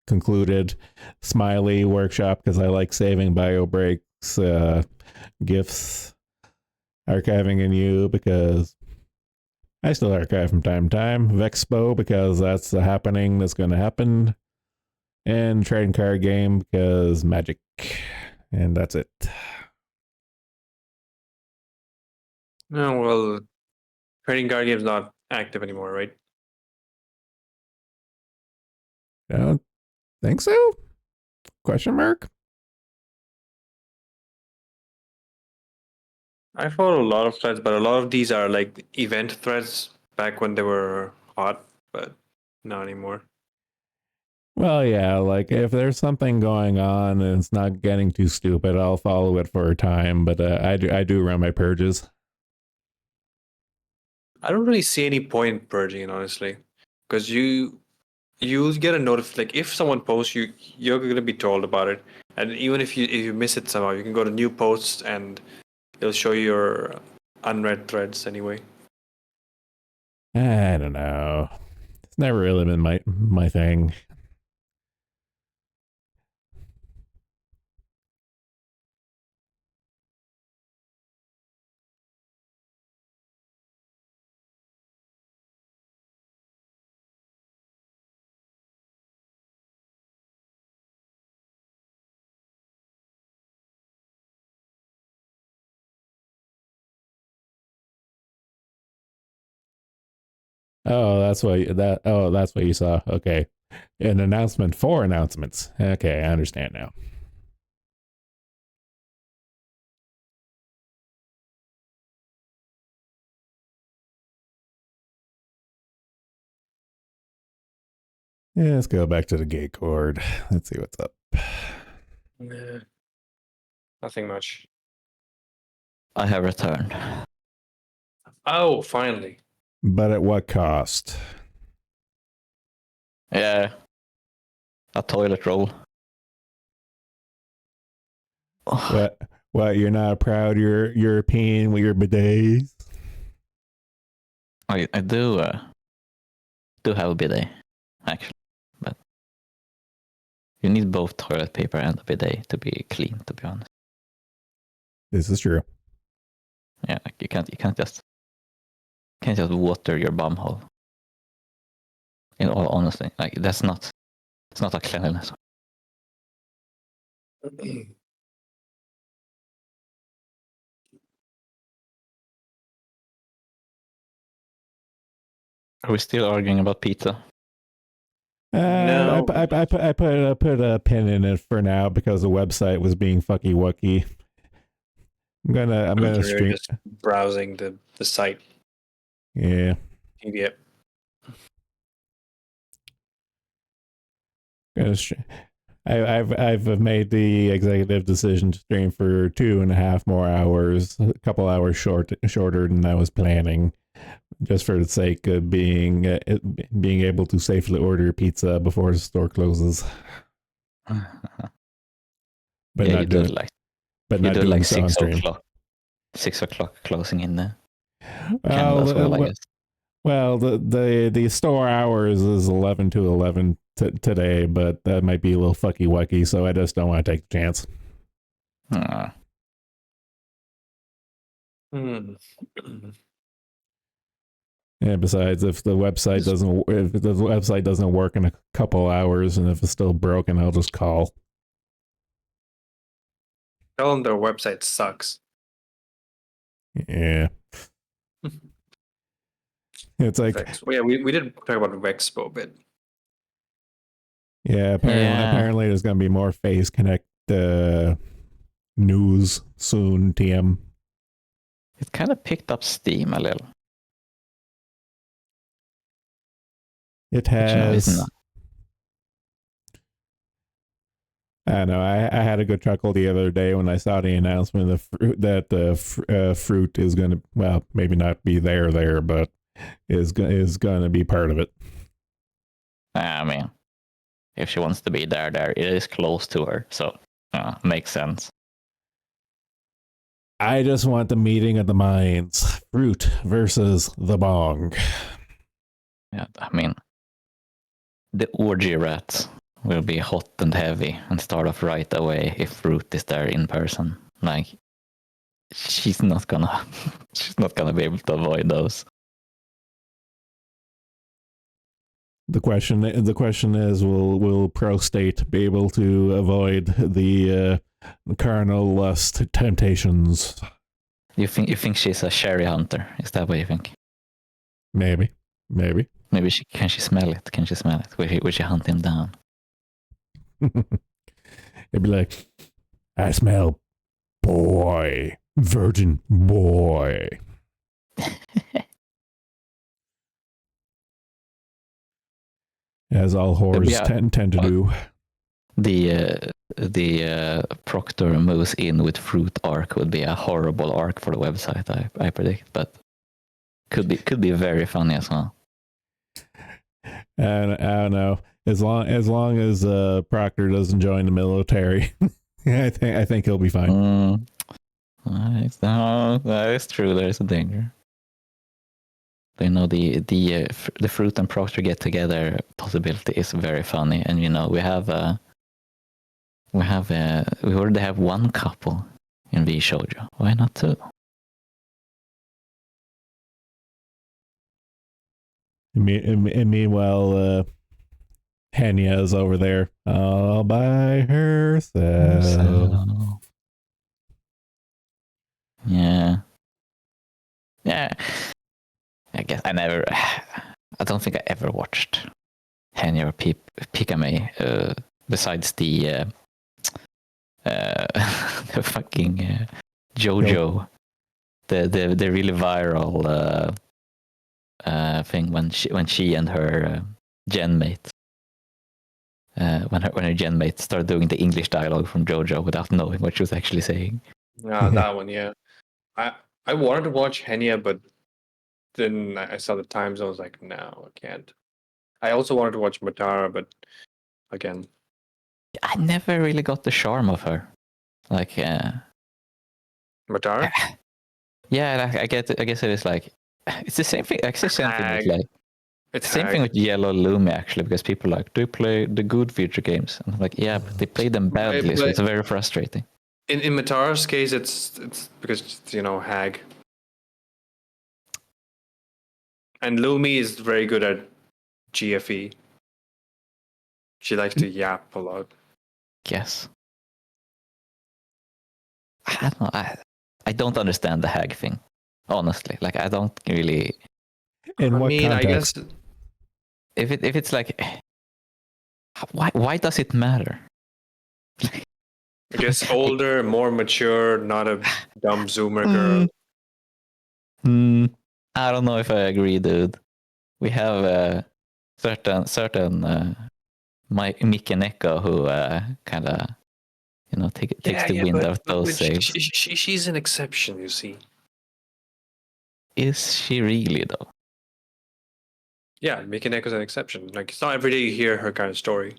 concluded. Smiley workshop because I like saving bio breaks, gifts, archiving in you because I still archive from time to time. Vexpo because that's the happening that's going to happen, and trading card game because magic, and that's it. No, well, trading card game's not active anymore, right? I don't think so. Question mark. I follow a lot of threads, but a lot of these are like event threads back when they were hot, but not anymore. Well, yeah, like if there's something going on and it's not getting too stupid, I'll follow it for a time. But I do run my purges. I don't really see any point in purging it, honestly, because you'll get a notice like if someone posts you're gonna be told about it, and even if you miss it somehow, you can go to new posts and it'll show you your unread threads anyway. I don't know. It's never really been my thing. Oh, that's what that. Oh, that's what you saw. Okay, an announcement for announcements. Okay, I understand now. Yeah, let's go back to the gate cord. Let's see what's up. Nah, nothing much. I have returned. Oh, finally. But at what cost? Yeah. A toilet roll. What? What? You're not proud you're European with your bidets? I do have a bidet, actually, but you need both toilet paper and a bidet to be clean. To be honest, This is true. yeah, like you can't just water your bum hole. In all honesty, like it's not a cleanliness. Are we still arguing about pizza? No. I put a pin in it for now because the website was being fucky wucky. I'm gonna You're stream. just browsing the site. Yeah. Idiot. I've made the executive decision to stream for 2.5 more hours, a couple hours shorter than I was planning, just for the sake of being able to safely order pizza before the store closes. But Yeah, not you do doing, like but you not do doing like so on 6 stream. o'clock. 6 o'clock closing in there. Well, Canada as well, I guess. well, the store hours is 11 to 11 today, but that might be a little fucky wucky, so I just don't want to take the chance. Hmm. Yeah. Besides, if the website doesn't work in a couple hours, and if it's still broken, I'll just call. Tell them their website sucks. Yeah. It's like, Vex. Well, yeah, we did talk about Vexpo a bit. yeah. Apparently, there's gonna be more Face Connect news soon. TM. It kind of picked up steam a little. It But, it's has. not. I don't know. I had a good chuckle the other day when I saw the announcement of that the fruit is going to, well, maybe not be there, but is going to be part of it. I mean, if she wants to be there, it is close to her, so makes sense. I just want the meeting of the minds. Fruit versus the bong. Yeah, I mean, the orgy rats will be hot and heavy and start off right away if Fruit is there in person. Like, she's not gonna be able to avoid those. The question is, will Prostate be able to avoid the carnal lust temptations? You think she's a sherry hunter? Is that what you think? Maybe. Maybe can she smell it? Can she smell it? Will she hunt him down? It'd be like, I smell boy, virgin boy. As all whores tend to do. The Proctor moves in with Fruit arc would be a horrible arc for the website, I predict, but could be very funny as well. And I don't know. As long as Proctor doesn't join the military, I think he'll be fine. That is true. There is a danger. They know the Fruit and Proctor get together possibility is very funny, and we already have one couple in V Shoujo. Why not two? And meanwhile, Henya is over there all by herself. Yeah. I guess I I don't think I ever watched Hanya or Pikame besides the the fucking JoJo, the really viral thing when she and her gen mate. When her gen mate started doing the English dialogue from JoJo without knowing what she was actually saying. That one, yeah. I wanted to watch Henya, but then I saw the times. I was like, no, I can't. I also wanted to watch Matara, but again, I never really got the charm of her. Like, Matara. yeah, like, I guess it is like it's the same thing. Actually, same thing with Hag. like It's same thing with Yellow Lumi actually, because people are like, do you play the good future games? And I'm like, yeah, but they play them badly, so but- it's very frustrating. In Matara's case, it's because Hag. And Lumi is very good at GFE. She likes to yap a lot. Guess. I don't know. I don't understand the hag thing, honestly. Like, I don't really. In what context? I guess If it's like, why does it matter? older, more mature, not a dumb Zoomer girl. I don't know if I agree, dude. We have certain Mickey Neko who kind of takes the wind out of those sails. She's an exception, you see. Is she really though? Yeah, Mikaneko's an exception. Like, it's not every day you hear her kind of story.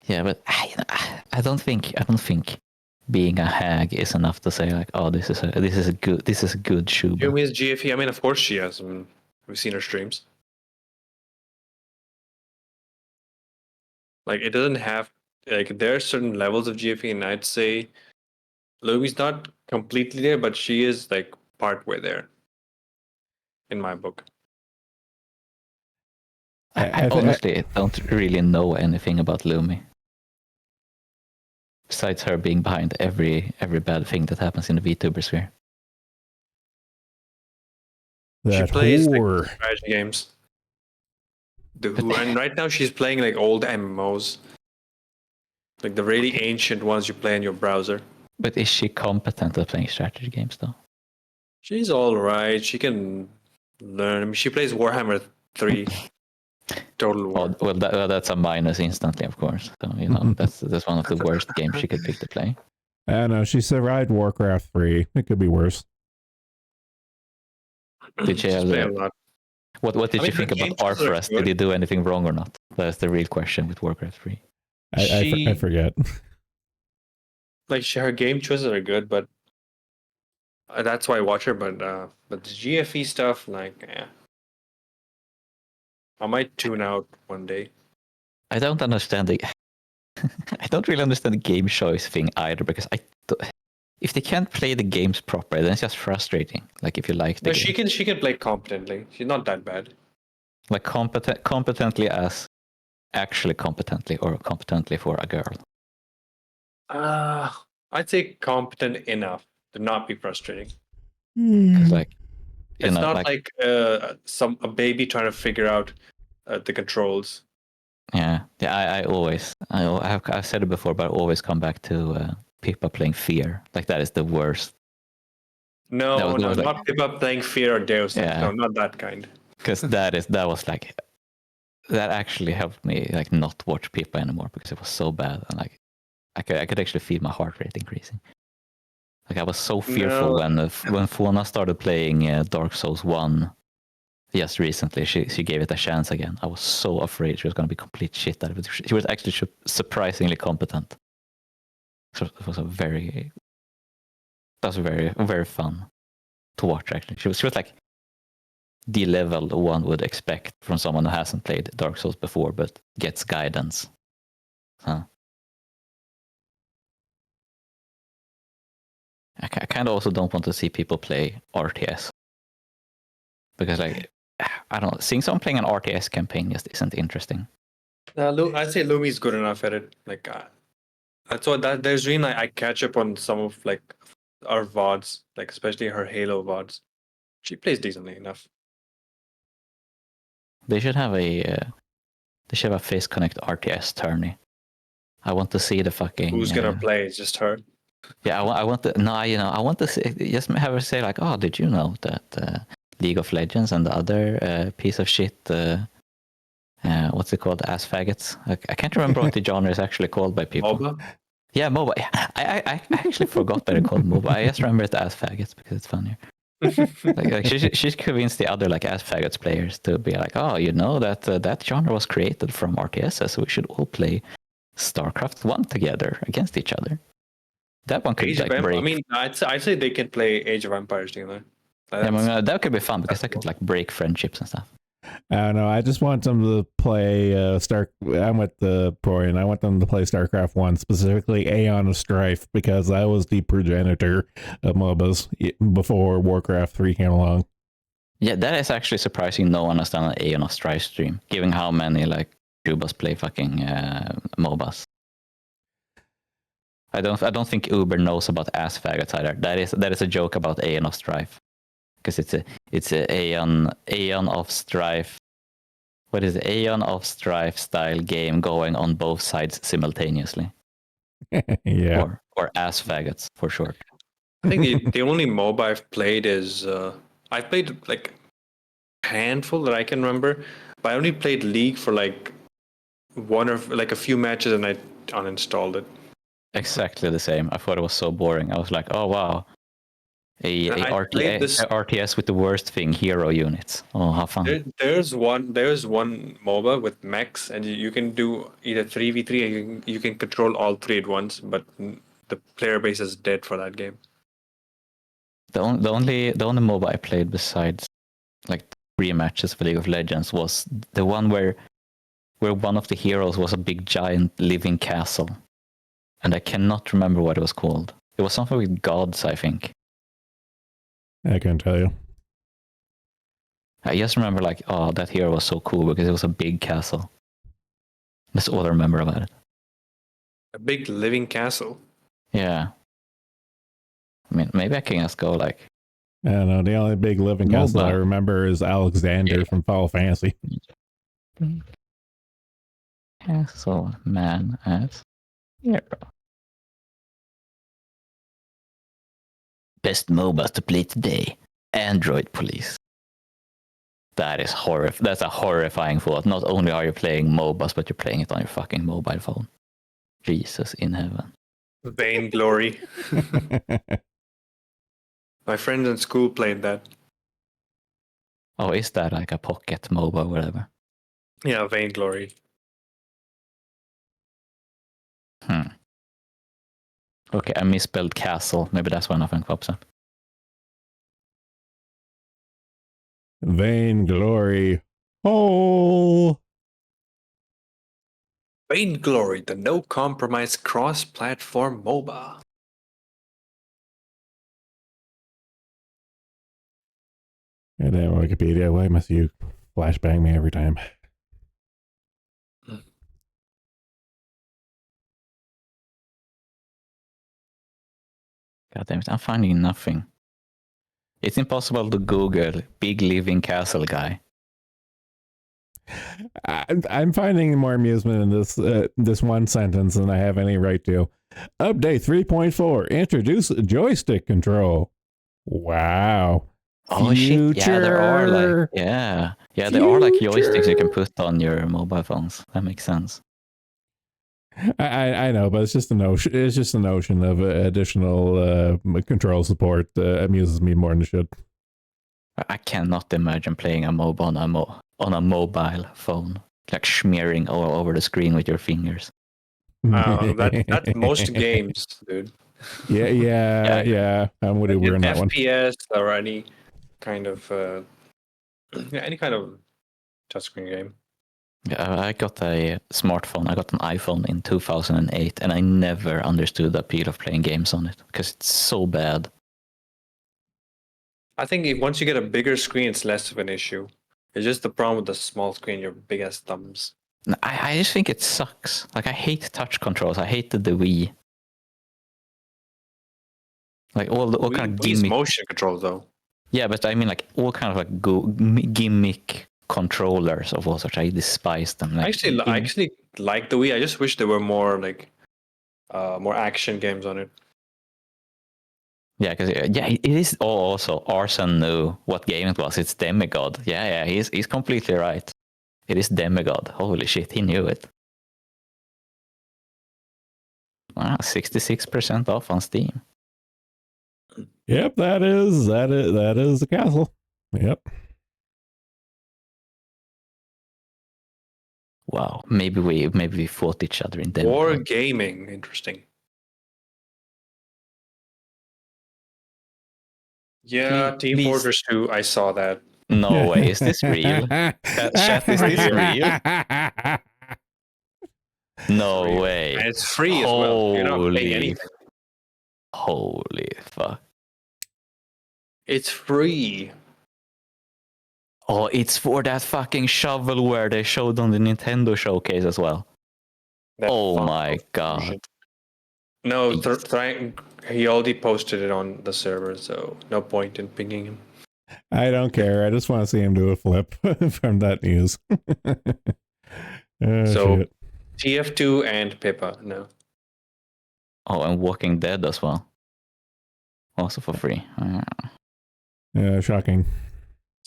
Yeah, but I don't think being a hag is enough to say like, oh, this is a good Shuba. Yumi is GFE. I mean, of course she has. I mean, we've seen her streams. Like, it doesn't have like there are certain levels of GFE, and I'd say Lumi's not completely there, but she is like part way there. In my book. I honestly don't really know anything about Lumi. Besides her being behind every bad thing that happens in the VTuber sphere. That she plays whore. like, strategy games. And right now she's playing like old MMOs. Like the really ancient ones you play in your browser. But is she competent at playing strategy games though? She's alright. She can learn. I mean, she plays Warhammer 3. Total War. Oh, well, that's a minus instantly, of course. So that's one of the worst games she could pick to play. I don't know. She survived Warcraft 3. It could be worse. Did she She's have playing a lot. What did you think about Arthras? Did he do anything wrong or not? That's the real question with Warcraft 3. I forget. Like her game choices are good, but that's why I watch her. But the GFE stuff, like, I might tune out one day. I don't understand I don't really understand the game choice thing either, because if they can't play the games properly, then it's just frustrating. Like if you like the game. She can play competently. She's not that bad. Like competently as actually competently, or competently for a girl. I'd say competent enough to not be frustrating. Like It's not like a baby trying to figure out the controls. Yeah. I've said it before, but I always come back to people playing Fear. Like that is the worst. No, not people playing Fear or Deus Ex. Yeah. No, not that kind. Because that was like that actually helped me like not watch people anymore, because it was so bad, and like I could actually feel my heart rate increasing. Like I was so fearful when Fona started playing Dark Souls 1 just recently. She gave it a chance again. I was so afraid she was going to be complete shit out of it. She was actually surprisingly competent. So it was very very fun to watch. Actually, she was like the level one would expect from someone who hasn't played Dark Souls before but gets guidance. Huh. I kind of also don't want to see people play RTS, because like I don't know, seeing someone playing an RTS campaign just isn't interesting. I'd say Lumi's good enough at it. Like that's what there's reason I catch up on some of like our VODs, like especially her Halo VODs. She plays decently enough. They should have a Face Connect RTS tourney. I want to see the fucking. Who's gonna play? It's just her. Yeah, I want to. No, I want to see, just have her say like, "Oh, did you know that League of Legends and the other piece of shit? What's it called? Ass faggots. I can't remember what the genre is actually called by people. MOBA? Yeah, MOBA. I actually forgot that it's called MOBA. I just remember it as faggots because it's funnier. like she's convinced the other like ass faggots players to be like, oh, you know that that genre was created from RTS, so we should all play StarCraft 1 together against each other. That one could Age of like Empires. break. I mean, I'd say they can play Age of Empires together. Yeah, I mean, that could be fun because that could like break friendships and stuff. I don't know. I just want them to play I'm with the Proy, I want them to play StarCraft 1, specifically Aeon of Strife, because that was the progenitor of MOBAs before Warcraft 3 came along. Yeah, that is actually surprising. No one has done an Aeon of Strife stream, given how many like Jubas play fucking MOBAs. I don't think Uber knows about ass faggots either. That is a joke about Aeon of Strife, because it's a Aeon of Strife. What is it? Aeon of Strife style game going on both sides simultaneously. Yeah. Or ass faggots for short. I think the only MOBA I've played is I've played like a handful that I can remember, but I only played League for like one or like a few matches and I uninstalled it. Exactly the same. I thought it was so boring. I was like, oh wow, a I played this- RTS with the worst thing, hero units. Oh, how fun! There's one MOBA with mechs, and you can do either 3v3 and you can control all three at once, but the player base is dead for that game. The only MOBA I played besides like 3 matches for League of Legends was the one where one of the heroes was a big giant living castle, and I cannot remember what it was called. It was something with gods, I think. I can't tell you. I just remember like, oh, that hero was so cool because it was a big castle. That's all I remember about it. A big living castle. Yeah. I mean, maybe I can just go like, I don't know. The only big living castle MOBA. I remember is Alexander from Final Fantasy. castle man as hero. Best MOBAs to play today. Android Police. That is That's a horrifying thought. Not only are you playing MOBAs, but you're playing it on your fucking mobile phone. Jesus in heaven. Vainglory. My friends in school played that. Oh, is that like a pocket MOBA or whatever? Yeah, Vainglory. Okay, I misspelled castle. Maybe that's why nothing pops up. Vainglory. Oh. Vainglory, the no compromise cross-platform MOBA. And then Wikipedia. Why must you flashbang me every time? God damn it, I'm finding nothing. It's impossible to Google big living castle guy. I'm finding more amusement in this one sentence than I have any right to. Update 3.4. Introduce joystick control. Wow. Oh shit! Yeah, there are like there are like joysticks you can put on your mobile phones. That makes sense. I know, but it's just a notion. It's just a notion of additional control support amuses me more than it should. I cannot imagine playing a MOBA on a mobile phone, like smearing all over the screen with your fingers. That's most games, dude. Yeah. I'm with you on that one. FPS or any kind of any kind of touchscreen game. Yeah, I got a smartphone. I got an iPhone in 2008, and I never understood the appeal of playing games on it because it's so bad. I think once you get a bigger screen, it's less of an issue. It's just the problem with the small screen, your big ass thumbs. I just think it sucks. Like, I hate touch controls. I hated the Wii. Like all kind of Wii's gimmick motion control though. Yeah, but I mean like all kind of like gimmick controllers of all sorts. I despise them. Like, I actually like the Wii. I just wish there were more more action games on it. yeah, because it is. Oh, also Arson knew what game it was. It's Demigod. Yeah, he's completely right. It is Demigod. Holy shit, he knew it. Wow, 66% off on Steam. Yep, that is the castle. Yep. Wow, maybe we fought each other in Demigod. War gaming, interesting. Yeah, Team please. Fortress 2. I saw that. No way, is this real? Chat, is this real? No Real. way. And it's free as well. You're not paying Holy anything. Holy fuck. It's free. Oh, it's for that fucking shovelware they showed on the Nintendo showcase as well. That Oh Funko my god. version. No, Jeez. he already posted it on the server, so no point in pinging him. I don't care. I just want to see him do a flip from that news. So shit. TF2 and Pippa, no. Oh, and Walking Dead as well. Also for free. Shocking.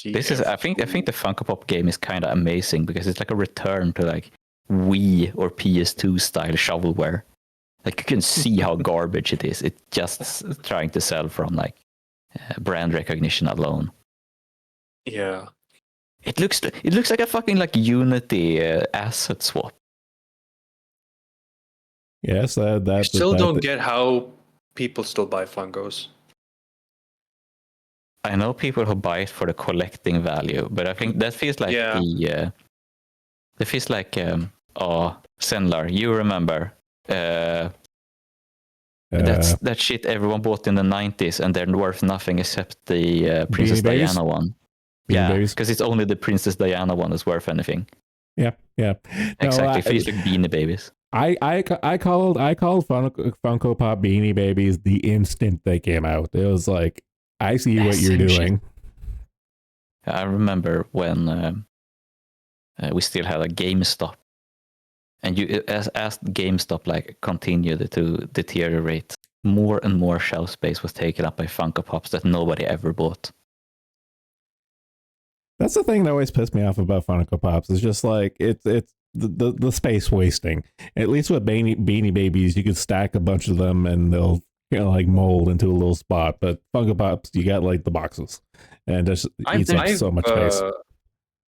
This is I think the Funko Pop game is kind of amazing because it's like a return to like Wii or PS2 style shovelware. Like you can see how garbage it is. It's just trying to sell from like brand recognition alone. Yeah. It looks like a fucking like Unity asset swap. Yes, that I still don't get how people still buy Funkos. I know people who buy it for the collecting value, but I think that feels like that feels like Senlar, you remember that shit everyone bought in the 90s and they're worth nothing except the Princess Diana one. Yeah, because it's only the Princess Diana one that's worth anything. Yeah. Exactly, it feels like Beanie Babies. I called Funko Pop Beanie Babies the instant they came out. It was like, I see what you're doing. I remember when we still had a GameStop, and as GameStop like continued to deteriorate, more and more shelf space was taken up by Funko Pops that nobody ever bought. That's the thing that always pissed me off about Funko Pops. It's just like it's the space wasting. At least with Beanie Babies, you could stack a bunch of them and they'll like mold into a little spot. But Funko Pops, you got like the boxes, and just eats up so much space.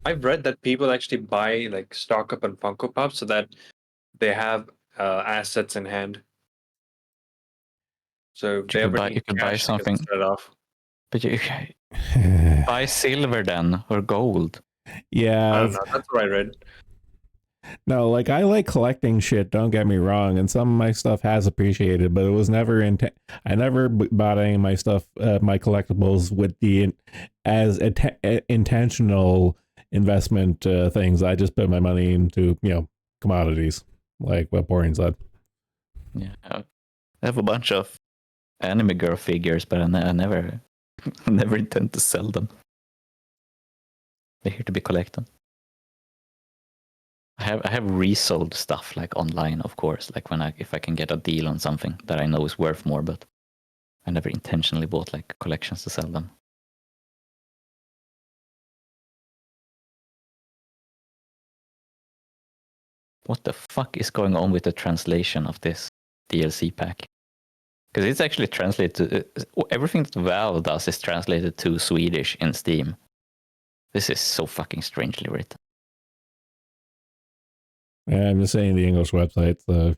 I've read that people actually buy like stock up on Funko Pops so that they have assets in hand. So you could buy something. But you buy silver then or gold. Yeah, I don't know. That's what I read. No, like I like collecting shit. Don't get me wrong, and some of my stuff has appreciated, but it was never I never bought any of my stuff, my collectibles, with the intentional investment things. I just put my money into commodities, like what Boring said. Yeah, I have a bunch of anime girl figures, but I never intend to sell them. They're here to be collected. I have resold stuff like online, of course, like if I can get a deal on something that I know is worth more, but I never intentionally bought like collections to sell them. What the fuck is going on with the translation of this DLC pack? Because it's actually translated to everything that Valve does is translated to Swedish in Steam. This is so fucking strangely written. Yeah, I'm just saying the English website. So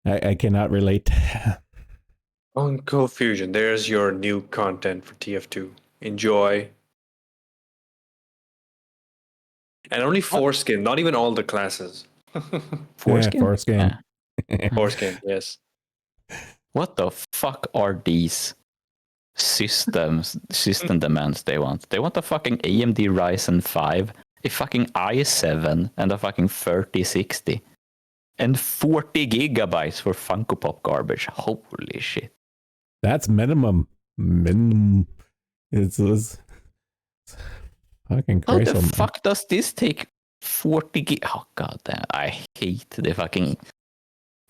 I cannot relate. On Fusion, there's your new content for TF2. Enjoy. And only foreskin, not even all the classes. Foreskin? Foreskin. Yeah. Foreskin, yes. What the fuck are these system demands they want? They want a fucking AMD Ryzen 5, a fucking i7, and a fucking 3060. And 40 gigabytes for Funko Pop garbage. Holy shit. That's minimum. It's Fucking How crazy. the fuck does this take 40 gig? Oh god damn! I hate the fucking.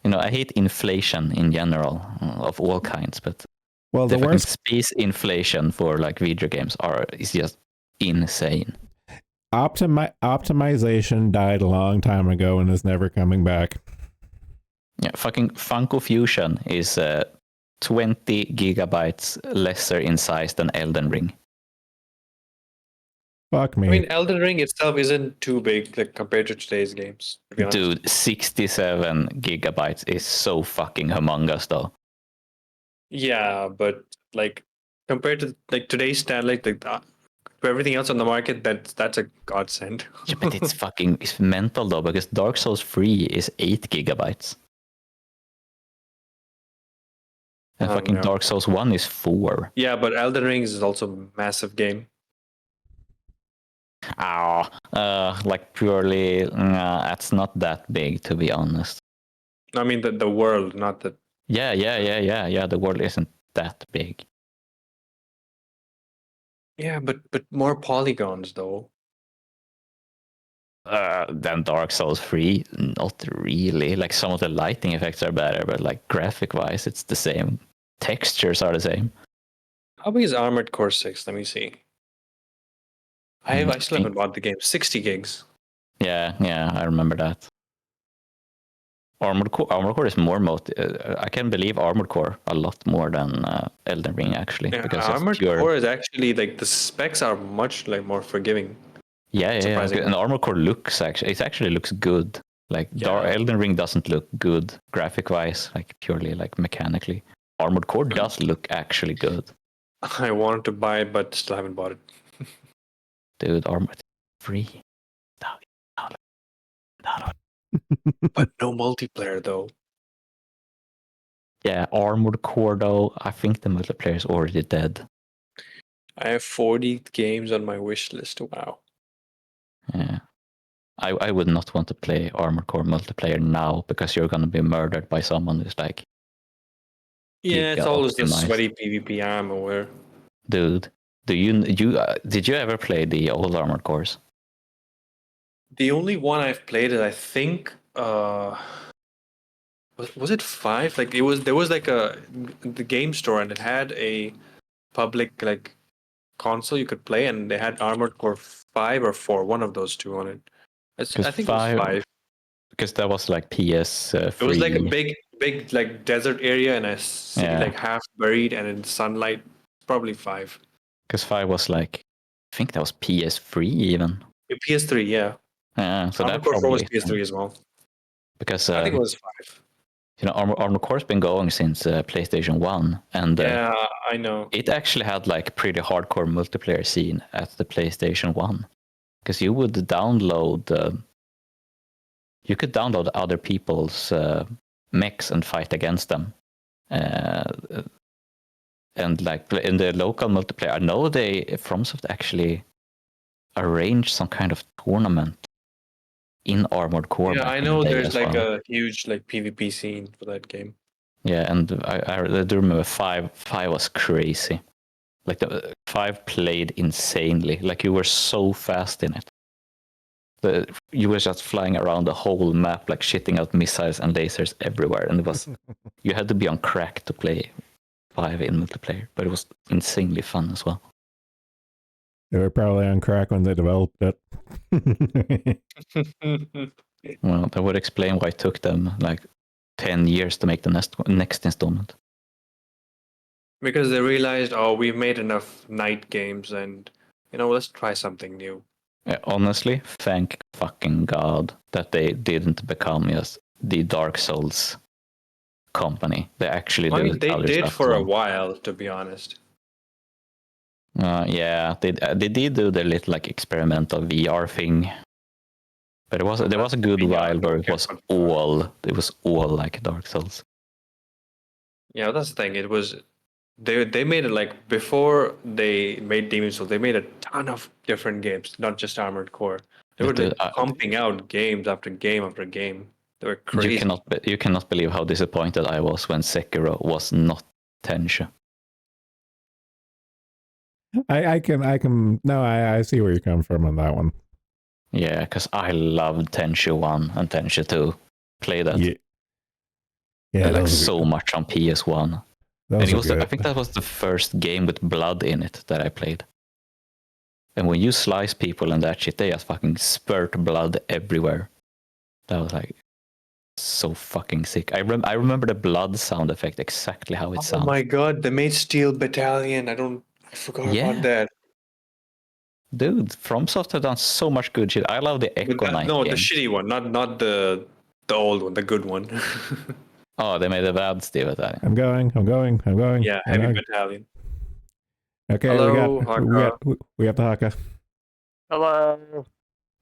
I hate inflation in general of all kinds, but Well, the the fucking worst space inflation for like video games is just insane. optimization died a long time ago and is never coming back. Yeah, fucking Funko Fusion is 20 gigabytes lesser in size than Elden Ring. Fuck me. I mean, Elden Ring itself isn't too big like compared to today's games. To be honest. Dude, 67 gigabytes is so fucking humongous, though. Yeah, but like compared to like today's standard, like to everything else on the market, that's a godsend. Yeah, but it's mental though, because Dark Souls 3 is 8 gigabytes. And fucking know. Dark Souls 1 is 4. Yeah, but Elden Ring is also a massive game. Like purely, that's not that big, to be honest. I mean the world, not the. Yeah. The world isn't that big. Yeah, but more polygons though. Than Dark Souls 3, not really. Like some of the lighting effects are better, but like graphic wise, it's the same. Textures are the same. How big is Armored Core 6? Let me see. I still haven't bought the game. 60 gigs. Yeah, I remember that. Armored Core is more I can believe Armored Core a lot more than Elden Ring actually, Yeah, because Armored it's pure. Core is actually like the specs are much like more forgiving. Yeah. Surprisingly. And Armored Core it actually looks good. Like Yeah. Elden Ring doesn't look good graphic wise, like purely like mechanically. Armored Core does look actually good. I wanted to buy it, but still haven't bought it. Dude, Armored free. Download. But no multiplayer though. Yeah, Armored Core though, I think the multiplayer is already dead. I have 40 games on my wish list. Wow. Yeah. I would not want to play Armored Core multiplayer now because you're gonna be murdered by someone who's like, Yeah, it's giga always the optimized. sweaty PvP. I'm aware. Dude, did you ever play the old Armored Cores? The only one I've played is I think was it 5? Like there was like the game store and it had a public like console you could play and they had Armored Core 5 or 4, one of those two on it. I think it was 5. Because that was like PS It was like a free. big like desert area and a city Yeah. like half buried and in sunlight. Probably 5. Because 5 was like, I think that was PS3 even. PS3, yeah. Yeah, so Armored that Core 4 was probably PS3 as well. because I think it was 5. Armored Core's been going since PlayStation 1, and Yeah, I know. it actually had like pretty hardcore multiplayer scene at the PlayStation 1, because you would download other people's mechs and fight against them, and like in the local multiplayer, I know FromSoft actually arranged some kind of tournament in Armored Core. Yeah, back I in the know day there's as like well. a huge like PvP scene for that game. Yeah, and I do remember 5 was crazy. Like the 5 played insanely. Like you were so fast in it. You were just flying around the whole map, like shitting out missiles and lasers everywhere, and it was you had to be on crack to play 5 in multiplayer, but it was insanely fun as well. They were probably on crack when they developed it. Well, that would explain why it took them like 10 years to make the next installment. Because they realized, oh, we've made enough night games and let's try something new. Honestly, thank fucking God that they didn't become just the Dark Souls company. They actually I did mean, they other did stuff for as a well. while, to be honest. Yeah, they did do their little like experimental VR thing, but there was a good while where it was all like Dark Souls. Yeah, that's the thing. It was they made it like before they made Demon's Souls, they made a ton of different games, not just Armored Core. They were like pumping out games after game after game. They were crazy. You cannot believe how disappointed I was when Sekiro was not Tenchu. I can. No, I see where you come from on that one. Yeah, because I loved Tenchu 1 and Tenchu 2. Play that. Yeah, I like those are so good. much on PS1. And Those it are was I good. think that was the first game with blood in it that I played. And when you slice people and that shit, they just fucking spurt blood everywhere. That was like so fucking sick. I remember the blood sound effect exactly how it Oh sounds. my god, they made Steel Battalion. I forgot Yeah. about that. Dude, FromSoft have done so much good shit. I love the But Echo Knight no, the game. shitty one, not the old one, the good one. Oh, they made a bad Steve at that. I'm going. Yeah, I'm Heavy going. Battalion. Okay, Hello, we got the Haka. Hello.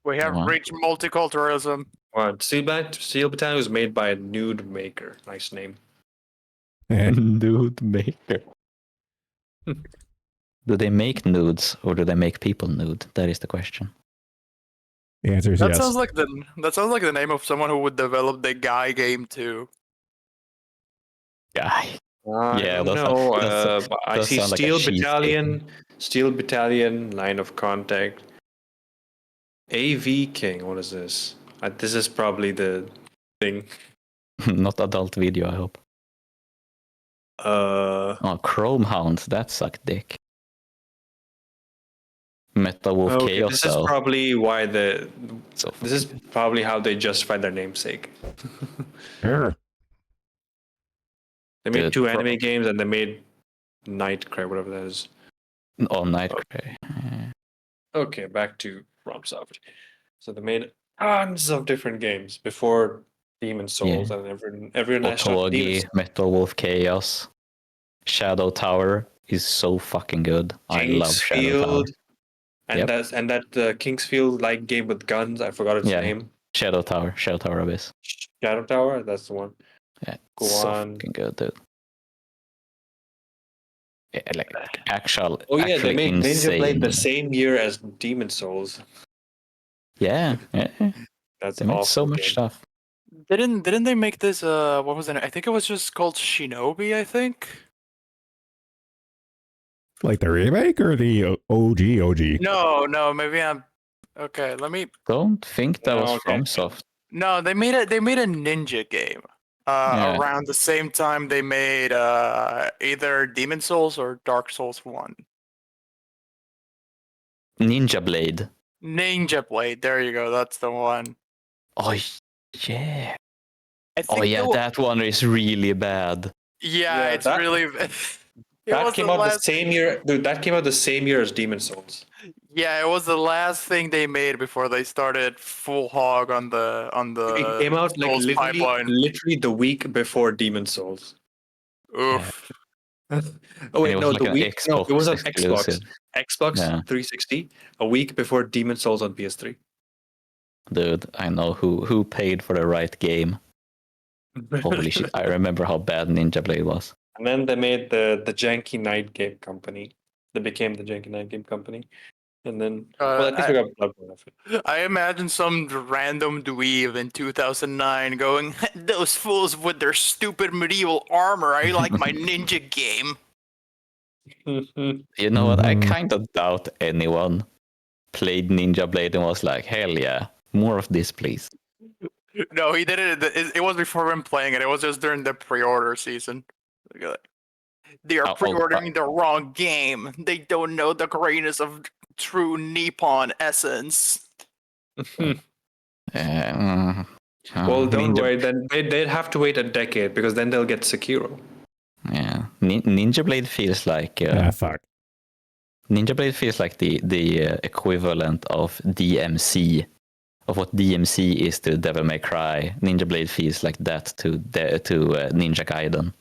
We have Wow. reached multiculturalism. Steel Battalion was made by a nude maker. Nice name. Nude maker. Do they make nudes or do they make people nude? That is the question. The answer is That yes. sounds like the name of someone who would develop the guy game too. Guy. I Yeah, don't that's- know. that's- I that see sounds like a Steel cheat Battalion, Steel Battalion, Line of Contact, AV King. What is this? This is probably the thing. Not adult video, I hope. Oh, Chrome Hounds, that sucked dick. Metal Wolf okay. Chaos This is Cell. probably why So this is probably how they justify their namesake. Sure. They made Dude, two anime games and they made Nightcray, whatever that is. Oh, Nightcray. Okay, back to FromSoft. So they made tons of different games before Demon Souls, and everyone I started Demon Otogi, Metal Wolf Chaos. Shadow Tower is so fucking good. I love Shadow Tower. Kingsfield, and Yep. that Kingsfield like game with guns. I forgot its Yeah. name. Shadow Tower Abyss. Shadow Tower. That's the one. Yeah, Go so on. fucking good, dude. Yeah, like actual. Oh yeah, they actually made Ninja Blade the insane. same year as Demon Souls. Yeah, That's they made awesome so much game. stuff. Didn't they make this what was it? I think it was just called Shinobi, I think. Like the remake or the OG? No, maybe I'm okay, let me Don't think that was Okay. FromSoft. No, they made a ninja game. Yeah. Around the same time they made either Demon Souls or Dark Souls 1. Ninja Blade. Ninja Blade, there you go, that's the one. Oh yeah. I think Oh yeah, that one is really bad. Yeah, it's that- really That came out the same year, dude. That came out the same year as Demon Souls. Yeah, it was the last thing they made before they started full hog on the It came out like Souls pipeline. literally the week before Demon Souls. Oof. Oh And wait, it was no, like the an week. No, it was on Xbox exclusive. Xbox Yeah. 360, a week before Demon Souls on PS3. Dude, I know who paid for the right game. Holy shit! I remember how bad Ninja Blade was. And then they made the Janky Night Game Company. They became the Janky Night Game Company. And then, well, at least we got Bloodborne of it. I imagine some random dweeb in 2009 going, "Those fools with their stupid medieval armor. I like my ninja game." You know what? I Mhm. kind of doubt anyone played Ninja Blade and was like, "Hell yeah, more of this, please." No, he did it. It was before him playing it. It was just during the pre-order season. They are pre-ordering the wrong game. They don't know the greatness of true Nippon essence. Well, don't worry. Then they'd have to wait a decade because then they'll get Sekiro. Yeah, Ninja Blade feels like Fuck. Ninja Blade feels like the equivalent of DMC, of what DMC is to Devil May Cry. Ninja Blade feels like that to Ninja Gaiden,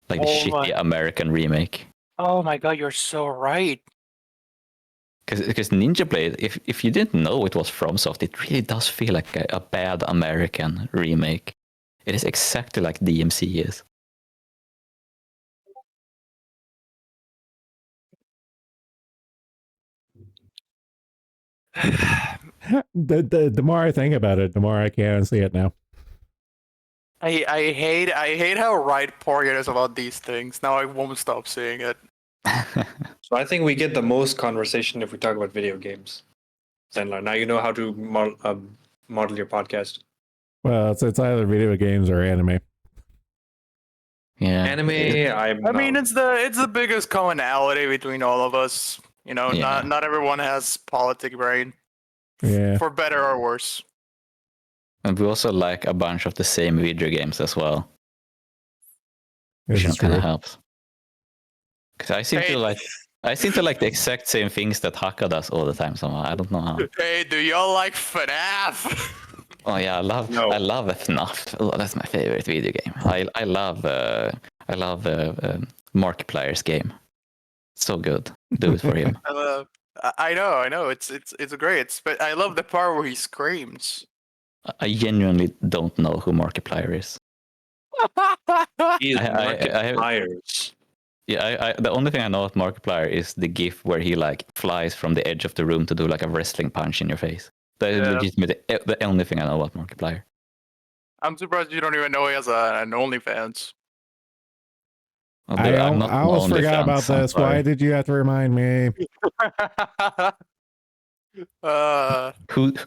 like the shitty American remake. Oh my god, you're so right. Because Ninja Blade, if you didn't know it was FromSoft, it really does feel like a bad American remake. It is exactly like DMC is. The more I think about it, the more I can't see it now. I hate how right Porygon is about these things. Now I won't stop seeing it. So I think we get the most conversation if we talk about video games. Zenlar, now you know how to model your podcast. Well, it's either video games or anime. Yeah. Anime, I mean, it's the biggest commonality between all of us. You know, Yeah. not everyone has politic brain, Yeah. for better or worse. And we also like a bunch of the same video games as well, This which is kind of true. helps. Because I seem Hey. to like the exact same things that Haka does all the time. Somehow I don't know how. Hey, do y'all like FNAF? Oh yeah, I love FNAF. Oh, that's my favorite video game. I love Markiplier's game. So good. Do it for him. I know. It's great. But I love the part where he screams. I genuinely don't know who Markiplier is. He is I have- Markiplier's. Yeah, the only thing I know of Markiplier is the gif where he like flies from the edge of the room to do like a wrestling punch in your face. That is Yeah. legitimately the only thing I know about Markiplier. I'm surprised you don't even know he has an OnlyFans. I almost forgot about this. Why did you have to remind me?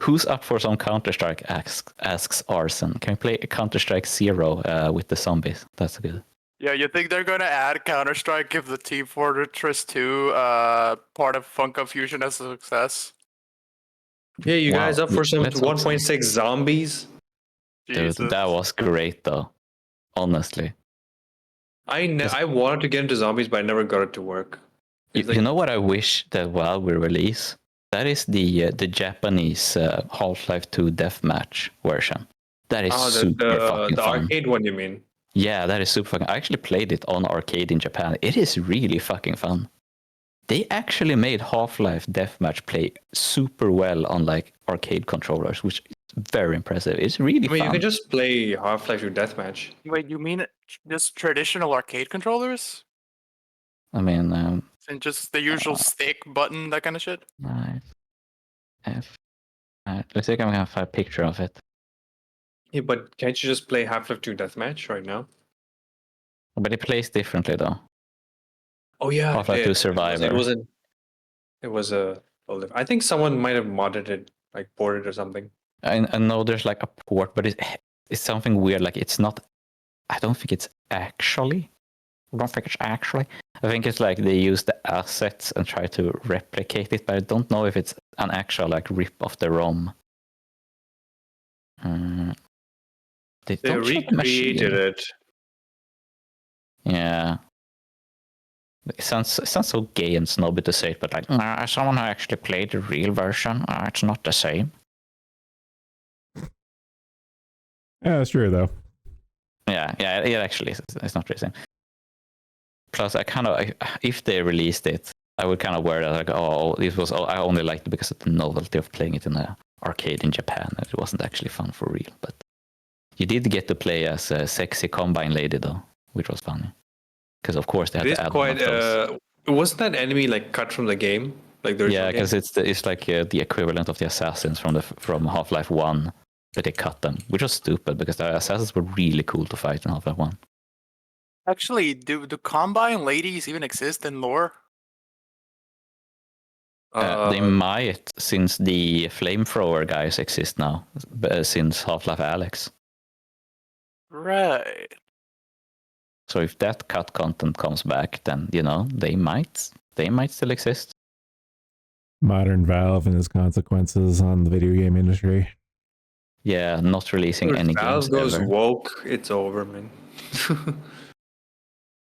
Who's up for some Counter-Strike? Asks Arson. Can we play Counter-Strike 0 with the zombies? That's good. Yeah, you think they're gonna add Counter-Strike if the Team Fortress 2 part of Funko Fusion is a success? Yeah, you Wow, guys up for some let's hope so. 1.6 zombies? Dude, that was great though. Honestly. I wanted to get into zombies, but I never got it to work. You know what I wish that WoW will release? That is the Japanese Half-Life 2 deathmatch version. That is super fucking the fun. arcade one, you mean? Yeah, that is super fucking. I actually played it on arcade in Japan. It is really fucking fun. They actually made Half-Life Deathmatch play super well on like arcade controllers, which is very impressive. It's really I mean, fun. you can just play Half-Life 2 Deathmatch. Wait, you mean just traditional arcade controllers? I mean, And just the usual stick button, that kind of shit? nice. Let's see if I can find a picture of it. Yeah, but can't you just play Half-Life 2 Deathmatch right now? But it plays differently though. Oh yeah, Half-Life 2 it Survivor. wasn't. It was a. I think someone might have modded it, like ported or something. I know there's like a port, but it's something weird. Like it's not. I don't think it's actually. I think it's like they use the assets and try to replicate it, but I don't know if it's an actual like rip of the ROM. They recreated it. Yeah. It sounds so gay and snobby to say it, but like, as someone who actually played the real version, it's not the same. Yeah, that's true though. Yeah, it actually is. It's not the same. Plus, if they released it, I would kind of worry that like, I only liked it because of the novelty of playing it in an arcade in Japan, and it wasn't actually fun for real. But you did get to play as a sexy combine lady though, which was funny. Because of course they had to add one of those. Wasn't that enemy like cut from the game? Like the Yeah, because it's like the equivalent of the assassins from Half-Life 1, but they cut them, which was stupid because the assassins were really cool to fight in Half-Life 1. Actually, do Combine ladies even exist in lore? They might, since the flamethrower guys exist now, since Half-Life Alyx. Right. So if that cut content comes back, then they might still exist. Modern Valve and its consequences on the video game industry. Yeah, not releasing any games Valve goes ever. woke, it's over, man.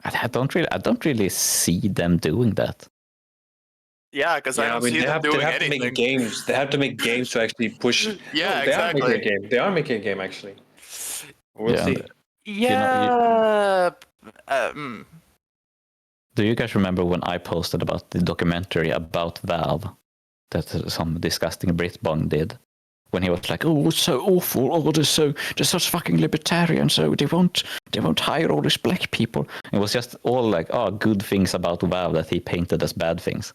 I don't really see them doing that. Yeah, because I don't see them doing they have anything. to make games. They have to make games to actually push. Yeah, They exactly. are making a game. They are making a game actually. We'll Yeah. see. Yeah. Do you guys remember when I posted about the documentary about Valve that some disgusting Britbong did? When he was like, "Oh, it's so awful! Oh, they're such fucking libertarian. So they won't hire all these black people." It was just all like, good things about Valve that he painted as bad things.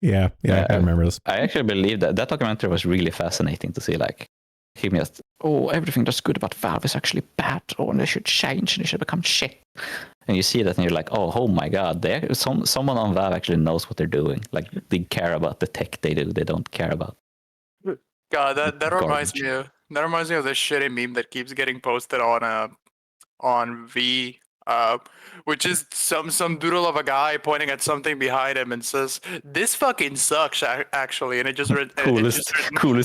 Yeah, I remember this. I actually believe that documentary was really fascinating to see, like him just, everything that's good about Valve is actually bad, and they should change, and they should become shit. And you see that, and you're like, oh my god, someone on Valve actually knows what they're doing. Like they care about the tech they do. They don't care about. God, that reminds Garbage. me of this shitty meme that keeps getting posted on V, which is some doodle of a guy pointing at something behind him and says, "This fucking sucks, actually," and it just Coolest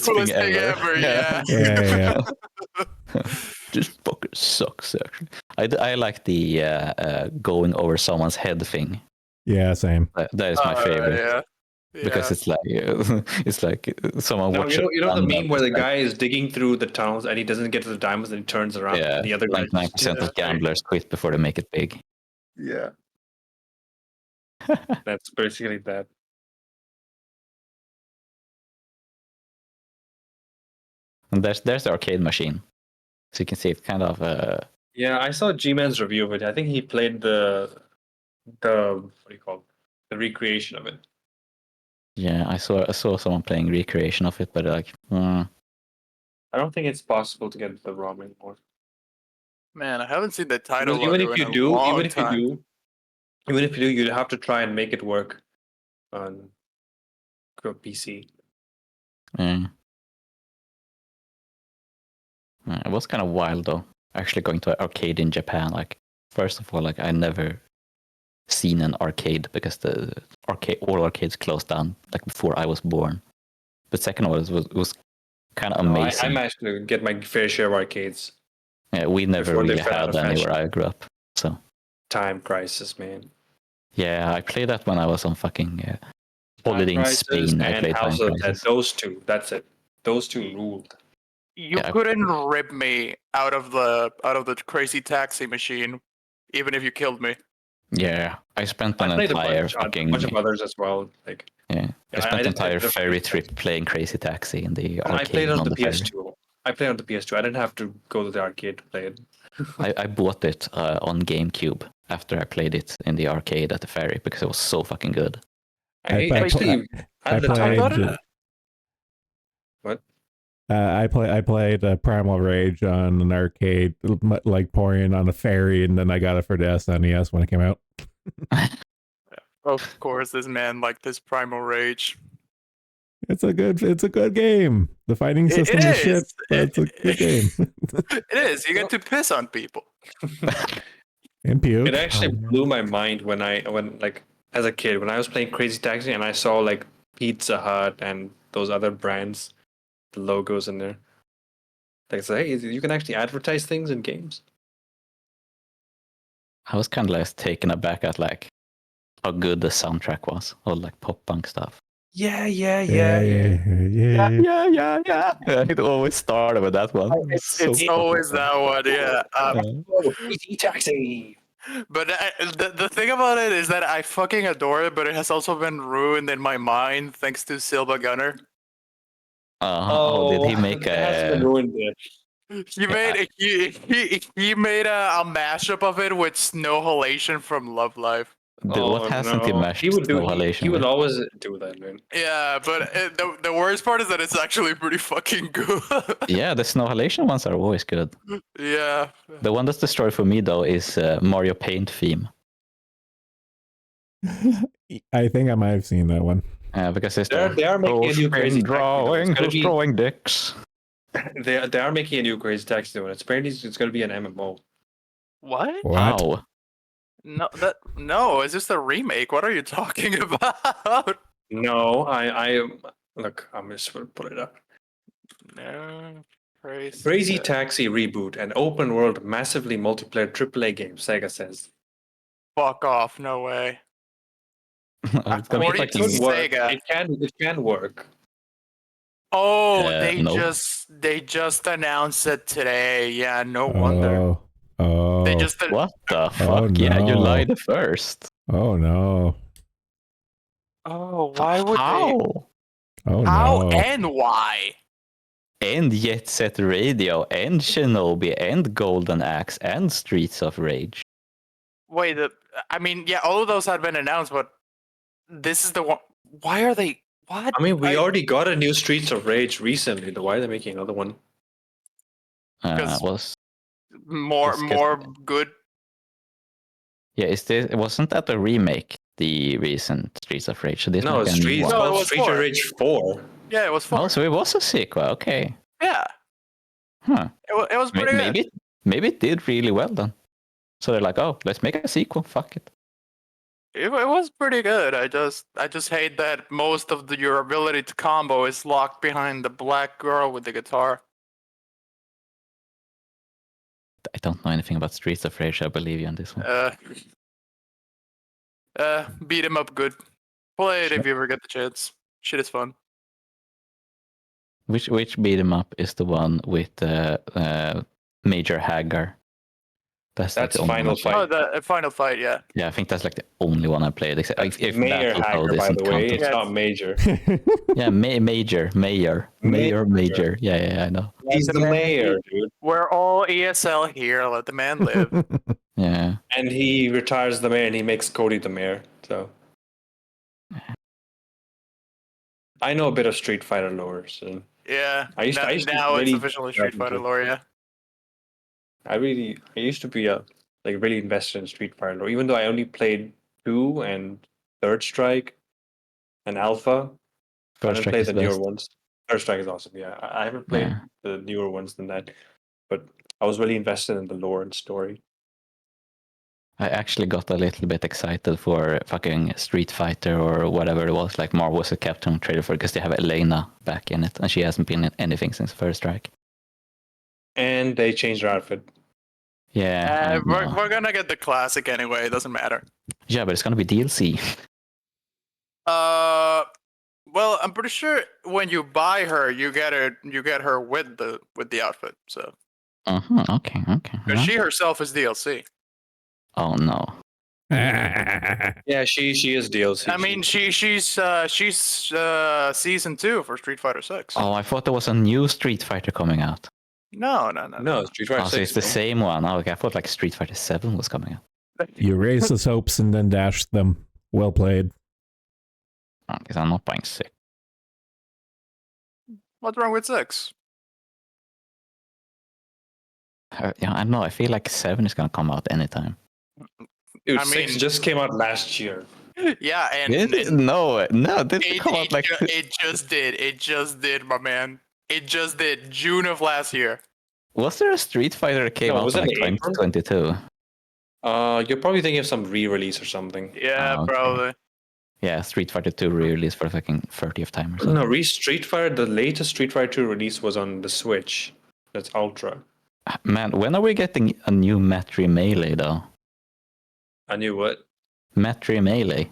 thing ever. Yeah. Yeah. This fucking sucks. Actually, I like the going over someone's head thing. Yeah, same. That is my favorite. Yeah. Because it's like someone No, watching. you know the meme where the guy is digging through the tunnels and he doesn't get to the diamonds and he turns around. Yeah, And the other guy. 99% of gamblers quit before they make it big. Yeah. That's basically that. And there's the arcade machine, so you can see it's kind of Yeah, I saw G-Man's review of it. I think he played the what do you call it? The recreation of it. yeah. I saw someone playing recreation of it, but like, I don't think it's possible to get the ROM anymore. Man, I haven't seen the title Because even logo if in you a do, long time. even if you do, you'd have to try and make it work on PC. yeah. It was kind of wild though. Actually going to an arcade in Japan. Like, first of all, like I never seen an arcade because all arcades closed down like before I was born. But second of all, it was kind of No, amazing. I managed to get my fair share of arcades. Yeah, we never before they really fell out had of any fashion. where I grew up. So Time Crisis, man. yeah, I played that when I was on fucking holiday in Crisis Spain. I and played House Time of Dead. Crisis. Those two. That's it. Those two ruled. You Yeah. couldn't rip me out of the crazy taxi machine, even if you killed me. Yeah, I spent I an played entire a fucking bunch of others as well. Like yeah. I I spent an didn't entire play the ferry Crazy trip playing Crazy Taxi in the and I played arcade on on the the ferry. PS2. I played on the PS2. I didn't have to go to the arcade to play it. I bought it on GameCube after I played it in the arcade at the ferry because it was so fucking good. I actually, at the time, played. What? I played Primal Rage on an arcade, like pouring on a ferry, and then I got it for the SNES when it came out. Of course, this man liked this Primal Rage. It's a good game. The fighting system is shit, but it's a good game. It is. You get to piss on people. And puke. It actually blew my mind when like as a kid when I was playing Crazy Taxi and I saw like Pizza Hut and those other brands, the logos in there. Like, it's like, hey, you can actually advertise things in games. I was kind of like taken aback at like how good the soundtrack was, all like pop punk stuff. Yeah. Yeah. It always started with that one. It's always that one, yeah. Crazy Taxi. But the thing about it is that I fucking adore it, but it has also been ruined in my mind thanks to Silva Gunner. Did he make it hasn't been ruined yet. He made a mashup of it with Snow Halation from Love Life. What hasn't he mashed? He would do. Snow Halation He would with? always do that, man. Yeah, but the worst part is that it's actually pretty fucking good. Yeah, the Snow Halation ones are always good. Yeah. The one that's the story for me though is Mario Paint theme. I think I might have seen that one. Because it's They are making a new Crazy drawing. Taxi. Who's drawing dicks? They are making a new Crazy Taxi, though, and apparently it's going to be an MMO. What? How? No, it's just a remake. What are you talking about? No, I look. I'm just going to pull it up. No, Crazy Taxi reboot, an open world, massively multiplayer AAA game. Sega says. Fuck off! No way. It's gonna be According fucking- to It could work. Sega. It can work. Oh, nope. they just announced it today. Yeah, no wonder. Oh. They just What the fuck? Yeah, you no. lied first. Oh no. Oh, why would How? Oh How no. and why? And Jet Set Radio, and Shinobi, and Golden Axe, and Streets of Rage. Wait, I mean, yeah, all of those had been announced, but this is the one. Why are they? What? I mean, we already got a new Streets of Rage recently. Why are they making another one? Because- Was more Just 'cause- good. Yeah, wasn't that a remake? The recent Streets of Rage. So this No, might be a new Streets. one. No, it Called was Street of 4. Rage 4. Yeah, it was 4. Oh, so it was a sequel. Okay. Yeah, Huh. it was pretty good. Maybe it did really well then. So they're like, oh, let's make a sequel. Fuck it. It was pretty good. I just hate that most of your ability to combo is locked behind the black girl with the guitar. I don't know anything about Streets of Rage. I believe you on this one. Beat him up good. Play it Sure. if you ever get the chance. Shit is fun. Which beat 'em up is the one with Major Hagar? That's like the only Final one. Fight. Oh, the final fight, yeah. Yeah, I think that's like the only one I played. Except if Mayor Battle Hacker, Code by isn't the way. counted. It's Yeah, not Major. Yeah, Major. Yeah, I know. He's the mayor, dude. We're all ESL here. Let the man live. Yeah. And he retires the mayor and he makes Cody the mayor. So I know a bit of Street Fighter lore. So Yeah. I used to now it's really officially Street dive into Fighter it. lore, yeah. I used to be really invested in Street Fighter lore, even though I only played 2 and Third Strike and Alpha. I First haven't Strike played is the the newer best. ones. Third Strike is awesome. Yeah, I haven't played Yeah. the newer ones than that, but I was really invested in the lore and story. I actually got a little bit excited for fucking Street Fighter or whatever it was, like Marvel vs. Capcom trailer for, because they have Elena back in it, and she hasn't been in anything since First Strike. And they changed her outfit. Yeah, I know. We're gonna get the classic anyway. It doesn't matter. Yeah, but it's gonna be DLC. Well, I'm pretty sure when you buy her, you get her with the outfit. So, Okay. because she herself is DLC. Oh no. Yeah, she is DLC. I mean, she's season 2 for Street Fighter 6. Oh, I thought there was a new Street Fighter coming out. No. no, Street Fighter Oh, 6. so it's the no? same one. Oh, okay. I thought like Street Fighter 7 was coming out. You raised his hopes and then dashed them. Well played. Because I'm not buying 6. What's wrong with 6? Yeah, I don't know. I feel like 7 is gonna come out anytime. Dude, I 6 mean- just came out last year. Yeah, and No, it didn't come out like. it just did. It just did, my man. It just did. June of last year. Was there a Street Fighter that came No, out was in it like in April? 2022? You're probably thinking of some re-release or something. Yeah, Oh, okay. probably. Yeah, Street Fighter 2 re-release for fucking 30th time or something. No, Street Fighter. The latest Street Fighter 2 release was on the Switch. That's Ultra. Man, when are we getting a new Metri Melee though? I knew what. Metri Melee.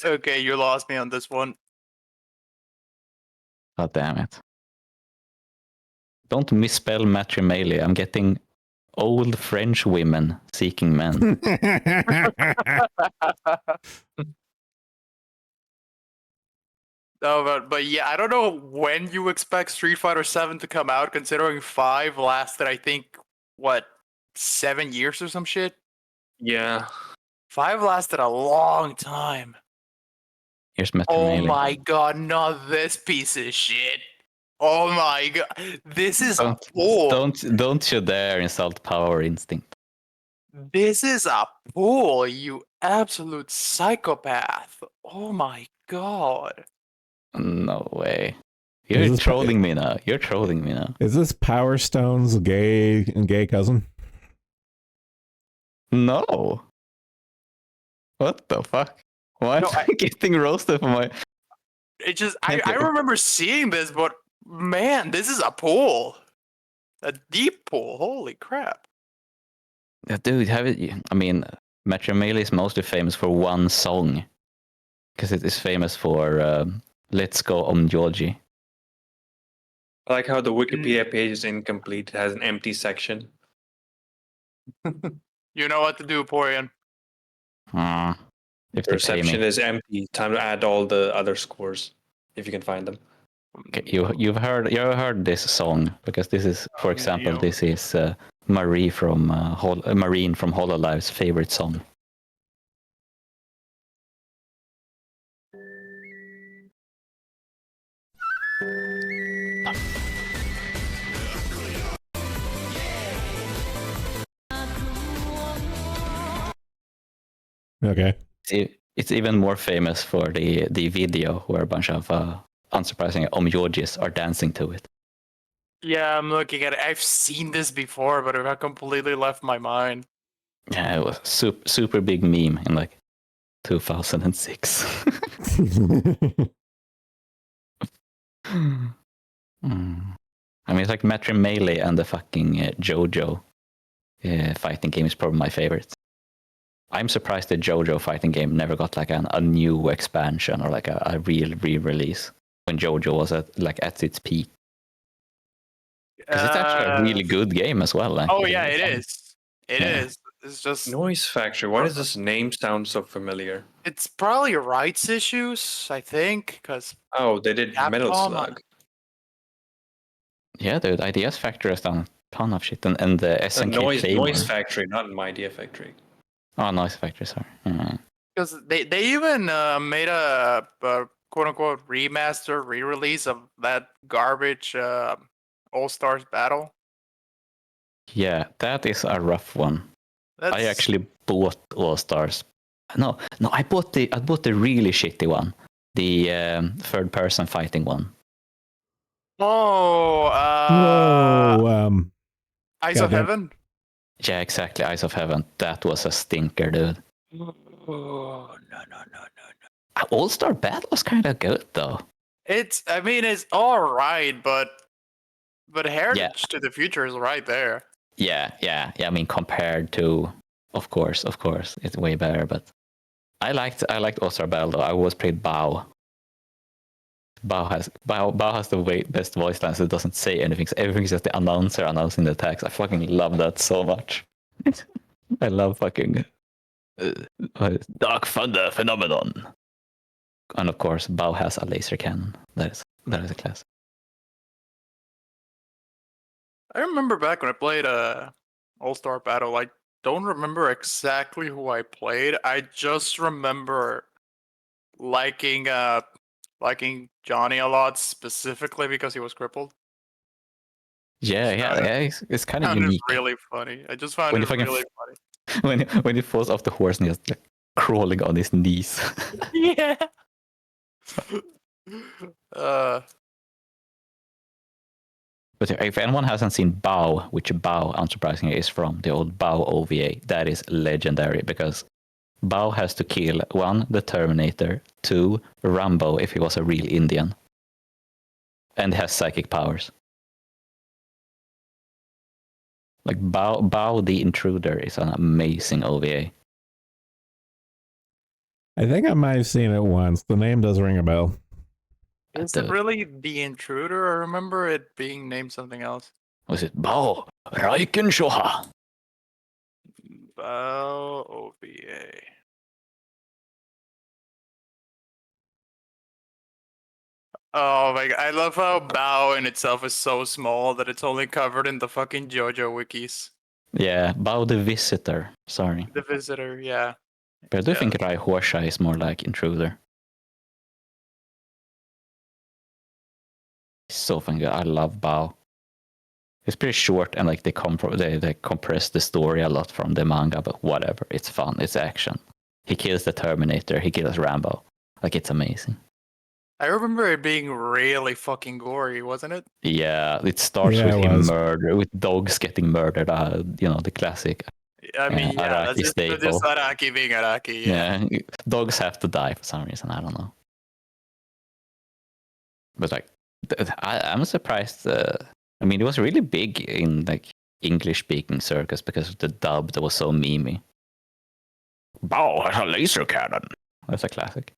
Okay, you lost me on this one. God damn it. Don't misspell Metri Melee. I'm getting old French women seeking men. No, but yeah, I don't know when you expect Street Fighter 7 to come out, considering 5 lasted, I think, what, 7 years or some shit? Yeah. 5 lasted a long time. Here's Metri Oh Melee. my god, not this piece of shit. Oh my god, this is a pool. Don't you dare insult Power Instinct. This is a pool, you absolute psychopath. Oh my god. No way. Is You're this trolling me now. You're trolling me now. Is this Power Stone's gay cousin? No. What the fuck? Why am I getting roasted for my... It just, I remember seeing this, but man, this is a pool. A deep pool. Holy crap. Yeah, dude, I mean, Metro Melee is mostly famous for one song. Because it is famous for Let's Go on Georgie. I like how the Wikipedia page is incomplete. It has an empty section. You know what to do, Porian. If The they pay reception me. is empty. Time to add all the other scores if you can find them. Okay, you've heard this song because this is, for example, this is Marine from Hololive's favorite song. Okay. It's even more famous for the video where a bunch of unsurprisingly omyojis are dancing to it. Yeah, I'm looking at it. I've seen this before, but it completely left my mind. Yeah, it was super big meme in like 2006. I mean, it's like Metro Melee and the fucking JoJo fighting game is probably my favorite. I'm surprised the JoJo fighting game never got like a new expansion or like a real re-release when JoJo was at its peak. Because it's actually a really good game as well. Like, Oh yeah, it is. It Yeah. is. It's just Noise Factory. Why does this name sound so familiar? it's probably rights issues, I think, because Oh, they did Metal Capcom, Slug. Yeah, dude, IDS Factory has done a ton of shit, and the SNK Noise Claymore. Factory, not My Idea Factory. Oh, Noise Factory, sorry. because they even made a quote unquote remaster re-release of that garbage All Stars battle. Yeah, that is a rough one. That's I actually bought All Stars. No, I bought the really shitty one, the third-person fighting one. oh Whoa. Eyes of goddamn. Heaven. Yeah, exactly. Eyes of Heaven. That was a stinker, dude. Oh no. All Star Battle was kind of good though. I mean, it's all right, but Heritage to the Future is right there. Yeah. I mean, compared to, of course, it's way better. But I liked All Star Battle though. I always played Bao. Bao has the best voice lines. It doesn't say anything. So everything's just the announcer announcing the attacks. I fucking love that so much. I love fucking Dark Thunder Phenomenon. And of course, Bao has a laser cannon. That is a class. I remember back when I played All Star Battle. I don't remember exactly who I played. I just remember liking Johnny a lot, specifically because he was crippled. Yeah. It's kind of Found it unique. really funny. I just found When it you fucking really funny. when he falls off the horse and he's like crawling on his knees. Yeah. But if anyone hasn't seen Bao, which Bao, unsurprisingly, is from the old Bao OVA, that is legendary because Bao has to kill 1, the Terminator, 2, Rambo if he was a real Indian, and has psychic powers. Like Bao the Intruder is an amazing OVA. I think I might have seen it once. The name does ring a bell. Is it really The Intruder? I remember it being named something else. Was it Bao Raikenshoha? Bao OVA. Oh my god, I love how Bao in itself is so small that it's only covered in the fucking JoJo wikis. Yeah, Bao the Visitor. Sorry. The Visitor, yeah. But I do think Raihorsha is more like Intruder. It's so funny. I love Bao. It's pretty short and like they compress the story a lot from the manga, but whatever. It's fun. It's action. He kills the Terminator. He kills Rambo. Like, it's amazing. I remember it being really fucking gory, wasn't it? Yeah, it starts Yeah, with it him was. with dogs getting murdered. The classic. I mean, yeah, Araki that's staple. just Araki being Araki. Yeah, dogs have to die for some reason. I don't know. But like, I'm surprised. I mean, it was really big in like English-speaking circles because of the dub that was so memey. Bao has a laser cannon. That's a classic.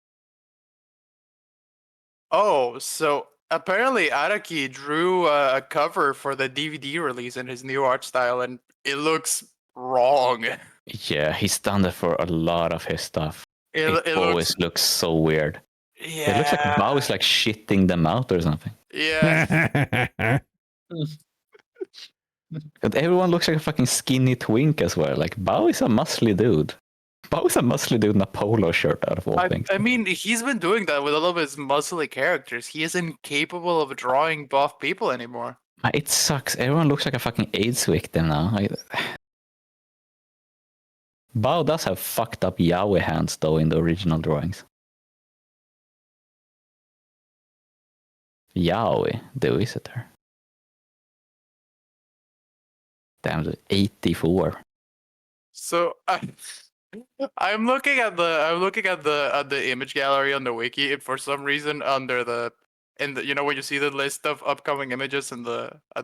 Oh, so apparently Araki drew a cover for the DVD release in his new art style, and it looks wrong. Yeah, he's done that for a lot of his stuff. It always looks so weird. Yeah. It looks like Bao is like shitting them out or something. Yeah. And everyone looks like a fucking skinny twink as well. Like, Bao is a muscly dude. Bao is a muscly dude in a polo shirt, out of all things. I mean, he's been doing that with all of his muscly characters. He isn't capable of drawing buff people anymore. It sucks. Everyone looks like a fucking AIDS victim now. Bao does have fucked up yaoi hands though in the original drawings. Yaoi, the visitor. Damn, 84. So I'm looking at the image gallery on the wiki, and for some reason under the when you see the list of upcoming images at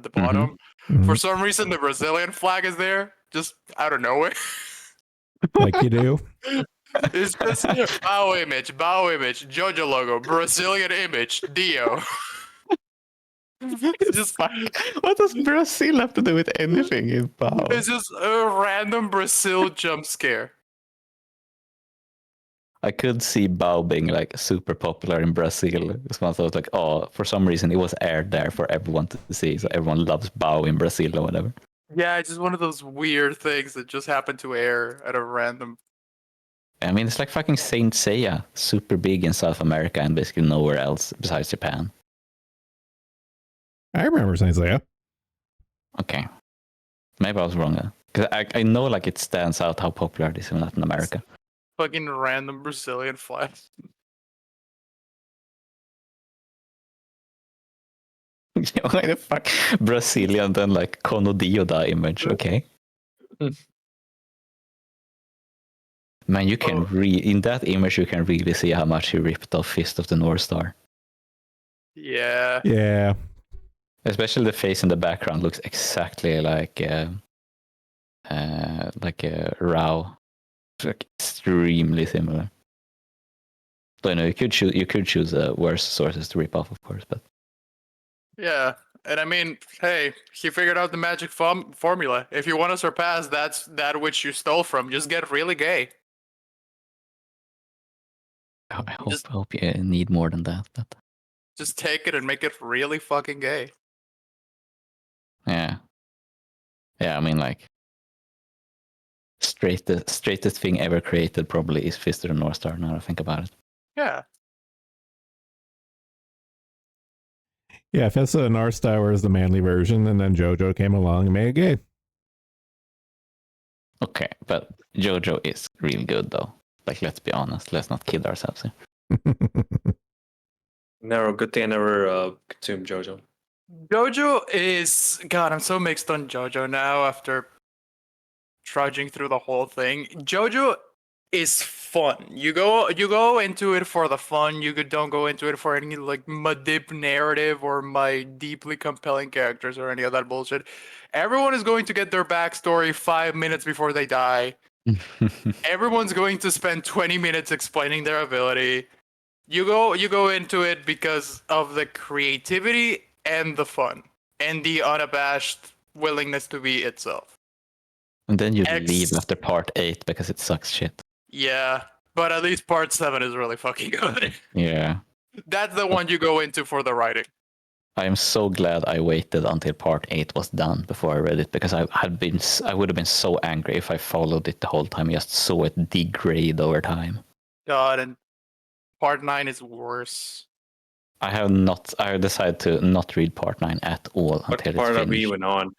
the bottom, for Mhm. some reason the Brazilian flag is there, just out of nowhere. Like you do. It's just bow image, JoJo logo, Brazilian image, Dio. It's just What does Brazil have to do with anything in Bao? it's just a random Brazil jump scare. I could see Bao being like super popular in Brazil. So I thought like, oh, for some reason it was aired there for everyone to see. So everyone loves Bao in Brazil or whatever. Yeah, it's just one of those weird things that just happened to air at a random. I mean, it's like fucking Saint Seiya, super big in South America and basically nowhere else besides Japan. I remember Saint Seiya. Okay. Maybe I was wrong. Because I know like it stands out how popular it is in Latin America. Fucking random Brazilian flag. Why the fuck? Brazilian, then like Kono Dioda image, okay. Man, you can in that image you can really see how much he ripped off Fist of the North Star. Yeah. Yeah. Especially the face in the background looks exactly like Rao. It's like extremely similar. So you know you could choose worse sources to rip off, of course, but Yeah. And I mean, hey, he figured out the magic formula. If you want to surpass that which you stole from, just get really gay. I Just- hope you need more than that. But Just take it and make it really fucking gay. yeah, I mean like straightest thing ever created probably is Fist of the North Star. Now that I think about it. Yeah. Yeah, Fessa and North Star was the manly version, and then JoJo came along and made it gay. Okay, but JoJo is really good though. Like, let's be honest. Let's not kid ourselves here. Never, good thing I never consumed JoJo. JoJo is God, I'm so mixed on JoJo now after trudging through the whole thing. JoJo is fun. You go into it for the fun. Don't go into it for any like my deep narrative or my deeply compelling characters or any of that bullshit. Everyone is going to get their backstory 5 minutes before they die. Everyone's going to spend 20 minutes explaining their ability. You go into it because of the creativity and the fun and the unabashed willingness to be itself. And then you leave after part 8 because it sucks shit. Yeah, but at least part 7 is really fucking good. Yeah. That's the one you go into for the writing. I am so glad I waited until part 8 was done before I read it, because I would have been so angry if I followed it the whole time, just saw it degrade over time. God, and part 9 is worse. I decided to not read part 9 at all What until part it's are we finished. even on?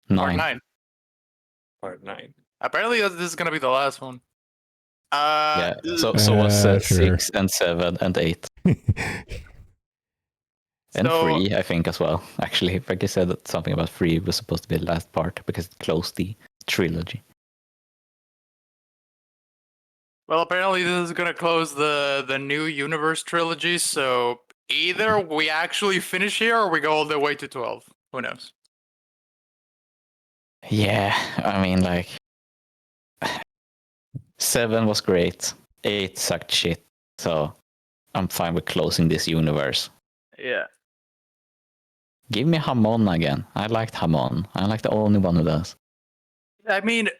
Part 9. 9. Part 9. Apparently, this is gonna be the last one. Yeah, so was sure. 6 and 7 and 8. And 3, I think, as well. Actually, like I said, that something about 3 was supposed to be the last part because it closed the trilogy. Well, apparently this is gonna close the new universe trilogy. So either we actually finish here, or we go all the way to 12. Who knows? Yeah, I mean, like 7 was great, 8 sucked shit. So I'm fine with closing this universe. Yeah. Give me Hamon again. I liked Hamon. I'm like the only one who does. I mean,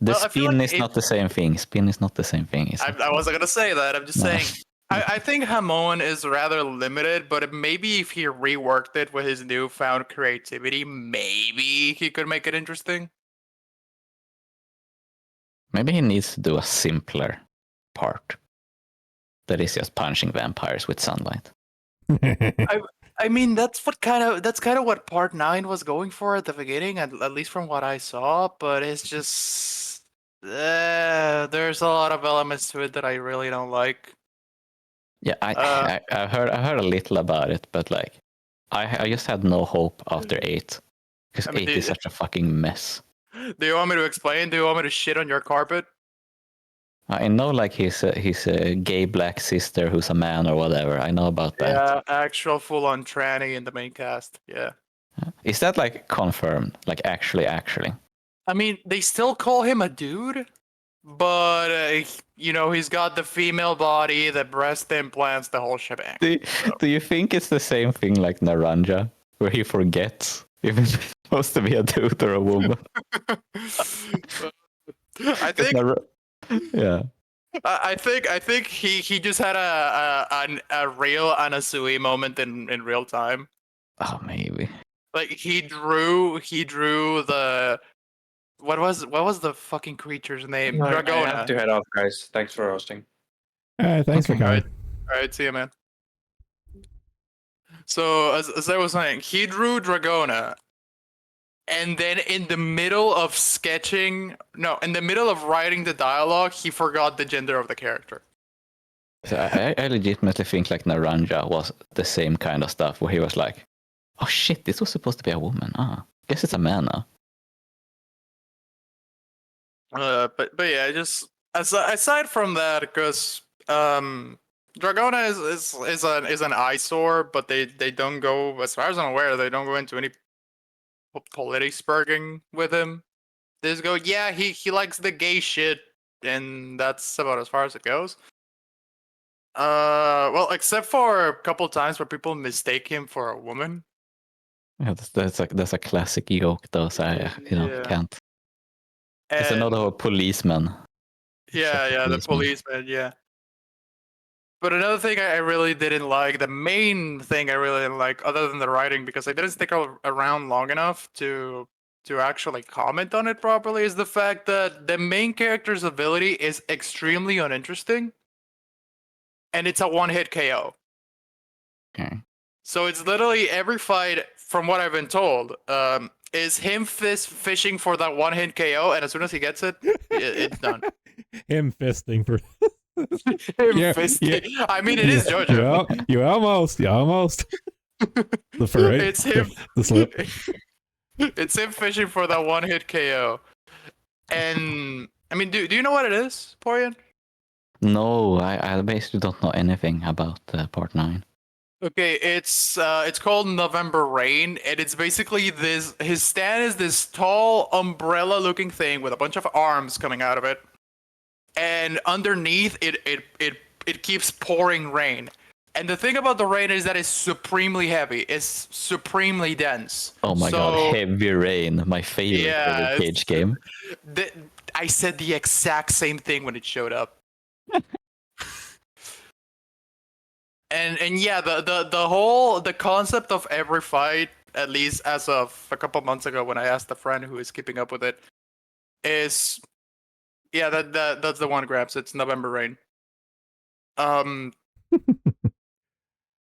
The Well, I feel spin like is not the same thing. Spin is not the same thing. I wasn't gonna say that. I'm just No. saying. I think Hamon is rather limited, but maybe if he reworked it with his newfound creativity, maybe he could make it interesting. Maybe he needs to do a simpler part that is just punching vampires with sunlight. I mean, that's kind of what Part 9 was going for at the beginning, at least from what I saw. But it's just There's a lot of elements to it that I really don't like. Yeah, Uh, I heard a little about it, but like, I just had no hope after 8 because I mean, 8 is such a fucking mess. do you want me to explain? Do you want me to shit on your carpet? I know like he's a gay black sister who's a man or whatever. I know about that. Yeah, actual full-on tranny in the main cast. Yeah. Is that like confirmed? Like actually? I mean, they still call him a dude, but he's got the female body, the breast implants, the whole shebang. Do you think it's the same thing like Naranja, where he forgets if it's supposed to be a dude or a woman? I think Yeah. I think he just had a real Anasui moment in real time. Oh, maybe. Like he drew the what was the fucking creature's name? I have Dragona. to head off, guys. Thanks for hosting. Thanks for Okay. coming. All right, see you, man. So as I was saying, he drew Dragona, and then in the middle of writing the dialogue, he forgot the gender of the character. So I legitimately think like Naranja was the same kind of stuff where he was like, oh shit, this was supposed to be a woman. Guess it's a man now. But yeah, just aside from that, because Dragona is an eyesore, but they don't go, as far as I'm aware, they don't go into any politic-spurging with him. They just go, yeah, he likes the gay shit, and that's about as far as it goes. Well, except for a couple times where people mistake him for a woman. Yeah, that's a classic joke though, so I Yeah. can't. It's And another policeman. yeah, the policeman, yeah. But another thing I really didn't like, the main thing I really didn't like, other than the writing, because I didn't stick around long enough to actually comment on it properly, is the fact that the main character's ability is extremely uninteresting, and it's a one-hit KO. Okay. So it's literally every fight, from what I've been told, is him fishing for that one-hit KO, and as soon as he gets it, it's done. Him fisting for. Him Yeah, fisting. yeah. I mean, it is JoJo. You almost. The furry. It's him. The slip. It's him fishing for that one-hit KO. And I mean, do you know what it is, Porian? No, I basically don't know anything about part 9. Okay, it's called November Rain, and it's basically this. His stand is this tall umbrella-looking thing with a bunch of arms coming out of it, and underneath it keeps pouring rain. And the thing about the rain is that it's supremely heavy. It's supremely dense. Oh my god, Heavy Rain, my favorite David Cage game. I said the exact same thing when it showed up. And yeah, the concept of every fight, at least as of a couple months ago when I asked a friend who is keeping up with it, is that's the one, Grabs. It's November Rain. Oh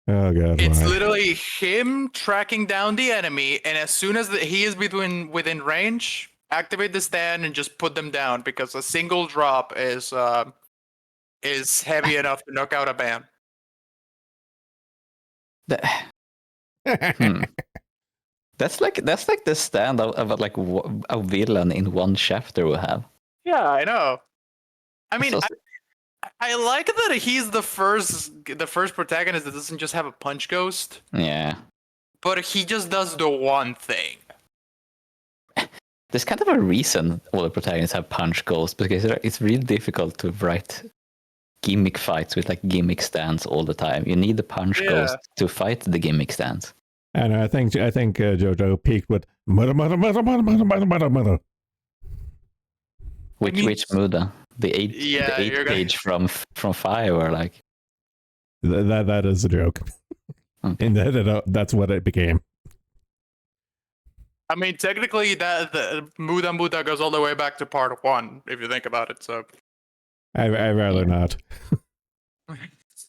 god. It's why? literally him tracking down the enemy, and as soon as he is within range, activate the stand and just put them down, because a single drop is heavy enough to knock out a band. That's like the stand of like a villain in one chapter we have. Yeah, I know. I mean, So- I like that he's the first protagonist that doesn't just have a punch ghost, Yeah. but he just does the one thing. There's kind of a reason all the protagonists have punch ghosts, because it's really difficult to write gimmick fights with like gimmick stands all the time. You need the punch ghost to fight the gimmick stands. And I think JoJo peaked with Muda. Which Muda? The eight page from 5, or like That is a joke. Okay. And that's what it became. I mean, technically, the Muda goes all the way back to part 1, if you think about it. So I'd rather not.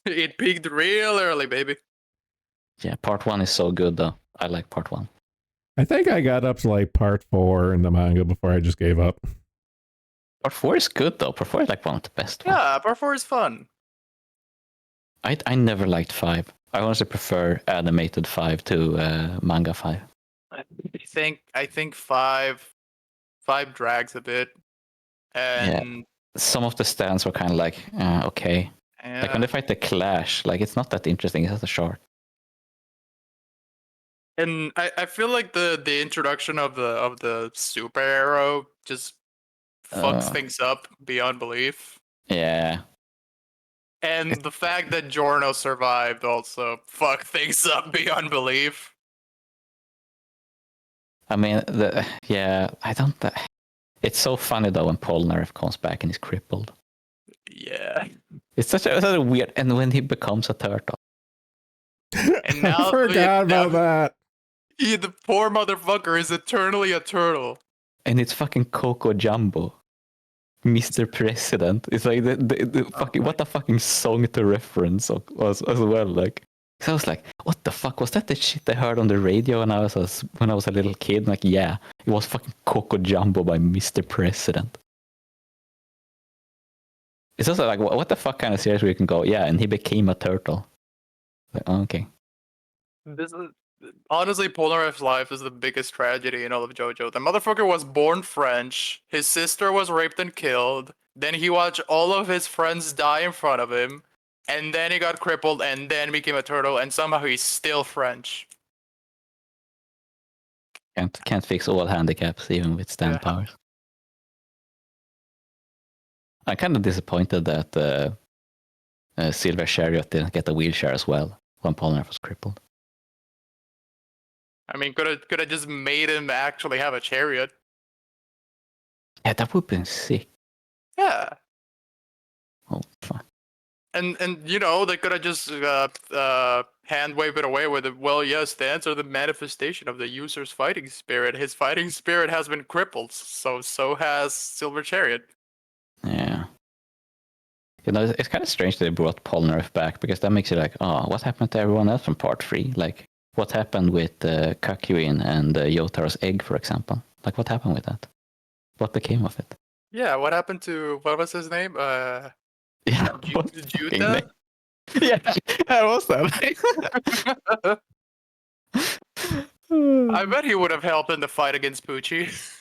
it peaked real early, baby. Yeah, part 1 is so good though. I like part 1. I think I got up to like part 4 in the manga before I just gave up. Part 4 is good though. Part 4 is like one of the best ones. Yeah, part 4 is fun. I never liked 5. I honestly prefer animated 5 to manga 5. I think five drags a bit, and Some of the stands were kind of like, okay. Like when they fight the Clash, like it's not that interesting. It's just a short. and I feel like the introduction of the superhero just fucks things up beyond belief. Yeah. And the fact that Giorno survived also fucked things up beyond belief. I mean, I don't. It's so funny though when Polnareff comes back and he's crippled. Yeah. It's such a weird. And when he becomes a turtle. And now I forgot about that. The poor motherfucker is eternally a turtle. And it's fucking Coco Jumbo. Mr. President. It's like the fucking what a fucking song to reference as well. Like, so I was like, what the fuck was that? The shit I heard on the radio when I was a little kid. Like, yeah, it was fucking Coco Jumbo by Mr. President. It's also like, what the fuck kind of series where you can go, yeah, and he became a turtle. Like, okay. This is honestly, Polnareff's life is the biggest tragedy in all of JoJo. The motherfucker was born French. His sister was raped and killed. Then he watched all of his friends die in front of him. And then he got crippled and then became a turtle. And somehow he's still French. Can't fix all handicaps even with stand powers. I'm kind of disappointed that Silver Chariot didn't get a wheelchair as well when Polnareff was crippled. I mean, could have just made him actually have a chariot. Yeah, that would have been sick. Yeah. Oh, fuck. And you know, they could have just hand wave it away with it. Well, yes, stands are the manifestation of the user's fighting spirit. His fighting spirit has been crippled, so has Silver Chariot. Yeah. You know, it's kind of strange that they brought Polnareff back because that makes it like, oh, what happened to everyone else from part 3? Like, what happened with Kakuin and Yotaro's egg, for example? Like, what happened with that? What became of it? Yeah, what happened to, what was his name? Yeah, Juta? Yeah, that was that. I bet he would have helped in the fight against Poochie.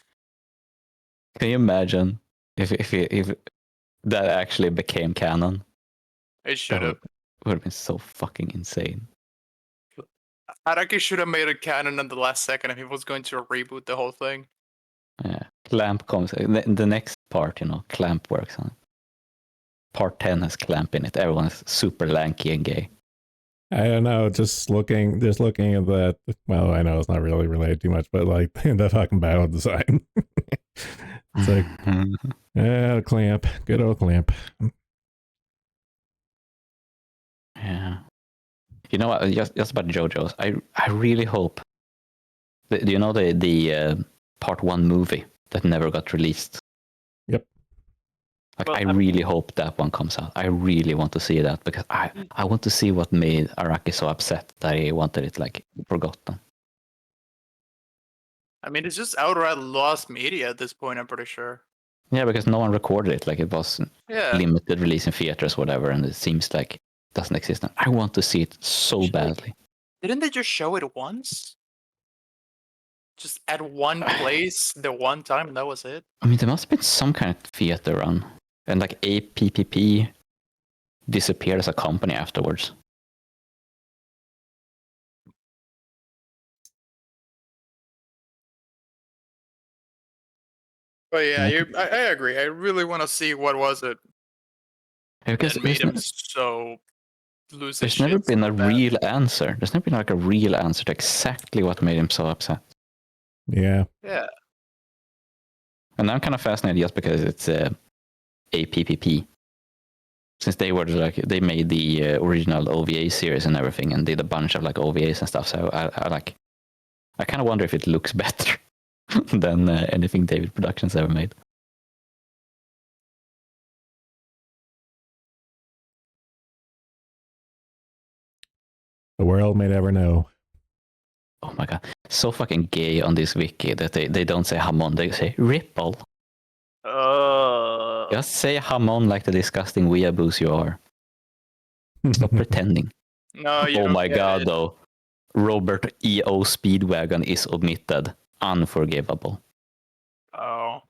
Can you imagine if that actually became canon? It should have. Would have been so fucking insane. Araki should have made it canon in the last second if he was going to reboot the whole thing. Yeah, Clamp comes. The next part, you know, Clamp works on it. Part 10 has Clamp in it. Everyone is super lanky and gay. I don't know. Just looking at that. Well, I know it's not really related too much, but like the fucking battle design. It's like, yeah, Clamp, good old Clamp. Yeah. You know what? Just about JoJo's. I really hope. Do you know the part 1 movie that never got released? Yep. Like, Well, I really hope that one comes out. I really want to see that because I want to see what made Araki so upset that he wanted it like forgotten. I mean, it's just outright lost media at this point, I'm pretty sure. Yeah, because no one recorded it. Like, it was limited release in theaters, whatever, and it seems like it doesn't exist. And I want to see it so badly. Didn't they just show it once? Just at one place, the one time, and that was it? I mean, there must have been some kind of theater run. And like APPP disappeared as a company afterwards. But yeah, I agree. I really want to see what was it Because that made him so lose his there's shit never been so a bad. real answer. There's never been like a real answer to exactly what made him so upset. Yeah. Yeah. And I'm kind of fascinated just because it's APPP. Since they were like, they made the original OVA series and everything and did a bunch of like OVAs and stuff. So I kind of wonder if it looks better than anything David Productions ever made. The world may never know. Oh my god. So fucking gay on this wiki that they don't say Hamon, they say Ripple. Just say Hamon like the disgusting weeaboos you are. Stop pretending. No, you Oh don't my get god, it. though. Robert E.O. Speedwagon is omitted. Unforgivable. Oh.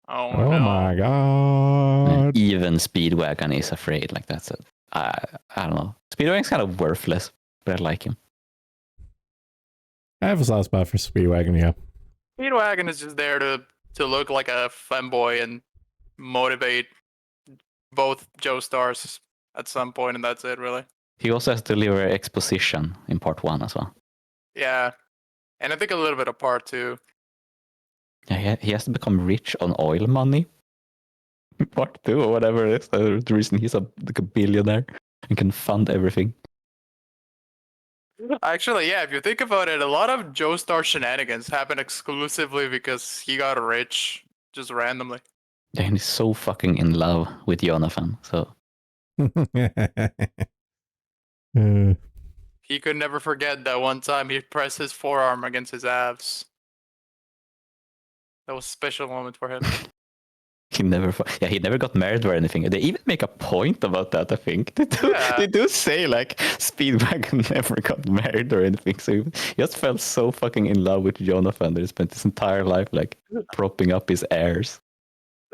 Oh, Oh no. my god. Even Speedwagon is afraid. Like, that's it. I don't know. Speedwagon's kind of worthless, but I like him. I have a soft spot for Speedwagon, yeah. Speedwagon is just there to look like a femboy and motivate both Joe Stars at some point, and that's it, really. He also has to deliver exposition in part 1 as well. Yeah. And I think a little bit of part 2. Yeah, he has to become rich on oil money. Part 2 or whatever it is. The reason he's like a billionaire and can fund everything. Actually, yeah, if you think about it, a lot of Joe Star shenanigans happen exclusively because he got rich just randomly. Yeah, and he's so fucking in love with Jonathan. So He could never forget that one time he pressed his forearm against his abs. That was a special moment for him. he never got married or anything. They even make a point about that, I think. Yeah. They do say like Speedwagon never got married or anything. So he just felt so fucking in love with Jonathan that he spent his entire life like propping up his heirs.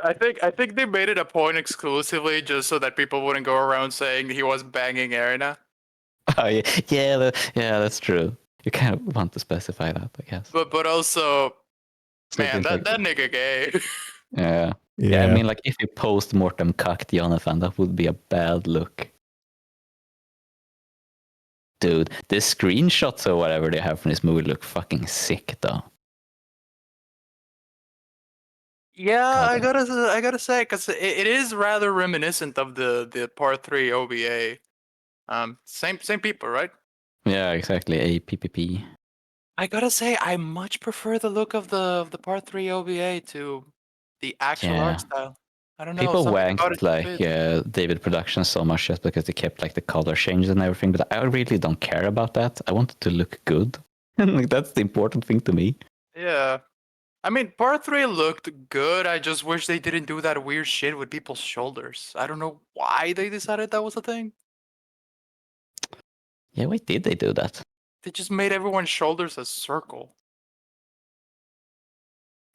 I think they made it a point exclusively just so that people wouldn't go around saying he was banging Arena. Oh, yeah, that's true. You kind of want to specify that, I guess. But also, So man, it's like- that nigga gay. Yeah. yeah. Yeah, I mean, like, if you post-mortem cucked Jonathan, that would be a bad look. Dude, the screenshots or whatever they have from this movie look fucking sick, though. Yeah, God, I gotta say, because it is rather reminiscent of the Part 3 OVA. Same people, right? Yeah, exactly. APPP. I gotta say, I much prefer the look of the Part 3 OVA to the actual Yeah. art style. I don't know. People Something about wanked it like fits. David Productions so much just because they kept like the color changes and everything, but I really don't care about that. I want it to look good. Like, that's the important thing to me. Yeah. I mean, Part 3 looked good. I just wish they didn't do that weird shit with people's shoulders. I don't know why they decided that was a thing. Yeah, why did they do that? They just made everyone's shoulders a circle.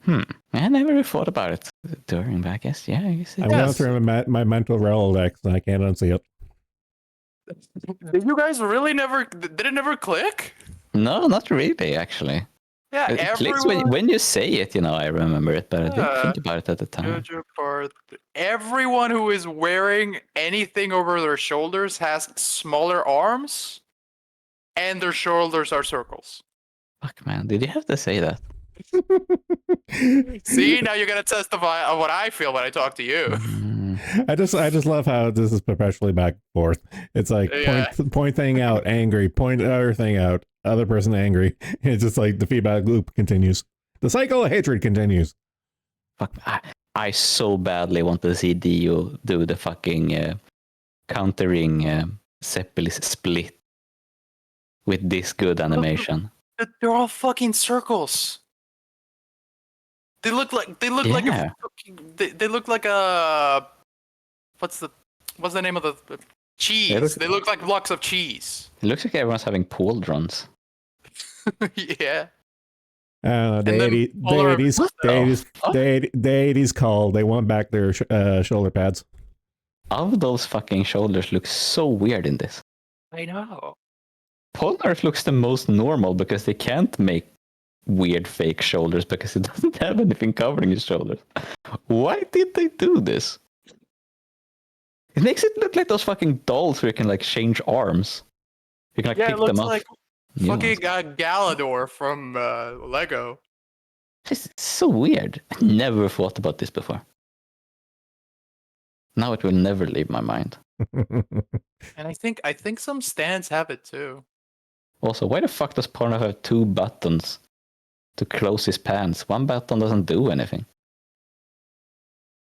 I never really thought about it during, but I guess, yeah, I guess it I'm going Yes. through my mental Rolodex and I can't unsee it. Did you guys really never? Did it never click? No, not really, actually. Yeah, It clicks everyone. when you say it, I remember it, but I didn't Yeah. think about it at the time. JoJo Part. Everyone who is wearing anything over their shoulders has smaller arms, and their shoulders are circles. Fuck, man, did you have to say that? See, now you're gonna testify on what I feel when I talk to you. Mm, I just love how this is perpetually back and forth. It's like Yeah. point thing out, angry, point other thing out, other person angry. It's just like the feedback loop continues. The cycle of hatred continues. fuck, I so badly want to see Dio do the fucking countering Seppilis split with this good animation. They're all fucking circles. They look like like Yeah. they look like a what's the name of the cheese? They look like blocks of cheese. It looks like everyone's having pauldrons. Yeah. The then 80s, What the the 80s, fuck? the 80s called. They want back their shoulder pads. All of those fucking shoulders look so weird in this. I know. Polnareff looks the most normal because they can't make weird fake shoulders because it doesn't have anything covering his shoulders. Why did they do this? It makes it look like those fucking dolls where you can like change arms. You can like Yeah, pick it looks them up. like New fucking ones. Galador from Lego. It's so weird. I never thought about this before. Now it will never leave my mind. And I think some stands have it too. Also, why the fuck does Pornhub have 2 buttons to close his pants? One button doesn't do anything.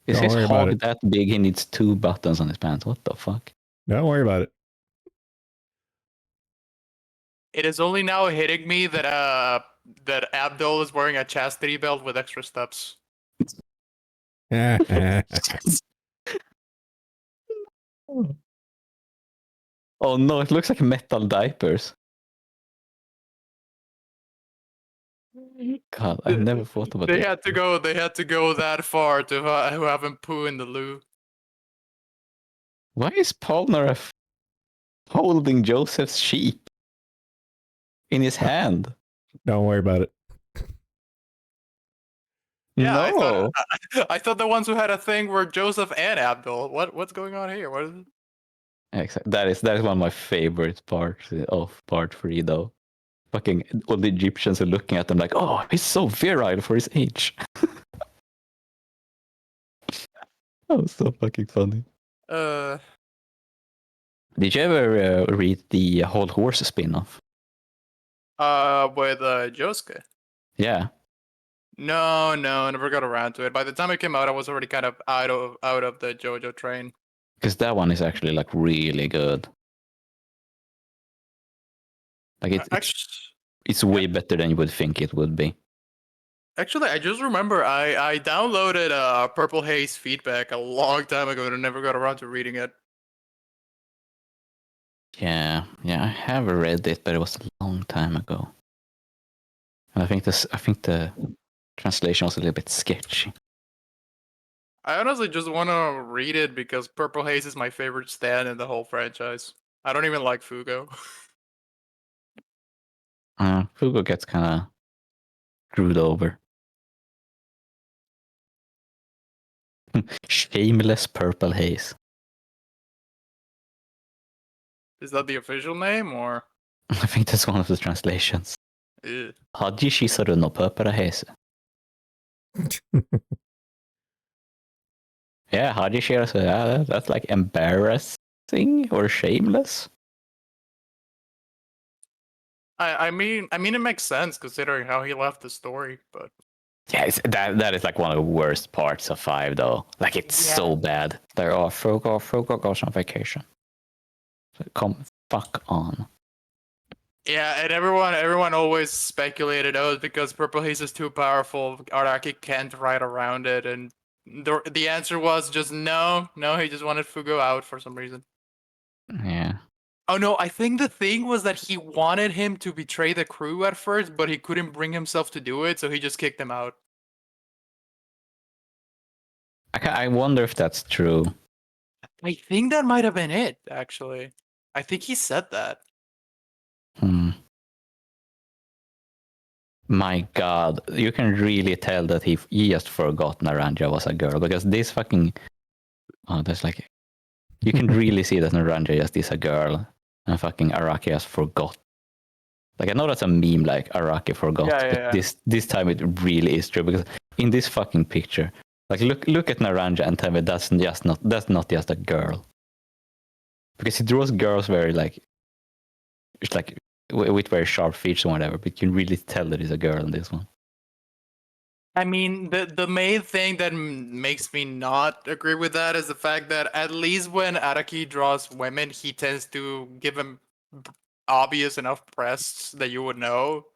Is Don't his worry about hog it. that big he needs 2 buttons on his pants? What the fuck? Don't worry about it. It is only now hitting me that that Abdul is wearing a chastity belt with extra steps. Oh no, it looks like metal diapers. God, I've never thought about They this. had to go. They had to go that far to have him poo in the loo. Why is Polnareff holding Joseph's sheep in his hand? Don't worry about it. Yeah, No. I thought the ones who had a thing were Joseph and Abdul. What's going on here? What is it? Exactly. That is one of my favorite parts of part 3, though. Fucking all the Egyptians are looking at them like, oh, he's so virile for his age. That was so fucking funny. Did you ever read the whole horse spin-off? With Josuke. Yeah, No, never got around to it. By the time it came out, I was already kind of out of the JoJo train. because that one is actually like really good. Like it's way better than you would think it would be. Actually, I just remember I downloaded Purple Haze feedback a long time ago and never got around to reading it. Yeah, I have read it, but it was a long time ago. And I think the translation was a little bit sketchy. I honestly just want to read it because Purple Haze is my favorite stand in the whole franchise. I don't even like Fugo. Fugo gets kind of screwed over. Shameless Purple Haze. Is that the official name or? I think that's one of the translations. Ew. Hadji Shisaru no Purple Haze. Yeah, Hadji Shisaru, yeah, that's like embarrassing or shameless. I mean it makes sense considering how he left the story, but Yeah, that is like one of the worst parts of 5, though. Like, it's so bad. They're Fugo goes on vacation. So come fuck on. yeah, and everyone always speculated, oh, it's because Purple Haze is too powerful, Araki can't ride around it, and the answer was just no, he just wanted Fugo out for some reason. Yeah. Oh no, I think the thing was that he wanted him to betray the crew at first, but he couldn't bring himself to do it, so he just kicked him out. I wonder if that's true. I think that might have been it, actually. I think he said that. My god, you can really tell that he just forgot Naranja was a girl, because this fucking... Oh, there's like... You can really see that Naranja just is a girl, and fucking Araki just forgot. Like, I know that's a meme, like, Araki forgot, but this time it really is true, because in this fucking picture, like, look at Naranja and tell me that's not just a girl. Because he draws girls very, like... It's like... with very sharp features and whatever, but you can really tell that he's a girl in this one. I mean, the main thing that makes me not agree with that is the fact that at least when Araki draws women, he tends to give them obvious enough breasts that you would know.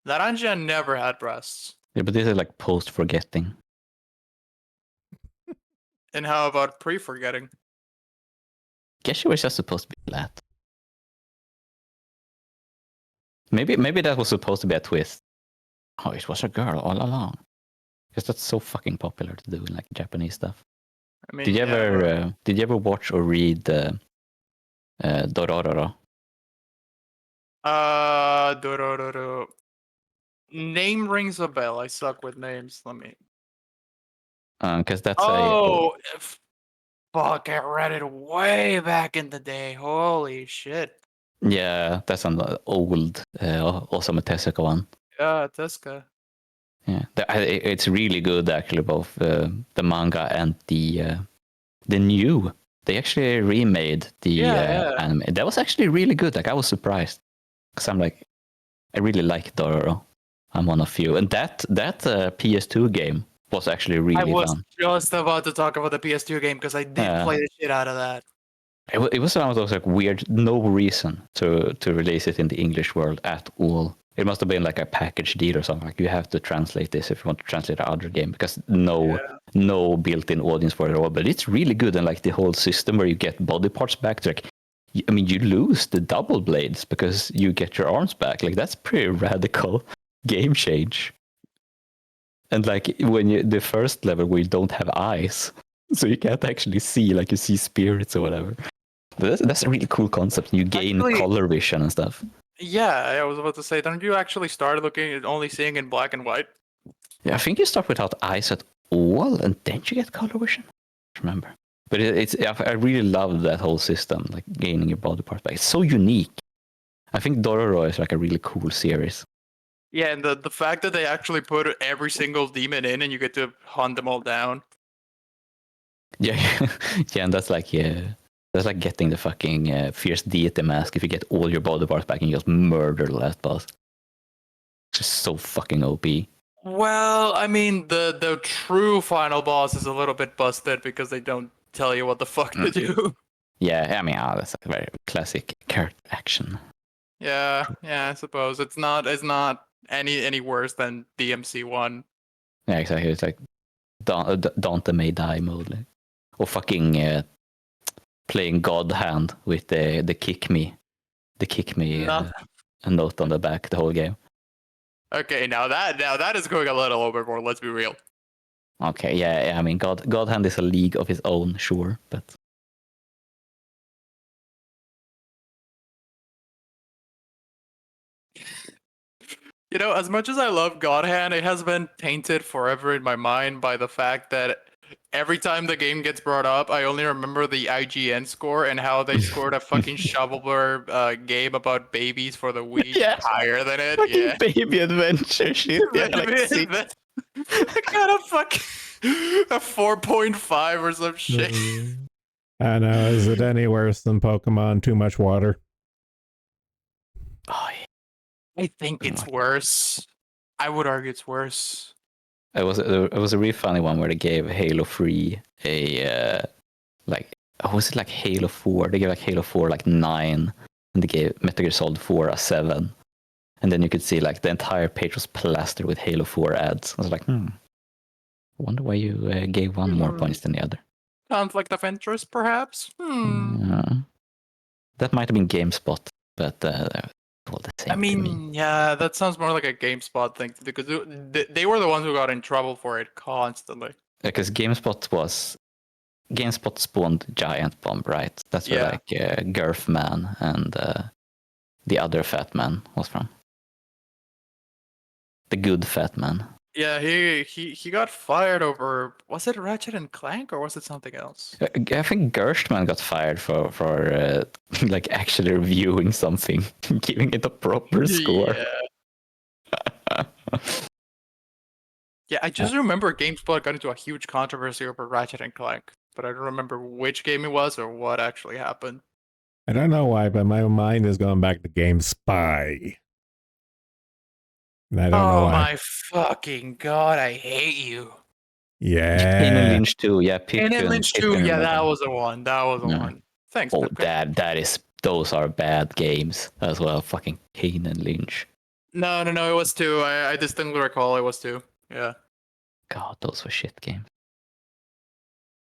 Naranja never had breasts. Yeah, but this is like post-forgetting. And how about pre-forgetting? Guess she was just supposed to be flat. Maybe that was supposed to be a twist. Oh, it was a girl all along. Because that's so fucking popular to do in like Japanese stuff. I mean, Did you ever watch or read Dorororo? Dororo. Name rings a bell. I suck with names. Let me. Because that's Fuck! I read it way back in the day. Holy shit! yeah, that's an old Osamu Tezuka one. Yeah, Tezuka. Yeah, it's really good actually, both the manga and the new. They actually remade the anime. That was actually really good. Like, I was surprised because I'm like, I really like Dororo. I'm one of few, and that PS2 game was actually really fun. I was just about to talk about the PS2 game because I did play the shit out of that. It was one of those like weird, no reason to release it in the English world at all. It must have been like a package deal or something. Like you have to translate this if you want to translate the other game because no built-in audience for it at all. But it's really good, and like the whole system where you get body parts back. Like, I mean, you lose the double blades because you get your arms back. Like that's pretty radical game change. And like when the first level where you don't have eyes, so you can't actually see, like you see spirits or whatever. But that's a really cool concept. You gain color vision and stuff. Yeah, I was about to say, don't you actually start looking at only seeing in black and white? Yeah, I think you start without eyes at all, and then you get color vision. I remember. But I really love that whole system, like gaining your body parts back. It's so unique. I think Dororo is like a really cool series. Yeah, and the fact that they actually put every single demon in and you get to hunt them all down. Yeah, yeah, and that's like getting the fucking fierce deity mask if you get all your body parts back and you just murder the last boss. Just so fucking OP. Well, I mean, the true final boss is a little bit busted because they don't tell you what the fuck to do. Yeah, I mean, that's a very classic character action. Yeah, I suppose it's not any worse than DMC1. Yeah, exactly. It's like Dante may die mode, like. Or fucking playing God Hand with the kick me a note on the back the whole game. Okay, now that is going a little overboard. Let's be real. Okay, yeah. I mean, God Hand is a league of its own, sure, but. You know, as much as I love God Hand, it has been tainted forever in my mind by the fact that every time the game gets brought up, I only remember the IGN score and how they scored a fucking shovelware game about babies for the Wii higher than it. Fucking baby adventure shit. Yeah, like I got a 4.5 or some shit. I know. Is it any worse than Pokemon Too Much Water? Oh, yeah. I think it's worse. I would argue it's worse. It was a really funny one where they gave Halo 3 a was it like Halo 4? They gave like Halo 4 like 9, and they gave Metal Gear Solid 4 a 7. And then you could see like the entire page was plastered with Halo 4 ads. I was like, I wonder why you gave one more points than the other. Conflict of interest, perhaps? That might have been GameSpot, but all the same. I mean, yeah, that sounds more like a GameSpot thing because they were the ones who got in trouble for it constantly. Because GameSpot spawned Giant Bomb, right? That's where like Girth Man and the other fat man was from. The good fat man. Yeah, he got fired over, was it Ratchet and Clank or was it something else? I think Gerstmann got fired for like actually reviewing something, giving it a proper score. Yeah, I just remember GameSpot got into a huge controversy over Ratchet and Clank, but I don't remember which game it was or what actually happened. I don't know why, but my mind is going back to Game Spy. And I don't know why. Oh my fucking god, I hate you. Yeah. Pain and Lynch 2, yeah. Pain and Lynch 2, yeah, that was the one. That was the one. Thanks. Oh, those are bad games as well. Fucking Pain and Lynch. No, it was 2. I distinctly recall it was 2. Yeah. God, those were shit games.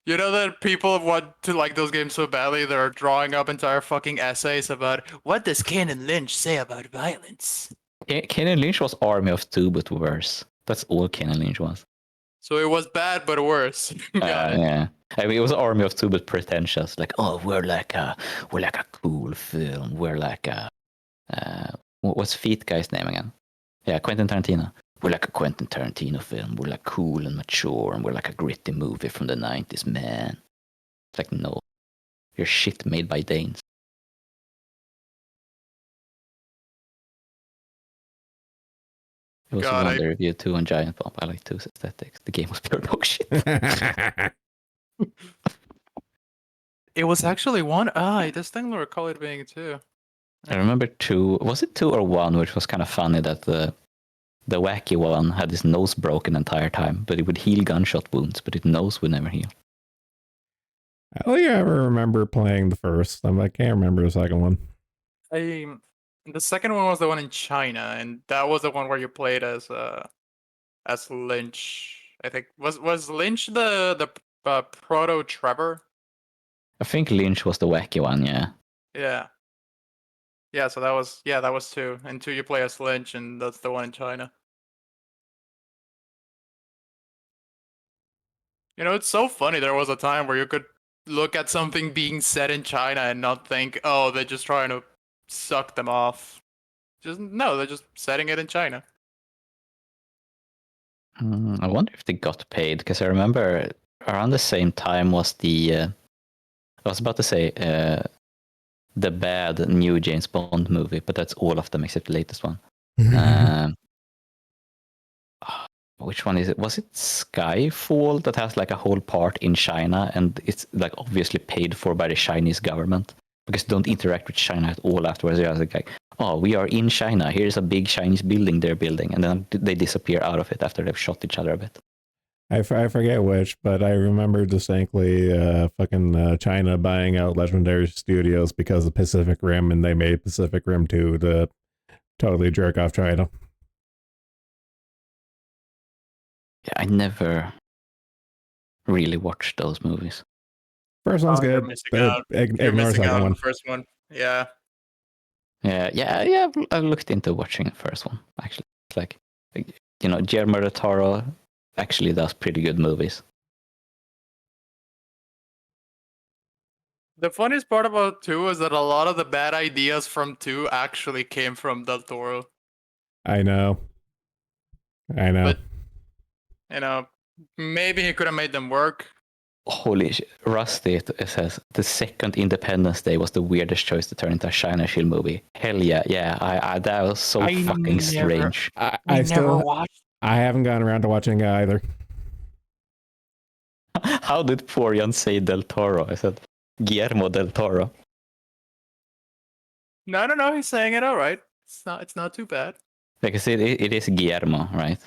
You know that people want to like those games so badly they're drawing up entire fucking essays about what does Ken and Lynch say about violence? Ken and Lynch was Army of Two, but worse. That's all Ken and Lynch was. So it was bad, but worse. Yeah. I mean, it was Army of Two, but pretentious. Like, oh, we're like a cool film. We're like a what's Feet guy's name again? Yeah, Quentin Tarantino. We're like a Quentin Tarantino film. We're like cool and mature, and we're like a gritty movie from the 90s, man. It's like, no. You're shit made by Danes. It was one review too on Giant Bomb. I like Two's aesthetics. The game was pure dog shit. It was actually 1. I distinctly recall it being 2. I remember 2. Was it 2 or 1, which was kind of funny that the wacky one had his nose broken the entire time, but it would heal gunshot wounds, but its nose would never heal. I only ever remember playing the first. I can't remember the second one. I The second one was the one in China, and that was the one where you played as Lynch. I think was Lynch the proto Trevor? I think Lynch was the wacky one, yeah. Yeah. Yeah, so that was 2. And 2 you play as Lynch, and that's the one in China. You know, it's so funny. There was a time where you could look at something being said in China and not think, oh, they're just trying to suck them off. Just no, they're just setting it in China. I wonder if they got paid, because I remember around the same time was I was about to say the bad new James Bond movie, but that's all of them except the latest one. Which one is it? Was it Skyfall that has like a whole part in China, and it's like obviously paid for by the Chinese government because they don't interact with China at all afterwards. They're like, oh, we are in China. Here's a big Chinese building they're building, and then they disappear out of it after they've shot each other a bit. I forget which, but I remember distinctly fucking China buying out Legendary Studios because of Pacific Rim, and they made Pacific Rim 2 to totally jerk off China. Yeah, I never really watched those movies. First one's You're good, missing but out. You're ignore missing second out on one. the first one. Yeah. Yeah. I looked into watching the first one actually. It's like, you know, Guillermo del Toro actually does pretty good movies. The funniest part about 2 is that a lot of the bad ideas from 2 actually came from Del Toro. I know. But, you know, maybe he could have made them work. Holy shit. Rusty it says the second Independence Day was the weirdest choice to turn into a China Shield movie. Hell yeah, I that was so fucking strange. I still watched. I haven't gotten around to watching it either. How did Florian say Del Toro? I said Guillermo del Toro. No, he's saying it all right. It's not too bad. Because it is Guillermo, right?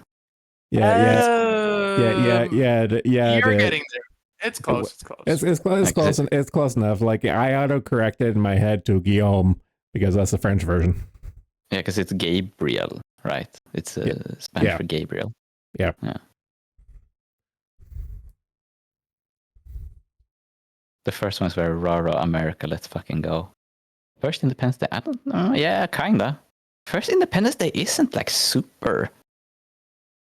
Yeah. You're getting there. It's close. It's close. It's close. It's close enough. Like I auto-corrected in my head to Guillaume because that's the French version. Yeah, because it's Gabriel, right? It's Spanish for Gabriel. Yeah. The first one's very rah-rah America, let's fucking go. First Independence Day, I don't know. Yeah, kinda. First Independence Day isn't like super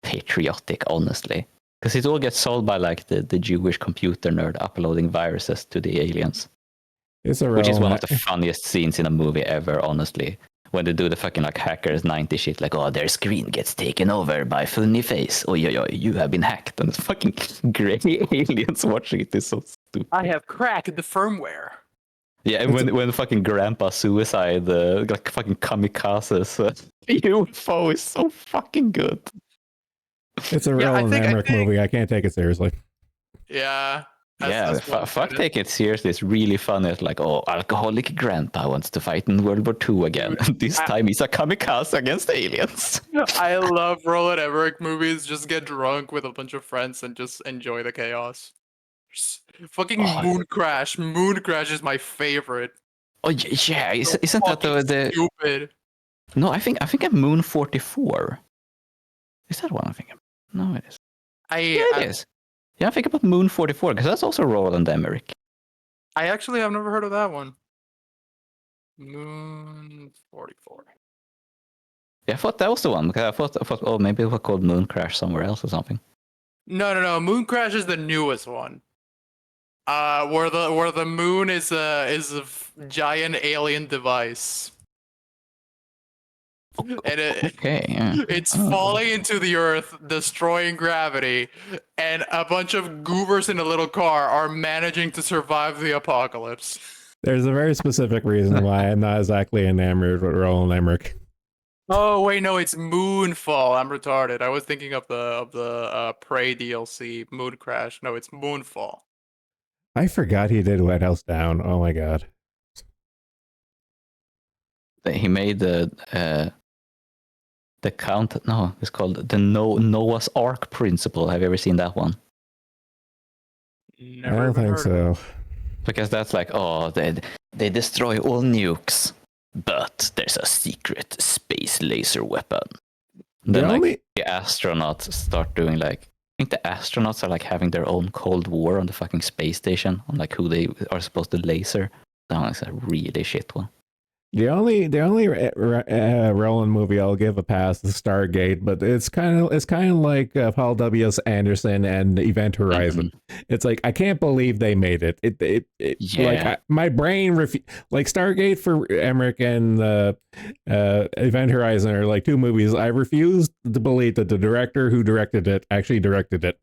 patriotic, honestly. Because it all gets solved by like the Jewish computer nerd uploading viruses to the aliens. Which is one of the funniest scenes in a movie ever, honestly. When they do the fucking like hackers 90 shit, like, oh, their screen gets taken over by funny face. Oh, you have been hacked. And it's fucking grey aliens watching it. It's so stupid. I have cracked the firmware. Yeah, and when fucking Grandpa Suicide, like fucking kamikazes, UFO is so fucking good. It's a Roland Emmerich movie. I can't take it seriously. Yeah. Fuck take it seriously. It's really funny. It's like, oh, alcoholic grandpa wants to fight in World War II again. This time he's a kamikaze against aliens. I love Roland Emmerich movies. Just get drunk with a bunch of friends and just enjoy the chaos. Fucking Moon Crash. Moon Crash is my favorite. Oh yeah, isn't that the stupid? No, I think I'm Moon 44. Is that one I'm thinking? No, it is. It is. Yeah, I think about Moon 44 because that's also Roland Emmerich. I actually have never heard of that one. Moon 44. Yeah, I thought that was the one because I thought oh, maybe it was called Moon Crash somewhere else or something. No. Moon Crash is the newest one. Where the moon is a giant alien device. And it's falling into the earth, destroying gravity, and a bunch of goobers in a little car are managing to survive the apocalypse. There's a very specific reason why I'm not exactly enamored with Roland Emmerich. Oh wait, no, it's Moonfall. I'm retarded. I was thinking of the Prey DLC, Moon Crash. No, it's Moonfall. I forgot he did White House Down. Oh my god. He made the count. No, it's called the Noah's Ark principle. Have you ever seen that one? Never I don't think so. Because that's like, oh, they destroy all nukes. but there's a secret space laser weapon. The Then only- like the astronauts start doing like, I think the astronauts are like having their own Cold War on the fucking space station on like who they are supposed to laser. That one's a really shit one. The only Roland movie I'll give a pass is Stargate, but it's kind of like Paul W.S. Anderson and Event Horizon. It's like I can't believe they made it. Yeah. My brain like Stargate for Emmerich and Event Horizon are like two movies. I refuse to believe that the director who directed it actually directed it.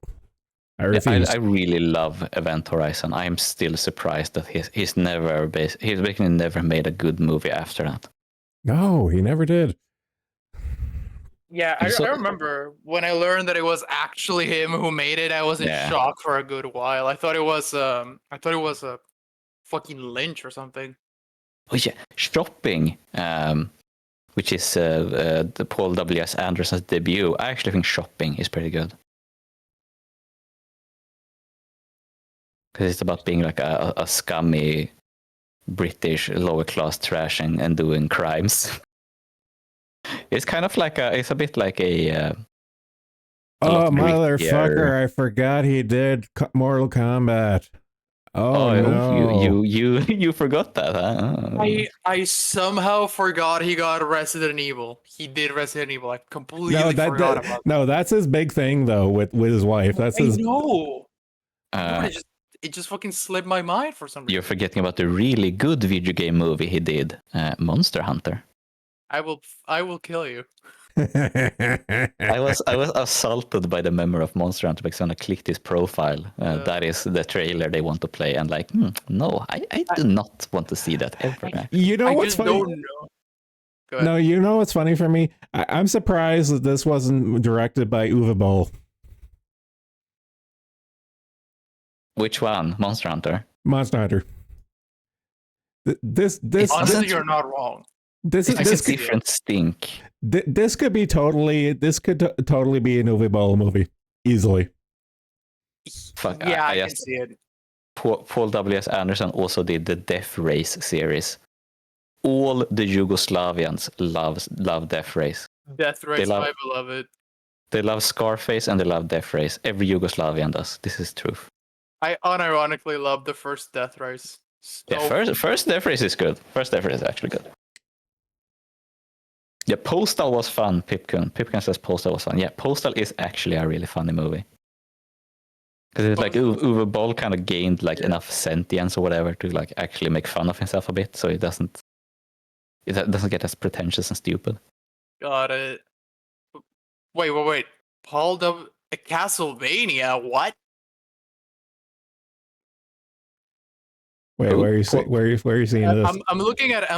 I refuse. I really love Event Horizon. I am still surprised that he's basically never made a good movie after that. No, he never did. Yeah, I remember when I learned that it was actually him who made it. I was in shock for a good while. I thought it was a fucking Lynch or something. Oh yeah, Shopping, which is the Paul W.S. Anderson's debut. I actually think Shopping is pretty good. Because it's about being like a scummy British lower class trash and doing crimes. It's kind of like it's a bit like a Oh, motherfucker, grittier. I forgot he did Mortal Kombat. Oh, no. You forgot that, huh? I somehow forgot he got Resident Evil. He did Resident Evil. I completely forgot about that. No, that's his big thing though with his wife. That's his. No, it just fucking slipped my mind for some reason. You're forgetting about the really good video game movie he did, Monster Hunter. I will kill you. I was assaulted by the memory of Monster Hunter because when I clicked his profile, that is the trailer they want to play, and like, no, I do not want to see that ever. You know what's funny? Don't know. No, you know what's funny for me? I'm surprised that this wasn't directed by Uwe Boll. Which one? Monster Hunter? Monster Hunter. Honestly, you're not wrong. This is different stink. This could totally be an Uwe Boll movie easily. Fuck, yeah, I can see it. Paul W.S. Anderson also did the Death Race series. All the Yugoslavians love Death Race. Death Race, my beloved. They love Scarface and they love Death Race. Every Yugoslavian does. This is truth. I unironically love the first Death Race. First Death Race is good. First Death Race is actually good. Yeah, Postal was fun, Pipkin. Pipkin says Postal was fun. Yeah, Postal is actually a really funny movie. Because it's like Uwe Boll kind of gained like enough sentience or whatever to like actually make fun of himself a bit, so it doesn't get as pretentious and stupid. Got it. Wait. Castlevania? What? Wait, where are you seeing this? I'm looking at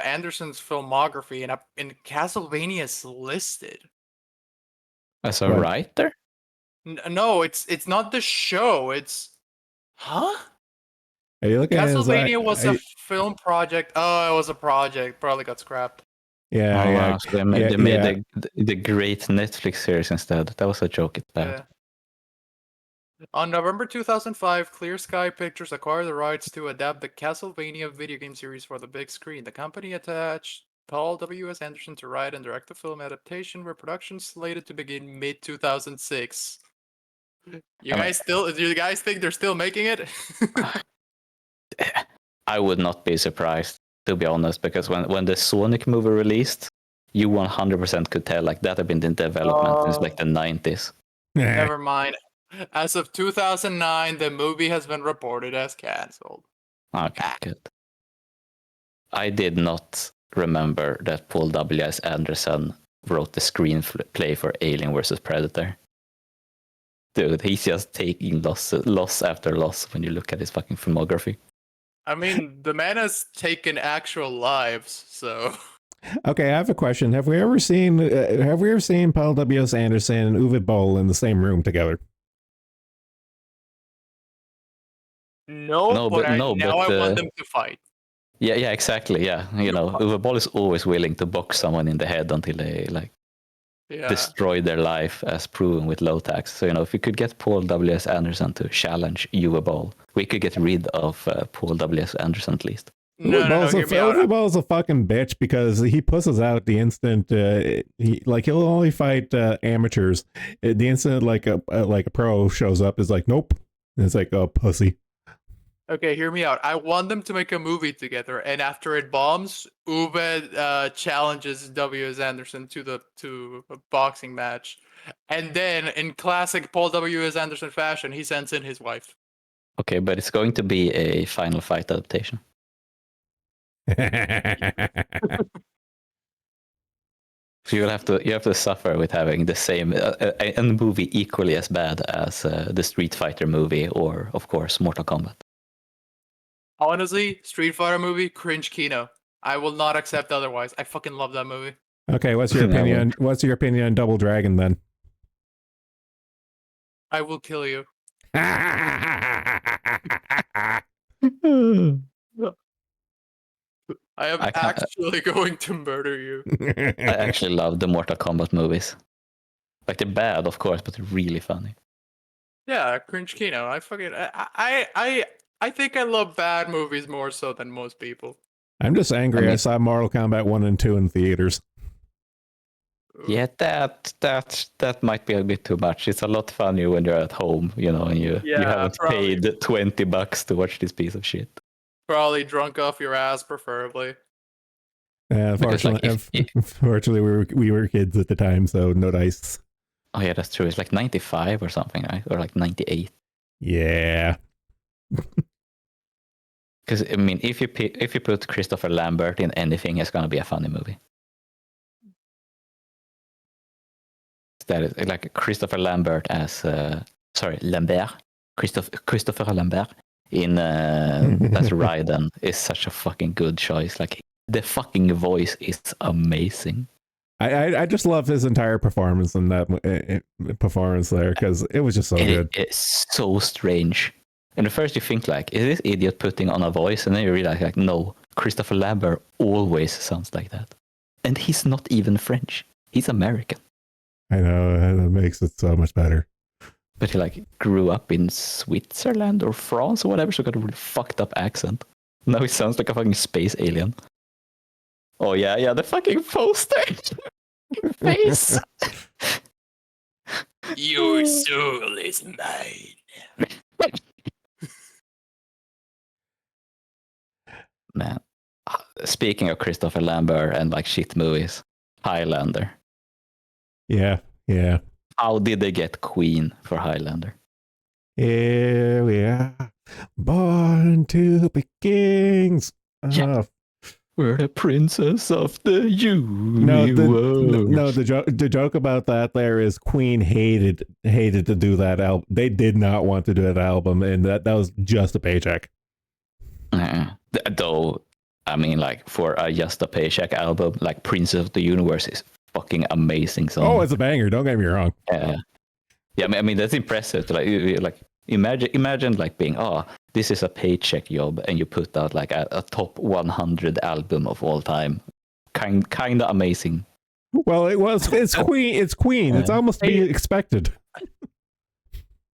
Anderson's filmography, and Castlevania is listed. As a writer? No, it's not the show. It's Are you looking Castlevania was a film project. Oh, it was a project. Probably got scrapped. Yeah, yeah. Wow. So they made the great Netflix series instead. That was a joke. It's bad. Yeah. On November 2005, Clear Sky Pictures acquired the rights to adapt the Castlevania video game series for the big screen. The company attached Paul W.S. Anderson to write and direct the film adaptation, where production slated to begin mid-2006. Do you guys think they're still making it? I would not be surprised, to be honest, because when the Sonic movie released, you 100% could tell like that had been in development since like the 90s. Never mind. As of 2009, the movie has been reported as cancelled. Okay, good. I did not remember that Paul W.S. Anderson wrote the screenplay for Alien vs. Predator. Dude, he's just taking loss after loss when you look at his fucking filmography. I mean, the man has taken actual lives, so... Okay, I have a question. Have we ever seen Paul W.S. Anderson and Uwe Boll in the same room together? No, but I want them to fight. Yeah, exactly. Yeah, Uwe Boll is always willing to box someone in the head until they destroy their life, as proven with low tax. So if we could get Paul W.S. Anderson to challenge Uwe Boll, we could get rid of Paul W.S. Anderson at least. Hear me out. Ball's a fucking bitch because he pusses out the instant he'll only fight amateurs. The instant like a pro shows up is like nope. And it's like, oh, pussy. Okay, hear me out. I want them to make a movie together, and after it bombs, Ube challenges W.S. Anderson to a boxing match, and then in classic Paul W.S. Anderson fashion, he sends in his wife. Okay, but it's going to be a Final Fight adaptation. So you have to suffer with having the same a movie equally as bad as the Street Fighter movie, or of course Mortal Kombat. Honestly, Street Fighter movie, cringe Kino. I will not accept otherwise. I fucking love that movie. Okay, what's your opinion? What's your opinion on Double Dragon then? I will kill you. I am actually going to murder you. I actually love the Mortal Kombat movies. Like they're bad, of course, but they're really funny. Yeah, cringe Kino. I think I love bad movies more so than most people. I'm just angry. I saw Mortal Kombat 1 and 2 in theaters. Yeah, that might be a bit too much. It's a lot funnier when you're at home, you know, and you haven't paid $20 to watch this piece of shit. Probably drunk off your ass, preferably. Fortunately, we were kids at the time, so no dice. Oh yeah, that's true. It's like 95 or something, right? Or like 98. Yeah. Because I mean, if you put Christopher Lambert in anything, it's gonna be a funny movie. That is like Christopher Lambert as Lambert. Christopher Lambert in as Raiden is such a fucking good choice. Like the fucking voice is amazing. I just love his entire performance in that performance there because it was just so good. It's so strange. And at first you think like, is this idiot putting on a voice? And then you realize like, no, Christopher Lambert always sounds like that. And he's not even French. He's American. I know, that makes it so much better. But he like grew up in Switzerland or France or whatever, so got a really fucked up accent. Now he sounds like a fucking space alien. Oh yeah, the fucking poster face. Your soul is mine. Man, speaking of Christopher Lambert and like shit movies, Highlander. Yeah. How did they get Queen for Highlander? Yeah. Born to be kings. Yeah. We're the princess of the universe. The joke about that there is Queen hated to do that album. They did not want to do that album, and that was just a paycheck. Though, I mean, like for a just a paycheck album, like Princess of the Universe is fucking amazing song. Oh, it's a banger. Don't get me wrong. Yeah. I mean that's impressive. Like imagine like being this is a paycheck job, and you put out like a top 100 album of all time. Kind of amazing. Well, it's Queen. It's Queen. It's almost to be expected.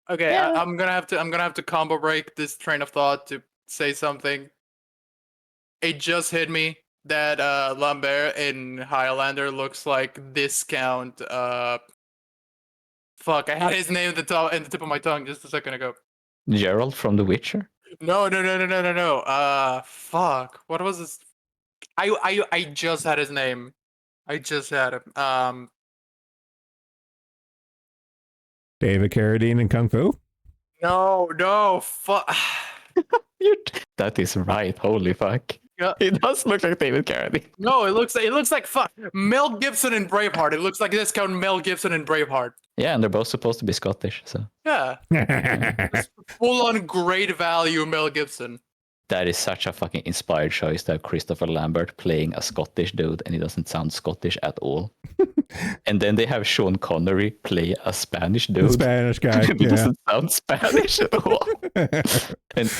Okay, yeah. I'm gonna have to combo break this train of thought to say something. It just hit me that Lambert in Highlander looks like discount. Fuck, I had his name at the tip of my tongue just a second ago. Gerald from The Witcher? No. Fuck. What was this? I just had his name. I just had him. David Carradine in Kung Fu? No, fuck. That is right. Holy fuck. Yeah. It does look like David Carradine. No, it looks like fuck. Mel Gibson in Braveheart. It looks like discount Mel Gibson in Braveheart. Yeah, and they're both supposed to be Scottish, so. Yeah. Full on great value Mel Gibson. That is such a fucking inspired choice to have Christopher Lambert playing a Scottish dude, and he doesn't sound Scottish at all. And then they have Sean Connery play a Spanish dude. The Spanish guy. He doesn't sound Spanish at all. And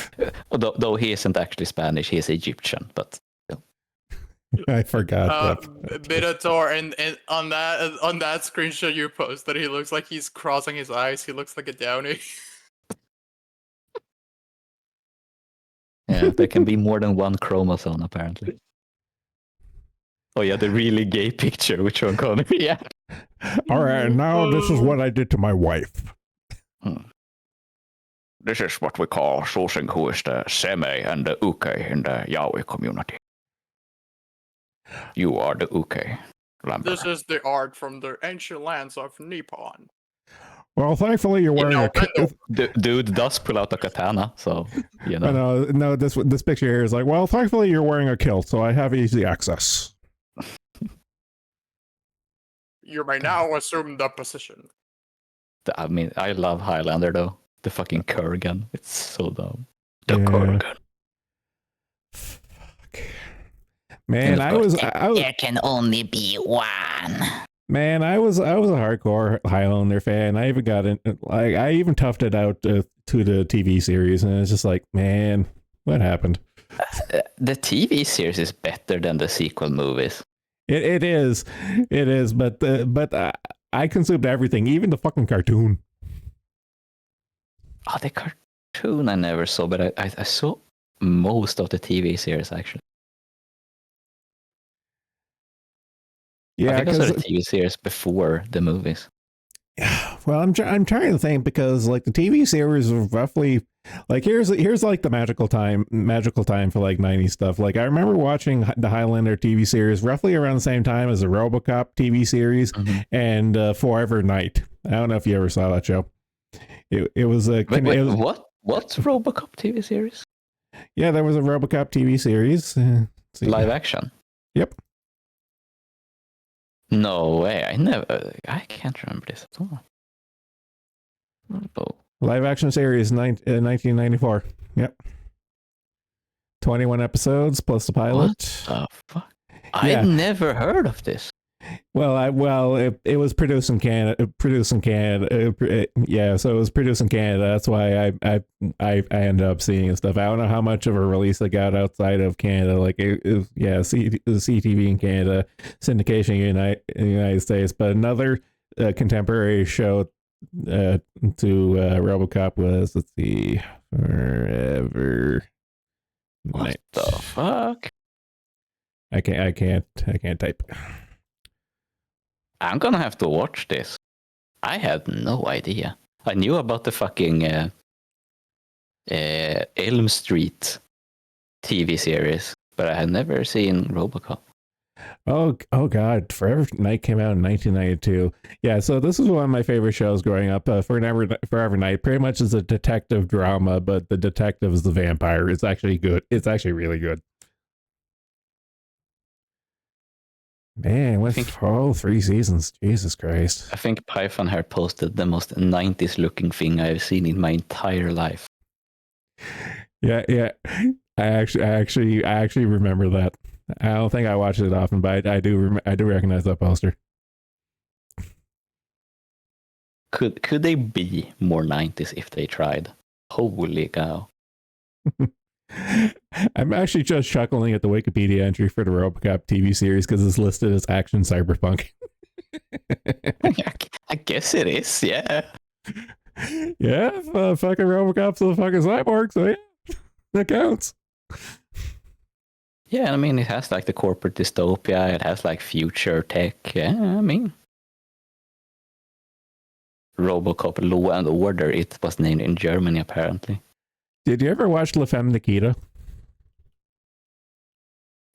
though he isn't actually Spanish, he is Egyptian, but I forgot Minotaur, and on that screenshot you posted, he looks like he's crossing his eyes. He looks like a Downey. Yeah, there can be more than one chromosome apparently. Oh yeah, the really gay picture. Which one gonna be? Yeah. All right, now this is what I did to my wife. This is what we call sourcing who is the seme and the uke in the yaoi community. You are the uke. This is the art from the ancient lands of Nippon. Well, thankfully you're wearing know, I know. Dude does pull out a katana, so you know. No, this picture here is like, well, thankfully you're wearing a kilt, so I have easy access. You may now assume the position. I mean, I love Highlander though. The fucking Kurgan. It's so dumb. The Yeah. Kurgan. Fuck. Man, I was There can only be one. Man, I was a hardcore Highlander fan. I even got in, like, I even toughed it out to the TV series, and it's just like, man, what happened? The TV series is better than the sequel movies. It is, but I consumed everything, even the fucking cartoon. Oh, the cartoon I never saw, but I saw most of the TV series actually. Yeah, I think I saw because the TV series before the movies. well, I'm trying to think, because like the TV series was roughly like here's like the magical time for like 90s stuff. Like I remember watching the Highlander TV series roughly around the same time as the RoboCop TV series and Forever Night. I don't know if you ever saw that show. It was a What's RoboCop TV series? Yeah, there was a RoboCop TV series. Live action. Yep. No way. I can't remember this at all. Oh. Live action series 1994. Yep. 21 episodes plus the pilot. What the fuck? Yeah. I never heard of this. Well, it was produced in Canada. Yeah, so it was produced in Canada. That's why I ended up seeing and stuff. I don't know how much of a release it got outside of Canada. Like it was CTV in Canada, syndication in the United States. But another contemporary show to RoboCop was, let's see, Forever What Night. the fuck? I can't type. I'm gonna have to watch this. I had no idea. I knew about the fucking Elm Street TV series, but I had never seen RoboCop. Oh God! Forever Night came out in 1992. Yeah, so this is one of my favorite shows growing up. Forever Night pretty much is a detective drama, but the detective is the vampire. It's actually good. It's actually really good. Man, with all 3 seasons, Jesus Christ! I think Python here posted the most 90s looking thing I've seen in my entire life. Yeah. I actually remember that. I don't think I watched it often, but I do recognize that poster. Could they be more 90s if they tried? Holy cow. I'm actually just chuckling at the Wikipedia entry for the RoboCop TV series because it's listed as action cyberpunk. I guess it is, yeah. Yeah, fucking RoboCop's a fucking cyborg, so yeah, that counts. Yeah, I mean, it has like the corporate dystopia, it has like future tech. Yeah, I mean, RoboCop Law and Order, it was named in Germany apparently. Did you ever watch La Femme Nikita?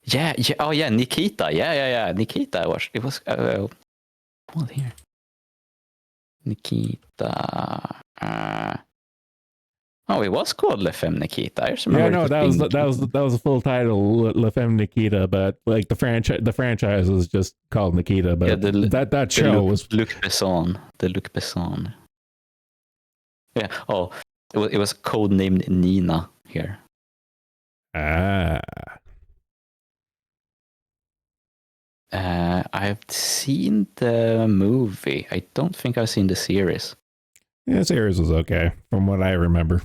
Yeah. Oh yeah, Nikita. Yeah. Nikita. I watched. It was. What here? Nikita. Oh, it was called Le Femme Nikita. I just remember. Yeah, no, that was the full title, La Femme Nikita, but like the franchise was just called Nikita. But yeah, that show was Luc Besson. The Luc Besson. Yeah. Oh. It was codenamed Nina here. I've seen the movie. I don't think I've seen the series. Yeah, the series was okay, from what I remember.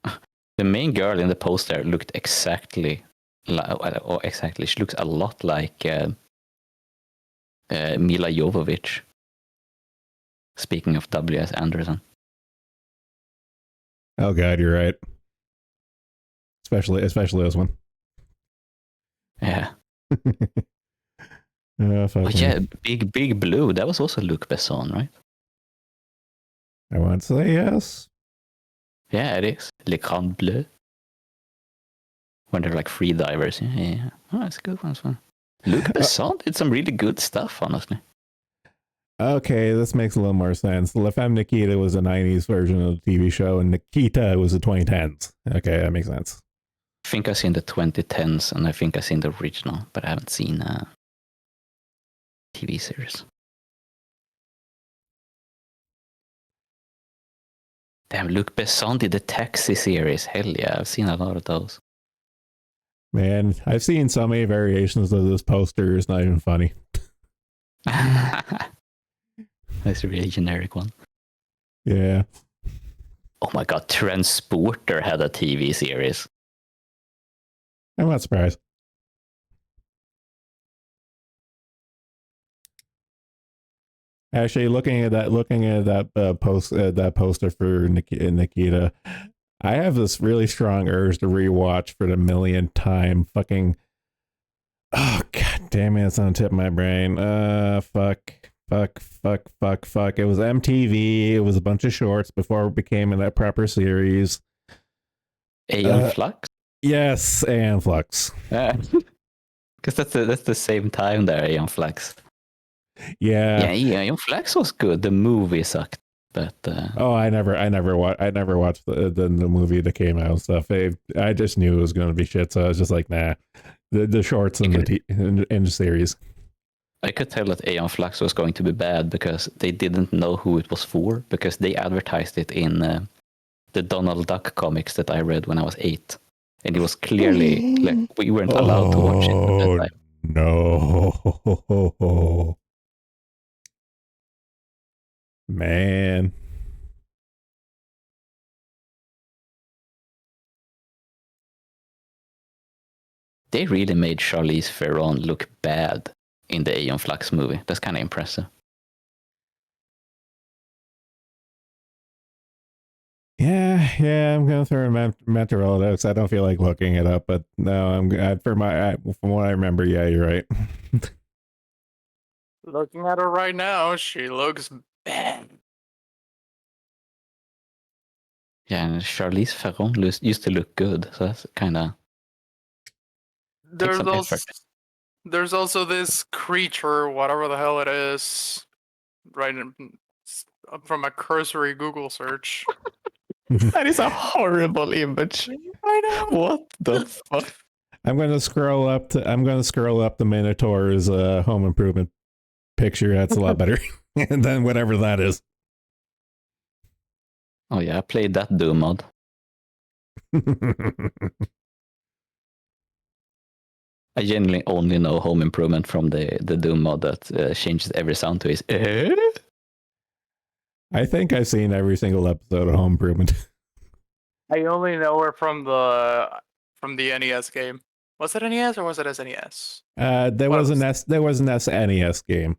The main girl in the poster looked exactly exactly. She looks a lot like Mila Jovovich. Speaking of W.S. Anderson. Oh god, you're right. Especially this one. Yeah. Fuck But me. yeah, Big Blue. That was also Luc Besson, right? I want to say yes. Yeah, it is. Le Grand Bleu. When they're like free divers. Yeah. Oh, that's a good one as well. Luc Besson did some really good stuff, honestly. Okay, this makes a little more sense. La Femme Nikita was a 90s version of the TV show, and Nikita was the 2010s. Okay, that makes sense. I think I've seen the 2010s, and I think I've seen the original, but I haven't seen TV series. Damn, Luc Besson did the Taxi series. Hell yeah, I've seen a lot of those. Man, I've seen so many variations of this poster. It's not even funny. That's a really generic one. Yeah. Oh my god, Transporter had a TV series. I'm not surprised. Actually, looking at that poster for Nikita, I have this really strong urge to rewatch for the millionth time. Fucking, oh god damn it! It's on the tip of my brain. Fuck. It was MTV. It was a bunch of shorts before it became a proper series. Aeon Flux? Yes, and Flux. Because that's the same time there, Aeon Flux. Yeah. Yeah, Aeon Flux was good. The movie sucked, but I never watched the movie that came out and stuff. I just knew it was going to be shit, so I was just like, nah. The shorts in the series. I could tell that Aeon Flux was going to be bad because they didn't know who it was for, because they advertised it in the Donald Duck comics that I read when I was 8. And it was clearly like we weren't allowed to watch it at that time. No. Man. They really made Charlize Theron look bad in the Aeon Flux movie. That's kind of impressive. Yeah, I'm gonna throw a mental Rolodex. I don't feel like looking it up, but no, from what I remember, yeah, you're right. Looking at her right now, she looks bad. Yeah, and Charlize Theron used to look good, so that's kind of There's also this creature, whatever the hell it is, right from a cursory Google search. That is a horrible image. I know. What the fuck? I'm gonna scroll up the Minotaur's home improvement picture. That's a lot better than whatever that is. Oh yeah, I played that Doom mod. I genuinely only know Home Improvement from the Doom mod that changes every sound to his. I think I've seen every single episode of Home Improvement. I only know her from the NES game. Was it NES or was it SNES? There was an SNES game.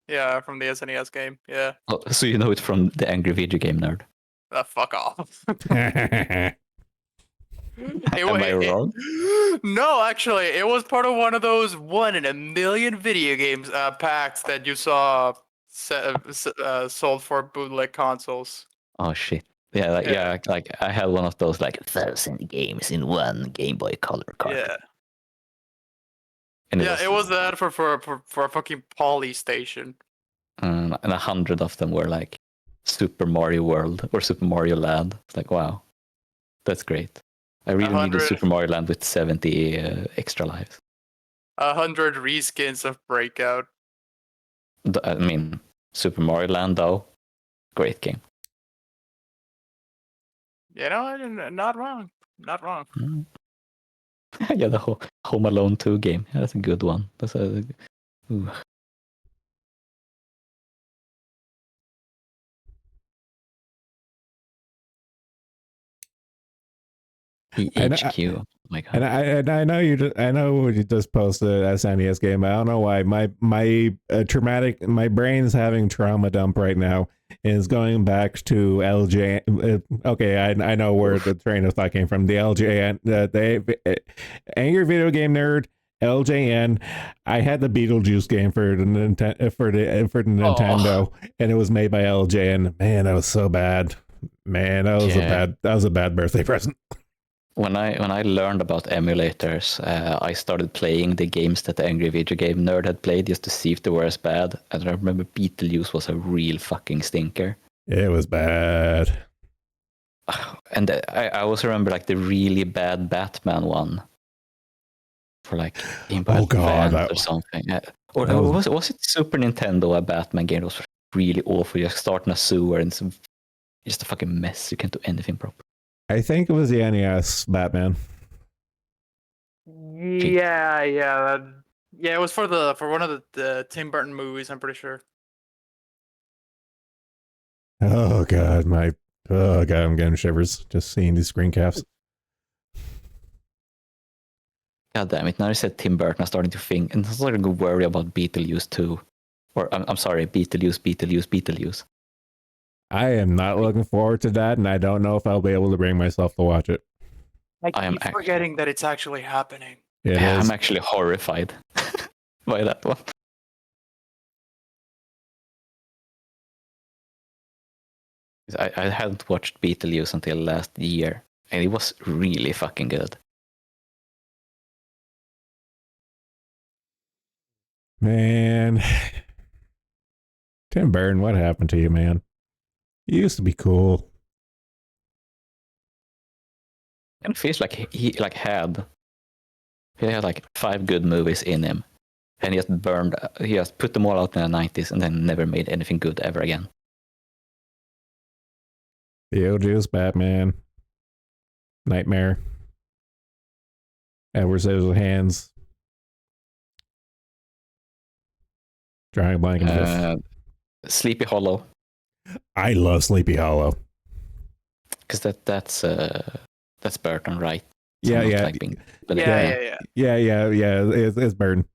Yeah, from the SNES game. Yeah. Oh, so you know it from the Angry Video Game Nerd. Fuck off. Am I wrong? No, actually, it was part of one of those 1 in a million video games packs that you saw sold for bootleg consoles. Oh shit. Yeah, like I had one of those like 1,000 games in one Game Boy Color card. Yeah. And it was that for a fucking Poly Station. And 100 of them were like Super Mario World or Super Mario Land. It's like, wow, that's great. I really needed Super Mario Land with 70 extra lives. 100 reskins of Breakout. I mean, Super Mario Land though, great game. You know, not wrong. Not wrong. Yeah, the Home Alone 2 game. Yeah, that's a good one. That's a. Ooh. HQ. Oh my god. And I know I know you just posted an SNES game. I don't know why my brain's having trauma dump right now. is going back to LJ. Okay, I know where the train of thought came from. The LJN, Angry Video Game Nerd, LJN. I had the Beetlejuice game for the Nintendo, and it was made by LJN. Man, that was so bad. Man, that was a bad birthday present. When I learned about emulators, I started playing the games that the Angry Video Game Nerd had played just to see if they were as bad. And I remember Beetlejuice was a real fucking stinker. It was bad. And I also remember like the really bad Batman one for like Game Boy Advance or something. Or was it Super Nintendo, a Batman game that was really awful? You start in a sewer and it's just a fucking mess. You can't do anything proper. I think it was the NES Batman. Yeah. It was for one of the Tim Burton movies. I'm pretty sure. Oh god, I'm getting shivers just seeing these screen caps. God damn it! Now you said Tim Burton, I'm starting to think, and I'm starting to worry about Beetlejuice too. Or I'm sorry, Beetlejuice. I am not looking forward to that, and I don't know if I'll be able to bring myself to watch it. I am forgetting that it's actually happening. I'm actually horrified by that one. I hadn't watched Beetlejuice until last year, and it was really fucking good. Man, Tim Burton, what happened to you, man? You used to be cool. And it feels like he had like 5 good movies in him, and he just put them all out in the 90s and then never made anything good ever again. Beetlejuice, Batman, Nightmare, Edward Scissorhands, drawing a blank. Sleepy Hollow. I love Sleepy Hollow. Because that's Burton, right? So yeah. It's Burton.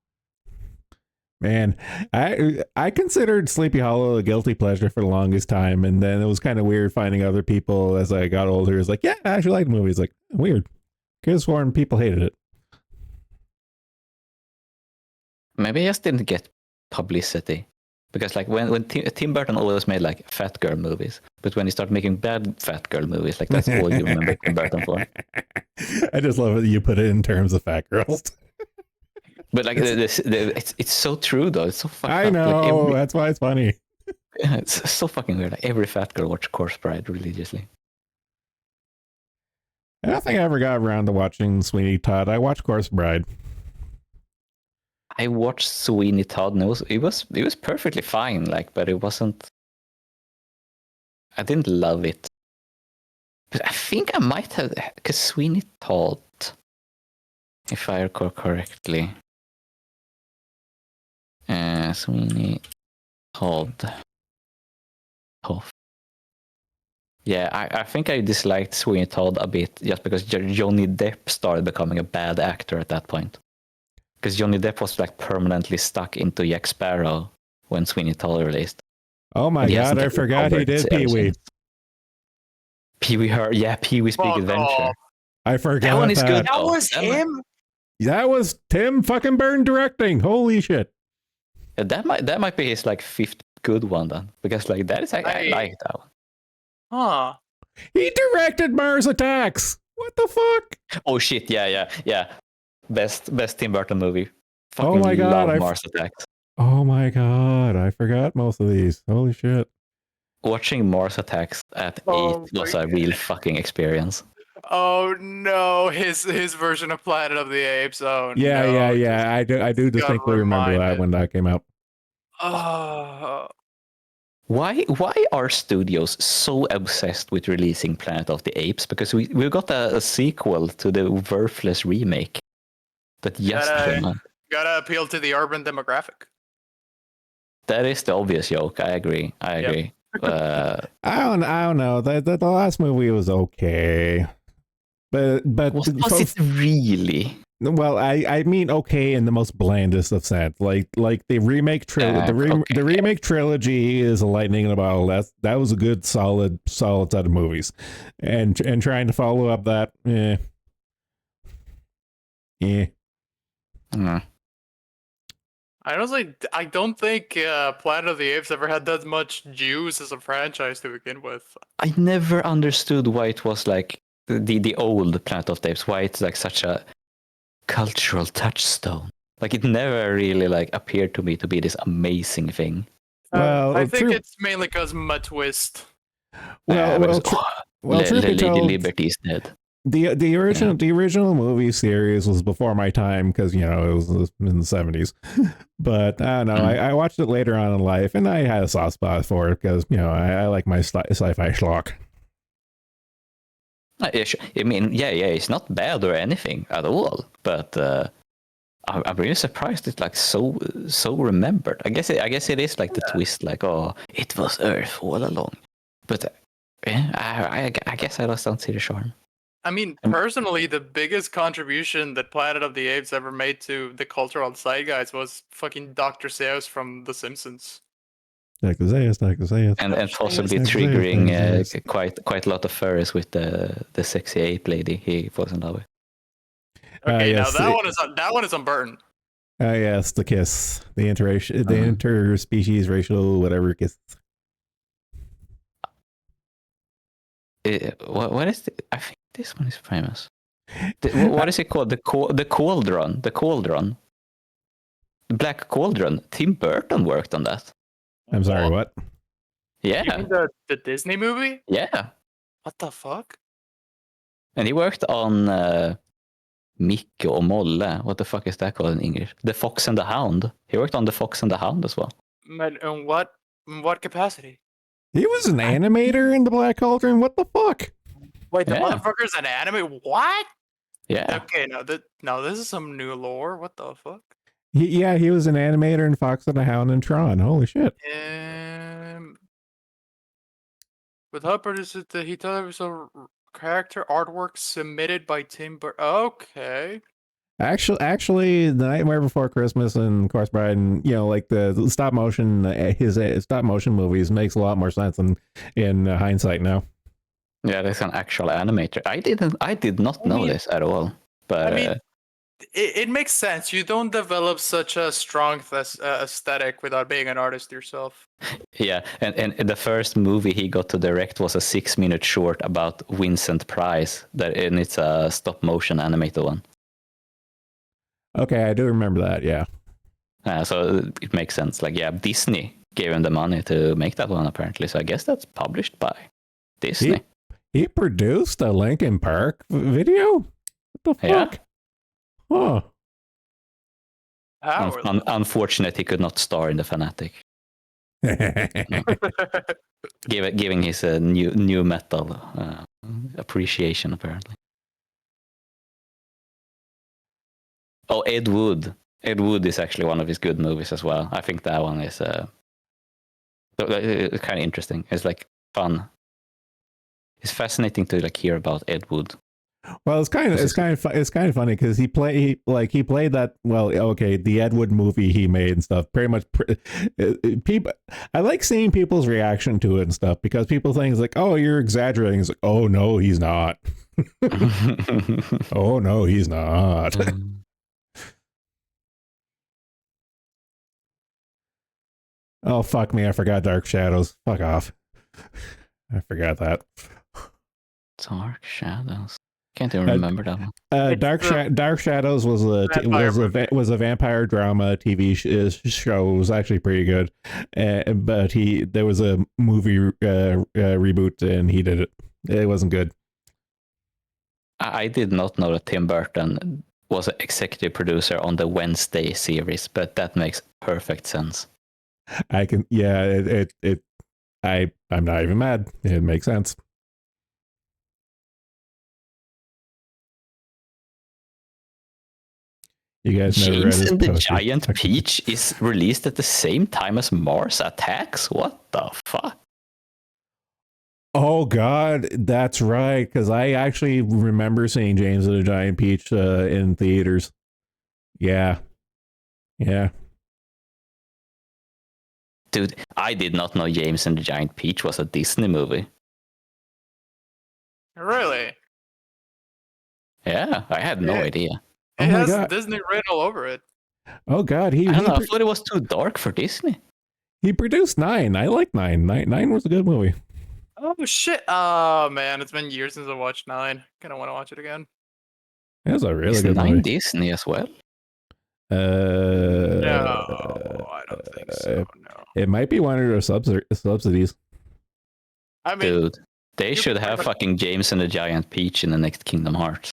Man, I considered Sleepy Hollow a guilty pleasure for the longest time, and then it was kind of weird finding other people as I got older. It's like, yeah, I actually like the movie. It's like, weird. Could have sworn people hated it. Maybe I just didn't get publicity. Because like when Tim Burton always made like fat girl movies, but when he started making bad fat girl movies, like that's all you remember Tim Burton for. I just love that you put it in terms of fat girls. But like it's so true though. It's so fucking. I know, like that's why it's funny. Yeah, it's so fucking weird. Like every fat girl watched Corpse Bride religiously. I don't think I ever got around to watching Sweeney Todd. I watched Corpse Bride. I watched Sweeney Todd, and it was perfectly fine. Like, but it wasn't. I didn't love it. But I think I might have, because Sweeney Todd, if I recall correctly. Sweeney Todd. Yeah, I think I disliked Sweeney Todd a bit just because Johnny Depp started becoming a bad actor at that point. Because Johnny Depp was like permanently stuck into Jack Sparrow when Sweeney Todd released. Oh my god, I forgot he did Pee-wee. Pee-wee Pee-wee's Big Adventure. I forgot that one is good. That was him? That was Tim fucking Burton directing. Holy shit. Yeah, that might be his like 5th good one then. Because like that is I like that one. Huh. He directed Mars Attacks. What the fuck? Oh shit, yeah. Best Tim Burton movie. Fucking oh my god, love Mars Attacks. Oh my god, I forgot most of these. Holy shit. Watching Mars Attacks at 8 was a real fucking experience. Oh no, his version of Planet of the Apes. Oh yeah, no. Yeah. I do distinctly remember that when that came out. Why are studios so obsessed with releasing Planet of the Apes? Because we got a sequel to the worthless remake that just came out. Gotta appeal to the urban demographic. That is the obvious joke. I agree. Yep. I don't know. The last movie was okay. But was it really? Well, I mean okay in the most blandest of sense. Like the remake the remake trilogy is a lightning in a bottle. That was a good solid set of movies, and trying to follow up that, yeah. I don't think Planet of the Apes ever had that much juice as a franchise to begin with. I never understood why it was like the old Planet of the Apes, why it's like such a cultural touchstone. Like it never really like appeared to me to be this amazing thing. Well, I think it's mainly because Twist. Truth be Lady told, Liberty is dead. the original movie series was before my time because it was in the 70s. But I don't know. I watched it later on in life, and I had a soft spot for it because I like my sci-fi schlock. I mean, yeah, it's not bad or anything at all, but I'm really surprised it's like so remembered. I guess it is like the twist, like, oh, it was Earth all along. But I guess I just don't see the charm. I mean, personally, the biggest contribution that Planet of the Apes ever made to the cultural zeitgeist was fucking Dr. Seuss from The Simpsons. Dr. Seuss. And possibly triggering quite a lot of furries with the sexy ape lady he falls in love with. Okay, yes, now that one is on Burton. Yes, the kiss, the interspecies racial whatever kiss. What is I think this one is famous. What is it called? The cauldron. The cauldron. Black Cauldron. Tim Burton worked on that. I'm sorry, what? Yeah. You mean the Disney movie? Yeah. What the fuck? And he worked on Micke och Molle. What the fuck is that called in English? The Fox and the Hound. He worked on The Fox and the Hound as well. In what capacity? He was an animator in the Black Cauldron. What the fuck? Wait, the motherfucker's an anime? What? Yeah. Okay, now this is some new lore. What the fuck? He was an animator in Fox and the Hound and Tron. Holy shit. With help produces the he television character artwork submitted by Tim Burton. Okay. Actually, The Nightmare Before Christmas and Corpse Bride, and like the stop motion, his stop motion movies makes a lot more sense in hindsight now. Yeah, there's an actual animator. I did not know this at all. But I mean, it makes sense. You don't develop such a strong aesthetic without being an artist yourself. Yeah, and the first movie he got to direct was a 6-minute short about Vincent Price, and it's a stop motion animated one. Okay, I do remember that. Yeah. So it makes sense. Like, yeah, Disney gave him the money to make that one apparently. So I guess that's published by Disney. He produced a Linkin Park video. What the fuck? Yeah. Huh. Unfortunate he could not star in The Fanatic. Giving his new metal appreciation apparently. Oh, Ed Wood. Ed Wood is actually one of his good movies as well. I think that one is kind of interesting. It's like fun. It's fascinating to like hear about Ed Wood. Well, it's kind of funny because he played that. Well, okay, the Ed Wood movie he made and stuff. Pretty much, people. I like seeing people's reaction to it and stuff because people think it's like, oh, you're exaggerating. It's like, oh no, he's not. Oh no, he's not. Oh fuck me! I forgot Dark Shadows. Fuck off. I forgot that. Dark Shadows. Can't even remember that one. Dark Shadows was a vampire drama TV show. It was actually pretty good, but there was a movie reboot and he did it. It wasn't good. I did not know that Tim Burton was an executive producer on the Wednesday series, but that makes perfect sense. I'm not even mad. It makes sense. You guys never read James and the poster. Giant Peach is released at the same time as Mars Attacks? What the fuck? Oh God, that's right. Because I actually remember seeing James and the Giant Peach in theaters. Yeah, yeah. Dude, I did not know James and the Giant Peach was a Disney movie. Really? Yeah, I had no Yeah. idea. Oh It my has God. Disney written all over it. Oh God, he I don't he, know. I pro- thought it was too dark for Disney. he produced Nine. I like Nine. Nine was a good movie. Oh shit! Oh man, it's been years since I watched 9. Kind of want to watch it again. It was a really Is good 9 movie. Disney as well? No, I don't think so. No. It might be one of their subsidies. I mean, Dude, they you should can have pretty much- fucking James and the Giant Peach in the next Kingdom Hearts.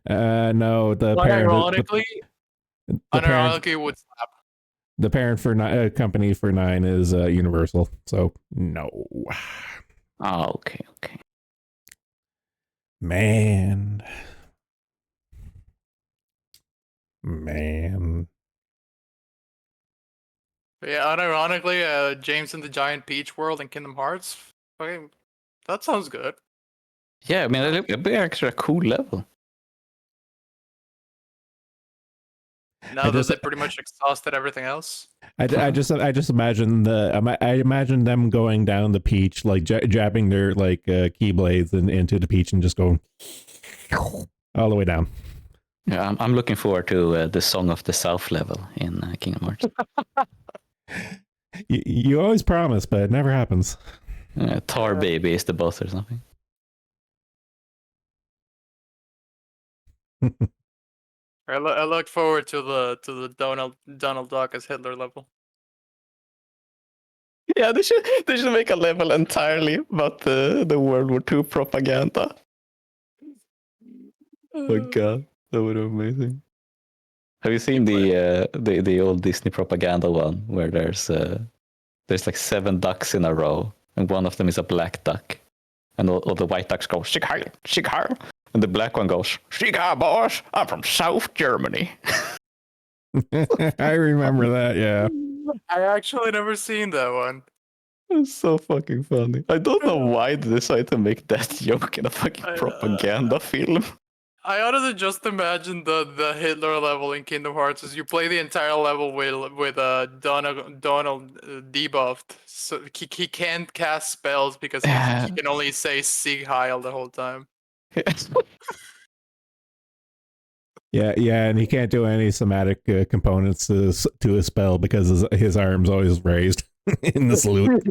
No, the But parent, ironically, the parent, unironically, it would slap. the parent for company for Nine is Universal. So no, Oh, okay. man. But yeah, unironically, James and the Giant Peach World in Kingdom Hearts. Okay, that sounds good. Yeah, I mean, it'd be actually a cool level. Now that just- they pretty much exhausted everything else. I just imagine I imagine them going down the peach, like jabbing their like keyblades into the peach and just going all the way down. Yeah, I'm looking forward to the Song of the South level in Kingdom Hearts. You always promise, but it never happens. Tar Baby is the boss or something. I look forward to the Donald Duck as Hitler level. Yeah, they should make a level entirely about the World War II propaganda. Oh god, that would be amazing. Have you seen the old Disney propaganda one where there's like 7 ducks in a row and one of them is a black duck, and all the white ducks go "Sieg Heil, Sieg Heil," and the black one goes "Sieg Heil, boss! I'm from South Germany." I remember that. Yeah. I actually never seen that one. It's so fucking funny. I don't know why they decided to make that joke in a fucking propaganda film. I honestly just imagine the Hitler level in Kingdom Hearts as you play the entire level with Donald debuffed, so he can't cast spells because he can only say Sieg Heil the whole time. Yeah, and he can't do any somatic components to a spell because his arm's always raised in the salute.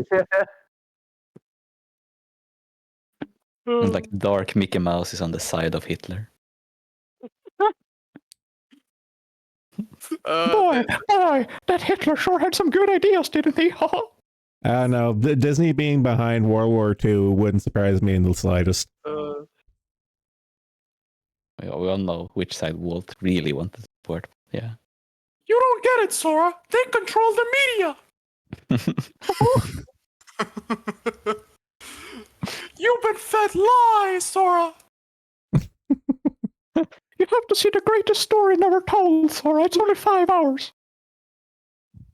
And like dark Mickey Mouse is on the side of Hitler. Boy, that Hitler sure had some good ideas, didn't he? I don't know. Disney being behind World War II wouldn't surprise me in the slightest. We all know which side Walt really wanted to support. Yeah. You don't get it, Sora. They control the media. You've been fed lies, Sora. You have to see the greatest story never told, Sora. It's only 5 hours.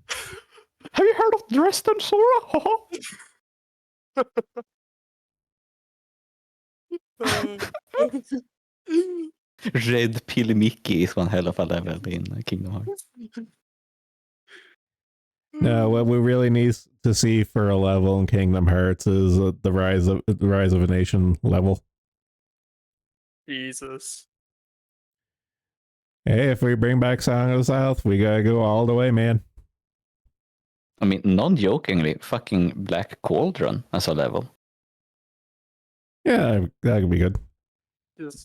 Have you heard of Dresden, Sora? Red Pill Mickey is one hell of a level in Kingdom Hearts. No, what we really need to see for a level in Kingdom Hearts is the rise of a nation level. Jesus. Hey, if we bring back Song of the South, we gotta go all the way, man. I mean, non-jokingly, fucking Black Cauldron as a level. Yeah, that could be good.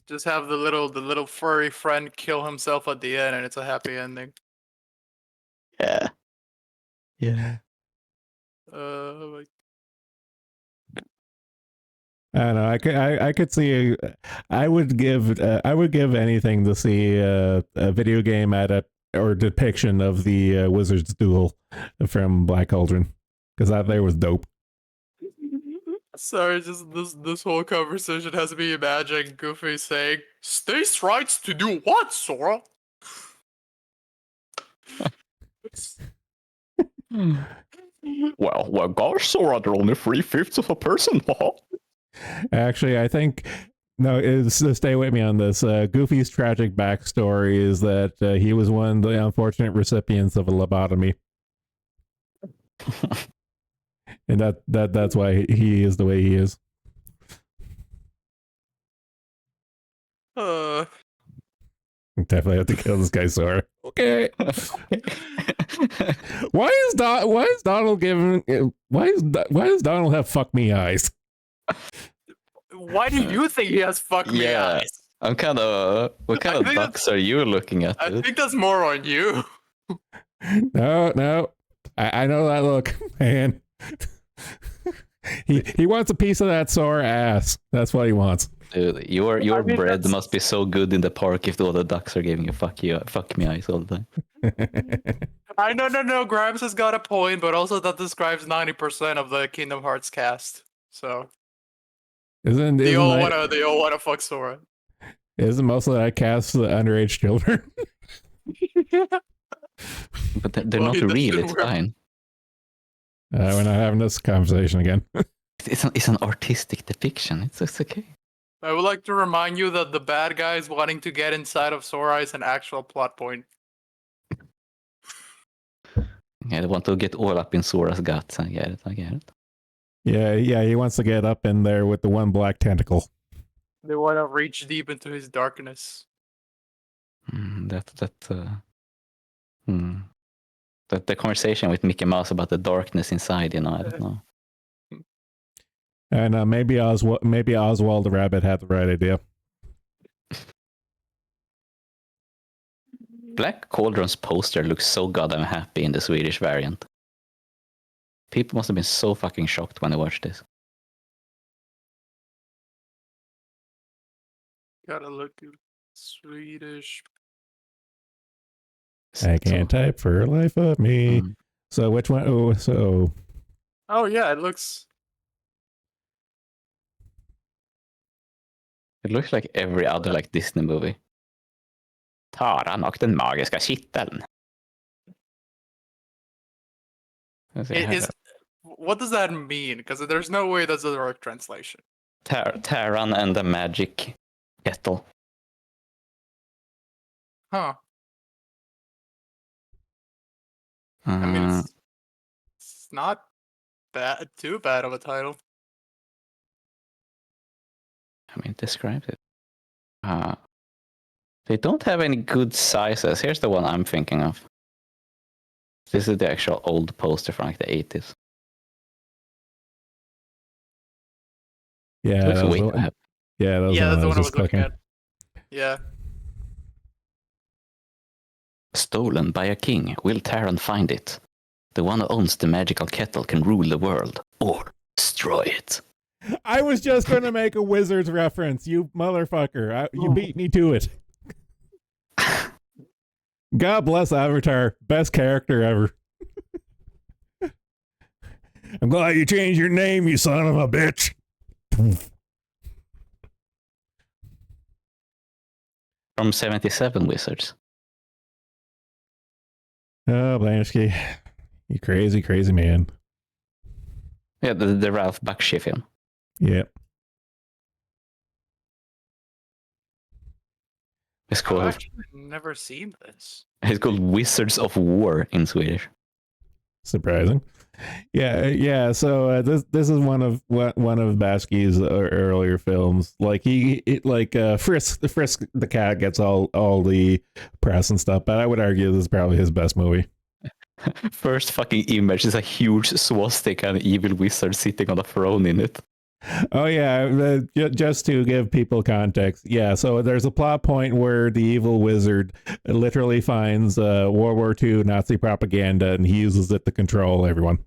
Just have the little furry friend kill himself at the end, and it's a happy ending. Yeah. Yeah. Like, I don't know. I could see. I would give anything to see a video game or depiction of the Wizard's Duel from Black Cauldron, because that there was dope. sorry, just this whole conversation has me imagining Goofy saying, "States' rights to do what, Sora?" Well, gosh, Sora, they're only 3/5 of a person. Actually, I think no. Stay with me on this. Goofy's tragic backstory is that he was one of the unfortunate recipients of a lobotomy, and that's why he is the way he is. Definitely have to kill this guy, Sora. Okay. Why is Donald giving? Why does Donald have fuck me eyes? Why do you think he has fuck me Yeah. eyes? I'm kind of. What kind of ducks are you looking at? I think that's more on you. No. I know that look, man. He wants a piece of that sore ass. That's what he wants. Dude, your bread must be so good in the park if all the ducks are giving you fuck me eyes all the time. I no. Grimes has got a point, but also that describes 90% of the Kingdom Hearts cast. So they all wanna fuck Sora. Isn't most of that cast the underage children? But they're not real. It's fine. We're not having this conversation again. It's an artistic depiction. It's okay. I would like to remind you that the bad guys wanting to get inside of Sora is an actual plot point. Yeah, they want to get all up in Sora's guts. I get it. Yeah, he wants to get up in there with the one black tentacle. They want to reach deep into his darkness. That the conversation with Mickey Mouse about the darkness inside, I don't know. And maybe Oswald the rabbit had the right idea. Black Cauldron's poster looks so goddamn happy in the Swedish variant. People must have been so fucking shocked when they watched this. Gotta look at Swedish. I can't type for life of me. So which one? Oh yeah, it looks. It looks like every other like Disney movie. Taran och den magiska kitteln. What does that mean? Because there's no way that's the direct translation. Taran and the magic kettle. Huh. I mean, it's not too bad of a title. I mean, describe it. They don't have any good sizes. Here's the one I'm thinking of. This is the actual old poster from like the 80s. Yeah, that's the one I was looking at. Yeah. Stolen by a king. Will Taran find it? The one who owns the magical kettle can rule the world or destroy it. I was just going to make a Wizards reference, you motherfucker. You beat me to it. God bless Avatar. Best character ever. I'm glad you changed your name, you son of a bitch. From 77 Wizards. Oh, Blansky. You crazy, crazy man. Yeah, the Ralph Bakshi film. Yep. It's called. I've actually never seen this. It's called Wizards of War in Swedish. Surprising. Yeah. So this is one of Basky's earlier films. Like Frisk the cat gets all the press and stuff, but I would argue this is probably his best movie. First fucking image is a huge swastika and an evil wizard sitting on a throne in it. Oh yeah, just to give people context. Yeah, so there's a plot point where the evil wizard literally finds World War II Nazi propaganda and he uses it to control everyone.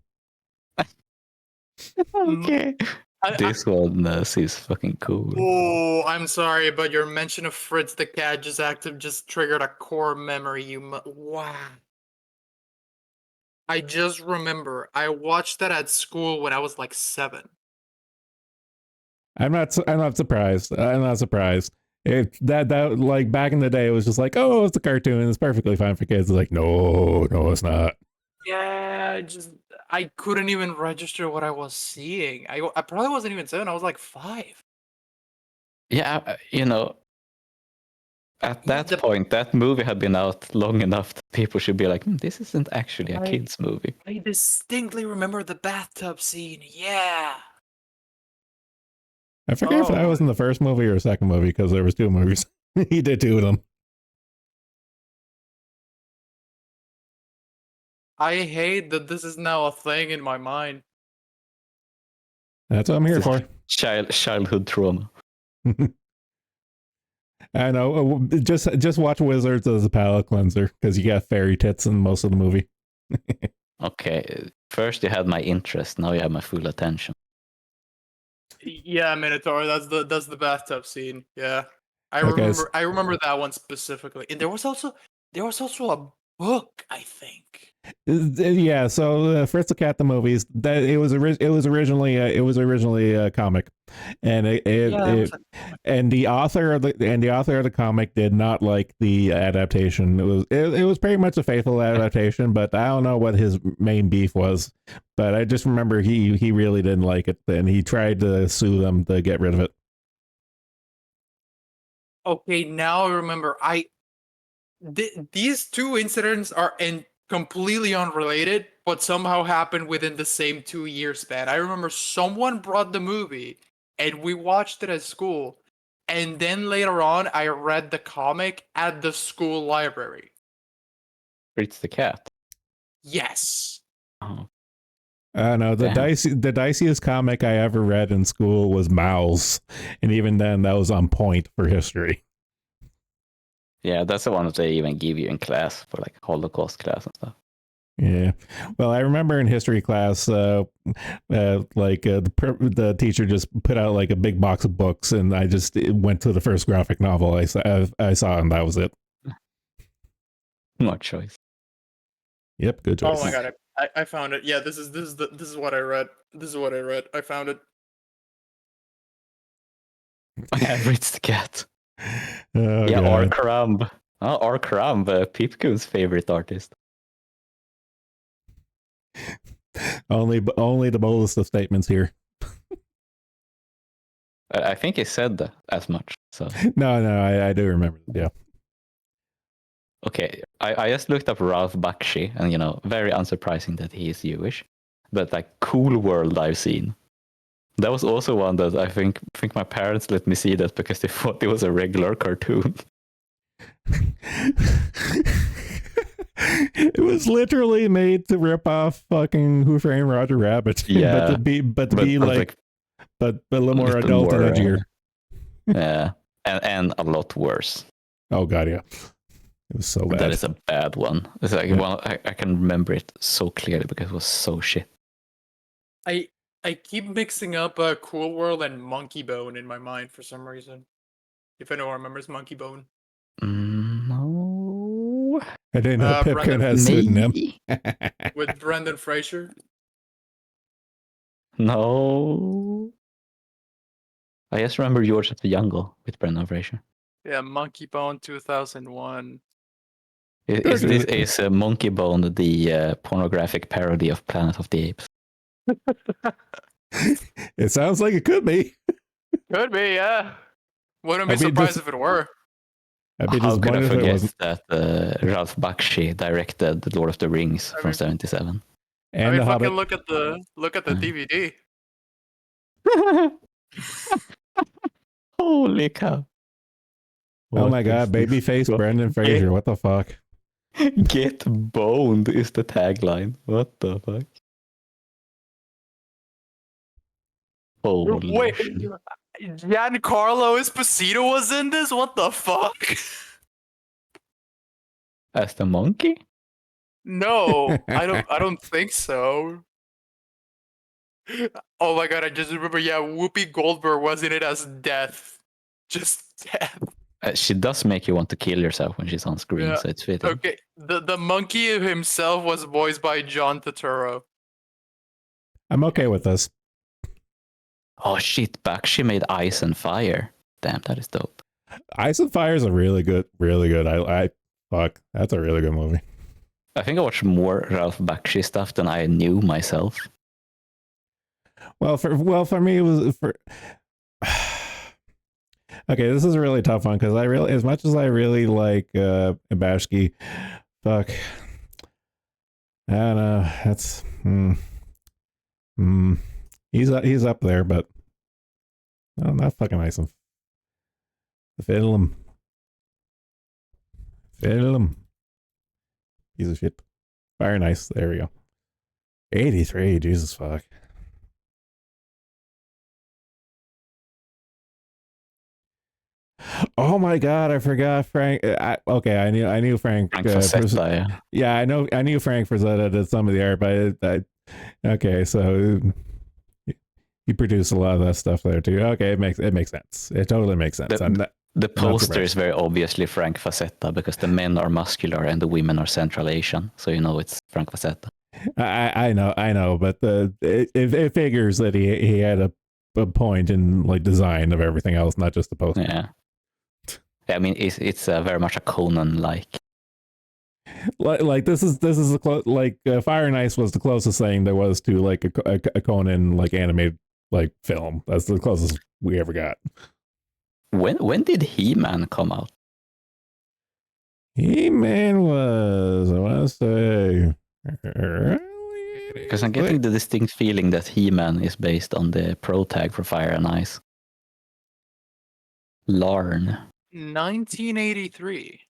Okay. This one is fucking cool. Oh, I'm sorry, but your mention of Fritz the cat just triggered a core memory. Wow. I just remember I watched that at school when I was like 7. I'm not surprised. I'm not surprised. That like back in the day, it was just like, oh, it's a cartoon. It's perfectly fine for kids. It's like, no, it's not. Yeah, I couldn't even register what I was seeing. I probably wasn't even 7. I was like 5. Yeah, you know, at that The- point, that movie had been out long enough that people should be like, this isn't actually a I- kids movie. I distinctly remember the bathtub scene. Yeah. I forget if that was in the first movie or second movie because there was 2 movies. He did 2 of them. I hate that this is now a thing in my mind. That's what I'm here for. Childhood trauma. I know. Just watch Wizards as a palate cleanser because you got fairy tits in most of the movie. Okay, first you had my interest, now you have my full attention. Yeah, Minotaur. That's the bathtub scene. Yeah, I Okay, remember. I remember that one specifically. And there was also a book. I think. Yeah, so Fritz the Cat the movies that it was originally a comic, and and the author of the comic did not like the adaptation. It was pretty much a faithful adaptation, but I don't know what his main beef was. But I just remember he really didn't like it, and he tried to sue them to get rid of it. Okay, now I remember. These 2 incidents are completely unrelated, but somehow happened within the same 2-year span. I remember someone brought the movie, and we watched it at school. And then later on, I read the comic at the school library. Fritz the Cat. Yes. Oh. No, the diciest comic I ever read in school was Mouse, and even then, that was on point for history. Yeah, that's the one that they even give you in class for like Holocaust class and stuff. Yeah, well, I remember in history class, the teacher just put out like a big box of books, and I just went to the first graphic novel I saw, and that was it. No choice. Yep, good choice. Oh my god, I found it. Yeah, this is what I read. This is what I read. I found it. Fritz the Cat. Oh, yeah, God. Arkaram. Oh, Arkaram, Pipku's favorite artist. Only the boldest of statements here. I think he said that as much. So No, I do remember. Yeah. okay, I just looked up Ralph Bakshi, and very unsurprising that he is Jewish, but like Cool World I've seen. That was also one that I think my parents let me see that because they thought it was a regular cartoon. It was literally made to rip off fucking Who Framed Roger Rabbit. Yeah, but a little more adult and edgier. Yeah, and a lot worse. Oh god, yeah. It was so bad. That is a bad one. It's like I can remember it so clearly because it was so shit. I keep mixing up Cool World and Monkey Bone in my mind for some reason. If anyone remembers Monkey Bone. No. I didn't know Pipkin has pseudonym. With Brendan Fraser. No. I just remember George of the Jungle with Brendan Fraser. Yeah, Monkey Bone 2001. Is Monkey Bone the pornographic parody of Planet of the Apes? It sounds like it could be. Could be, yeah. Wouldn't be surprised if it were. I'd be How could I disappointed if it wasn't. forget that Ralph Bakshi directed The Lord of the Rings from '77? And The Hobbit. Look at the DVD. Holy cow! Oh my god, babyface Brendan Fraser. What the fuck? Get boned is the tagline. What the fuck? Holy Wait, shit. Giancarlo Esposito was in this? What the fuck? As the monkey? No, I don't think so. Oh my god, I just remember, yeah, Whoopi Goldberg was in it as Death. Just Death. She does make you want to kill yourself when she's on screen, Yeah. so it's fitting. Okay, the monkey himself was voiced by John Turturro. I'm okay with this. Oh shit, Bakshi made Ice and Fire. Damn, that is dope. Ice and Fire is a really good. I fuck. That's a really good movie. I think I watched more Ralph Bakshi stuff than I knew myself. Well, for me, it was for. Okay, this is a really tough one because I really, as much as I really like Bashki, fuck, I don't know. That's he's up there, but no, not fucking nice. Fiddle him, piece of shit. Fire nice. There we go. 83. Jesus fuck. Oh my god, I forgot Frank. I knew Frank. Frank Frazetta, yeah, I knew Frank Frazetta did some of the art, but okay, so he produced a lot of that stuff there too. Okay, it makes sense. It totally makes sense. The poster is very obviously Frank Frazetta because the men are muscular and the women are Central Asian, so you know it's Frank Frazetta. I know, but it figures that he had a point in like design of everything else, not just the poster. Yeah. I mean, it's very much a Conan like. Like this is Fire and Ice was the closest thing there was to like a Conan like animated like film. That's the closest we ever got. When did He-Man come out? He-Man was, I want to say, because I'm getting the distinct feeling that He-Man is based on the pro tag for Fire and Ice. Larn. 1983.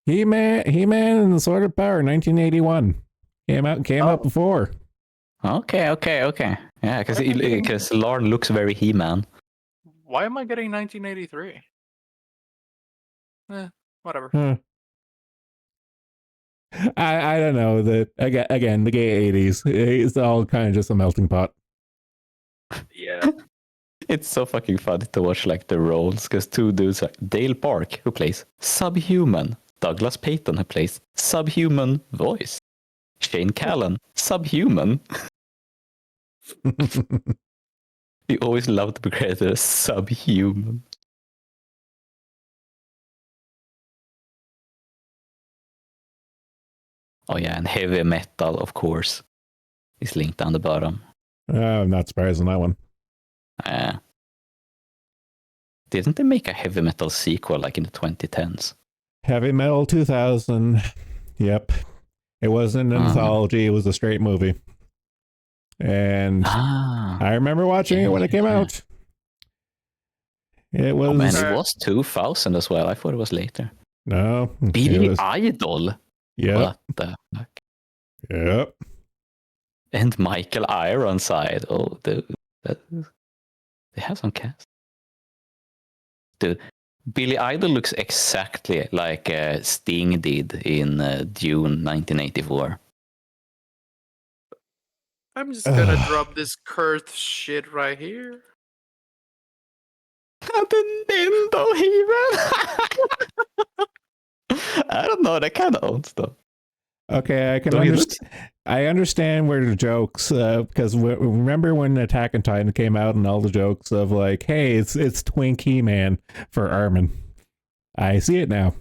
He-Man and the Sword of Power, 1981. Came out before. Okay. Yeah, because Larn looks very He-Man. Why am I getting 1983? Whatever. I don't know. Again, the gay 80s. It's all kind of just a melting pot. Yeah. It's so fucking funny to watch like the roles because two dudes like Dale Park, who plays Subhuman, Douglas Payton, who plays Subhuman voice, Shane Callan, Subhuman. You always love to be credited as Subhuman. Oh yeah, and heavy metal, of course, is linked down the bottom. I'm not surprised on that one. Didn't they make a heavy metal sequel like in the 2010s? Heavy Metal 2000. Yep. It wasn't an anthology. It was a straight movie. And I remember watching it when it came out. It was. Oh man, it was 2000 as well. I thought it was later. No. Billy Idol. Yep. What the fuck? Yep. And Michael Ironside. Oh, dude. They have some cast. Dude, Billy Idol looks exactly like Sting did in Dune 1984. I'm just gonna drop this cursed shit right here. The Nintendo He-Man. I don't know, that kind of old stuff. Okay, I understand where the jokes, because remember when Attack on Titan came out and all the jokes of like, hey, it's Twink He-Man for Armin. I see it now.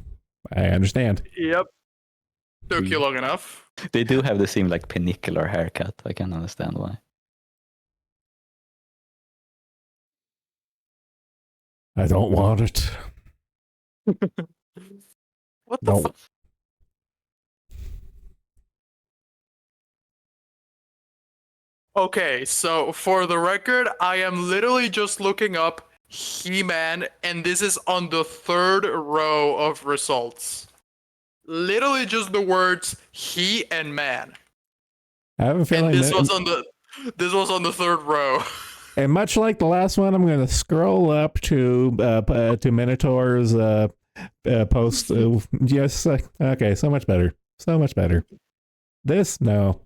I understand. Yep. Took you long enough. They do have the same like penicular haircut. I can understand why. I don't want it. What the fuck? Okay, so for the record, I am literally just looking up He-Man, and this is on the third row of results. Literally just the words he and man. I have a feeling and this was on the third row. And much like the last one, I'm going to scroll up to Minotaur's post. Yes, okay, so much better. So much better. This, no.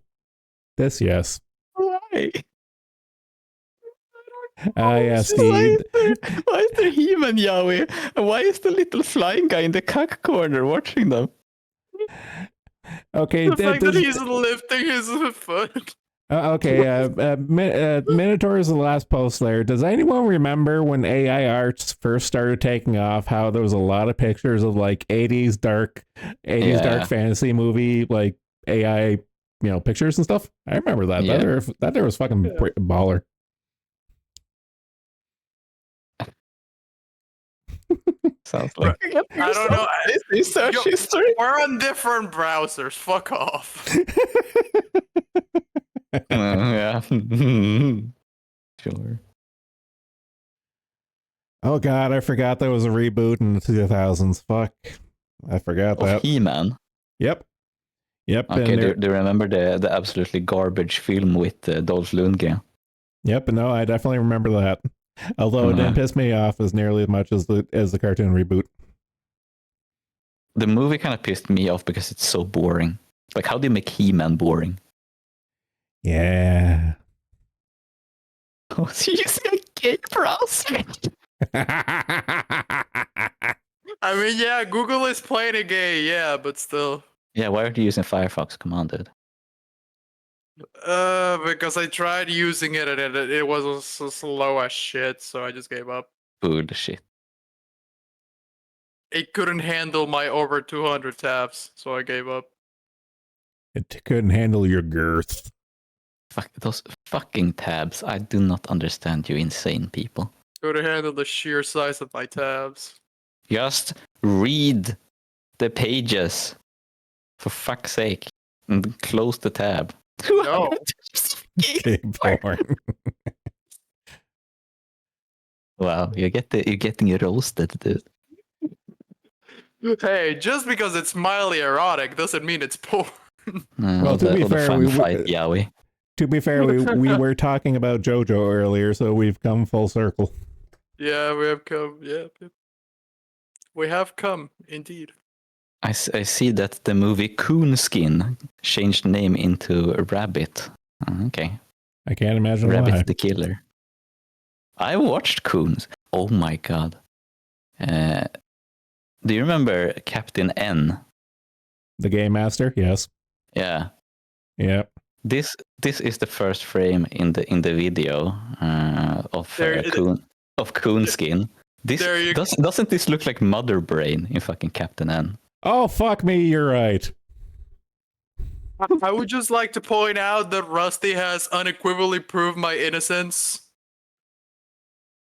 This, yes. Why? Yes, why is there He-Man Yowie? And why is the little flying guy in the cuck corner watching them? Okay, the fact that he's lifting his foot. Okay, Minotaur is the last post there. Does anyone remember when AI arts first started taking off, how there was a lot of pictures of like 80s dark fantasy movie like AI, pictures and stuff. I remember that. Yeah. That there was fucking baller. Sounds like I don't know. research Yo, history. We're on different browsers. Fuck off. Yeah. Sure. Oh god, I forgot there was a reboot in the 2000s. Fuck, I forgot Of that. He-Man. Yep. Okay, and do you remember the absolutely garbage film with Dolph Lundgren? Yep, no, I definitely remember that. Although it didn't piss me off as nearly as much as the cartoon reboot. The movie kind of pissed me off because it's so boring. Like, how do you make He-Man boring? Yeah. Oh, so using a gay browser? I mean, yeah, Google is playing a gay, yeah, but still. Yeah, why are you using Firefox command, dude? Because I tried using it and it was so slow as shit, so I just gave up. Bullshit. It couldn't handle my over 200 tabs, so I gave up. It couldn't handle your girth. Fuck those fucking tabs. I do not understand you insane people. Couldn't handle the sheer size of my tabs. Just read the pages. For fuck's sake. And close the tab. No. Gay porn. Wow, you're getting roasted, dude. Hey, just because it's mildly erotic doesn't mean it's porn. Well, to be fair, To be fair, we were talking about JoJo earlier, so we've come full circle. Yeah, we have come. Yeah, we have come indeed. I see that the movie Coonskin changed name into Rabbit. Okay. I can't imagine Rabbit why. the Killer. I watched Coons. Oh my god. Do you remember Captain N? The Game Master? Yes. Yeah. Yep. This is the first frame in the video of Coonskin. Doesn't this look like Mother Brain in fucking Captain N? Oh, fuck me, you're right. I would just like to point out that Rusty has unequivocally proved my innocence.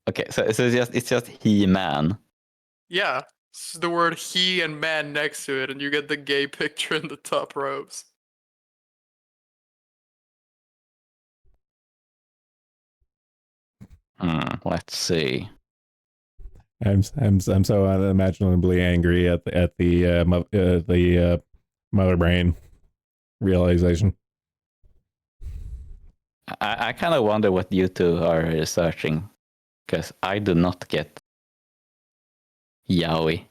Okay, so it's just He-Man. Yeah, it's the word he and man next to it, and you get the gay picture in the top rows. Let's see. I'm so unimaginably angry at the Mother Brain realization. I kind of wonder what you two are searching, because I do not get yaoi.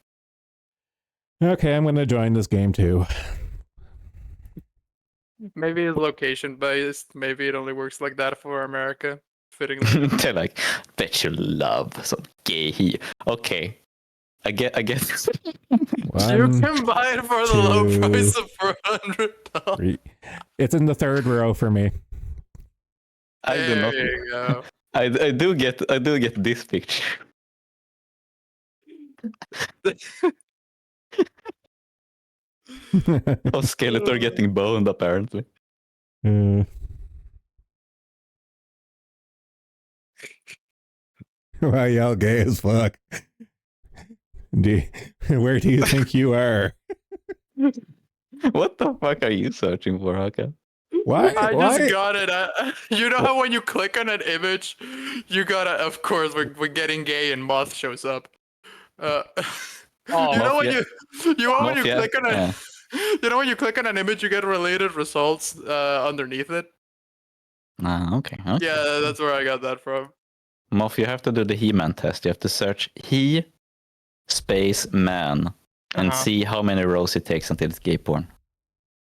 Okay, I'm gonna join this game too. Maybe it's location based. Maybe it only works like that for America. Fitting. They're like, bet you love some gay he. Okay, I get. You can buy it for the low price of $400. It's in the third row for me. There you go. I do get this picture. Of Skeletor getting boned, apparently. Wow, y'all gay as fuck. Where do you think you are? What the fuck are you searching for, Haka? Why? I just got it. You know how when you click on an image, you gotta. Of course, we're getting gay and Moth shows up. You know when you click on a. You know when you click on an image, you get related results underneath it. Okay. Yeah, that's where I got that from. Moff, you have to do the He-Man test. You have to search He space man and see how many rows it takes until it's gay porn.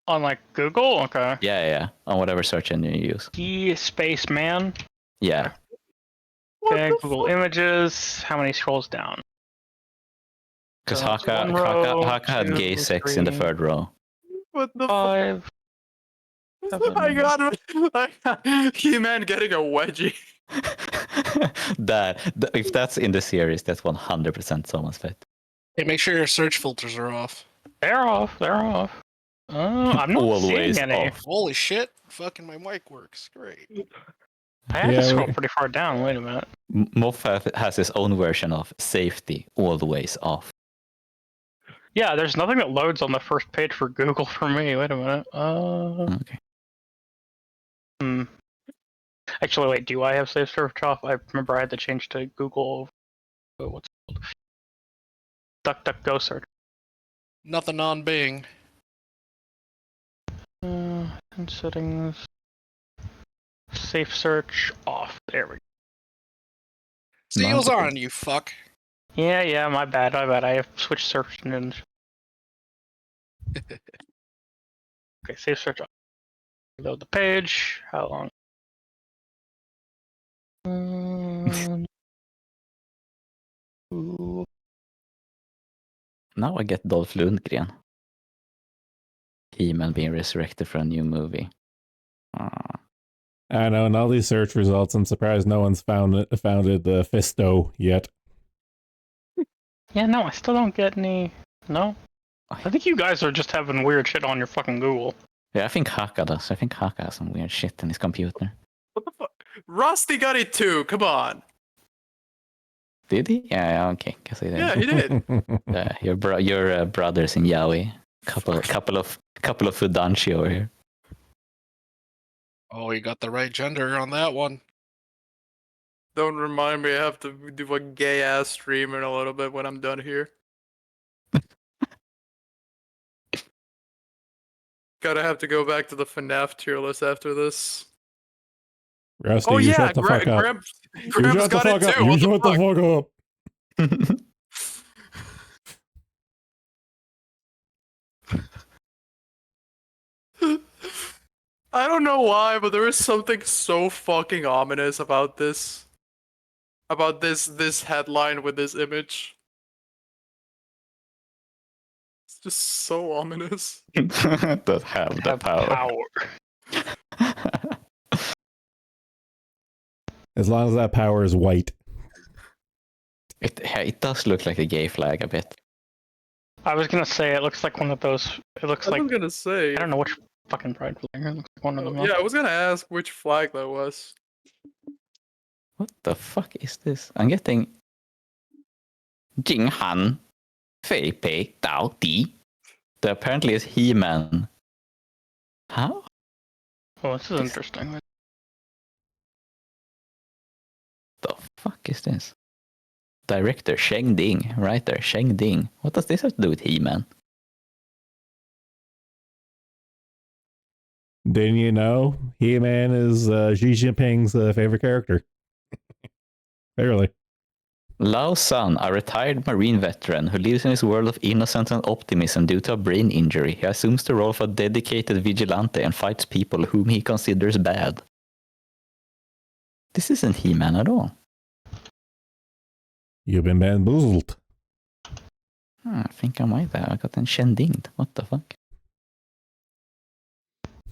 On like Google? Okay. Yeah. On whatever search engine you use. He space man. Yeah. Okay, Google Images. How many scrolls down? Because Haka had gay sex in the third row. What the 5. I got He-Man getting a wedgie. If that's in the series, that's 100% someone's fit. Hey, make sure your search filters are off. They're off. I'm not Always seeing any. off. Holy shit! Fucking my mic works. Great. I had Yeah, to scroll we- pretty far down. Wait a minute. Moff has his own version of safety always off. Yeah, there's nothing that loads on the first page for Google for me. Wait a minute. Okay. Hmm. Actually, wait. Do I have Safe Search off? I remember I had to change to Google. What's it called? DuckDuckGo search. Nothing on Bing. In settings. Safe search off. There we go. Seals Multiple. on, you fuck. Yeah, my bad. I have switched search engines. Okay, safe search off. Load the page. How long? Ooh. Now I get Dolph Lundgren. He-Man being resurrected for a new movie. I know. In all these search results, I'm surprised no one's founded the Fisto yet. Yeah, no, I still don't get any. No, I think you guys are just having weird shit on your fucking Google. Yeah, I think Haka does. I think Haka has some weird shit in his computer. What the fuck? Rusty got it too. Come on. Did he? Yeah, okay. Guess he did. Yeah, he did. Your brothers in Yaoi. Couple of Fudanchi over here. Oh, you got the right gender on that one. Don't remind me. I have to do a gay ass stream in a little bit when I'm done here. Gotta have to go back to the FNAF tier list after this. Rusty, Oh you yeah, shut the fuck up. Gramps You shut the got fuck it up. too. You What shut the fuck up. I don't know why, but there is something so fucking ominous about this. About this headline with this image. It's just so ominous. That have the power. As long as that power is white. It does look like a gay flag a bit. I was gonna say it looks like one of those. It looks I like was gonna say. I don't know which fucking pride flag. It looks like one of them. Yeah, I was gonna ask which flag that was. What the fuck is this? I'm getting Jing Han Fei Pei Dao Di. That apparently is He-Man. How? Oh, this is interesting. The fuck is this? Director Sheng Ding. Writer Sheng Ding. What does this have to do with He-Man? Didn't you know He-Man is Xi Jinping's favorite character? Barely. Lao San, a retired Marine veteran who lives in his world of innocence and optimism due to a brain injury. He assumes the role of a dedicated vigilante and fights people whom he considers bad. This isn't He-Man at all. You've been bamboozled. I think I might have. I got enchendinged. What the fuck?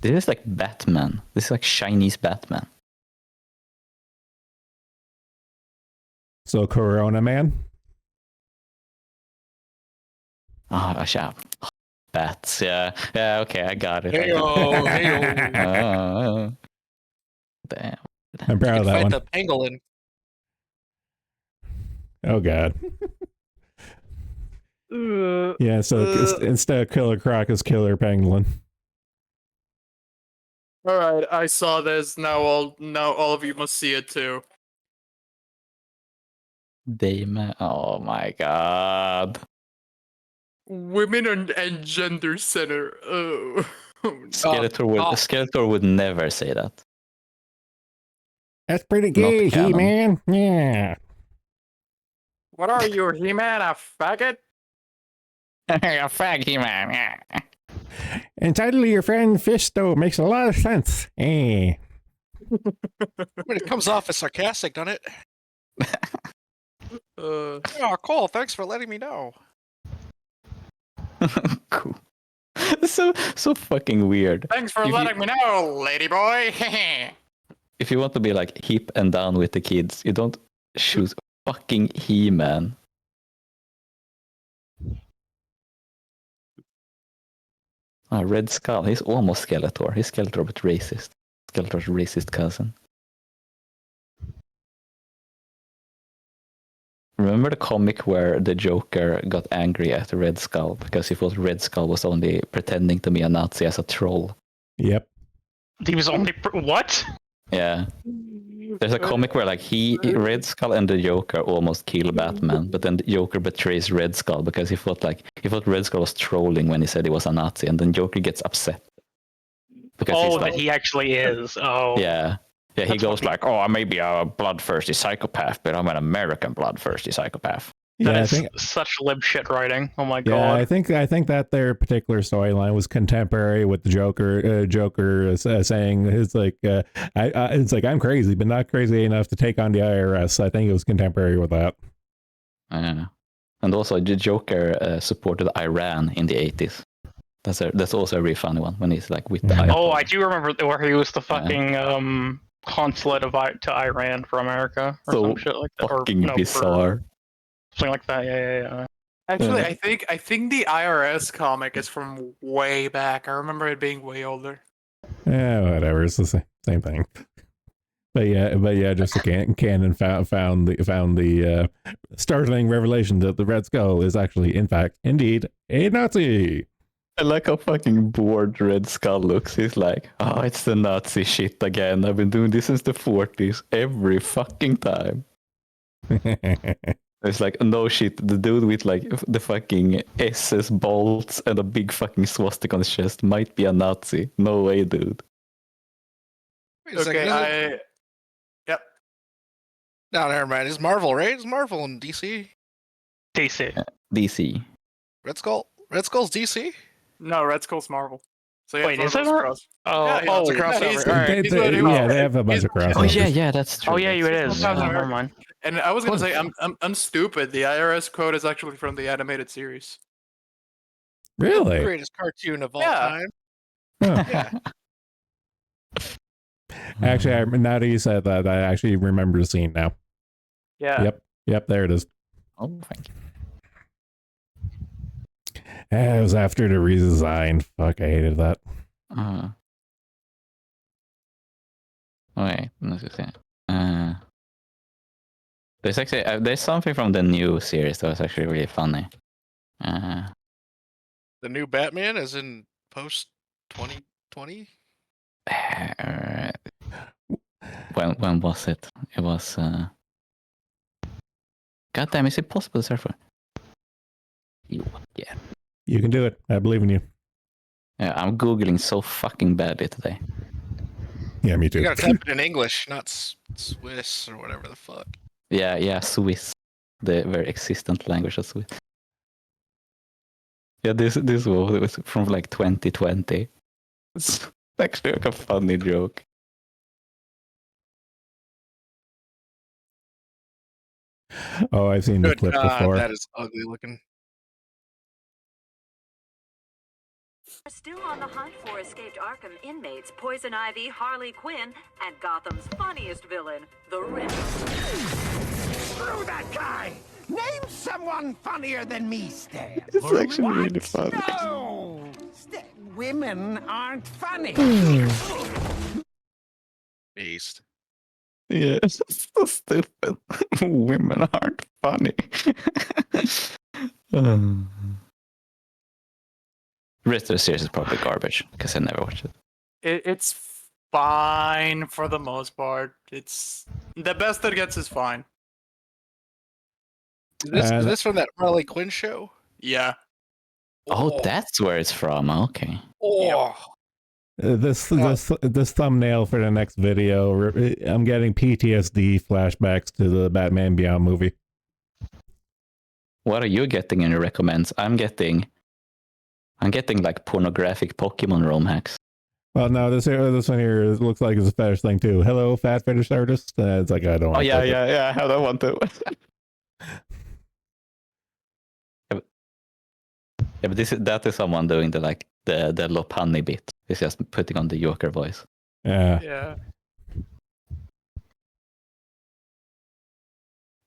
This is like Batman. This is like Chinese Batman. So Corona Man? Ah, oh, bats. Yeah, okay, I got it. Heyo, heyo. Damn. I'm proud of that Fight one. the pangolin. Oh god. Yeah, so instead of Killer Croc is Killer Pangolin. Alright, I saw this. Now all of you must see it too. Damn. Oh my god. Women and gender center. Oh. Skeletor would never say that. That's pretty gay, He-Man. Yeah. What are you, He-Man, a faggot? A fag He-Man. Yeah. Entitled your friend Fisto makes a lot of sense. Eh. I mean, it comes off as sarcastic, doesn't it? Uh, Oh, cool. Thanks for letting me know. Cool. So fucking weird. thanks for If letting me know, ladyboy. If you want to be like hip and down with the kids, you don't choose fucking He-Man. Red Skull. He's almost Skeletor. He's Skeletor but racist. Skeletor's racist cousin. Remember the comic where the Joker got angry at Red Skull because he thought Red Skull was only pretending to be a Nazi as a troll? Yep. He was only what? Yeah. There's a comic where like Red Skull and the Joker almost kill Batman, but then the Joker betrays Red Skull because he thought Red Skull was trolling when he said he was a Nazi, and then Joker gets upset. Because he's like, that he actually is. Oh. Yeah. Yeah, he goes like, "Oh, I may be a bloodthirsty psychopath, but I'm an American bloodthirsty psychopath." That Yeah, I is think. such lib shit writing. Oh my Yeah, god. I think that their particular storyline was contemporary with the Joker. Joker saying it's like, it's like I'm crazy, but not crazy enough to take on the IRS. I think it was contemporary with that. And also, the Joker supported Iran in the 80s. That's also a really funny one when he's like with the Iran. Oh, I do remember where he was the fucking consulate to Iran for America or So some shit like that. fucking bizarre. Something like that. Yeah. Actually, I think the IRS comic is from way back. I remember it being way older. Yeah, whatever. It's the same thing. But yeah, just a canon found the startling revelation that the Red Skull is actually, in fact, indeed a Nazi. I like how fucking bored Red Skull looks. He's like, "Oh, it's the Nazi shit again. I've been doing this since the 40s every fucking time." It's like, no shit, the dude with like the fucking SS bolts and a big fucking swastika on his chest might be a Nazi. No way, dude. Wait a second, isn't it- Yep. No, never mind. It's Marvel, right? It's Marvel in DC. DC. DC. Red Skull. Red Skull's DC. No, Red Skull's Marvel. So Wait, is it Marvel's Mar- cross. Oh, Yeah, Oh, it's a yeah, crossover. he's- All right. he's what he was. they have a bunch of He's- crossovers. Oh yeah, that's true. Oh yeah, it is. Captain Never America. mind. And I was gonna say, Cool. I'm stupid. The IRS code is actually from the animated series. Really? Greatest cartoon of all Yeah. time. Huh. Actually, now that you said that, I actually remember the scene now. Yeah. Yep, there it is. Oh, thank you. It was after the redesign. Fuck, I hated that. Wait, let's just see. There's actually there's something from the new series that was actually really funny. The new Batman is in post 2020. When was it? It was. God damn! Is it possible to search for? Yeah. You can do it. I believe in you. Yeah, I'm googling so fucking badly today. Yeah, me too. You gotta type it in English, not Swiss or whatever the fuck. Yeah, Swiss, the very existent language of Swiss. Yeah, this was from like 2020. It's actually like a funny joke. Oh, I've seen the Good clip God, before. that is ugly looking. Are still on the hunt for escaped Arkham inmates, Poison Ivy, Harley Quinn, and Gotham's funniest villain, the Riddler. Screw that guy! Name someone funnier than me, Stan. It's actually really funny. No! Women aren't funny. Beast. Yeah, it's so stupid. Women aren't funny. The rest of the series is probably garbage because I never watched it. It's fine for the most part. It's the best it gets is fine. Is this from that Harley Quinn show? Yeah. Oh, that's where it's from. Okay. Oh, This thumbnail for the next video, I'm getting PTSD flashbacks to the Batman Beyond movie. What are you getting in your recommends? I'm getting like pornographic Pokemon ROM hacks. Well, no, this one here looks like it's a fetish thing too. Hello, fat fetish artist. It's like I don't. Oh yeah, I have that one too. Yeah, but that is someone doing the Lopunny bit. It's just putting on the Joker voice. Yeah. Yeah.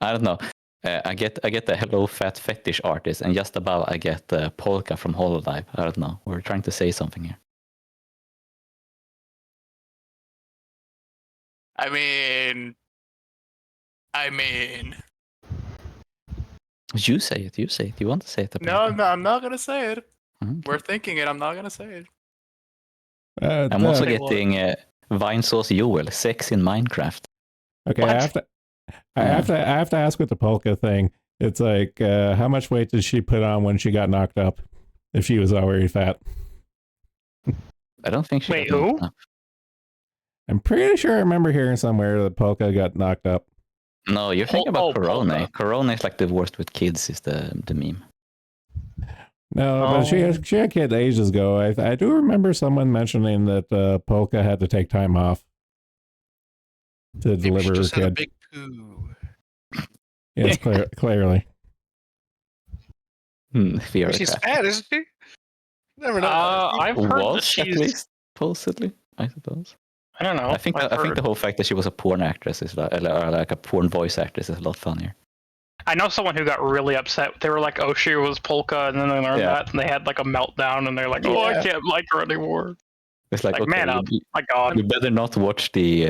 I don't know. I get the Hello Fat Fetish artist, and just above I get Polka from Hololive. I don't know. We're trying to say something here. I mean, You say it. You say it. You want to say it? no, I'm not gonna say it. Okay. We're thinking it. I'm not gonna say it. I'm also Okay, getting Vine Sauce Joel, sex in Minecraft. Okay, What? I have to ask with the polka thing. It's like, how much weight did she put on when she got knocked up? If she was already fat, I don't think she. Wait, got who? knocked up. I'm pretty sure I remember hearing somewhere that polka got knocked up. No, you're thinking about Corona. Polka. Corona is like the worst with kids. Is the meme. No, but she had kids ages ago. I do remember someone mentioning that polka had to take time off to Maybe deliver she her just had a kid. big poo. Yes, clearly. Fear She's attack. fat, isn't she? Never know. I've heard that Was at she's. least supposedly, I suppose. I don't know. I think the whole fact that she was a porn actress is like a porn voice actress is a lot funnier. I know someone who got really upset. They were like, "Oh, she was polka," and then they learned Yeah. that, and they had like a meltdown, and they're like, "Oh, I Yeah. can't like her anymore." It's like, Like, okay, man up. My God. you better not watch the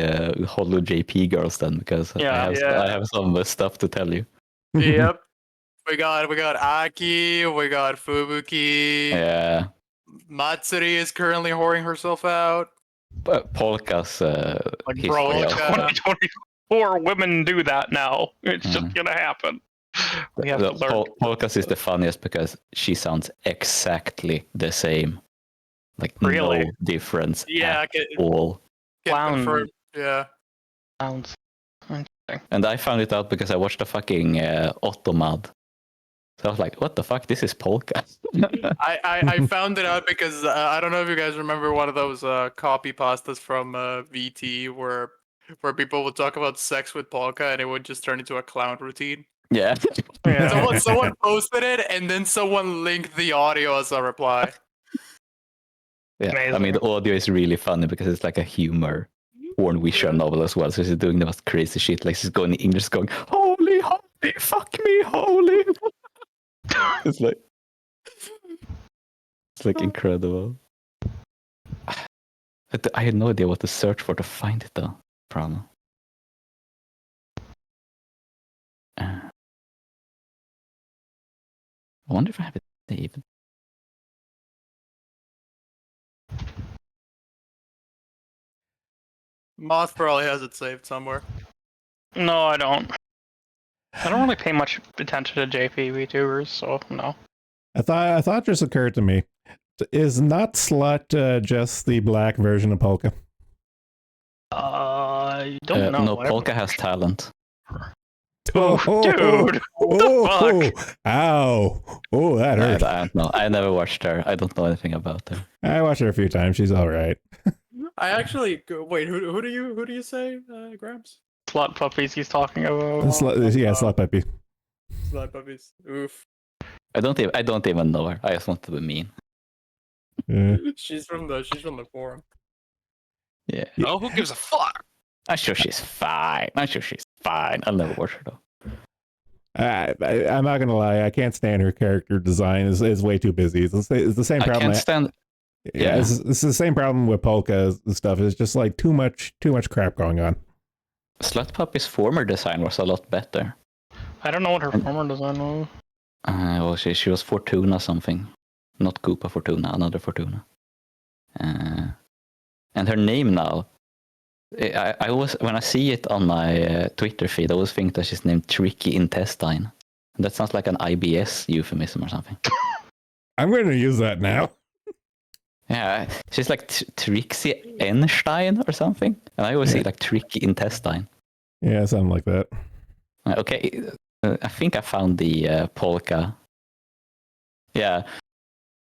Holo JP girls then, because Yeah. I have some stuff to tell you. Yep. We got Aki. We got Fubuki. Yeah, Matsuri is currently whoring herself out. but Polka's Like, history bro, of- 2024 women do that now. It's just Mhm. gonna happen. We have to learn. Polka's is the funniest because she sounds exactly the same. Like Really? no difference Yeah, at can all. Clown. confirm. Yeah. Sounds interesting. And I found it out because I watched a fucking Ottomad. So I was like, what the fuck? This is Polka. I found it out because I don't know if you guys remember one of those copy pastas from VT where people would talk about sex with polka and it would just turn into a clown routine. Yeah. Yeah. Someone posted it and then someone linked the audio as a reply. Yeah. I Amazing. mean, the audio is really funny because it's like a humor porn visual novel as well. So she's doing the most crazy shit. Like she's going in English, going, holy, fuck me, holy. It's like incredible. I had no idea what to search for to find it though. Problem. I wonder if I have it saved. Moth probably has it saved somewhere. No, I don't. I don't really pay much attention to JP VTubers, so no. I thought just occurred to me, is not slut just the black version of polka? I don't know. No, Polka has talent. Oh, dude, what the fuck? Ow! Oh, that hurt. I don't know. I never watched her. I don't know anything about her. I watched her a few times. She's all right. I actually wait. Who do you say, Gramps? Slut puppies he's talking about. Slut puppy. Slut puppies. Oof. I don't even know her. I just want to be mean. Yeah. She's from the forum. Yeah. Oh, who gives a fuck? I'm sure she's fine. I'll never watch her though. I'm not gonna lie. I can't stand her character design. Is way too busy. It's the same I problem. can't stand. Yeah, it's the same problem with polka and stuff. It's just like too much crap going on. Slut Puppy's former design was a lot better. I don't know what her former design was. Well, she was Fortuna something, not Koopa Fortuna, another Fortuna. And her name now, I always when I see it on my Twitter feed, I always think that she's named Tricky Intestine. That sounds like an IBS euphemism or something. I'm going to use that now. Yeah, she's like Trixie Einstein or something, and I always see like Tricky Intestine. Yeah, something like that. Okay, I think I found the polka. Yeah,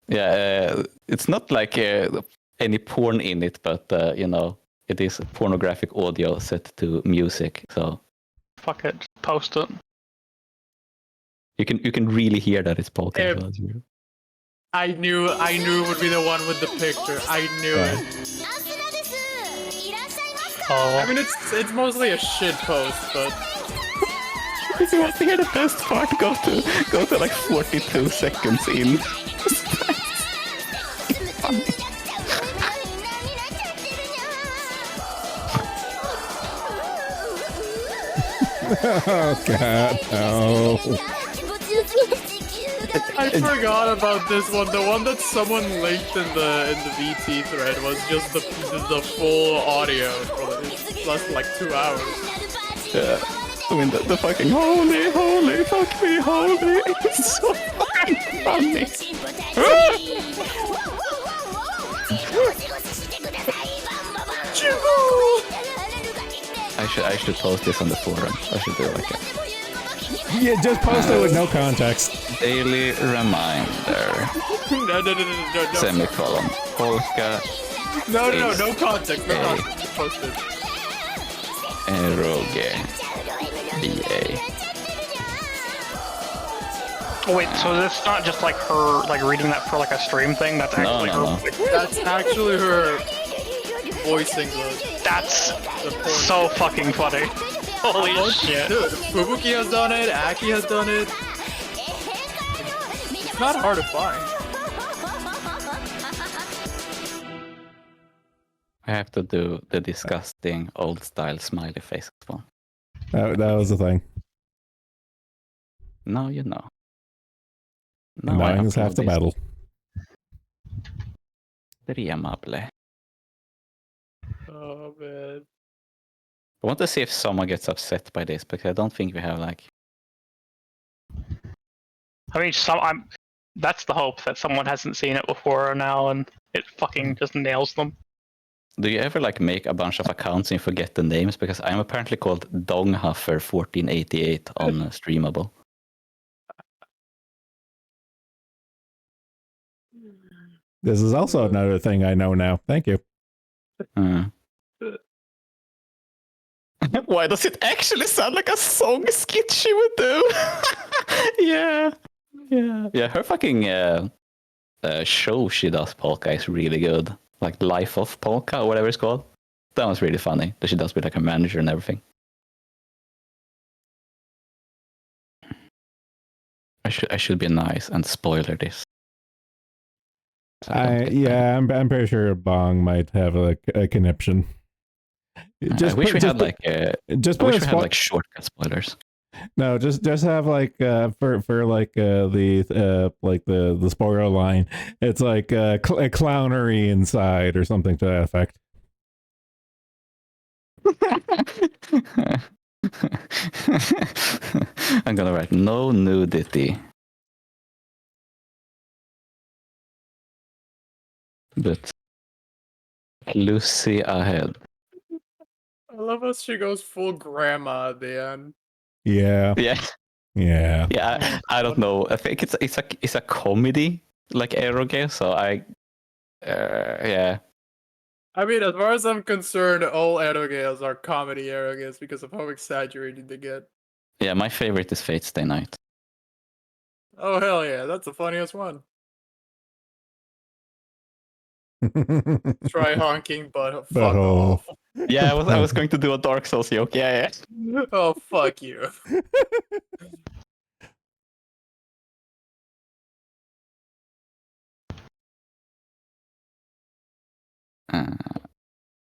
it's not like any porn in it, but it is pornographic audio set to music, so Fuck it, just post it. you can really hear that it's polka. Hey, as well, as you- I knew it would be the one with the picture. I knew it. I Oh, mean, it's mostly a shit post, but If you want to hear the best part, go to like 42 seconds in. Oh god, no. I forgot about this one. The one that someone linked in the VT thread was just the full audio for it lasted like 2 hours. Yeah. I mean, the fucking holy, fuck me, holy. It's so fucking funny. I should post this on the forum. I should do like a Yeah, just post it with no context. daily reminder. No. Semicolon. Polka. No context. No context. Just post it. Eroge. BA. Oh, wait, so that's not just like her like reading that for like a stream thing? That's actually No. That's actually her voicing the. That's so fucking funny. Holy shit. Dude, Fubuki has done it, Aki has done it. It's not hard to find. I have to do the disgusting old style smiley face one. That was the thing. Now you know. Knowing is half the battle. Amable. Oh man. I want to see if someone gets upset by this because I don't think we have like. I mean, that's the hope that someone hasn't seen it before now and it fucking just nails them. Do you ever like make a bunch of accounts and forget the names? Because I'm apparently called Donghuffer1488 on Streamable. This is also another thing I know now. Thank you. Why does it actually sound like a song skit she would do? Yeah. Her fucking show she does polka is really good. Like Life of Polka or whatever it's called. That was really funny. That she does with like a manager and everything. I should be nice and spoiler this. I'm pretty sure Bong might have a conniption. I wish we had like shortcut spoilers. No, just have like for like the spoiler line. It's like a clownery inside or something to that effect. I'm gonna write no nudity. But Lucy ahead. I love how she goes full grandma at the end. Yeah. I don't know. I think it's a comedy like eroge. So yeah. I mean, as far as I'm concerned, all eroges are comedy eroges because of how exaggerated they get. Yeah, my favorite is Fate Stay Night. Oh hell yeah, that's the funniest one. Try honking, but fuck off. Yeah, I was going to do a Dark Souls joke. Yeah. Oh fuck you.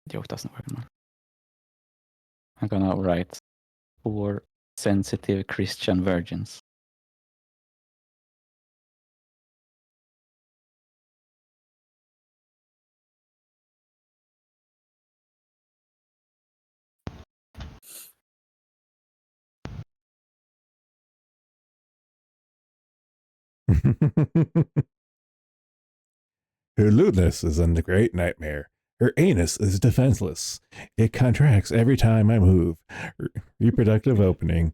Joke doesn't work anymore. I'm gonna write for sensitive Christian virgins. Her lewdness is a great nightmare. Her anus is defenseless. It contracts every time I move. Reproductive opening.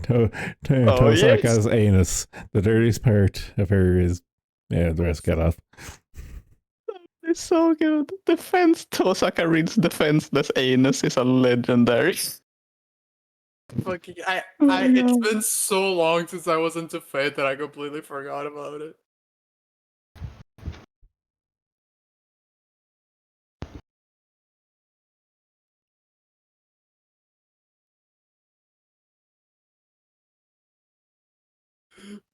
Tosaka's anus. The dirtiest part of her is... Yeah, the rest got off. It's so good. Tosaka reads defenseless anus is a legendary. Fucking it's been so long since I was into Fate that I completely forgot about it.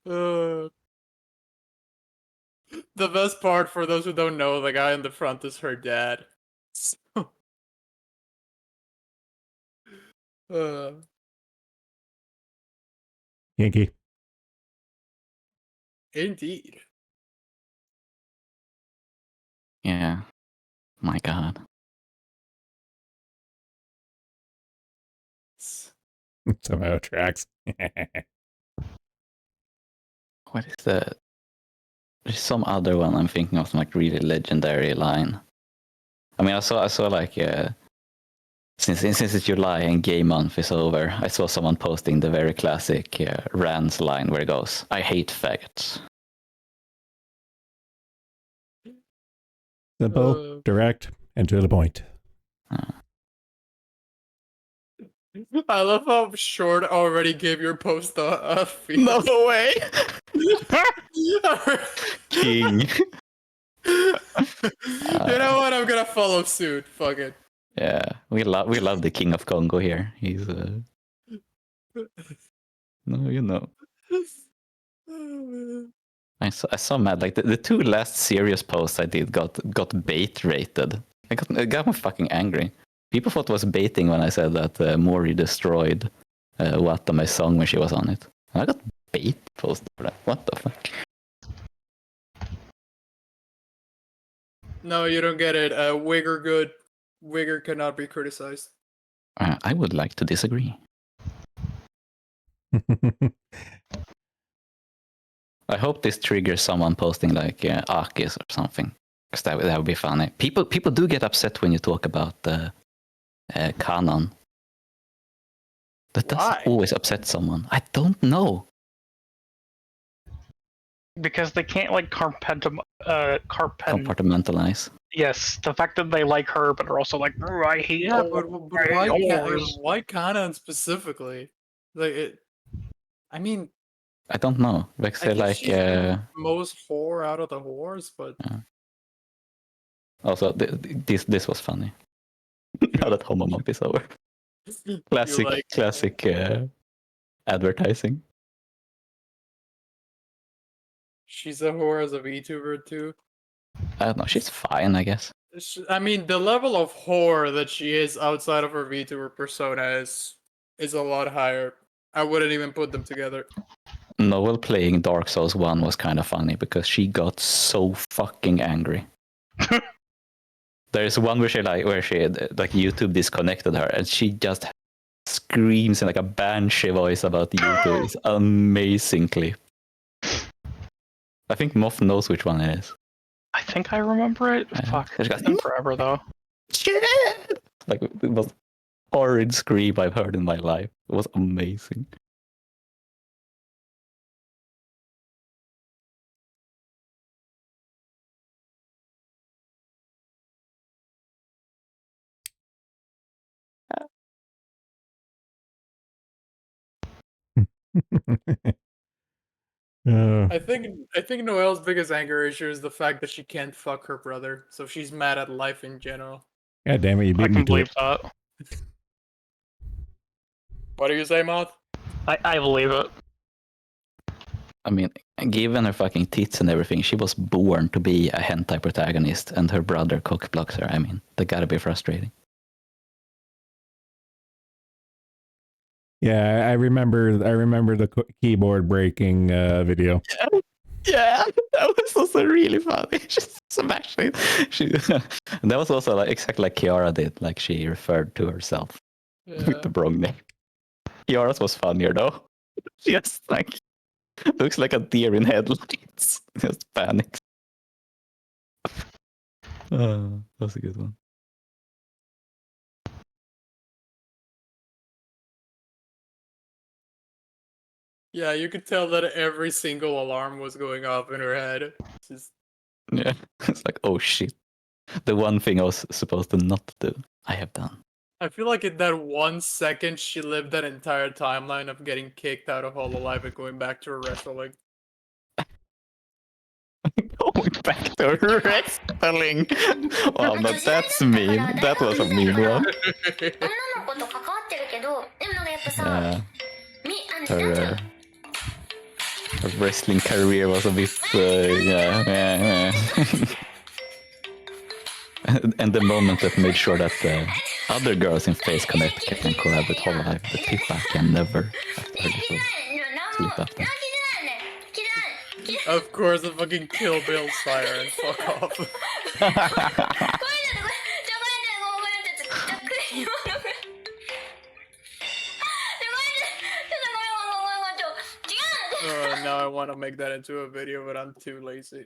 The best part, for those who don't know, the guy in the front is her dad. Uh, Kinky. indeed. Yeah. My God. Somehow it tracks. What is the? There's some other one I'm thinking of, like really legendary line. I mean, I saw like since it's July and Gay Month is over, I saw someone posting the very classic Rand's line where it goes, "I hate faggots." Simple, direct, and to the point. I love how short already gave your post a feel. No way! King. You know what? I'm gonna follow suit. Fuck it. Yeah, we love the King of Congo here. He's no, you know. I saw mad like the two last serious posts I did got bait rated. It got me fucking angry. People thought it was baiting when I said that Mori destroyed Wata, my song, when she was on it. I got bait posted for that. What the fuck? No, you don't get it. Wigger good. Wigger cannot be criticized. I would like to disagree. I hope this triggers someone posting like Akis or something, because that would be funny. People do get upset when you talk about canon. That does always upset someone. I don't know. Because they can't like Compartmentalize. Yes, the fact that they like her, but are also like, "Oh, I hate." Yeah, Thor, but I hate why Thors." why canon specifically? Like it. I mean, I don't know. Because I they think like. she's the most whore out of the whores, but Also, this was funny. Now that Homo Month is over. Classic advertising. she's a whore as a VTuber too. I don't know. She's fine, I guess. I mean, the level of whore that she is outside of her VTuber persona is a lot higher. I wouldn't even put them together. Noel playing Dark Souls 1 was kind of funny because she got so fucking angry. There's one where she like YouTube disconnected her and she just screams in like a banshee voice about YouTube. It's amazing clip. I think Moth knows which one it is. I think I remember it. Fuck, it's been forever though. Shit! Like it was horrid scream I've heard in my life. It was amazing. I think Noelle's biggest anger issue is the fact that she can't fuck her brother, so she's mad at life in general. God damn it, you beat I me can to believe it. that. What do you say, Moth? I believe it. I mean, given her fucking tits and everything, she was born to be a hentai protagonist, and her brother cockblocks her. I mean, that gotta be frustrating. Yeah, I remember the keyboard breaking video. Yeah, that was also really funny. She's smashing. And that was also like exactly like Kiara did. Like she referred to herself with the wrong name. Kiara's was funnier though. Just like looks like a deer in headlights. Just panics. That was a good one. Yeah, you could tell that every single alarm was going off in her head. Yeah, it's like, oh shit. The one thing I was supposed to not do, I have done. I feel like in that 1 second, she lived that entire timeline of getting kicked out of Hololive and going back to her wrestling. Going back to wrestling. Wow, no, that's mean. That was a mean one. Her wrestling career was a bit, yeah. And the moment that made sure that the other girls in Face Connect can collab with Hololive, but Pippa can never after her little slip up there. Of course, the fucking Kill Bill siren. Fuck off. Now I want to make that into a video, but I'm too lazy.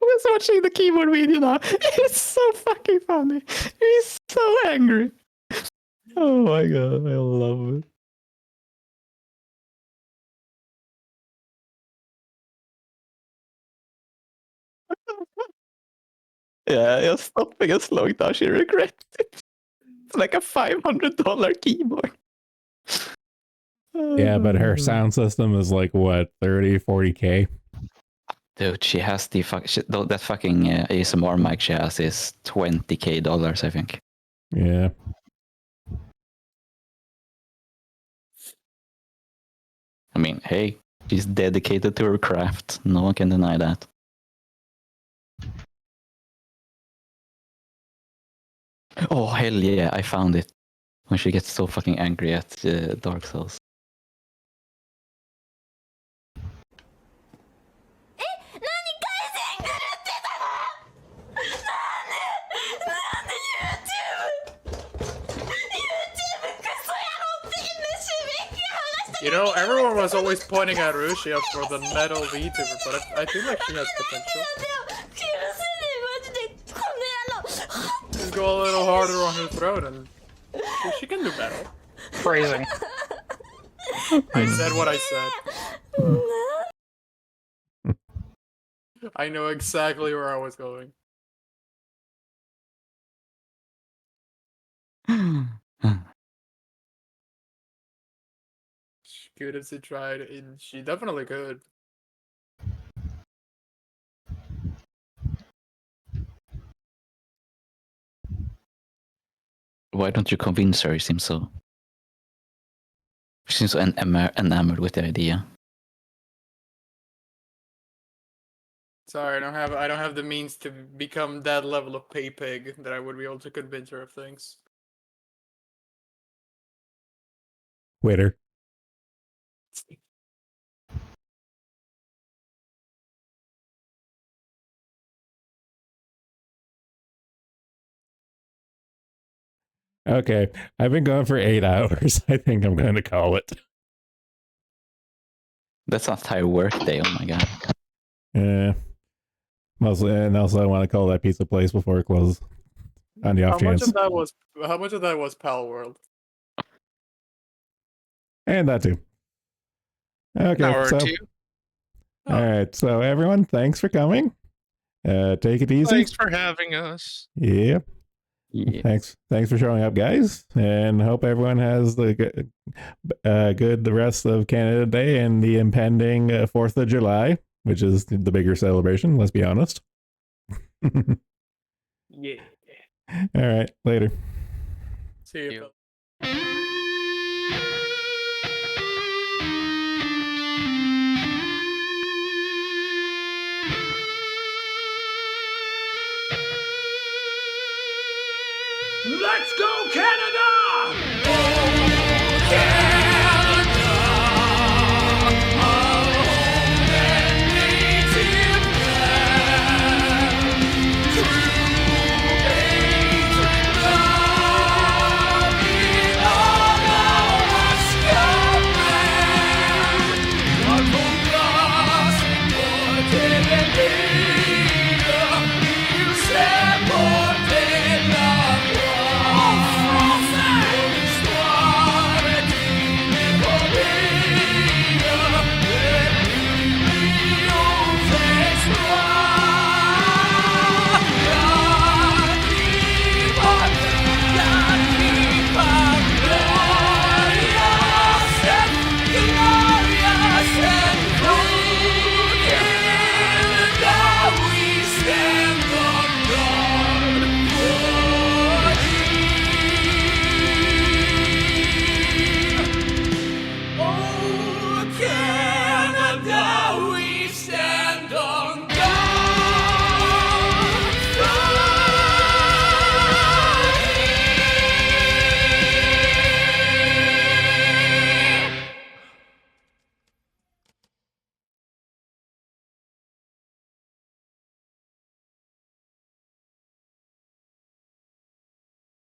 I was watching the keyboard video now. It's so fucking funny. He's so angry. Oh my god, I love it. Yeah, just stopping and slowing down. She regrets it. It's like a $500 keyboard. Yeah, but her sound system is like what, 30, 40K? Dude, she has the that fucking ASMR mic she has is $20K, I think. Yeah. I mean, hey, she's dedicated to her craft. No one can deny that. Oh, hell yeah, I found it. When she gets so fucking angry at Dark Souls. You know, everyone was always pointing at Rushia for the metal VTuber, but I feel like she has potential. Just go a little harder on her throat and she can do metal. Phrasing. I said what I said. I know exactly where I was going. She could if she tried, and she definitely could. Why don't you convince her? She seems so enamored with the idea. Sorry, I don't have the means to become that level of pay pig that I would be able to convince her of things. Twitter. Okay, I've been going for 8 hours. I think I'm going to call it. That's an entire work day. Oh my god. Yeah. Mostly, and also I want to call that pizza place before it closes. On the off chance. How much of that was Pal World? And that too. Okay, An hour or so two. all right, so everyone, thanks for coming. Take it easy. Thanks for having us. Yep. Yeah. Thanks for showing up, guys, and hope everyone has the good the rest of Canada Day and the impending 4th of July, which is the bigger celebration. Let's be honest. Yeah. All right, later. See you. Let's go, Canada!